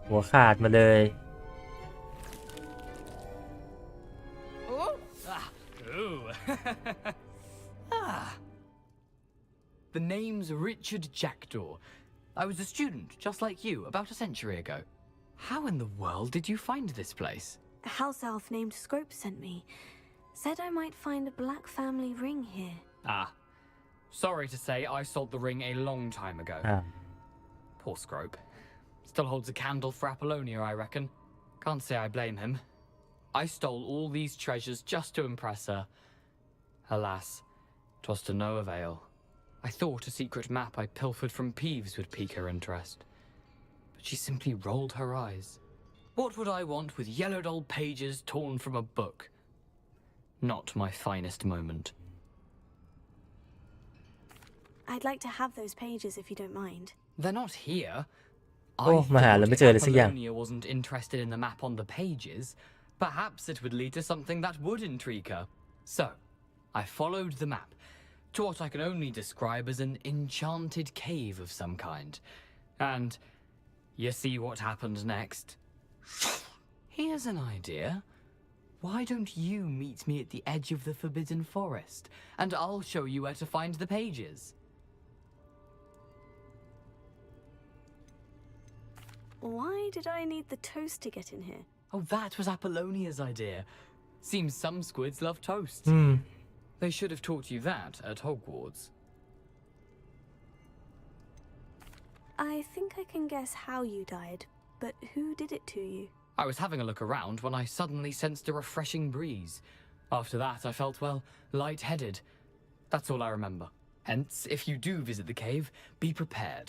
หัวขาดมาเลย Oh. Ooh. The name's Richard Jackdaw. I was a student, just like you, about a century ago. How in the world did you find this place? A house elf named Scrope sent me. Said I might find a black family ring here. Ah. Sorry to say, I sold the ring a long time ago. Poor Scrope. Still holds a candle for Apollonia, I reckon. Can't say I blame him. I stole all these treasures just to impress her. Alas, 'twas to no avail. I thought a secret map I pilfered from Peeves would pique her interest. But she simply rolled her eyes. What would I want with yellowed old pages torn from a book? Not my finest moment. I'd like to have those pages if you don't mind. They're not here. I โอ้มาหาแล้วไม่เจอเลยสักอย่าง Apollonia wasn't interested in the map on the pages. Perhaps it would lead to something that would intrigue her. So, I followed the map to what I can only describe as an enchanted cave of some kind. And you see what happened next? Here's an idea. Why don't you meet me at the edge of the Forbidden Forest, and I'll show you where to find the pages. Why did I need the toast to get in here? Oh, that was Apollonia's idea. Seems some squids love toast. They should have taught you that at Hogwarts. I think I can guess how you died, but who did it to you? I was having a look around when I suddenly sensed a refreshing breeze. After that, I felt, well, lightheaded. That's all I remember. Hence, if you do visit the cave, be prepared.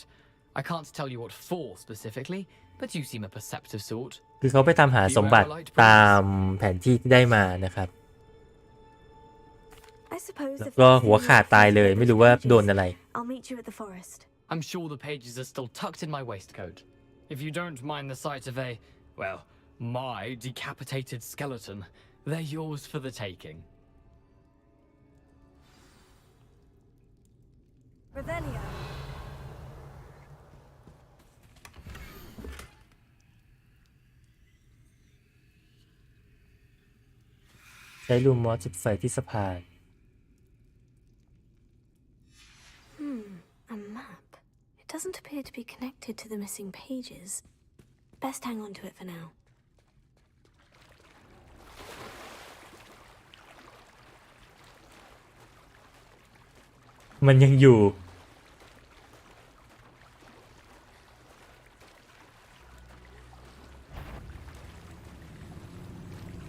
I can't tell you what for specifically, but you seem a perceptive sort. คือเขาไปตามหาสมบัติตามแผนที่ที่ได้มานะครับ แล้วก็หัวขาดตายเลยไม่รู้ว่าโดนอะไร I'll meet you at the forest. I'm sure the pages are still tucked in my waistcoat. If you don't mind the sight of a, well, my decapitated skeleton, they're yours for the taking. Revelio. ใช้ลูมอสจุดไฟที่สะพาน A map. It doesn't appear to be connected to the missing pages. Best hang on to it for now. มันยังอยู่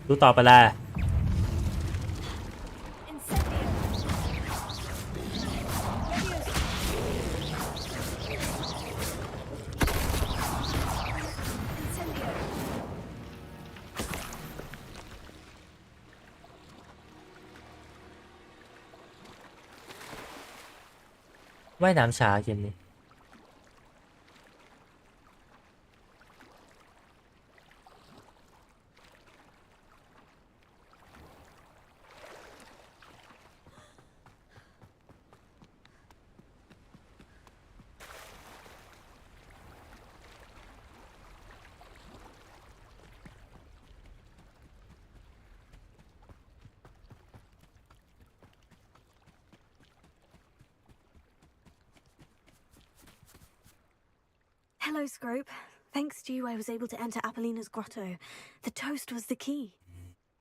ดูต่อไปละ I ว่ายน้ำช้าเกมนี้ Hello, Scrope. Thanks to you, I was able to enter Apollina's grotto. The toast was the key.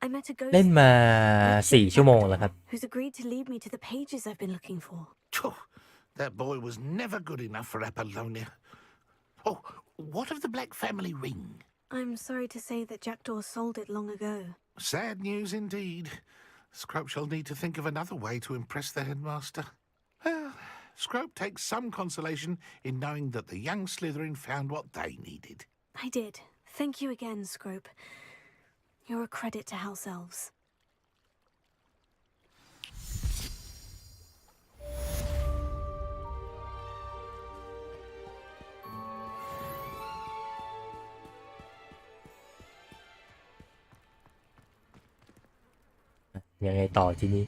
I met a ghost เล่นมา4 ชั่วโมงแล้วครับ who's agreed to lead me to the pages I've been looking for. That boy was never good enough for Apollonia. Oh, what of the Black family ring? I'm sorry to say that Jackdaw sold it long ago. Sad news indeed. Scrope shall need to think of another way to impress the headmaster. Well, Scrope takes some consolation in knowing that the young Slytherin found what they needed. I did. Thank you again, Scrope. You're a credit to House Elves. ยังไงต่อทีนี้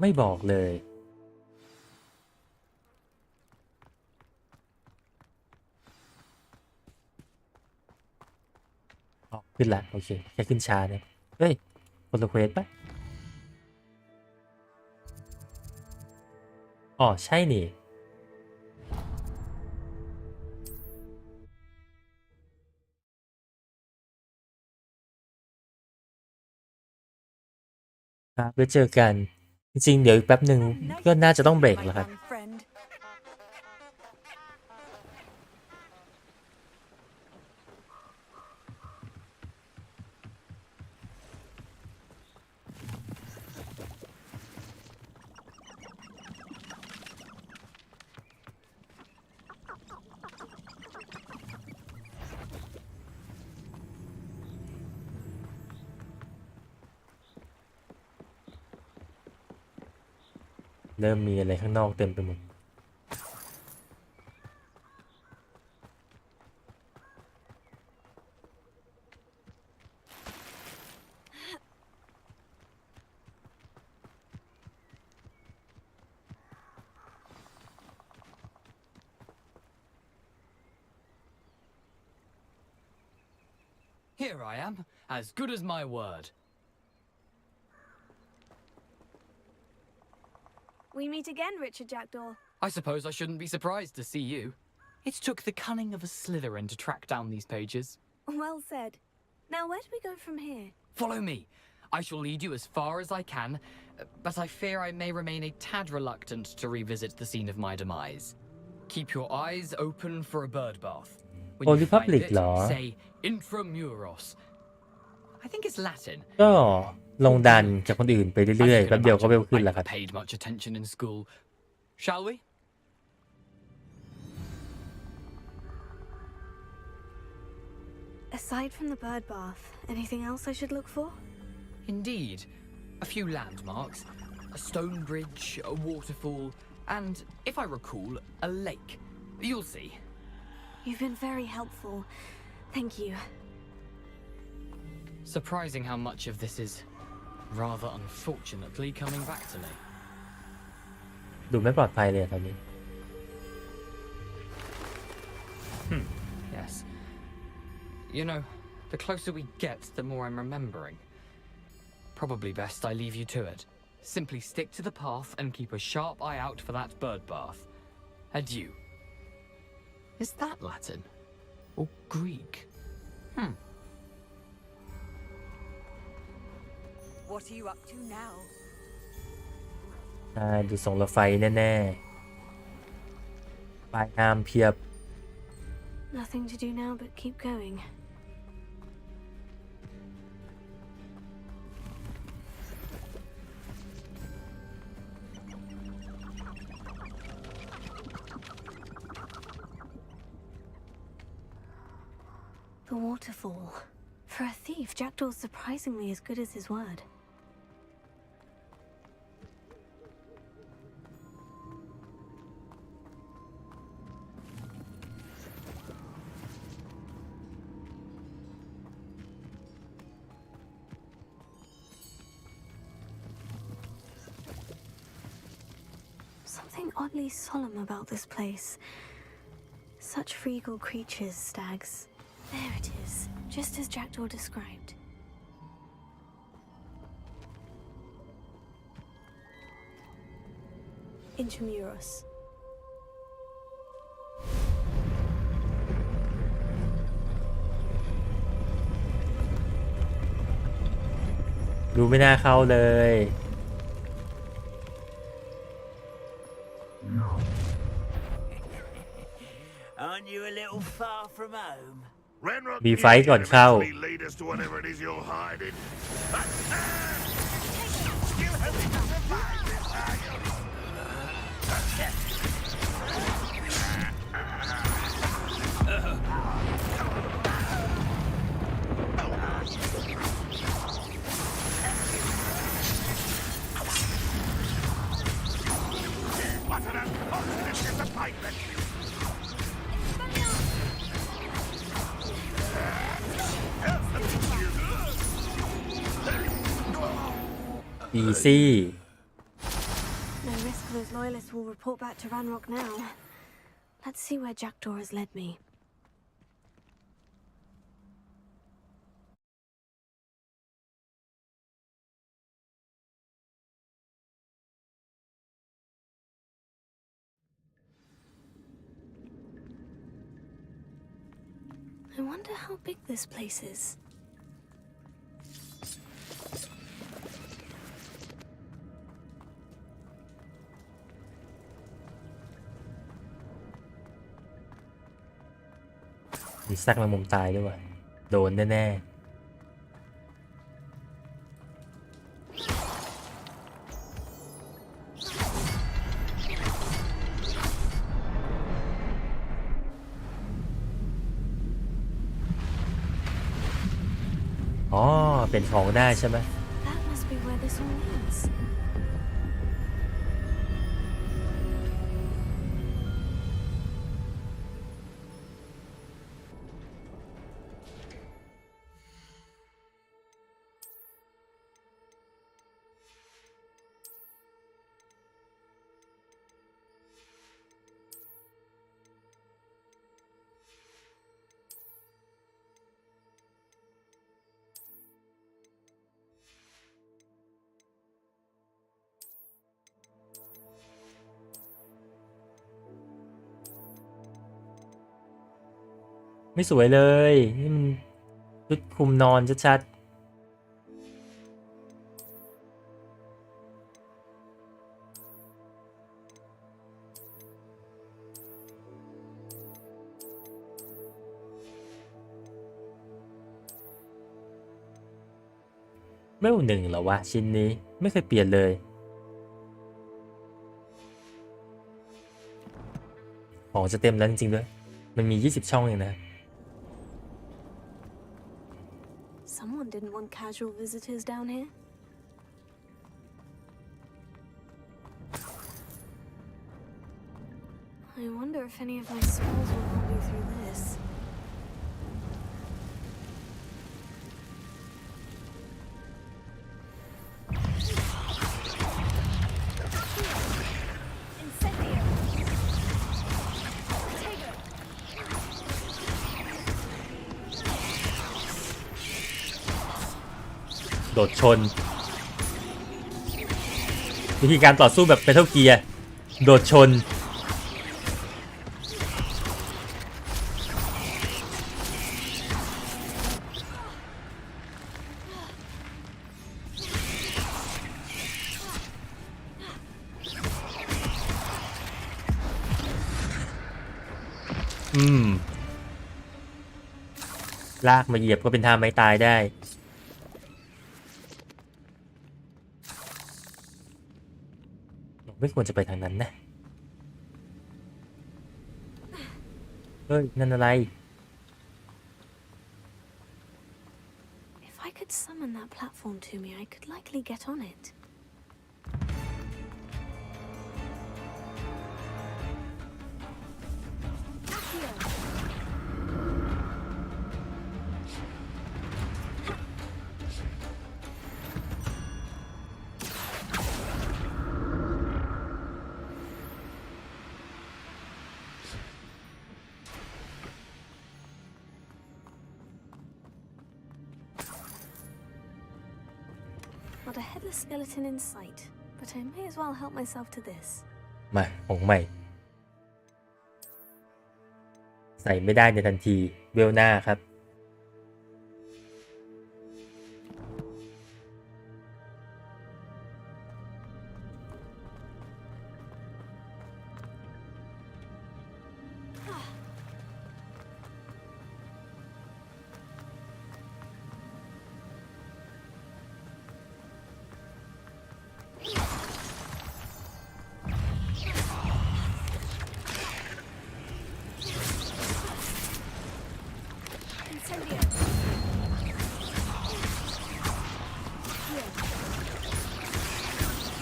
ไม่บอกเลยขึ้นละโอเคแค่ขึ้นช้าเนี่ยเฮ้ยคนละเควสปะอ๋อใช่นี่ครับไว้เจอกันจริงๆเดี๋ยวอีกแป๊บหนึ่งก็น่าจะต้องเบรกแล้วครับเริ่มมีอะไรข้างนอกเต็มไปหมดHere I am, as good as my word. We meet again, Richard Jackdaw. I suppose I shouldn't be surprised to see you. It took the cunning of a Slytherin to track down these pages. Well said. Now, where do we go from here? Follow me. I shall lead you as far as I can, but I fear I may remain a tad reluctant to revisit the scene of my demise. Keep your eyes open for a bird bath. When you find it, say intramuros. I think it's Latin. ก็ลงดันจากคนอื่นไปเรื่อยๆแป๊บเดียวก็เวลขึ้นแล้วครับ Paid much attention in school. Shall we? Aside from the bird bath, anything else I should look for? Indeed. A few landmarks, a stone bridge, a waterfall, and, if I recall, a lake. You'll see. You've been very helpful. Thank you. Surprising how much of this is, rather unfortunately, coming back to me. ดูไม่ปลอดภัยเลยตอนนี้ Yes. You know, the closer we get, the more I'm remembering. Probably best I leave you to it. Simply stick to the path and keep a sharp eye out for that bird bath. Adieu. Is that Latin? Or Greek? What are you up to now? ดูส่งรถไฟแน่ๆปลายน้ำเพียบ Nothing to do now but keep going. waterfall. For a thief, Jackdaw's surprisingly as good as his word. Something oddly solemn about this place. Such regal creatures, stags. There it is, just as Jackdaw described. Intramuros. ดูไม่น่าเข้าเลย Aren't you a little far from home? มีไฟก่อนเข้า Lead us to whatever it is you're hiding. Easy. No risk those loyalists will report back to Ranrock now. Let's see where Jackdaw has led me. I wonder how big this place is.มีซักแมงมุมตายด้วยวะโดนแน่ๆอ๋อเป็นของได้ใช่ไหม That must be where this all leads.ไม่สวยเลยนี่มันชุดคลุมนอนชัดๆไม่หนึ่งเหรอวะชิ้นนี้ไม่เคยเปลี่ยนเลยของจะเต็มแล้วจริงๆด้วยมันมี20ช่องเองนะ Someone didn't want casual visitors down here. I wonder if any of my spells will help me through this. Incendio! โดดชนวิธีการต่อสู้แบบMetal Gearโดดชนลากมาเหยียบก็เป็นท่าไม้ตายได้ไม่ควรจะไปทางนั้นนะเฮ้ยนั่นอะไร that platform to me, I could likely get on it. Not a headless skeleton in sight, but I may as well help myself to this. มาของใหม่ใส่ไม่ได้ในทันทีเวลหน้าครับ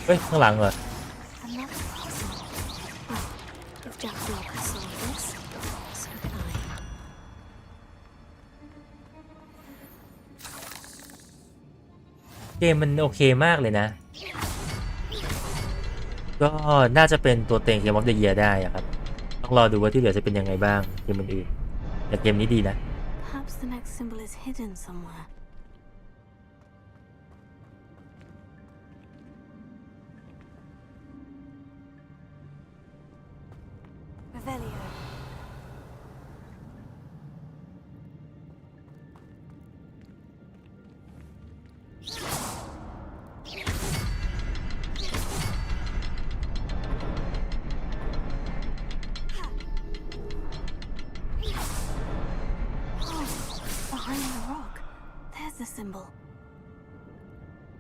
เฮ้ยข้างหลังเหรอ Another puzzle. Well, if Jack Block has solved this, so can I. เกมมันโอเคมากเลยนะ ก็น่าจะเป็นตัวเต็งเกมออฟเดอะเยียร์ได้อะครับต้องรอดูว่าที่เหลือจะเป็นยังไงบ้างเกมอื่นๆแต่เกมนี้ดีนะ Perhaps the next symbol is hidden somewhere. Revelio. Behind the rock, there's the symbol.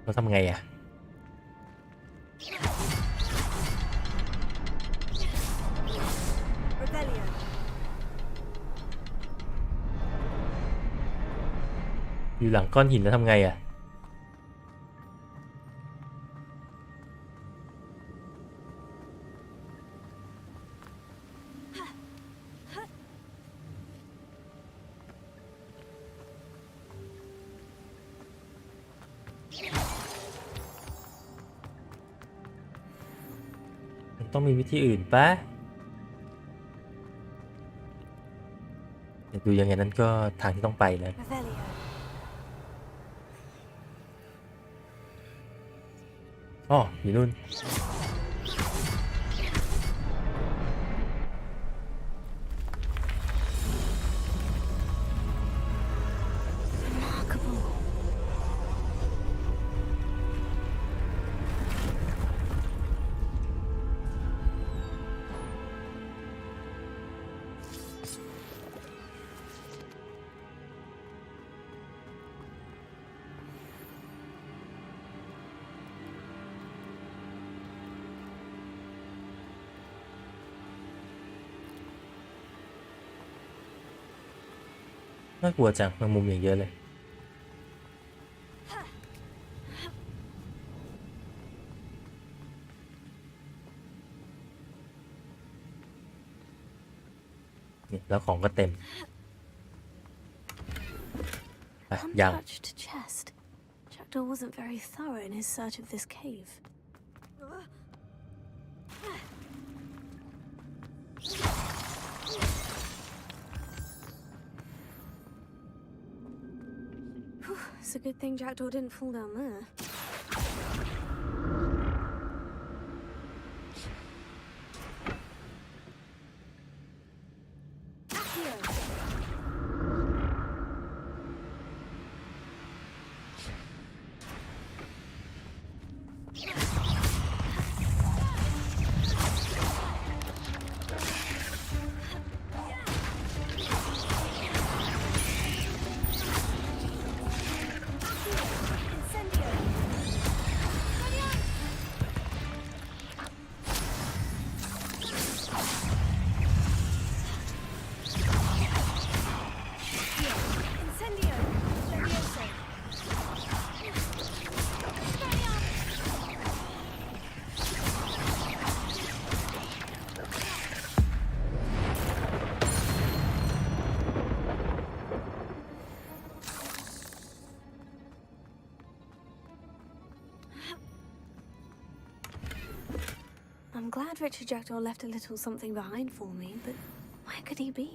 เราทำไงอะ Revelio. อยู่หลังก้อนหินแล้วทำไงอะ มันต้องมีวิธีอื่นปะเดี๋ยวดูยังไงนั้นก็ทางที่ต้องไปแล้ว Revelio. อ๋ออยู่นู่น Remarkable. น่ากลัวจังแมงมุมอย่างเยอะเลยนี่แล้วของก็เต็มอ่ะยัง Untouched chest. Jackdaw wasn't very thorough in his search of this cave. Whew, it's a good thing Jackdaw didn't fall down there. Incendio. I'm glad Richard Jackdaw left a little something behind for me, but where could he be?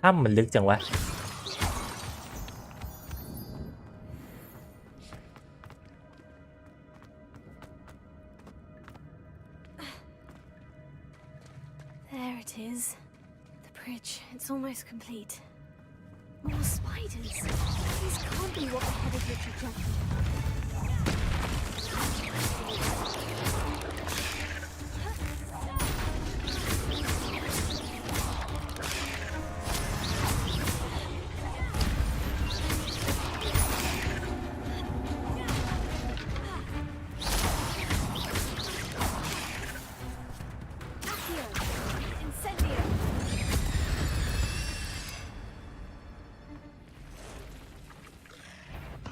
ถ้ำมันลึกจังวะ There it is. The bridge. It's almost complete. More spiders. These can't be what the head of Richard Jackdaw. Incendio.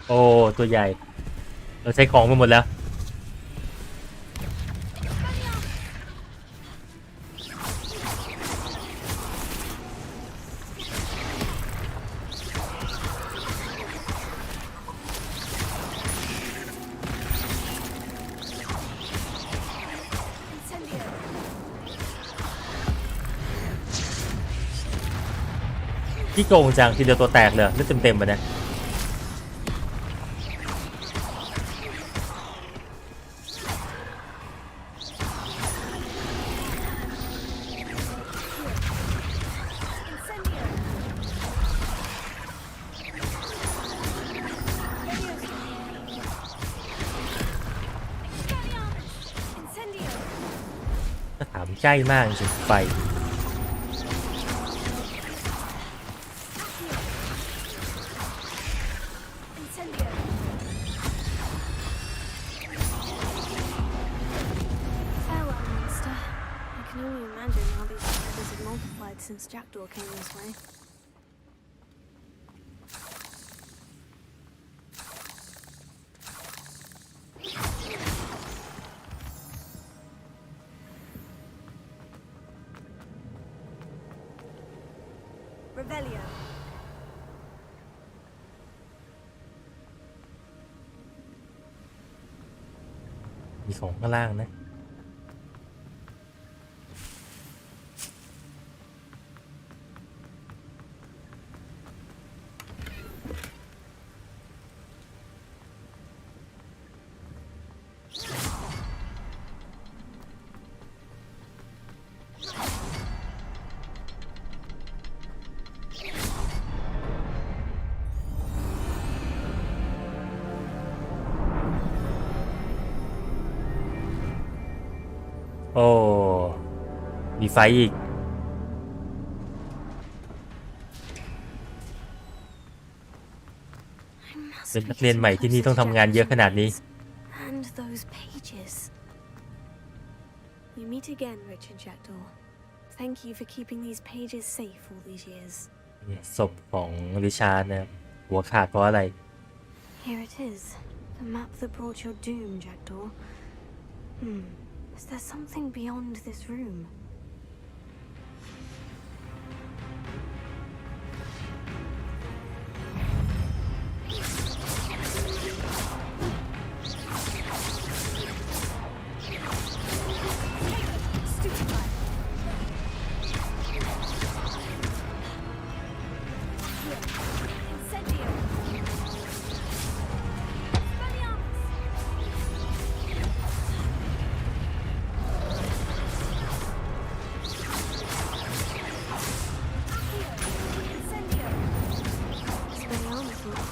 โอ้ตัวใหญ่เราใช้ของไปหมดแล้วที่โกงจังทีเดียวตัวแตกเลยเลือดเต็มๆไปนะถ้าถามใกล้มากจริงไฟSince Jackdaw came this way. Revelio. มีของข้างล่างนะโอ้มีไฟอีกเป็นนักเรียนใหม่ที่นี่ต้องทำงานเยอะขนาดนี้ And those pages. We meet again, Richard Jackdaw. Thank you for keeping these pages safe all these years. ศพของริชาร์ดนะครับหัวขาดเพราะอะไร Here it is. The map that brought your doom, Jackdaw. Is there something beyond this room?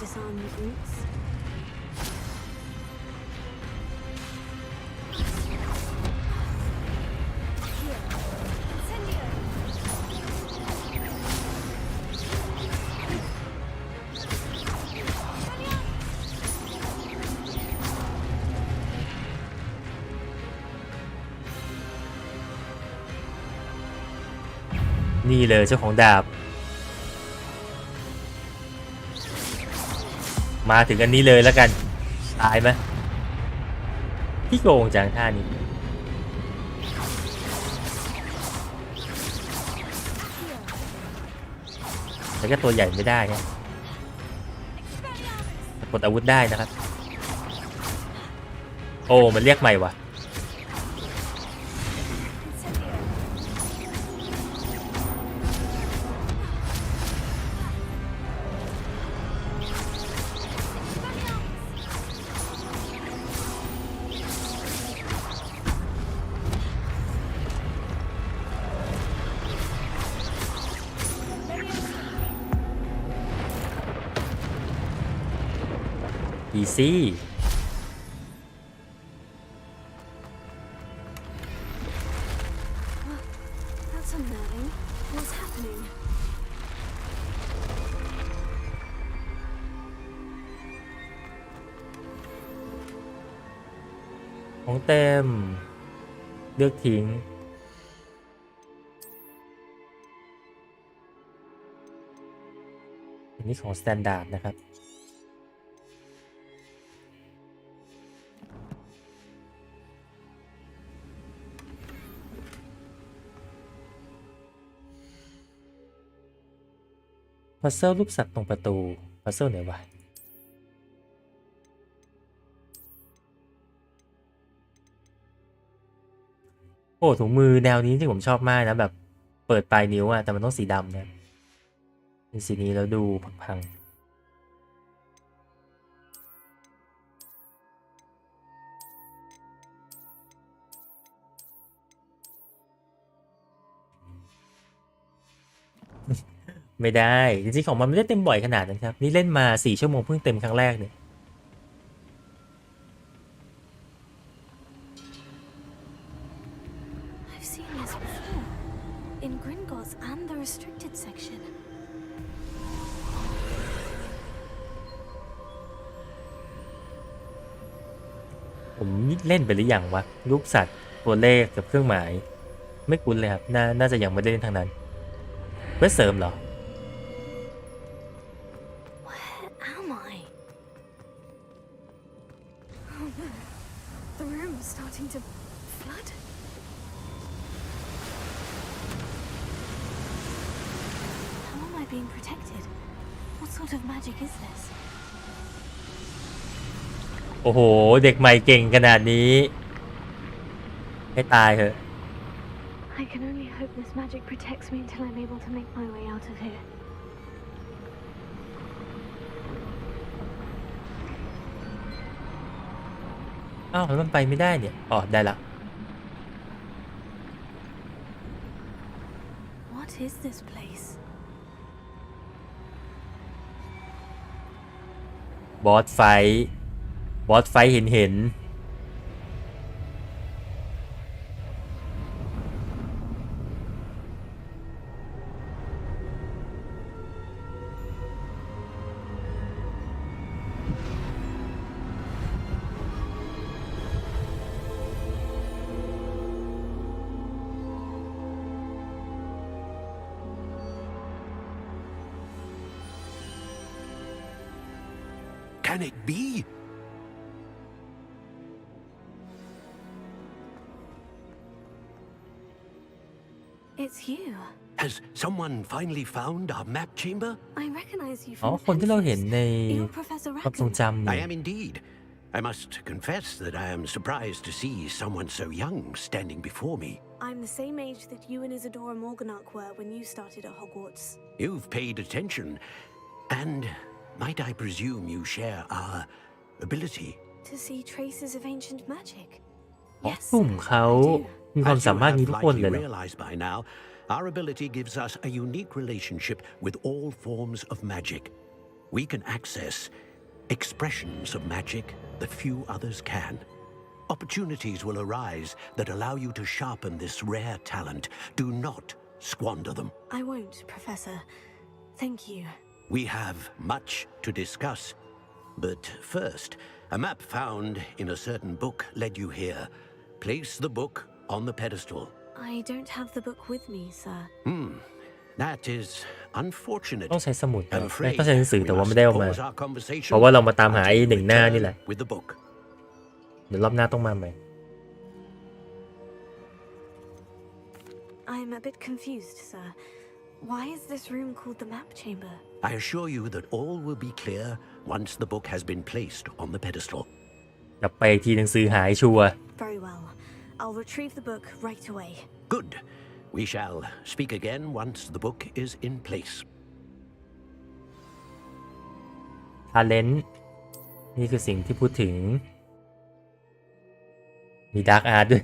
Disarm your boots. Here. Incendio. นี่เลยเจ้าของดาบมาถึงอันนี้เลยแล้วกันตายไหมพี่โกงจังท่านี้แต่ก็ตัวใหญ่ไม่ได้นะกดอาวุธได้นะครับ โอ้มันเรียกใหม่วะอีซี่ That's unnerving. What's happening? ของเต็มเลือกทิ้งอันนี้ของ Standard นะครับพัซเซิลรูปสัตว์ตรงประตูพัซเซิลไหนวะโอ้ถุงมือแนวนี้ที่ผมชอบมากนะแบบเปิดปลายนิ้วอะแต่มันต้องสีดำนะเป็นสีนี้แล้วดูพังไม่ได้จริงๆของมันไม่ได้เต็มบ่อยขนาดนั้นครับนี่เล่นมา4 ชั่วโมงเพิ่งเต็มครั้งแรกเนี่ย I've seen this before. In Gringotts and the restricted section. ผมเล่นไปหรือยังวะรูปสัตว์ตัวเลขกับเครื่องหมายไม่คุ้นเลยครับน่าจะยังไม่ได้เล่นทางนั้นเพื่อเสริมเหรอ Where am I? Oh no. The room's starting to flood. How am I being protected? What sort of magic is this? โอ้โหเด็กใหม่เก่งขนาดนี้ให้ตายเถอะ I can only hope this magic protects me until I'm able to make my way out of here. อ้าวแล้วมันไปไม่ได้เนี่ยอ๋อได้ละ What is this place? บอสไฟเห็นCan it be? It's you. Has someone finally found our map chamber? I recognize you อ๋อ from the คนที่เราเห็น Pence's. ใน You're Professor ความทรง Rackham. จำ I นี่ am indeed. I must confess that I am surprised to see someone so young standing before me. I'm the same age that you and Isadora Morganach were when you started at Hogwarts. You've paid attention, and might I presume you share our ability? To see traces of ancient magic. อ๋อกลุ่มเขามีความ As สามารถ you นี้ have ทุกคน likely เลยเหรอ realized by now, our ability gives us a unique relationship with all forms of magic. We can access expressions of magic that few others can. Opportunities will arise that allow you to sharpen this rare talent. Do not squander them. I won't, Professor. Thank you. We have much to discuss. But first, a map found in a certain book led you here. Place the book on the pedestal. I don't have the book with me, sir. That is unfortunate. ต้องใช้สมุด I'm นะ afraid ต้องใช้หนังสือ we แต่ว่า must ไม่ได้เอามา pause our conversation เพราะว่าเรามาตามหาไอ้ until หนึ่งหน้า return นี่แหละ with the book. เดี๋ยวรอบหน้าต้องมาใหม่ I'm a bit confused, sir. Why is this room called the map chamber? I assure you that all will be clear once the book has been placed on the pedestal. กลับไปทีหนังสือหายชัวร์ Very well. I'll retrieve the book right away. Good. We shall speak again once the book is in place. Talent นี่คือสิ่งที่พูดถึงมี Dark Art ด้วย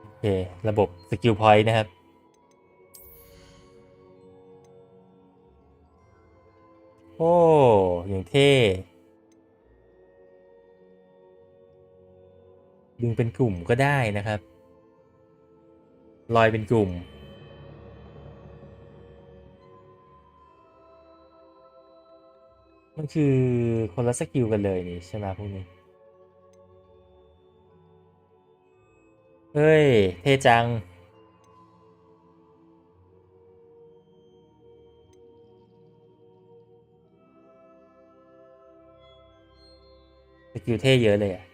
โอเคระบบ Skill Point นะครับโอ้อย่างเท่ดึงเป็นกลุ่มก็ได้นะครับลอยเป็นกลุ่มมันคือคนละสกิลกันเลยนี่ใช่ไหมพวกนี้เฮ้ยเท่จังสกิลเท่เยอะเลยอ่ะ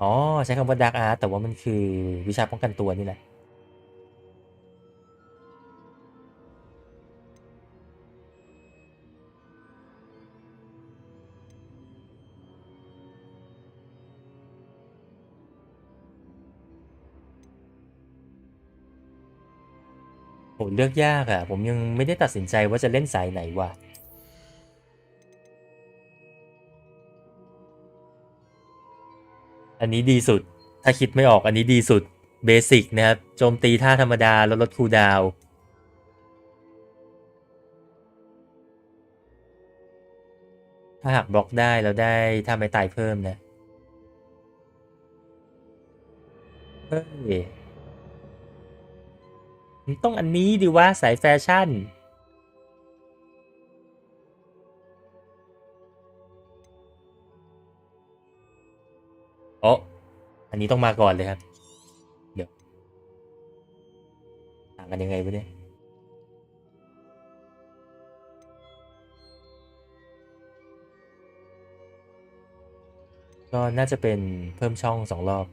อ๋อใช้คำว่า Dark Art แต่ว่ามันคือวิชาป้องกันตัวนี่แหละโหเลือกยากอ่ะผมยังไม่ได้ตัดสินใจว่าจะเล่นสายไหนว่ะอันนี้ดีสุดถ้าคิดไม่ออกอันนี้ดีสุดเบสิกนะครับโจมตีท่าธรรมดาแล้วลดคูลดาวน์ถ้าหากบล็อกได้แล้วได้ท่าไม้ตายเพิ่มนะเฮ้ยมันต้องอันนี้ดิวะสายแฟชั่นอ๋ออันนี้ต้องมาก่อนเลยครับเดี๋ยวต่างกันยังไงวะเนี่ยก็น่าจะเป็นเพิ่มช่อง2 รอบ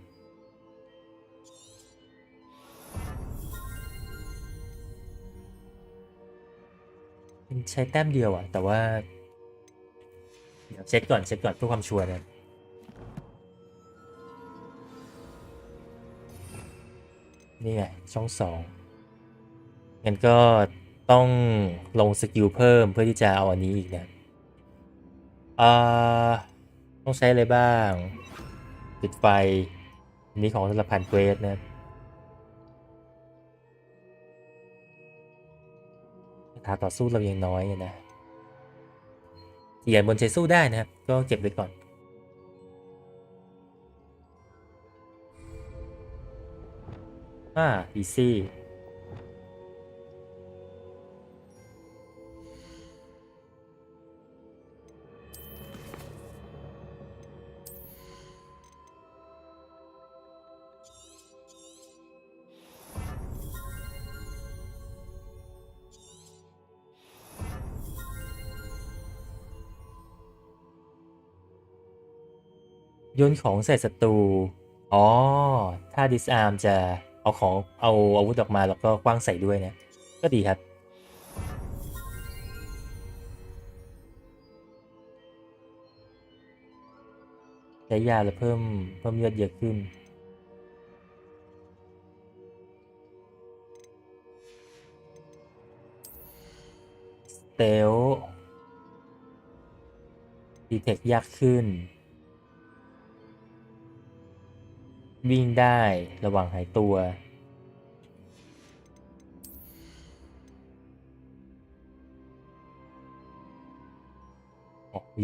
ใช้แต้มเดียวอะแต่ว่าเดี๋ยวเช็คก่อนเพื่อความชัวร์นะนี่ไงช่อง2งั้นก็ต้องลงสกิลเพิ่มเพื่อที่จะเอาอันนี้อีกนะต้องใช้อะไรบ้างปิดไฟอันนี้ของสำหรับผ่านเควสนะคาถาต่อสู้เรายังน้อยนะเกียร์บนใช้สู้ได้นะครับก็เก็บไว้ก่อนอีซี่โยนของใส่ศัตรูอ๋อถ้า disarm จะเอาอาวุธออกมาแล้วก็คว้างใส่ด้วยนะก็ดีครับใช้ยาแล้วเพิ่มเลือดเยอะขึ้นสเตลดีเทคยากขึ้นวิ่งได้ระหว่างหายตัว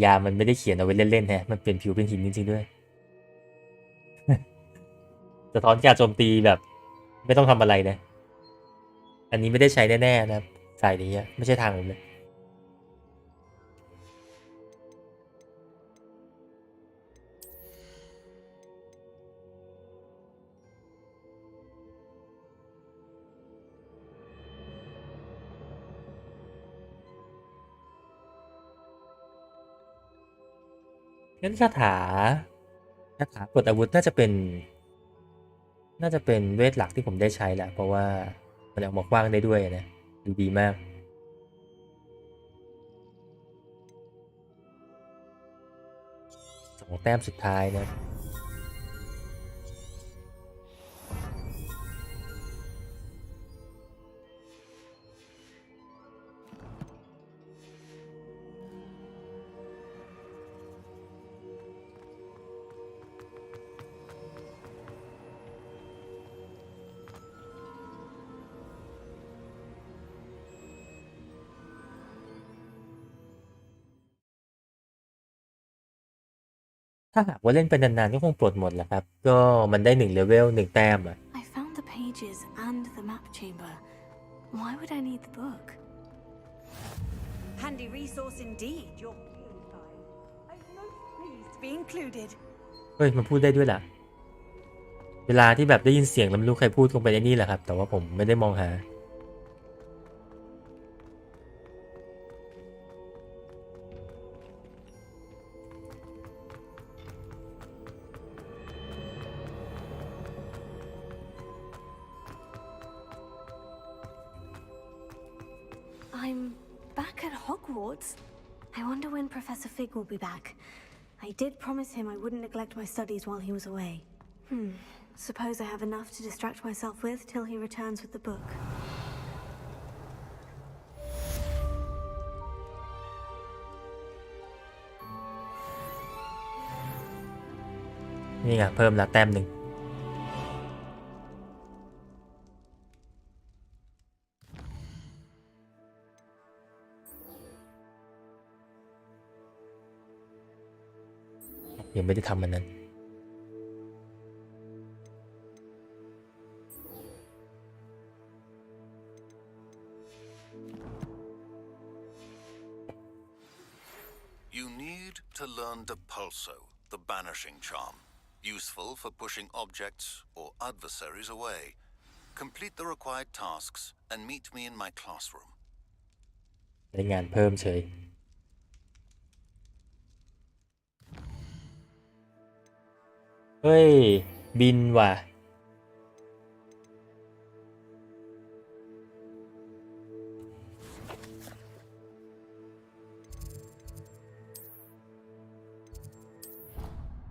ยามันไม่ได้เขียนเอาไว้เล่นๆฮะมันเปลี่ยนผิวเป็นหินจริงๆด้วย สะท้อนการโจมตีแบบไม่ต้องทำอะไรนะอันนี้ไม่ได้ใช้แน่ๆนะครับสายนี้ไม่ใช่ทางผมเลยงั้นคาถา คาถากดอาวุธน่าจะเป็นเวทหลักที่ผมได้ใช้แหละเพราะว่ามันออกมากว้างได้ด้วยนะดูดีมาก2 แต้มสุดท้ายนะถ้าหากว่าเล่นไปนานๆก็คงปลดหมดแหละครับก็มันได้1 เลเวล 1 แต้มอ่ะ I found the pages and the map chamber. Why would I need the book? Handy resource indeed. You're purified. I'm most pleased to be included. เฮ้ยมันพูดได้ด้วยล่ะเวลาที่แบบได้ยินเสียงแล้วไม่รู้ใครพูดคงเป็นไอ้นี่แหละครับแต่ว่าผมไม่ได้มองหาI'm back at Hogwarts. I wonder when Professor Fig will be back. I did promise him I wouldn't neglect my studies while he was away. Suppose I have enough to distract myself with till he returns with the book. นี่ไงเพิ่มละแต้ม 1ยังไม่ได้ทำมันนั้นYou need to learn Depulso, the banishing charm, useful for pushing objects or adversaries away. Complete the required tasks and meet me in my classroom. ได้งานเพิ่มเฉยเฮ้ยบินว่ะ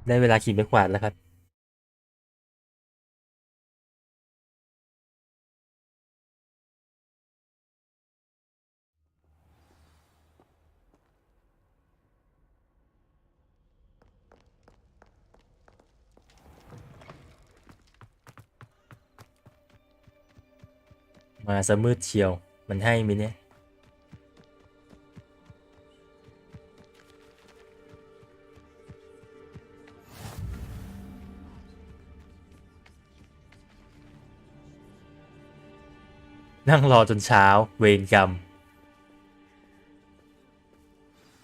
ได้เวลาขี่ไม้กวาดแล้วครับมาซะมืดเชียวมันให้มิเนี่ยนั่งรอจนเช้าเวรกรรม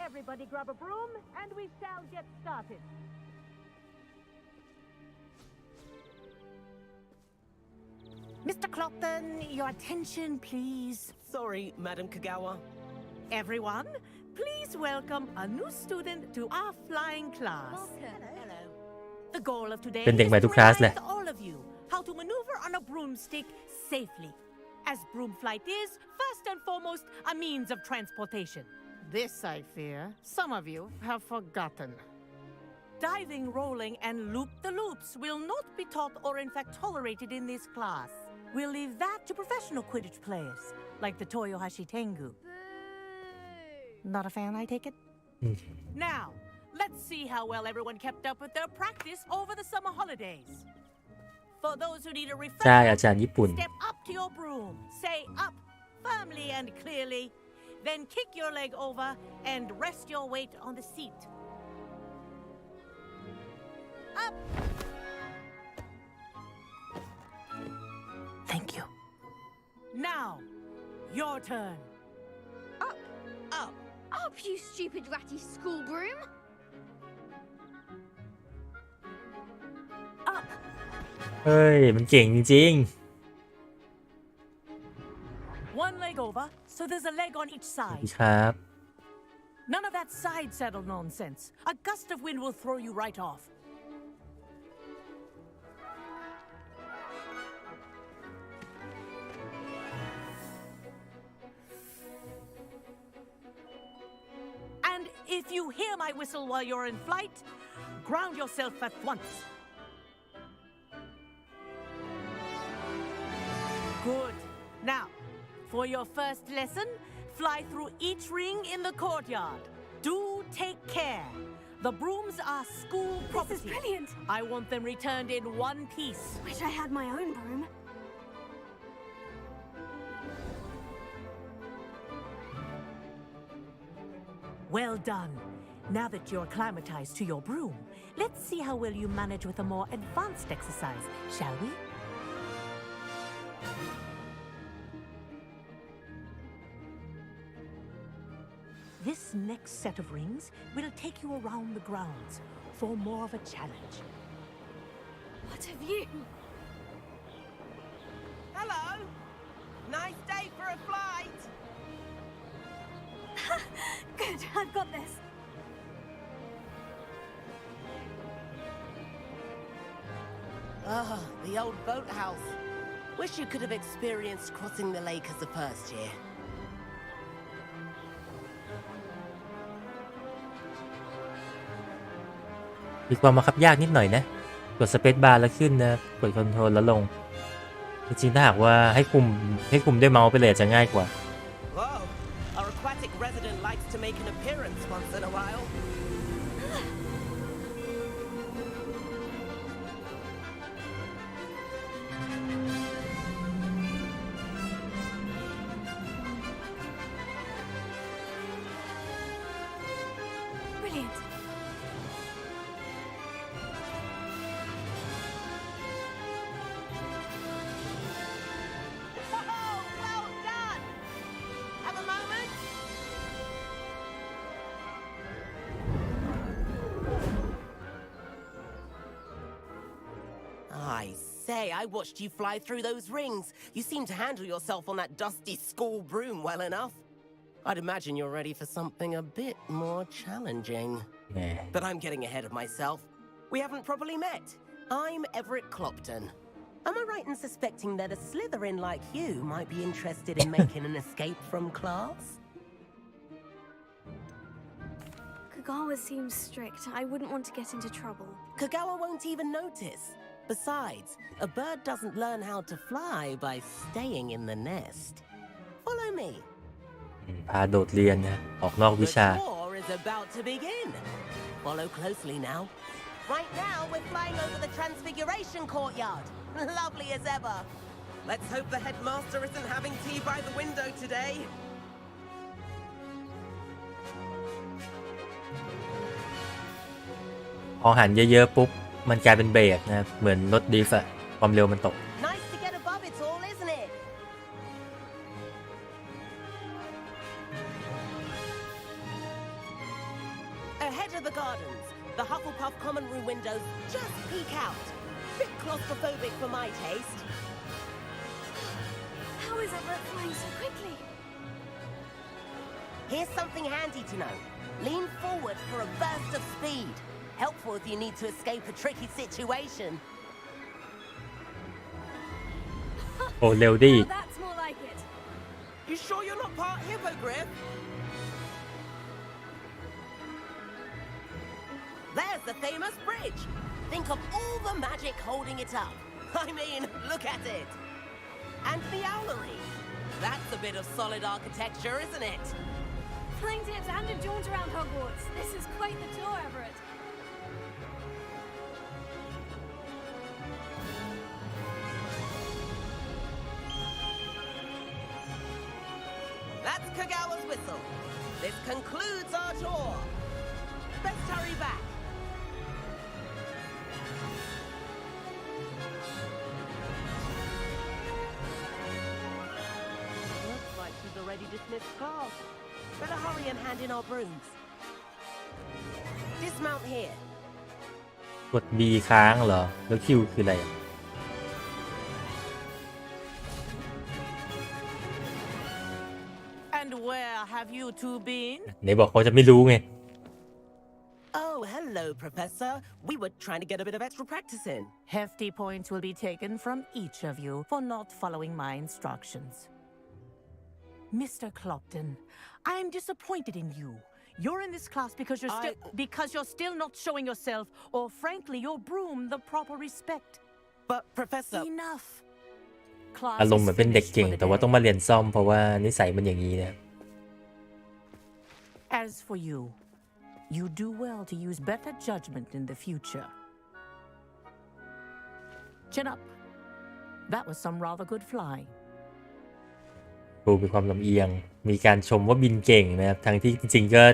Everybody grab a broom and we shall get started. Mr. Clopton, your attention, please. Sorry, Madam Kagawa. Everyone, please welcome a new student to our flying class. Hello. The goal of today เป็นเด็ก is ใหม่ to ทุกคลาสเลย remind all of you how to maneuver on a broomstick safely, as broom flight is, first and foremost, a means of transportation. This, I fear, some of you have forgotten. Diving, rolling, and loop-the-loops will not be taught or in fact tolerated in this class. We'll leave that to professional Quidditch players, like the Toyohashi Tengu. Not a fan, I take it? Now, let's see how well everyone kept up with their practice over the summer holidays. For those who need a ใช่ refresher, อาจารย์ญี่ปุ่น step up to your broom, say up firmly and clearly, then kick your leg over and rest your weight on the seat. Up! Thank you. Now, your turn. Up! Up! Up, you stupid ratty school broom! Up! เฮ้ยมันเก่งจริง One leg over, so there's a leg on each ๆ side. ครับ None of that side saddle nonsense. A gust of wind will throw you right off. If you hear my whistle while you're in flight, ground yourself at once. Good. Now, for your first lesson, fly through each ring in the courtyard. Do take care. The brooms are school property. This is brilliant. I want them returned in one piece. Wish I had my own broom. Well done. Now that you're acclimatized to your broom, let's see how well you manage with a more advanced exercise, shall we? This next set of rings will take you around the grounds for more of a challenge. What have you? Hello. Nice day for a flight. Good, I've got this. Ah, the old boathouse. Wish you could have experienced crossing the lake as a first year. มีความบังคับยากนิดหน่อยนะกดสเปซบาร์แล้วขึ้นนะกดคอนโทรลแล้วลงจริงๆถ้าหากว่าให้คุมด้วยเมาส์ไปเลยจะง่ายกว่า Whoa, our aquatic resident likes to make an appearance once in a while. Brilliant. Oh, well done! Have a moment? I say, I watched you fly through those rings. You seem to handle yourself on that dusty school broom well enough. I'd imagine you're ready for something a bit more challenging. But I'm getting ahead of myself. We haven't properly met. I'm Everett Clopton. Am I right in suspecting that a Slytherin like you might be interested in making an escape from class? Kagawa seems strict. I wouldn't want to get into trouble. Kagawa won't even notice. Besides, a bird doesn't learn how to fly by staying in the nest. Follow me. พาโดดเรียนนะออกนอกวิชา The tour is about to begin. Follow closely now. Right now, we're flying over the Transfiguration Courtyard. Lovely as ever. Let's hope the headmaster isn't having tea by the window today. พอหันเยอะๆปุ๊บมันกลายเป็นเบรกนะเหมือนรถดิฟอะความเร็วมันตก Nice to get above it all, isn't it? Ahead of the gardens, the Hufflepuff common room windows just peek out. Bit claustrophobic for my taste. How is Everett flying so quickly? Here's something handy to know. Lean forward for a burst of speed. Helpful if you need to escape a tricky situation. โอ้เร็วดี Well, that's more like it. You sure you're not part hippogriff? There's the famous bridge. Think of all the magic holding it up. I mean, look at it. And the owlery. That's a bit of solid architecture, isn't it? Flying tips and a jaunt around Hogwarts. This is quite the tour, Everett. That's Kagawa's whistle. This concludes our tour. Let's hurry back. Looks like she's already dismissed class. Better hurry and hand in our brooms. Dismount here. กด B ค้างเหรอแล้ว Q คืออะไร And where have you two been? ไหนบอกเขาจะไม่รู้ไง Oh, hello, Professor. We were trying to get a bit of extra practice in. Hefty points will be taken from each of you for not following my instructions. Mr. Clopton, I am disappointed in you. You're in this class because you're still not showing yourself, or frankly, your broom the proper respect. But Professor, enough. อารมณ์เหมือนเป็นเด็กเก่งแต่ว่าต้องมาเรียนซ่อมเพราะว่านิสัยมันอย่างนี้นะ As for you, you do well to use better judgment in the future. Chin up. That was some rather good flying. ครูมีความลำเอียงมีการชมว่าบินเก่งนะครับทั้งที่จริงๆก็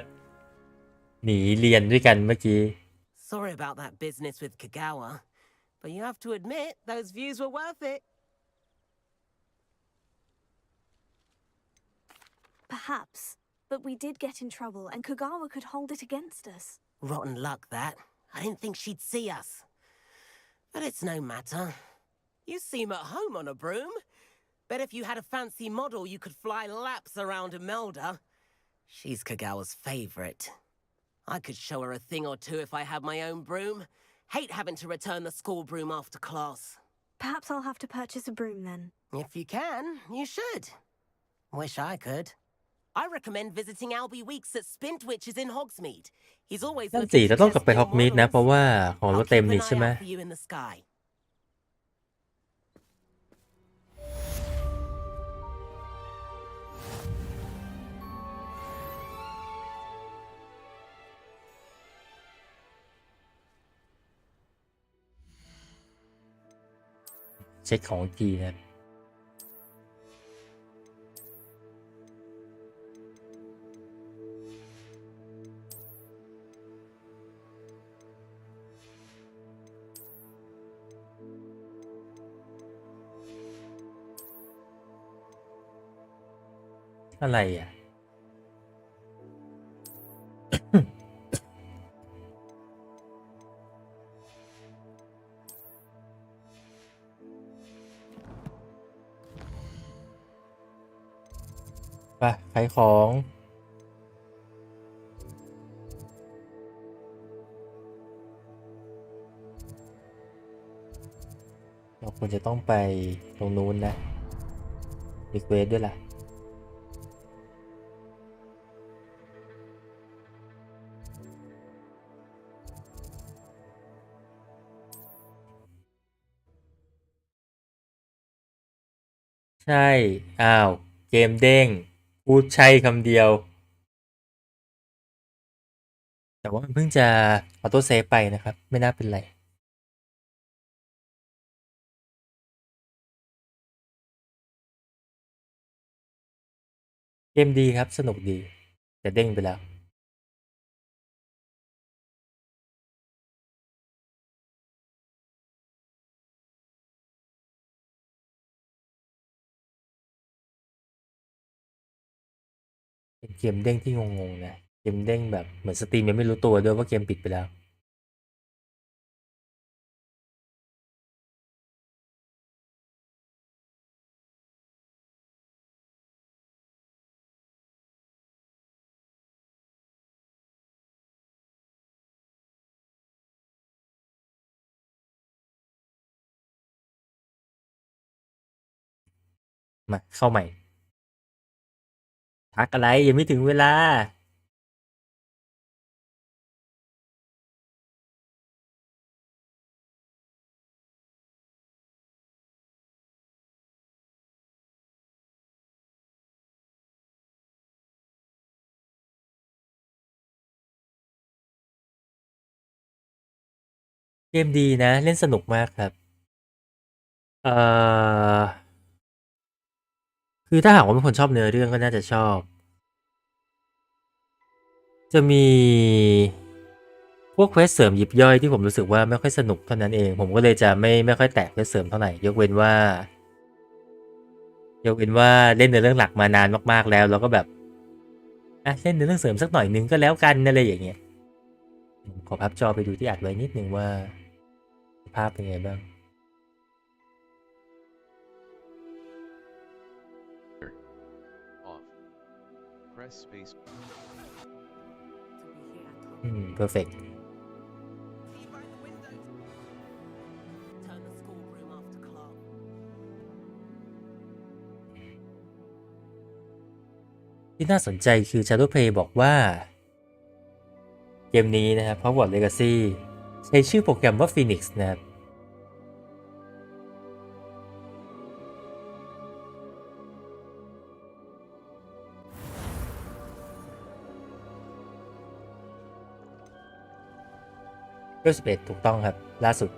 หนีเรียนด้วยกันเมื่อกี้ sorry about that business with Kagawa, but you have to admit those views were worth it. Perhaps, but we did get in trouble, and Kagawa could hold it against us. Rotten luck, that. I didn't think she'd see us. But it's no matter. You seem at home on a broom. Bet if you had a fancy model, you could fly laps around Imelda. She's Kagawa's favorite. I could show her a thing or two if I had my own broom. Hate having to return the school broom after class. Perhaps I'll have to purchase a broom then. If you can, you should. Wish I could. I recommend visiting Albie Weeks at Spintwitches in Hogsmeade. He's always นั่นสิเราต้องกลับไปฮอกมีดนะเพราะว่าของเราเต็มนี่ใช่ไหม for you in the sky. เช็คของทีนะอะไรอ่ะ ไปขายของเราควรจะต้องไปตรงนู้นนะรีเควสด้วยล่ะใช่อ้าวเกมเด้งพูดใช่คำเดียวแต่ว่ามันเพิ่งจะออโต้เซฟไปนะครับไม่น่าเป็นไรเกมดีครับสนุกดีแต่เด้งไปแล้วเป็นเกมเด้งที่งงๆนะเกมเด้งแบบเหมือนสตรีมยังไม่รู้ตัวด้วยว่าเกมปิดไปแล้วมาเข้าใหม่ทักอะไรยังไม่ถึงเวลาเกมดีนะเล่นสนุกมากครับเอ่อคือถ้าหากว่าเป็นคนชอบเนื้อเรื่องก็น่าจะชอบจะมีพวกเควสเสริมยิบย่อยที่ผมรู้สึกว่าไม่ค่อยสนุกเท่านั้นเองผมก็เลยจะไม่ค่อยแตะเควสเสริมเท่าไหร่ยกเว้นว่าเล่นในเรื่องหลักมานานมากๆแล้วก็แบบเล่นในเรื่องเสริมสักหน่อยนึงก็แล้วกันอะไรอย่างเงี้ยขอพับจอไปดูที่อัดไว้นิดนึงว่าภาพเป็นไงบ้างperfect ที่น่าสนใจคือ Shadow Play บอกว่า เกมนี้นะครับ Hogwarts Legacy ใช้ชื่อโปรแกรมว่า Phoenix นะครับเวล11ถูกต้องครับล่าสุด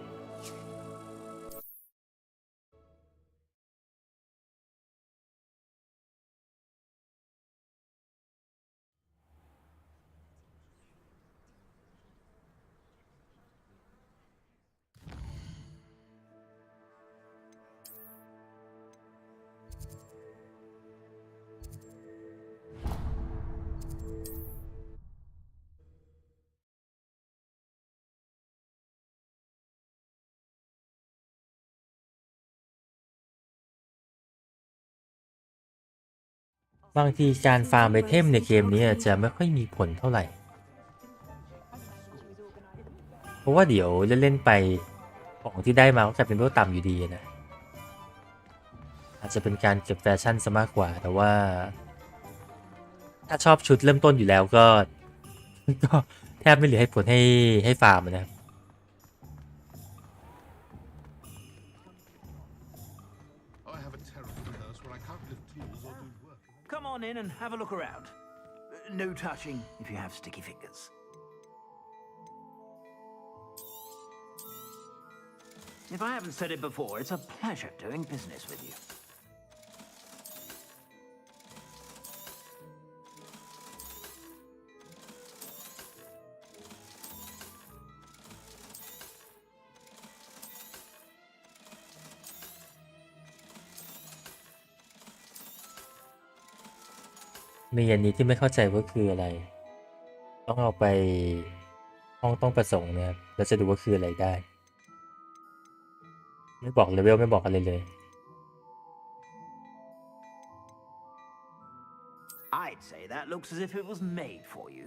บางทีการฟาร์มไอเทมในเกมนี้จะไม่ค่อยมีผลเท่าไหร่เพราะว่าเดี๋ยวเล่นๆไปของที่ได้มาก็จะเป็นเวลต่ำอยู่ดีนะอาจจะเป็นการเก็บแฟชั่นซะมากกว่าแต่ว่าถ้าชอบชุดเริ่มต้นอยู่แล้วก็แทบไม่เหลือให้ผลให้ฟาร์มนะครับ Come on in and have a look around. No touching if you have sticky fingers. If I haven't said it before, it's a pleasure doing business with you.มีอันนี้ที่ไม่เข้าใจว่าคืออะไรต้องเอาไปห้องต้องประสงค์นะครับแล้วจะดูว่าคืออะไรได้ไม่บอกเลเวลไม่บอกอะไรเลย I'd say that looks as if it was made for you.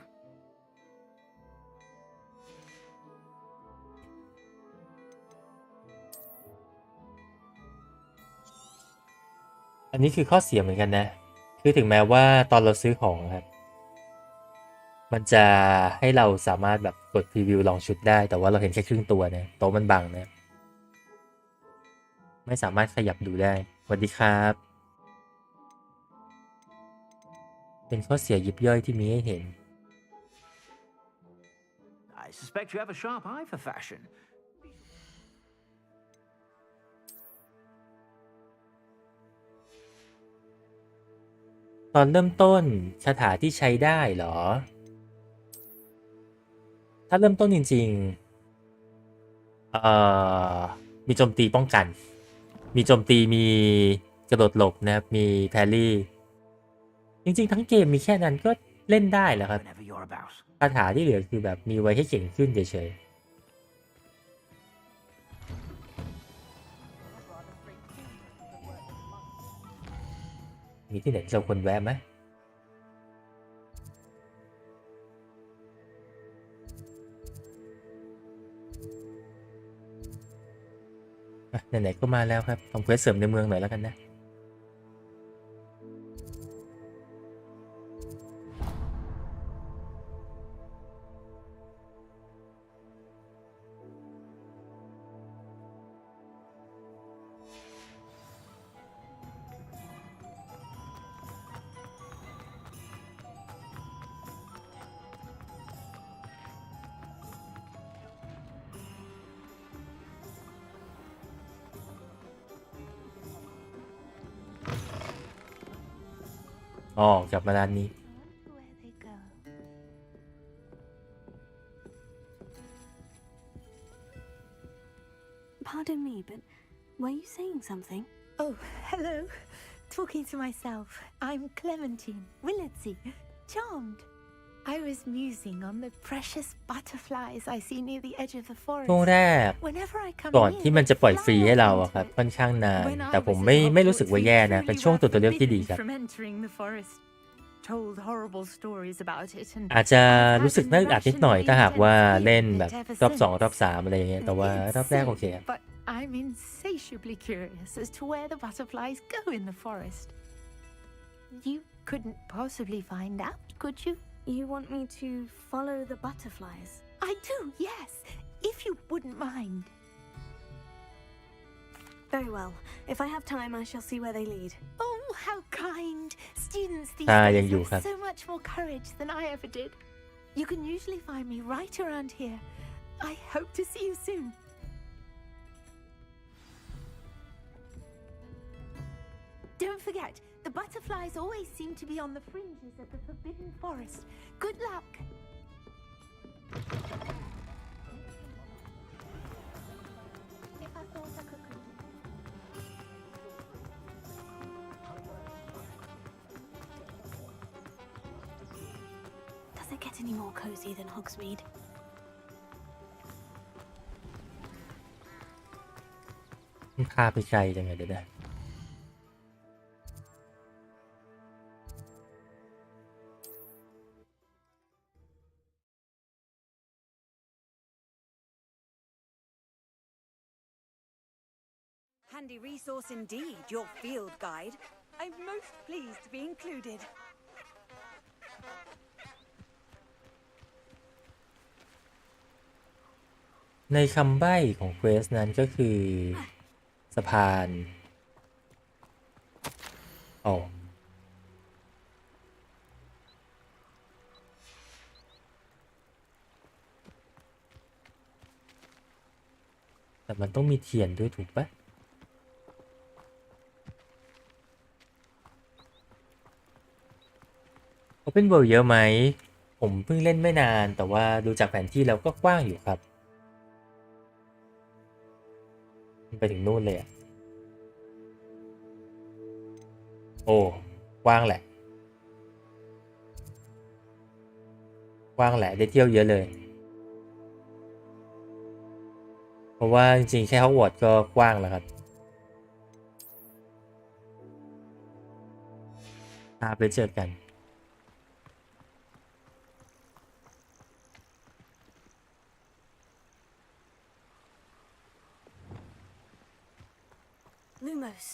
อันนี้คือข้อเสียเหมือนกันนะคือถึงแม้ว่าตอนเราซื้อของครับมันจะให้เราสามารถแบบกดพรีวิวลองชุดได้แต่ว่าเราเห็นแค่ครึ่งตัวนะโต๊ะมันบังนะไม่สามารถขยับดูได้สวัสดีครับเป็นข้อเสียยิบย่อยที่มีให้เห็น I suspect you have a sharp eye for fashion. ตอนเริ่มต้นคาถาที่ใช้ได้เหรอถ้าเริ่มต้นจริงๆมีโจมตีป้องกันมีโจมตีมีกระโดดหลบนะครับมีแพรรี่จริงๆทั้งเกมมีแค่นั้นก็เล่นได้แล้วครับคาถาที่เหลือคือแบบมีไว้ให้เก่งขึ้นเฉยๆมีที่ไหนเราควรแวะไหมไหนๆก็มาแล้วครับทำเควสเสริมในเมืองหน่อยแล้วกันนะอ๋อกลับมาร้านนี้ Pardon me, but were you saying something? Oh, hello. Talking to myself. I'm Clementine, Willardsey, charmed. I was musing on the precious butterflies I see near the edge of the forest. ช่วงแรก Whenever I come ก่อน near, ที่มันจะปล่อยฟรีให้เราอะครับค่อนข้างนานแต่ผมไม่รู้สึกว่าแย่นะเป็นช่วงตัวเลือกที่ดีครับ from entering the forest. Told horrible stories about it and อาจจะรู้สึกน่าอึดอัดนิดหน่อยถ้าหากว่าเล่นแบบรอบ2รอบ3อะไรอย่างเงี้ยแต่ว่ารอบแรกโอเคครับ But I'm insatiably curious as to where the butterflies go in the forest. You couldn't possibly find out, could you? You want me to follow the butterflies? I do, yes, if you wouldn't mind. Very well. If I have time, I shall see where they lead. Oh, how kind. Students these ยัง days อยู่ครั have บ so much more courage than I ever did. You can usually find me right around here. I hope to see you soon. Don't forget, the butterflies always seem to be on the fringes of the Forbidden Forest. Good luck. If I thought I could Does it get any more cozy than Hogsmeade? พาไปไกลจังเลยเดี๋ยวนะHandy resource indeed, your field guide. I'm most pleased to be included. ในคำใบ้ของเควสนั้นก็คือสะพานแต่มันต้องมีเทียนด้วยถูกปะเขาเป็นเวิลด์เยอะไหมผมเพิ่งเล่นไม่นานแต่ว่าดูจากแผนที่แล้วก็กว้างอยู่ครับไปถึงนู่นเลยอะโอ้กว้างแหละกว้างแหละได้เที่ยวเยอะเลยเพราะว่าจริงๆแค่ฮอกวอตส์ก็กว้างแล้วครับไปเจอกัน Lumos.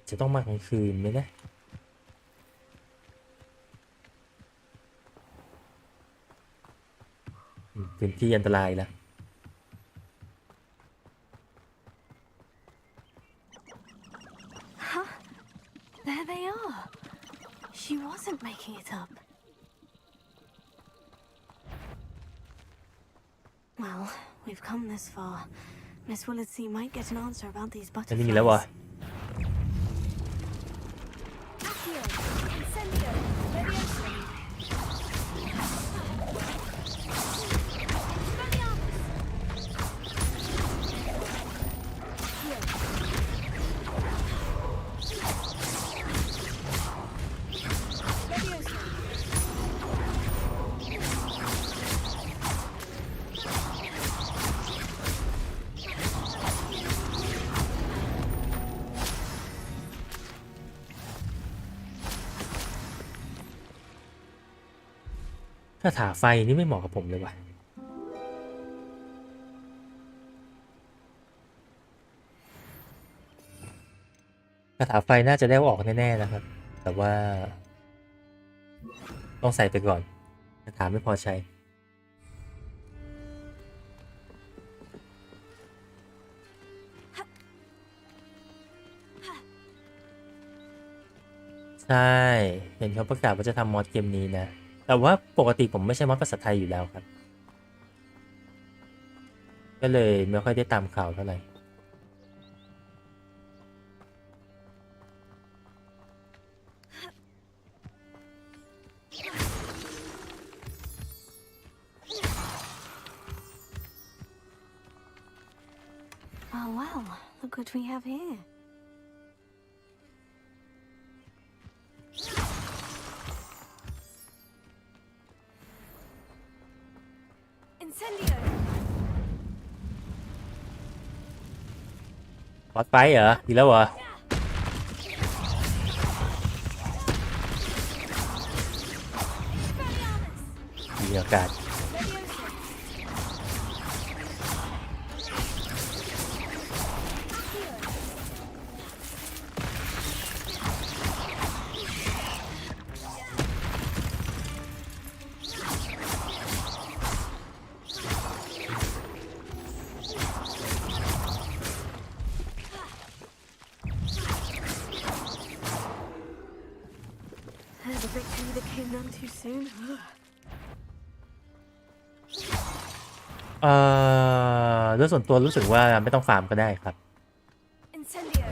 จะต้องมากลางคืนไหมนะพื้นที่อันตรายแล้ว Huh? There they are. She wasn't making it up. Well, we've come this far. Miss Willardsea might get an answer about these จะนี่แล้ววะ Accio, Incendio, Leviosa. Leviosa. คาถาไฟนี่ไม่เหมาะกับผมเลยว่ะคาถาไฟน่าจะได้ออกแน่ๆนะครับแต่ว่าต้องใส่ไปก่อนคาถาไม่พอใช้ใช่เห็นเขาประกาศว่าจะทำมอดเกมนี้นะแต่ว่าปกติผมไม่ใช่มอดภาษาไทยอยู่แล้วครับก็เลยไม่ค่อยได้ตามข่าวเท่าไหร่Oh wow, look what we have here. Incendio. บอสไฟเหรออีกแล้วเหรอมีโอกาส too soon. โดยส่วนตัวรู้สึกว่าไม่ต้องฟาร์มก็ได้ครับ Incendio.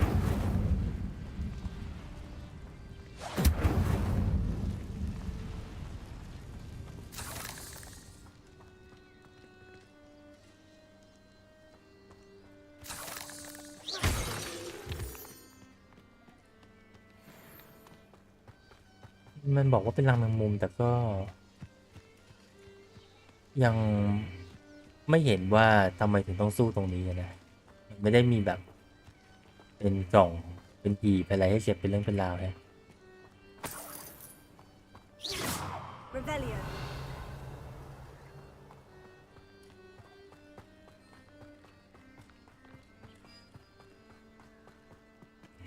มันบอกว่าเป็นรังแมงมุมแต่ก็ยังไม่เห็นว่าทำไมถึงต้องสู้ตรงนี้นะไม่ได้มีแบบเป็นกล่องเป็นหีบอะไรให้เก็บเป็นเรื่องเป็นราวฮะ Revelio.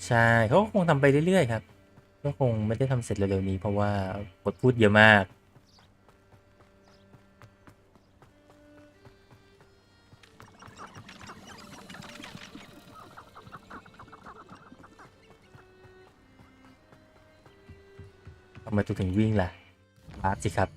ใช่เขาก็คงทำไปเรื่อยๆครับก็คงไม่ได้ทำเสร็จเร็วๆนี้เพราะว่าบทพูดเยอะมากทำไมถึงวิ่งล่ะวาร์ปสิครับ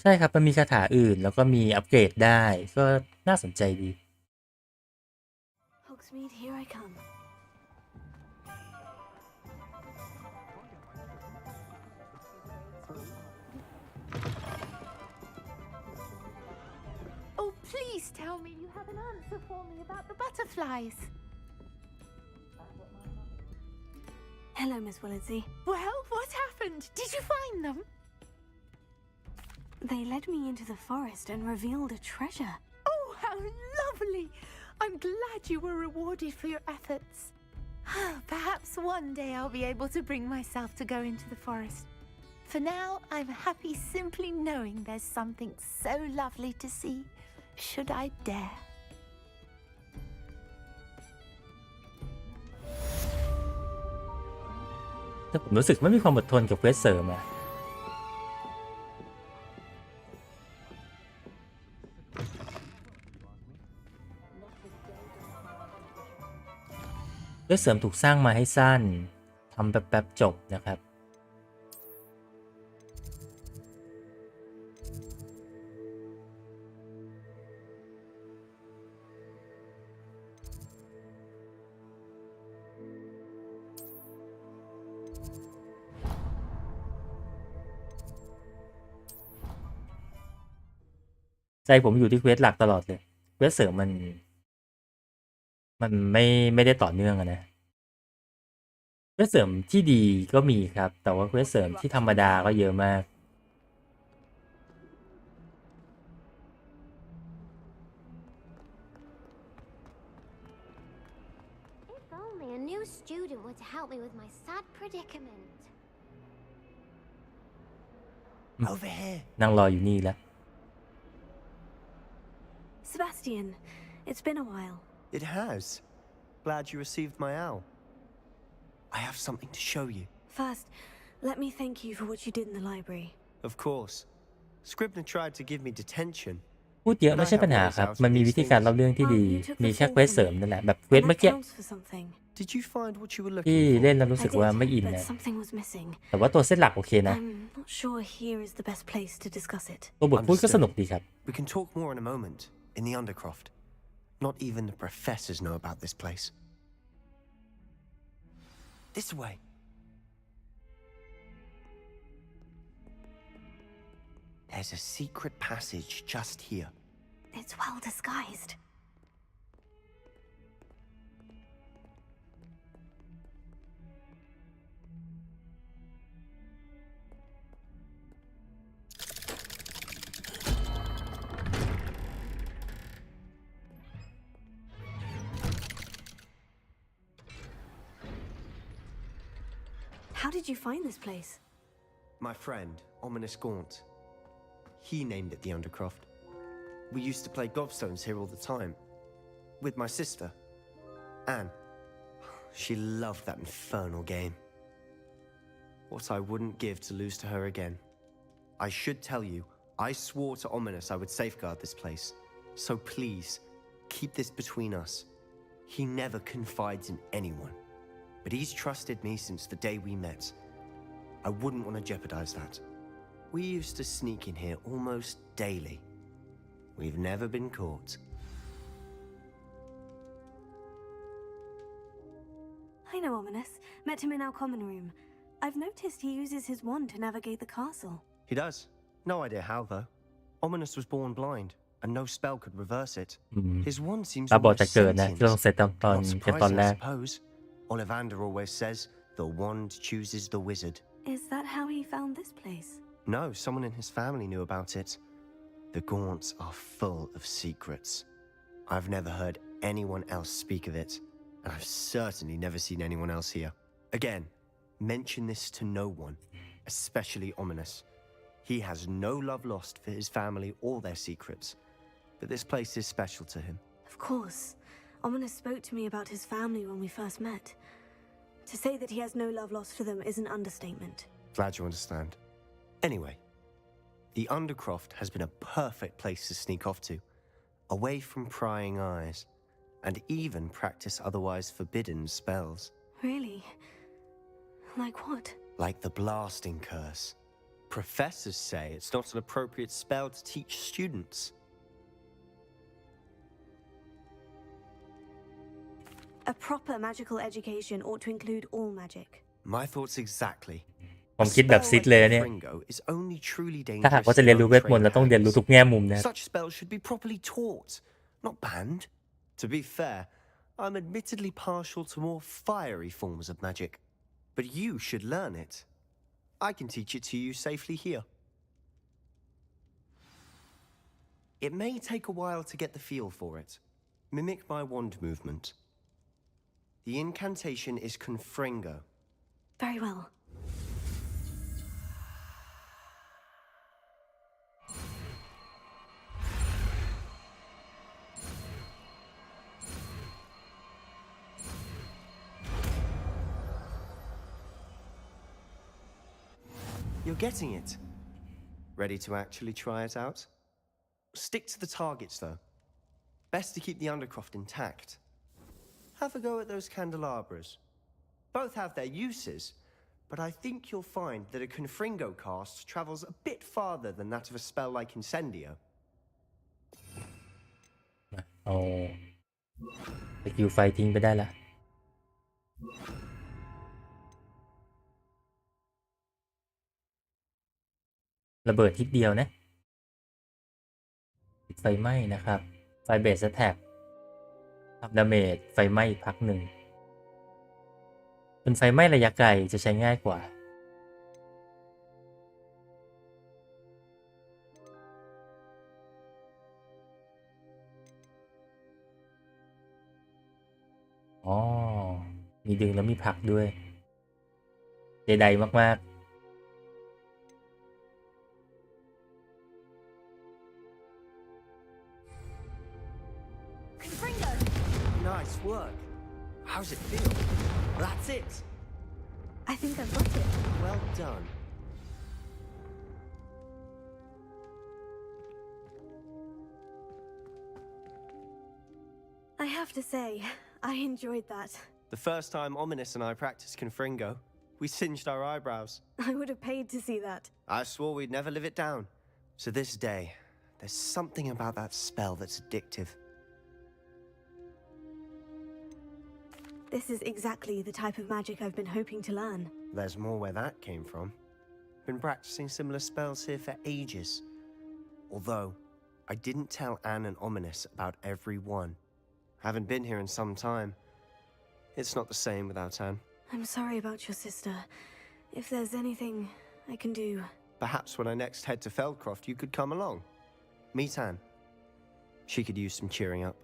ใช่ครับมันมีคาถาอื่นแล้วก็มีอัปเกรดได้ก็น่าสนใจดี Hogsmeade, here I come. Oh, please tell me you have an answer for me about the butterflies. Hello, Miss Willardsey. Well, what happened? Did you find them? They led me into the forest and revealed a treasure. Oh, how lovely! I'm glad you were rewarded for your efforts. Perhaps one day I'll be able to bring myself to go into the forest. For now, I'm happy simply knowing there's something so lovely to see, should I dare. แต่ผมรู้สึกไม่มีความอดทนกับเควสเสริมอะเควสเสริมถูกสร้างมาให้สั้นทำแป๊บๆจบนะครับ ใจผมอยู่ที่เควสหลักตลอดเลยเควสเสริมมันไม่ได้ต่อเนื่องอะนะเควสเสริมที่ดีก็มีครับแต่ว่าเควสเสริมที่ธรรมดาก็เยอะมาก If only a new student were to help me with my sad predicament. Over here. นั่งรออยู่นี่แล้ว Sebastian, it's been a while. It has. Glad you received my owl. I have something to show you. First, let me thank you for what you did in the library. Of course. Scribner tried to give me detention. พูดเยอะไม่ใช่ปัญหาครับมันมีวิธีการเล่าเรื่องที่ดีมีแค่เควสเสริมนั่นแหละแบบเควสเมื่อกี้ Did you find what you were ที่ looking เล่น for? แล้วรู้สึกว่าไม่อิน But นะ something was missing. แต่ว่าตัวเส้นหลักโอเคนะ I'm not sure here is the best place to discuss it. ตัวบทพูดก็สนุกดีครับ We can talk more in a moment. In the Undercroft. Not even the professors know about this place. This way. There's a secret passage just here. It's well disguised. How did you find this place? My friend, Ominous Gaunt. He named it the Undercroft. We used to play gobstones here all the time. With my sister, Anne. She loved that infernal game. What I wouldn't give to lose to her again. I should tell you, I swore to Ominous I would safeguard this place. So please, keep this between us. He never confides in anyone. But he's trusted me since the day we met. I wouldn't want to jeopardize that. We used to sneak in here almost daily. We've never been caught. I know Ominous. Met him in our common room. I've noticed he uses his wand to navigate the castle. He does. No idea how, though. Ominous was born blind, and no spell could reverse it. His wand seems ตาบอด almost จะเกิดนะ sentient. ที่ต้องเสร็จตอน Not ตอน surprising, แร I ก suppose. Ollivander always says, the wand chooses the wizard. Is that how he found this place? No, someone in his family knew about it. The Gaunts are full of secrets. I've never heard anyone else speak of it, and I've certainly never seen anyone else here. Again, mention this to no one, especially Ominous. He has no love lost for his family or their secrets, but this place is special to him. Of course. Ominous spoke to me about his family when we first met. To say that he has no love lost for them is an understatement. Glad you understand. Anyway, the Undercroft has been a perfect place to sneak off to, away from prying eyes, and even practice otherwise forbidden spells. Really? Like what? Like the blasting curse. Professors say it's not an appropriate spell to teach students. A proper magical education ought to include all magic. My thoughts exactly. ผมคิดแบบซิดเลยเนี่ย Fringo is only truly ถ้าหาก dangerous ว่าจะเรียน to รู้เวทมนต์เราต้องเรียนรู้ทุกแง่มุมนะ Such spells should be properly taught, not banned. To be fair, I'm admittedly partial to more fiery forms of magic, but you should learn it. I can teach it to you safely here. It may take a while to get the feel for it. Mimic my wand movement. The incantation is Confringo. Very well. You're getting it. Ready to actually try it out? Stick to the targets, though. Best to keep the Undercroft intact. Have a go at those candelabras. Both have their uses, but I think you'll find that a Confringo cast travels a bit farther than that of a spell like Incendio. เอาสกิลไฟทิ้งไปได้ละระเบิดทีเดียวนะไฟไหม้นะครับไฟเบสแท็กทับดาเมจไฟไหม้อีกพักหนึ่งเป็นไฟไหม้ระยะไกลจะใช้ง่ายกว่าอ๋อมีดึงแล้วมีพักด้วยเจไดมากๆNice work. How's it feel? That's it. I think I've got it. Well done. I have to say, I enjoyed that. The first time Ominous and I practiced Confringo, we singed our eyebrows. I would have paid to see that. I swore we'd never live it down. To this day, there's something about that spell that's addictive. This is exactly the type of magic I've been hoping to learn. There's more where that came from. Been practicing similar spells here for ages. Although, I didn't tell Anne and Ominous about every one. Haven't been here in some time. It's not the same without Anne. I'm sorry about your sister. If there's anything I can do... Perhaps when I next head to Feldcroft, you could come along. Meet Anne. She could use some cheering up.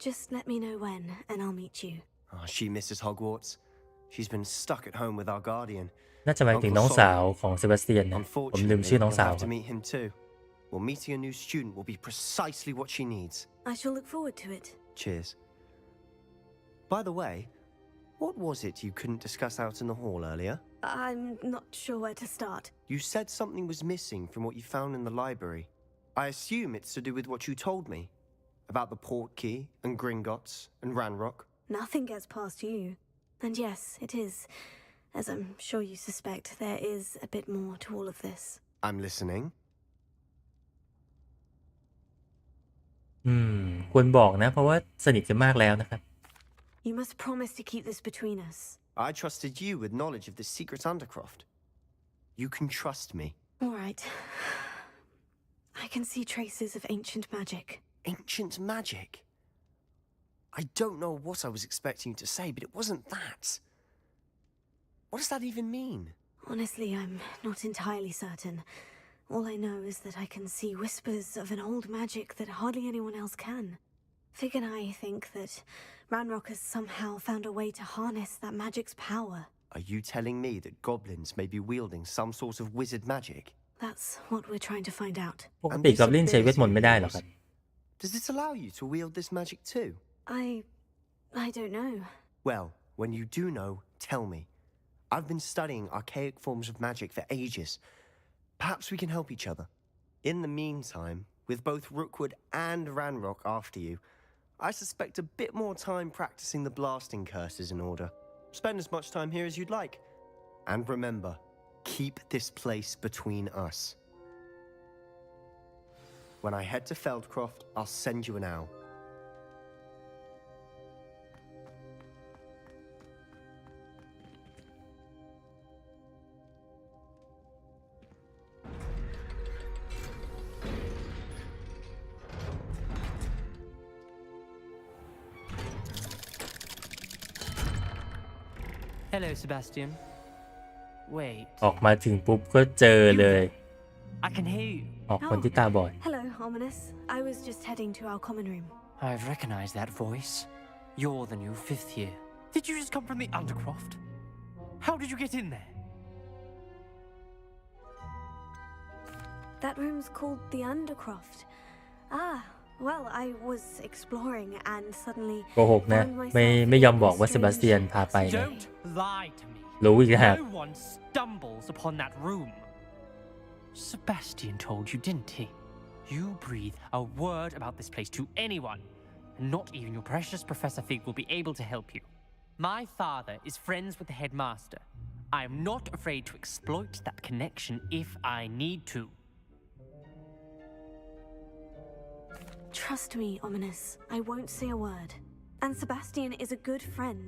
Just let me know when, and I'll meet you. Oh, she misses Hogwarts. She's been stuck at home with our guardian. น่าจะหมายถึงน้องสาวของเซบาสเตียนนะผมลืมชื่อน้องสาว We'll have to meet him too. Well, meeting a new student will be precisely what she needs. I shall look forward to it. Cheers. By the way, what was it you couldn't discuss out in the hall earlier? I'm not sure where to start. You said something was missing from what you found in the library. I assume it's to do with what you told me about the port key and Gringotts and Ranrock. Nothing gets past you. And yes, it is. As I'm sure you suspect, there is a bit more to all of this. I'm listening. ควรบอกนะเพราะว่าสนิทกันมากแล้วนะครับ You must promise to keep this between us. I trusted you with knowledge of this secret undercroft. You can trust me. All right. I can see traces of ancient magic. Ancient magic? I don't know what I was expecting you to say, but it wasn't that. What does that even mean? Honestly, I'm not entirely certain. All I know is that I can see whispers of an old magic that hardly anyone else can. Fig and I think that Ranrock has somehow found a way to harness that magic's power. Are you telling me that goblins may be wielding some sort of wizard magic? That's what we're trying to find out. ปกติกอบลินใช้เวทมนต์ไม่ได้หรอครับ Does it allow you to wield this magic too? I don't know. Well, when you do know, tell me. I've been studying archaic forms of magic for ages. Perhaps we can help each other. In the meantime, with both Rookwood and Ranrock after you, I suspect a bit more time practicing the blasting curses in order. Spend as much time here as you'd like. And remember, keep this place between us. When I head to Feldcroft, I'll send you an owl. Hello, Sebastian. Wait. ออกมาถึงปุ๊บก็เจอเลย I can hear you. ออกคนที่ตาบอด Hello, Ominous. I was just heading to our common room. I've recognized that voice. You're the new 5th year. Did you just come from the Undercroft? How did you get in there? That room's called the Undercroft. Well, I was exploring and suddenly โกหกนะ ไม่ยอมบอกว่าเซบาสเตียนพาไปนะ Don't lie to me. รู้อีกแล้ว No one stumbles upon that room. Sebastian told you, didn't he? You breathe a word about this place to anyone, and not even your precious Professor Fig will be able to help you. My father is friends with the headmaster. I am not afraid to exploit that connection if I need to. Trust me, Ominous. I won't say a word. And Sebastian is a good friend.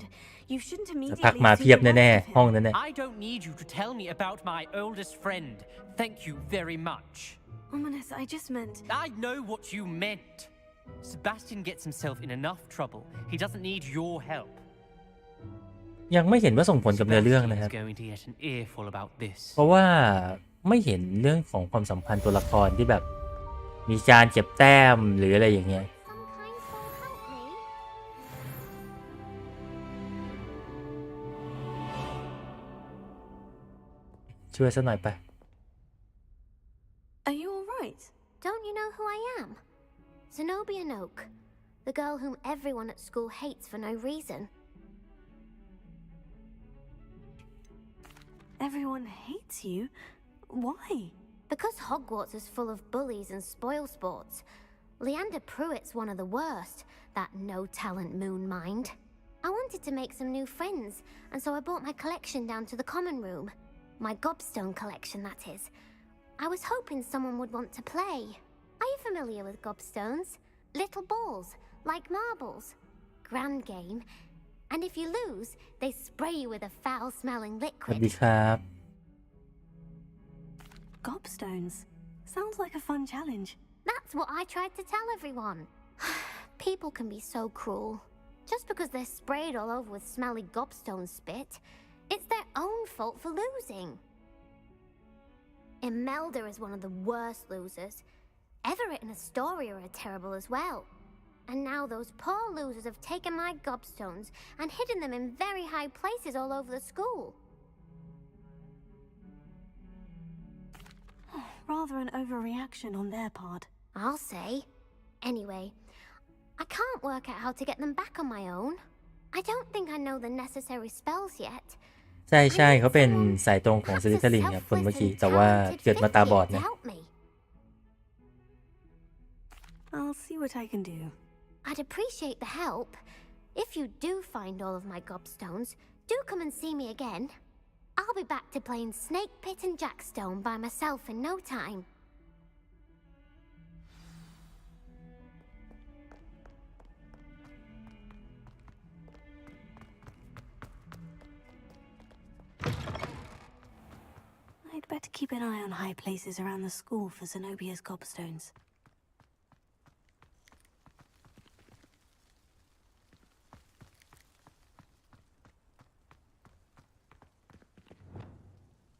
You shouldn't สักพัก immediately มาเพียบ assume the แน่ worst of ๆห้อง him. นั้นแน่ I don't need you to tell me about my oldest friend. Thank you very much. Ominous, I just meant... I know what you meant. Sebastian gets himself in enough trouble. He doesn't need your help. ยังไม่เห็นว่าส่งผลกับเนื้อเรื่องนะครับ Sebastian is going to get an earful about this. เพราะว่าไม่เห็นเรื่องของความสัมพันธ์ตัวละครที่แบบมีการเก็บแต้มหรืออะไรอย่างเงี้ย ช่วยสักหน่อยไป Are you alright? Don't you know who I am? Zenobia Noak, the girl whom everyone at school hates for no reason. Everyone hates you? Why? Because Hogwarts is full of bullies and spoilsports. Leander Pruitt's one of the worst, that no-talent moon mind. I wanted to make some new friends, and so I brought my collection down to the common room. My gobstone collection, that is. I was hoping someone would want to play. Are you familiar with gobstones? Little balls, like marbles. Grand game. And if you lose, they spray you with a foul-smelling สวัส liquid. ดีครับ Gobstones. Sounds like a fun challenge. That's what I tried to tell everyone. People can be so cruel. Just because they're sprayed all over with smelly gobstone spit, it's their own fault for losing. Imelda is one of the worst losers. Everett and Astoria are terrible as well. And now those poor losers have taken my gobstones and hidden them in very high places all over the school. Rather an overreaction on their part. I'll say. Anyway, I can't work out how to get them back on my own. I don't think I know the necessary spells yet. ใช่เขาเป็นสายตรงของสลิธีรินครับคนเมื่อกี้แต่ว่าเกิดมาตาบอดนะ I'll see what I can do. I'd appreciate the help. If you do find all of my gobstones, do come and see me again. I'll be back to playing Snake Pit and Jackstone by myself in no time. I'd better keep an eye on high places around the school for Zenobia's gobstones.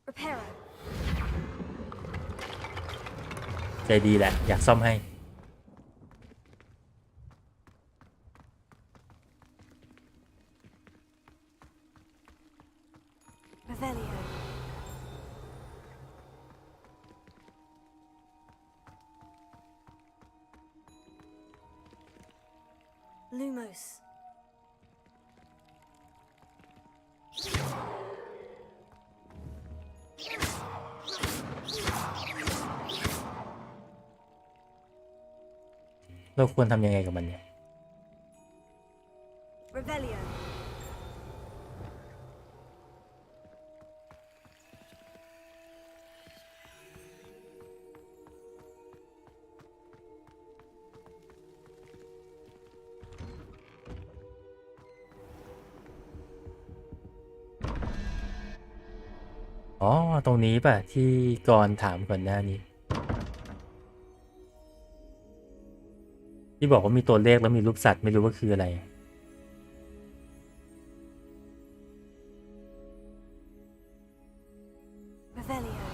Reparo. ใจดีแหละอยากซ่อมให้ Revelio. Lumos.เราควรทำยังไงกับมันเนี่ย Revelio.อ๋อตรงนี้ป่ะที่กรถามก่อนหน้านี้ที่บอกว่ามีตัวเลขแล้วมีรูปสัตว์ไม่รู้ว่าคืออะไร Revelio.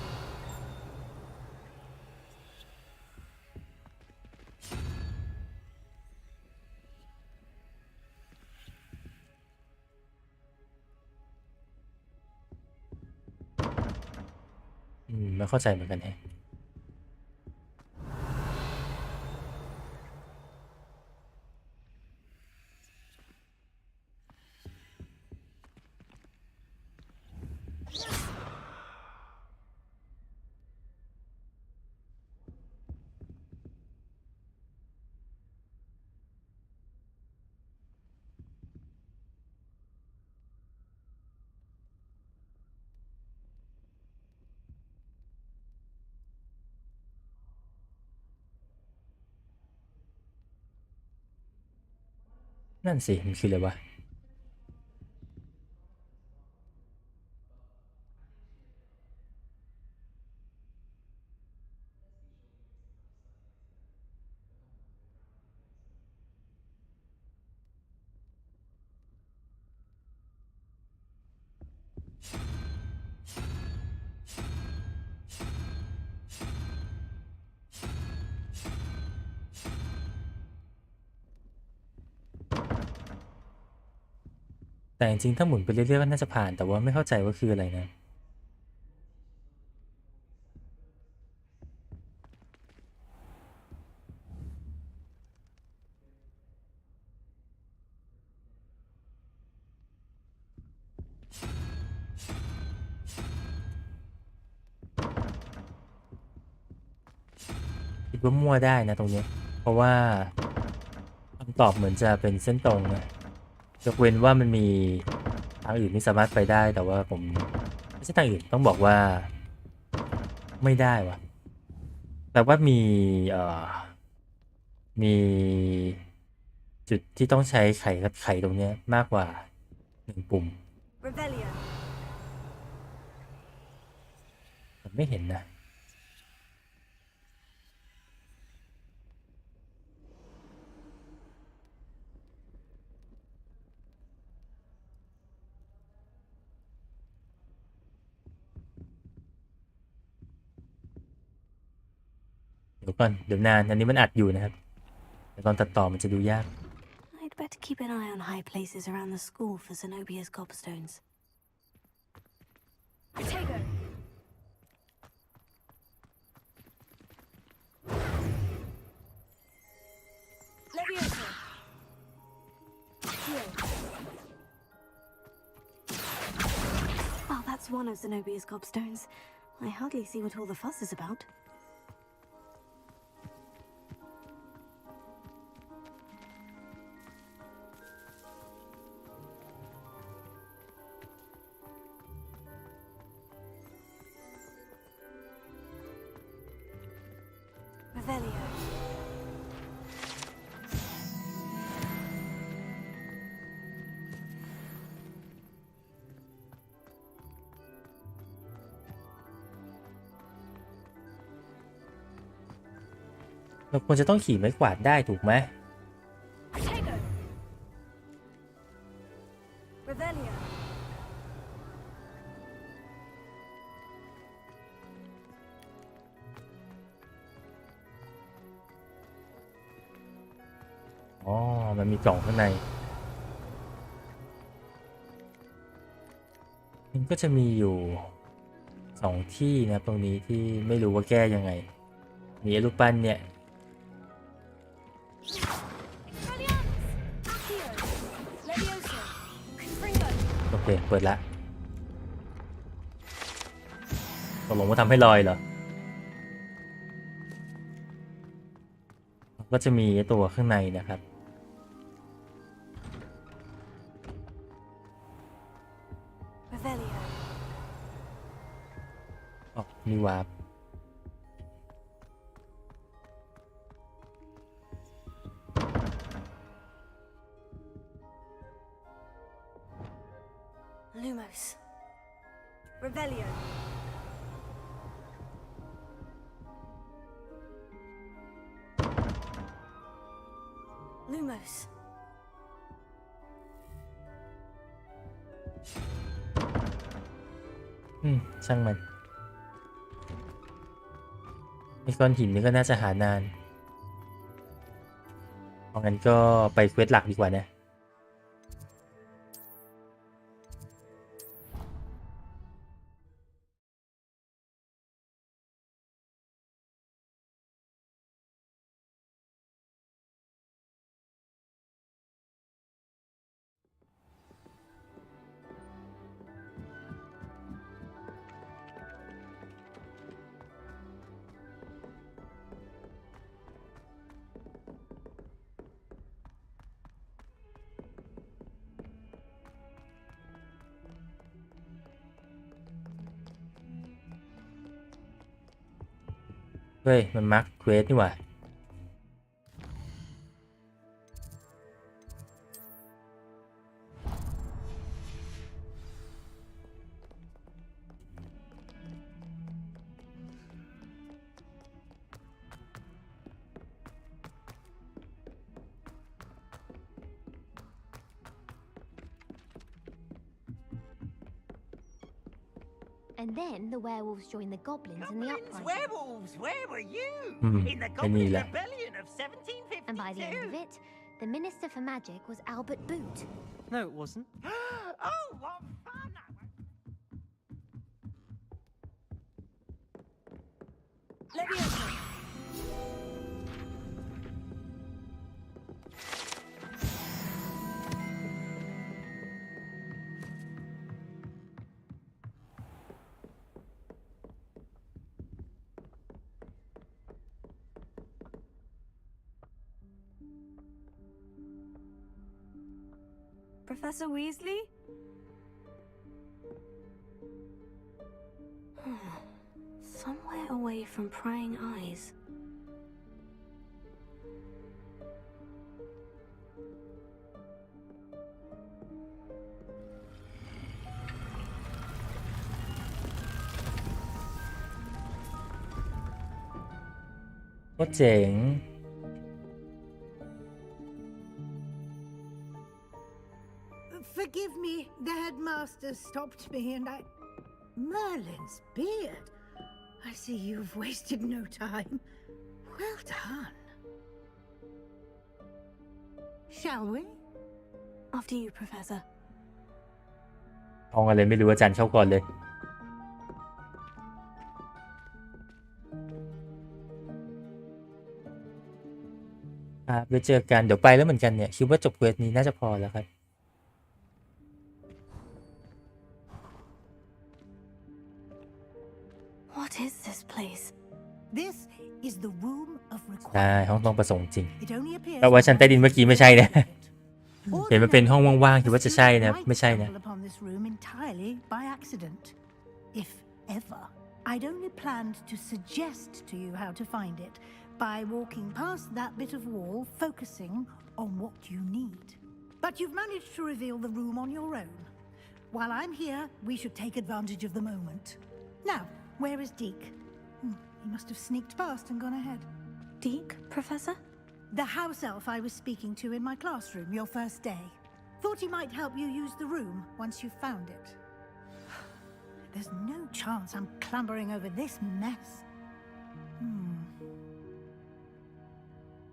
ไม่เข้าใจเหมือนกันแฮะนั่นสิมันคืออะไรวะแต่จริงๆถ้าหมุนไปเรื่อยๆก็น่าจะผ่านแต่ว่าไม่เข้าใจว่าคืออะไรนะคิดว่ามั่วได้นะตรงนี้เพราะว่าคำตอบเหมือนจะเป็นเส้นตรงนะยกเว้นว่ามันมีทางอื่นที่สามารถไปได้แต่ว่าผมไม่ใช่ทางอื่นต้องบอกว่าไม่ได้วะแต่ว่ามีจุดที่ต้องใช้ไขตรงนี้มากกว่า1ปุ่ม Revelio. ผมไม่เห็นนะเดี๋ยวก่อนเดี๋ยวนานอันนี้มันอัดอยู่นะครับแต่ตอนตัดต่อมันจะดูยาก I'd better keep an eye on high places around the school for Zenobia's gobstones. Protego. Levioso. Heal. Just one of Zenobia's gobstones. I hardly see what all the fuss is about. Revelio. เราควรจะต้องขี่ไม้กวาดได้ถูกไหม Revelio. อ๋อมันมีกล่องข้างในมันก็จะมีอยู่2ที่นะตรงนี้ที่ไม่รู้ว่าแก้ยังไงมีรูปปั้นเนี่ย โอเคเปิดละตกลงว่าทำให้ลอยเหรอก็จะมีตัวข้างในนะครับอ๋อมีวาร์ปLumos. Revelio. Lumos. ช่างมันไอ้ก้อนหินนี่ก็น่าจะหานานเพราะงั้นก็ไปเควสหลักดีกว่านะเฮ้ยมันมาร์คเควสนี่หว่าAnd then the werewolves joined the goblins in the uprising. Werewolves, where were you? In the ไอ้นี่ Goblin แหละ Rebellion of 1752. And by the end of it, the Minister for Magic was Albert Boot. No, it wasn't. Oh, what fun! Leviosa. Professor Weasley? Somewhere away from prying eyes. Có chuyện. Forgive me, the headmaster stopped me and I... Merlin's beard. I see you've wasted no time. Well done. Shall we? After you, Professor. เอาอะไรไม่รู้อาจารย์เข้าก่อนเลยครับไปเจอกันเดี๋ยวไปแล้วเหมือนกันเนี่ยคิดว่าจบเควสนี้น่าจะพอแล้วครับ ใช่ห้องต้องประสงค์จริงแต่ว่าชั้นใต้ดินเมื่อกี้ไม่ใช่นะเห็นมันเป็นห้องว่างๆคิดว่าจะใช่นะไม่ใช่นะ If ever, I'd only planned to suggest to you how to find it by walking past that bit of wall, focusing on what you need. But you've managed to reveal the room on your own. While I'm here, we should take advantage of the moment. Now, where is Deke? He must have sneaked past and gone ahead. Deke, Professor? The house elf I was speaking to in my classroom your first day. Thought he might help you use the room once you found it. There's no chance I'm clambering over this mess.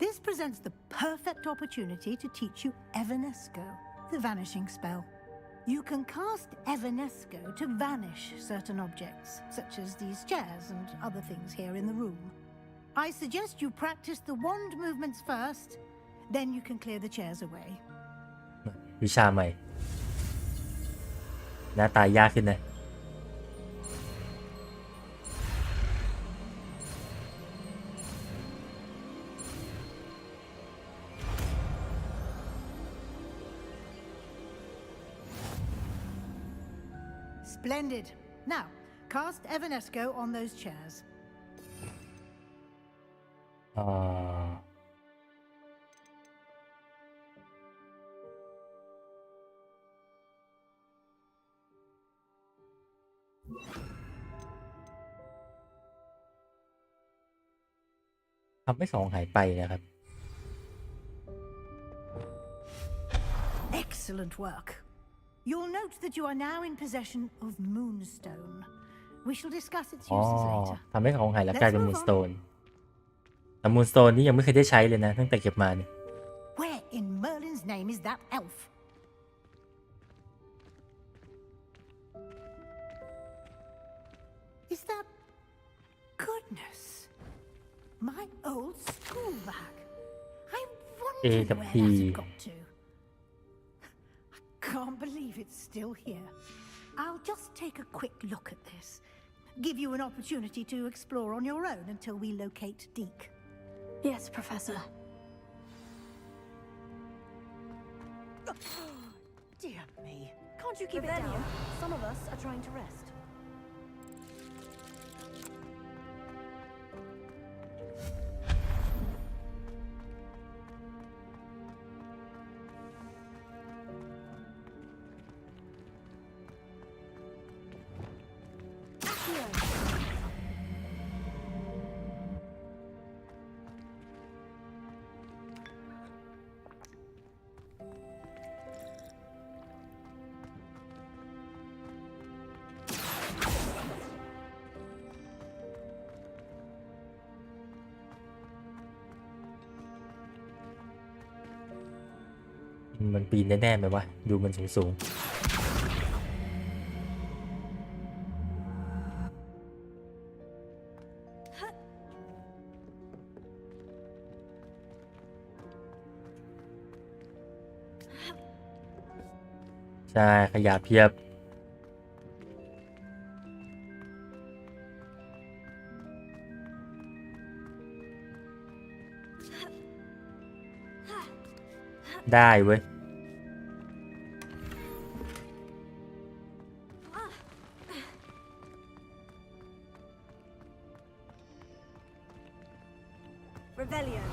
This presents the perfect opportunity to teach you Evanesco, the vanishing spell. You can cast Evanesco to vanish certain objects, such as these chairs and other things here in the room. I suggest you practice the wand movements first, then you can clear the chairs away. วิชาใหม่หน้าตายากขึ้นนะ Splendid. Now, cast Evanesco on those chairs. ทำให้ของหายไปนะครับ Excellent work. You'll note that you are now in possession of Moonstone. We shall discuss its อ๋อ uses later. ทำให้ของหายแล้วกลายเป็นมูนสโตนแต่มูนสโตนนี่ยังไม่เคยได้ใช้เลยนะตั้งแต่เก็บมาเนี่ย Where in Merlin's name is that elf? Is that... Goodness. My old school bag. I wondered where that had got to. I can't believe it's still here. I'll just take a quick look at this. Give you an opportunity to explore on your own until we locate Deke. Yes, Professor. Dear me. Can't you keep it down? Some of us are trying to rest. Accio. มันปีนแน่ๆไหมวะดูมันสูงๆใช่ขยะเพียบได้เว้ยRevelio.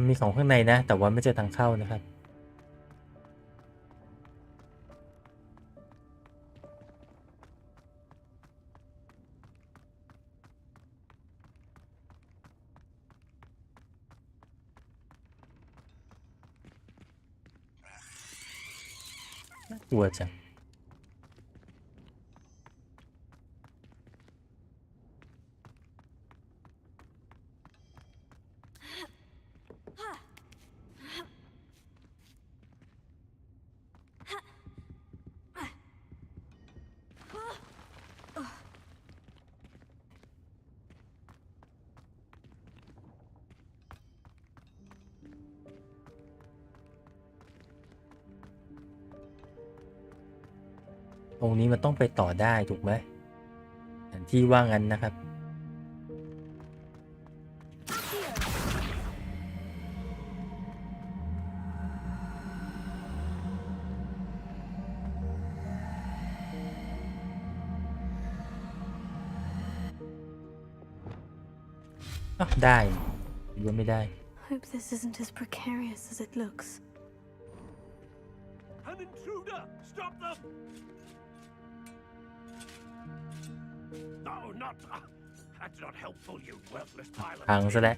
มีของข้างในนะแต่ว่าไม่เจอทางเข้านะครับน่ากลัวจัง ตรงนี้มันต้องไปต่อได้ถูกไหมแผนที่ว่างั้นนะครับได้หรือว่าไม่ได้ Hope this isn't as precarious as it looks. An intruder! Stop them! No, not. That's not helpful, you worthless pilot. พังซะแล้ว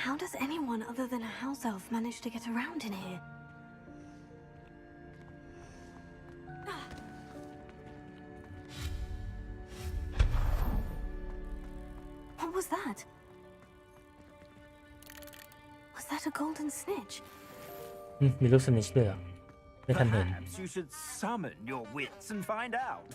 How does anyone other than a house elf manage to get around in here? What was that? Was that a golden snitch? มีลูกสนิชด้วยเหรอไม่ทันเห็น Perhaps you should summon your wits and find out.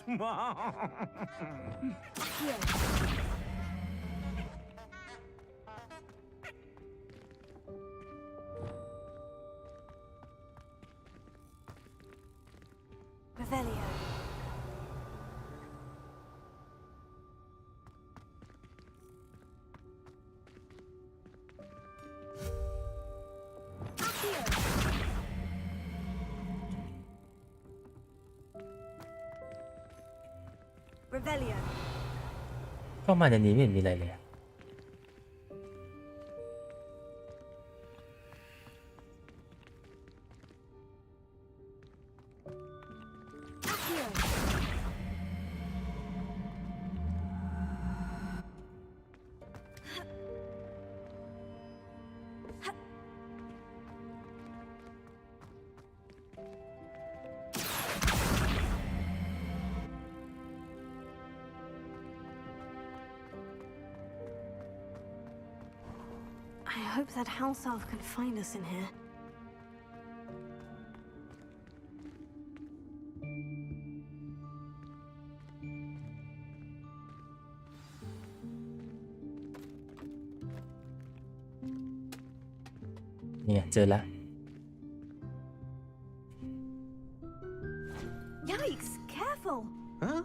Revelio. Revelio. เข้ามาในนี้ไม่เห็นมีอะไรเลยอะI hope that house elf can find us in here. Yeah, เจอแล้ว Yikes! Careful! Huh?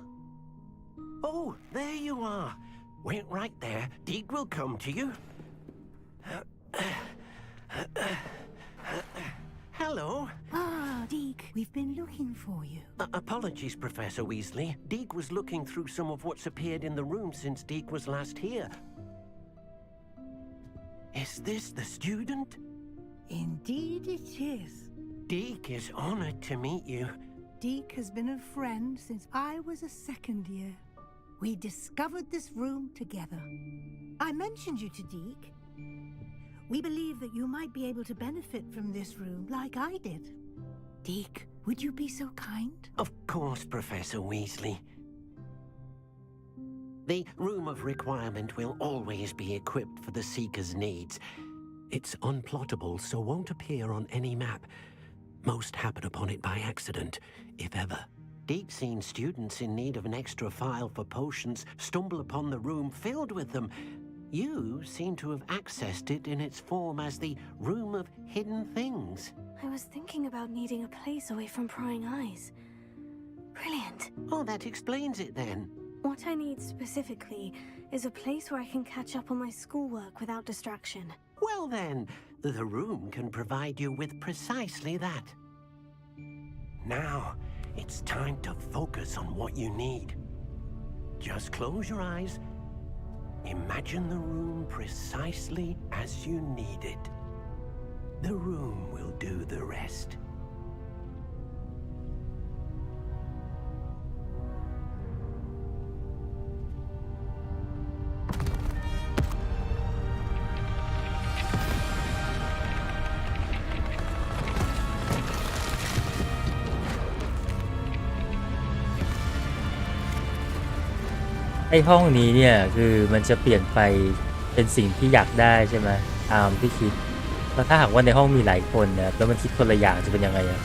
Oh, there you are. Wait right there. Deke will come to you. Hello. Ah, Deke, we've been looking for you. Apologies, Professor Weasley. Deke was looking through some of what's appeared in the room since Deke was last here. Is this the student? Indeed it is. Deke is honored to meet you. Deke has been a friend since I was a second year. We discovered this room together. I mentioned you to Deke. We believe that you might be able to benefit from this room like I did. Deke, would you be so kind? Of course, Professor Weasley. The Room of Requirement will always be equipped for the Seeker's needs. It's unplottable, so won't appear on any map. Most happen upon it by accident, if ever. Deke's seen students in need of an extra file for potions stumble upon the room filled with them. You seem to have accessed it in its form as the Room of Hidden Things. I was thinking about needing a place away from prying eyes. Brilliant. Oh, that explains it then. What I need specifically is a place where I can catch up on my schoolwork without distraction. Well then, the room can provide you with precisely that. Now, it's time to focus on what you need. Just close your eyes. Imagine the room precisely as you need it. The room will do the rest. ไอห้องนี้เนี่ยคือมันจะเปลี่ยนไปเป็นสิ่งที่อยากได้ใช่ไหมตามที่คิดแล้วถ้าหากว่าในห้องมีหลายคนนะแล้วมันคิดคนละอย่างจะเป็นยังไงอะ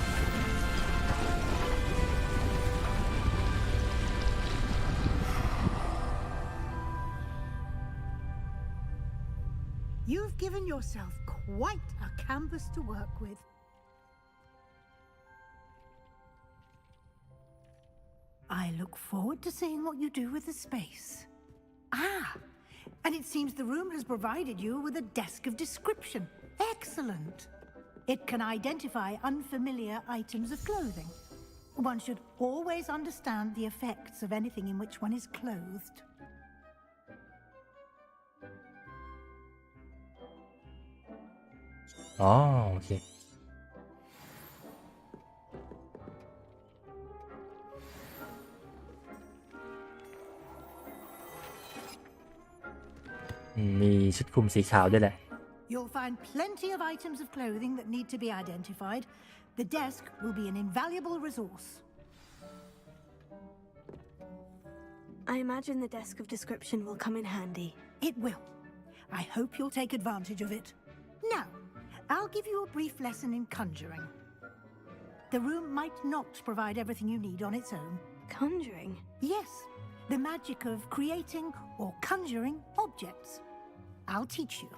You've given yourself quite a canvas to work with. I look forward to seeing what you do with the space. And it seems the room has provided you with a desk of description. Excellent. It can identify unfamiliar items of clothing. One should always understand the effects of anything in which one is clothed. Oh, okay. มีชุดคลุมสีขาวด้วยแหละ You'll find plenty of items of clothing that need to be identified. The desk will be an invaluable resource. I imagine the desk of description will come in handy. It will. I hope you'll take advantage of it. Now, I'll give you a brief lesson in conjuring. The room might not provide everything you need on its own. Conjuring? Yes, the magic of creating or conjuring objects. I'll teach you.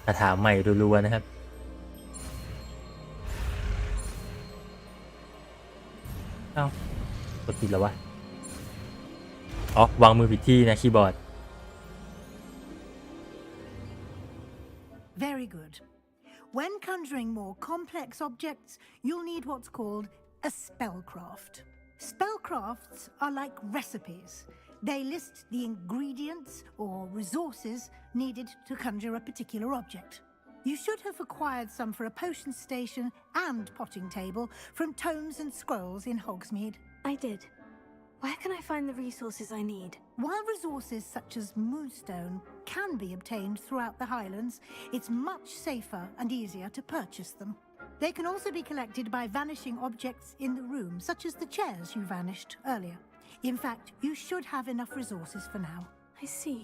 คาถาใหม่รัวๆนะครับเอ้ากดผิดแล้ววะอ๋อวางมือผิดที่นะคีย์บอร์ด Very good. When conjuring more complex objects, you'll need what's called a spellcraft. Spellcrafts are like recipes. They list the ingredients or resources needed to conjure a particular object. You should have acquired some for a potion station and potting table from tomes and scrolls in Hogsmeade. I did. Where can I find the resources I need? While resources such as moonstone can be obtained throughout the Highlands, it's much safer and easier to purchase them. They can also be collected by vanishing objects in the room, such as the chairs you vanished earlier. In fact, you should have enough resources for now. I see.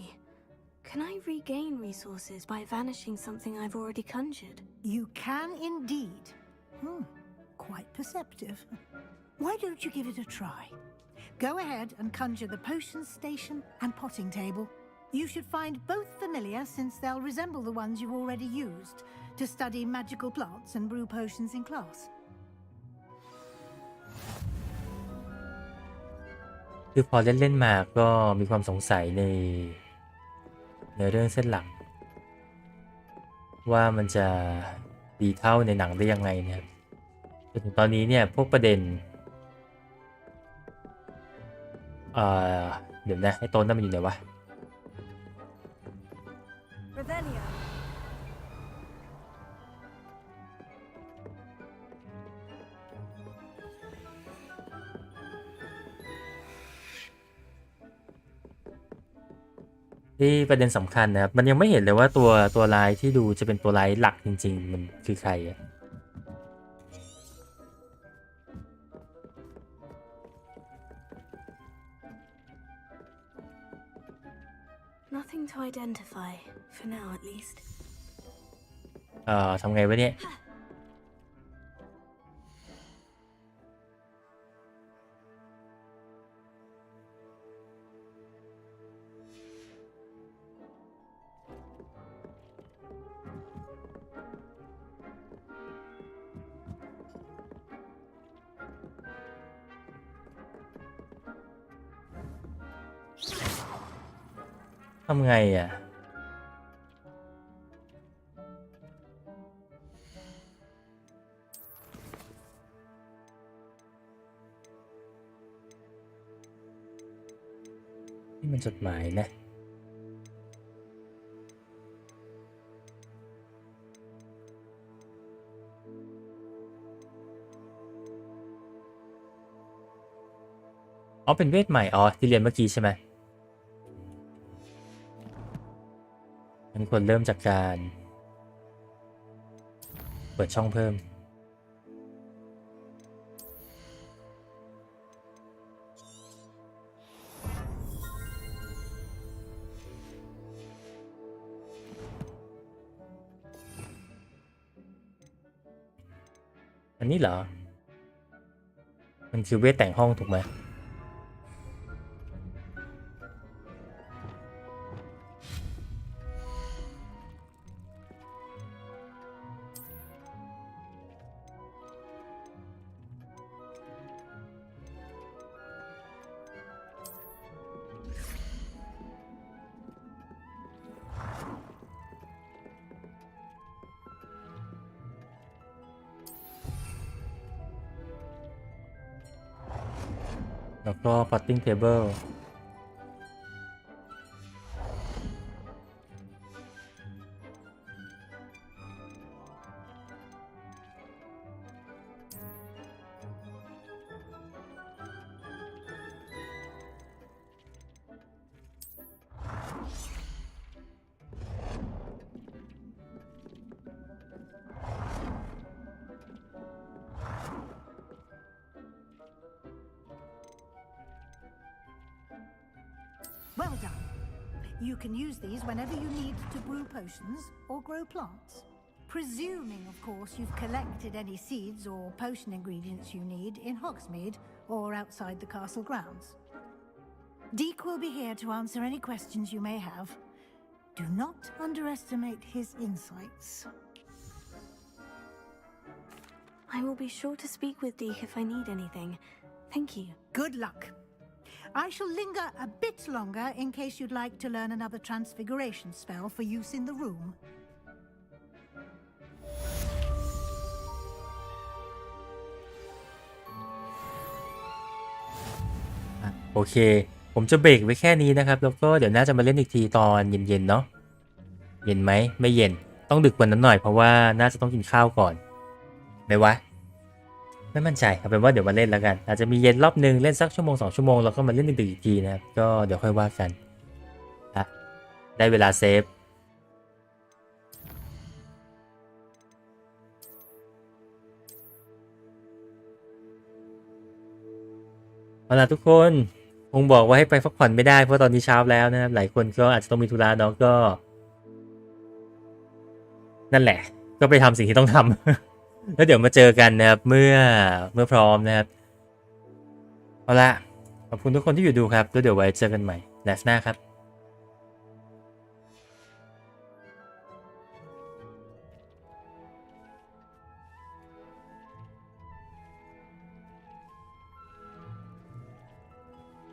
Can I regain resources by vanishing something I've already conjured? You can indeed. Quite perceptive. Why don't you give it a try? Go ahead and conjure the potion station and potting table. You should find both familiar since they'll resemble the ones you've already used to study magical plants and brew potions in class. คือพอเล่นๆมาก็มีความสงสัยในเรื่องเส้นหลักว่ามันจะดีเท่าในหนังได้ยังไงนะครับจนถึงตอนนี้เนี่ยพวกประเด็นเดี๋ยวนะไอ้ต้นนั่นมันอยู่ไหนวะ Revelio. ที่ประเด็นสำคัญนะครับมันยังไม่เห็นเลยว่าตัวร้ายที่ดูจะเป็นตัวร้ายหลักจริงๆมันคือใครอะ Nothing to identify, for now at least. ทำไงวะเนี่ยทำไงอ่ะนี่มันจดหมายนะอ๋อเป็นเวทใหม่อ๋อที่เรียนเมื่อกี้ใช่ไหมมันควรเริ่มจากการเปิดช่องเพิ่ม เฮ้ยประเด็นสำคัญนะครับมันยังไม่เห็นเลยว่าตัวร้ายที่ดูจะเป็นตัวร้ายหลักจริงๆมันคือใครอะ You อันนี้เหรอมันคือเวทแต่งห้องถูกไหมแล้วก็ potting table Well done. You can use these whenever you need to brew potions or grow plants. Presuming, of course, you've collected any seeds or potion ingredients you need in Hogsmeade or outside the castle grounds. Deke will be here to answer any questions you may have. Do not underestimate his insights. I will be sure to speak with Deke if I need anything. Thank you. Good luck. I shall linger a bit longer in case you'd like to learn another transfiguration spell for use in the room. โอเคผมจะเบรกไว้แค่นี้นะครับแล้วก็เดี๋ยวน่าจะมาเล่นอีกทีตอนเย็นๆเนาะเย็นไหมไม่เย็นต้องดึกกว่านั้นหน่อยเพราะว่าน่าจะต้องกินข้าวก่อนไหมวะไม่มั่นใจเอาเป็นว่าเดี๋ยวมาเล่นแล้วกันอาจจะมีเย็นรอบนึงเล่นสักชั่วโมง2 ชั่วโมงแล้วก็มาเล่นดึกๆอีกทีนะครับก็เดี๋ยวค่อยว่ากันได้เวลาเซฟเอาล่ะทุกคนคงบอกว่าให้ไปพักผ่อนไม่ได้เพราะตอนนี้เช้าแล้วนะครับหลายคนก็อาจจะต้องมีธุระเนาะก็นั่นแหละก็ไปทำสิ่งที่ต้องทำ แล้วเดี๋ยวมาเจอกันนะครับเมื่อพร้อมนะครับเอาละขอบคุณทุกคนที่อยู่ดูครับแล้วเดี๋ยวไว้เจอกันใหม่ไลฟ์หน้าครับ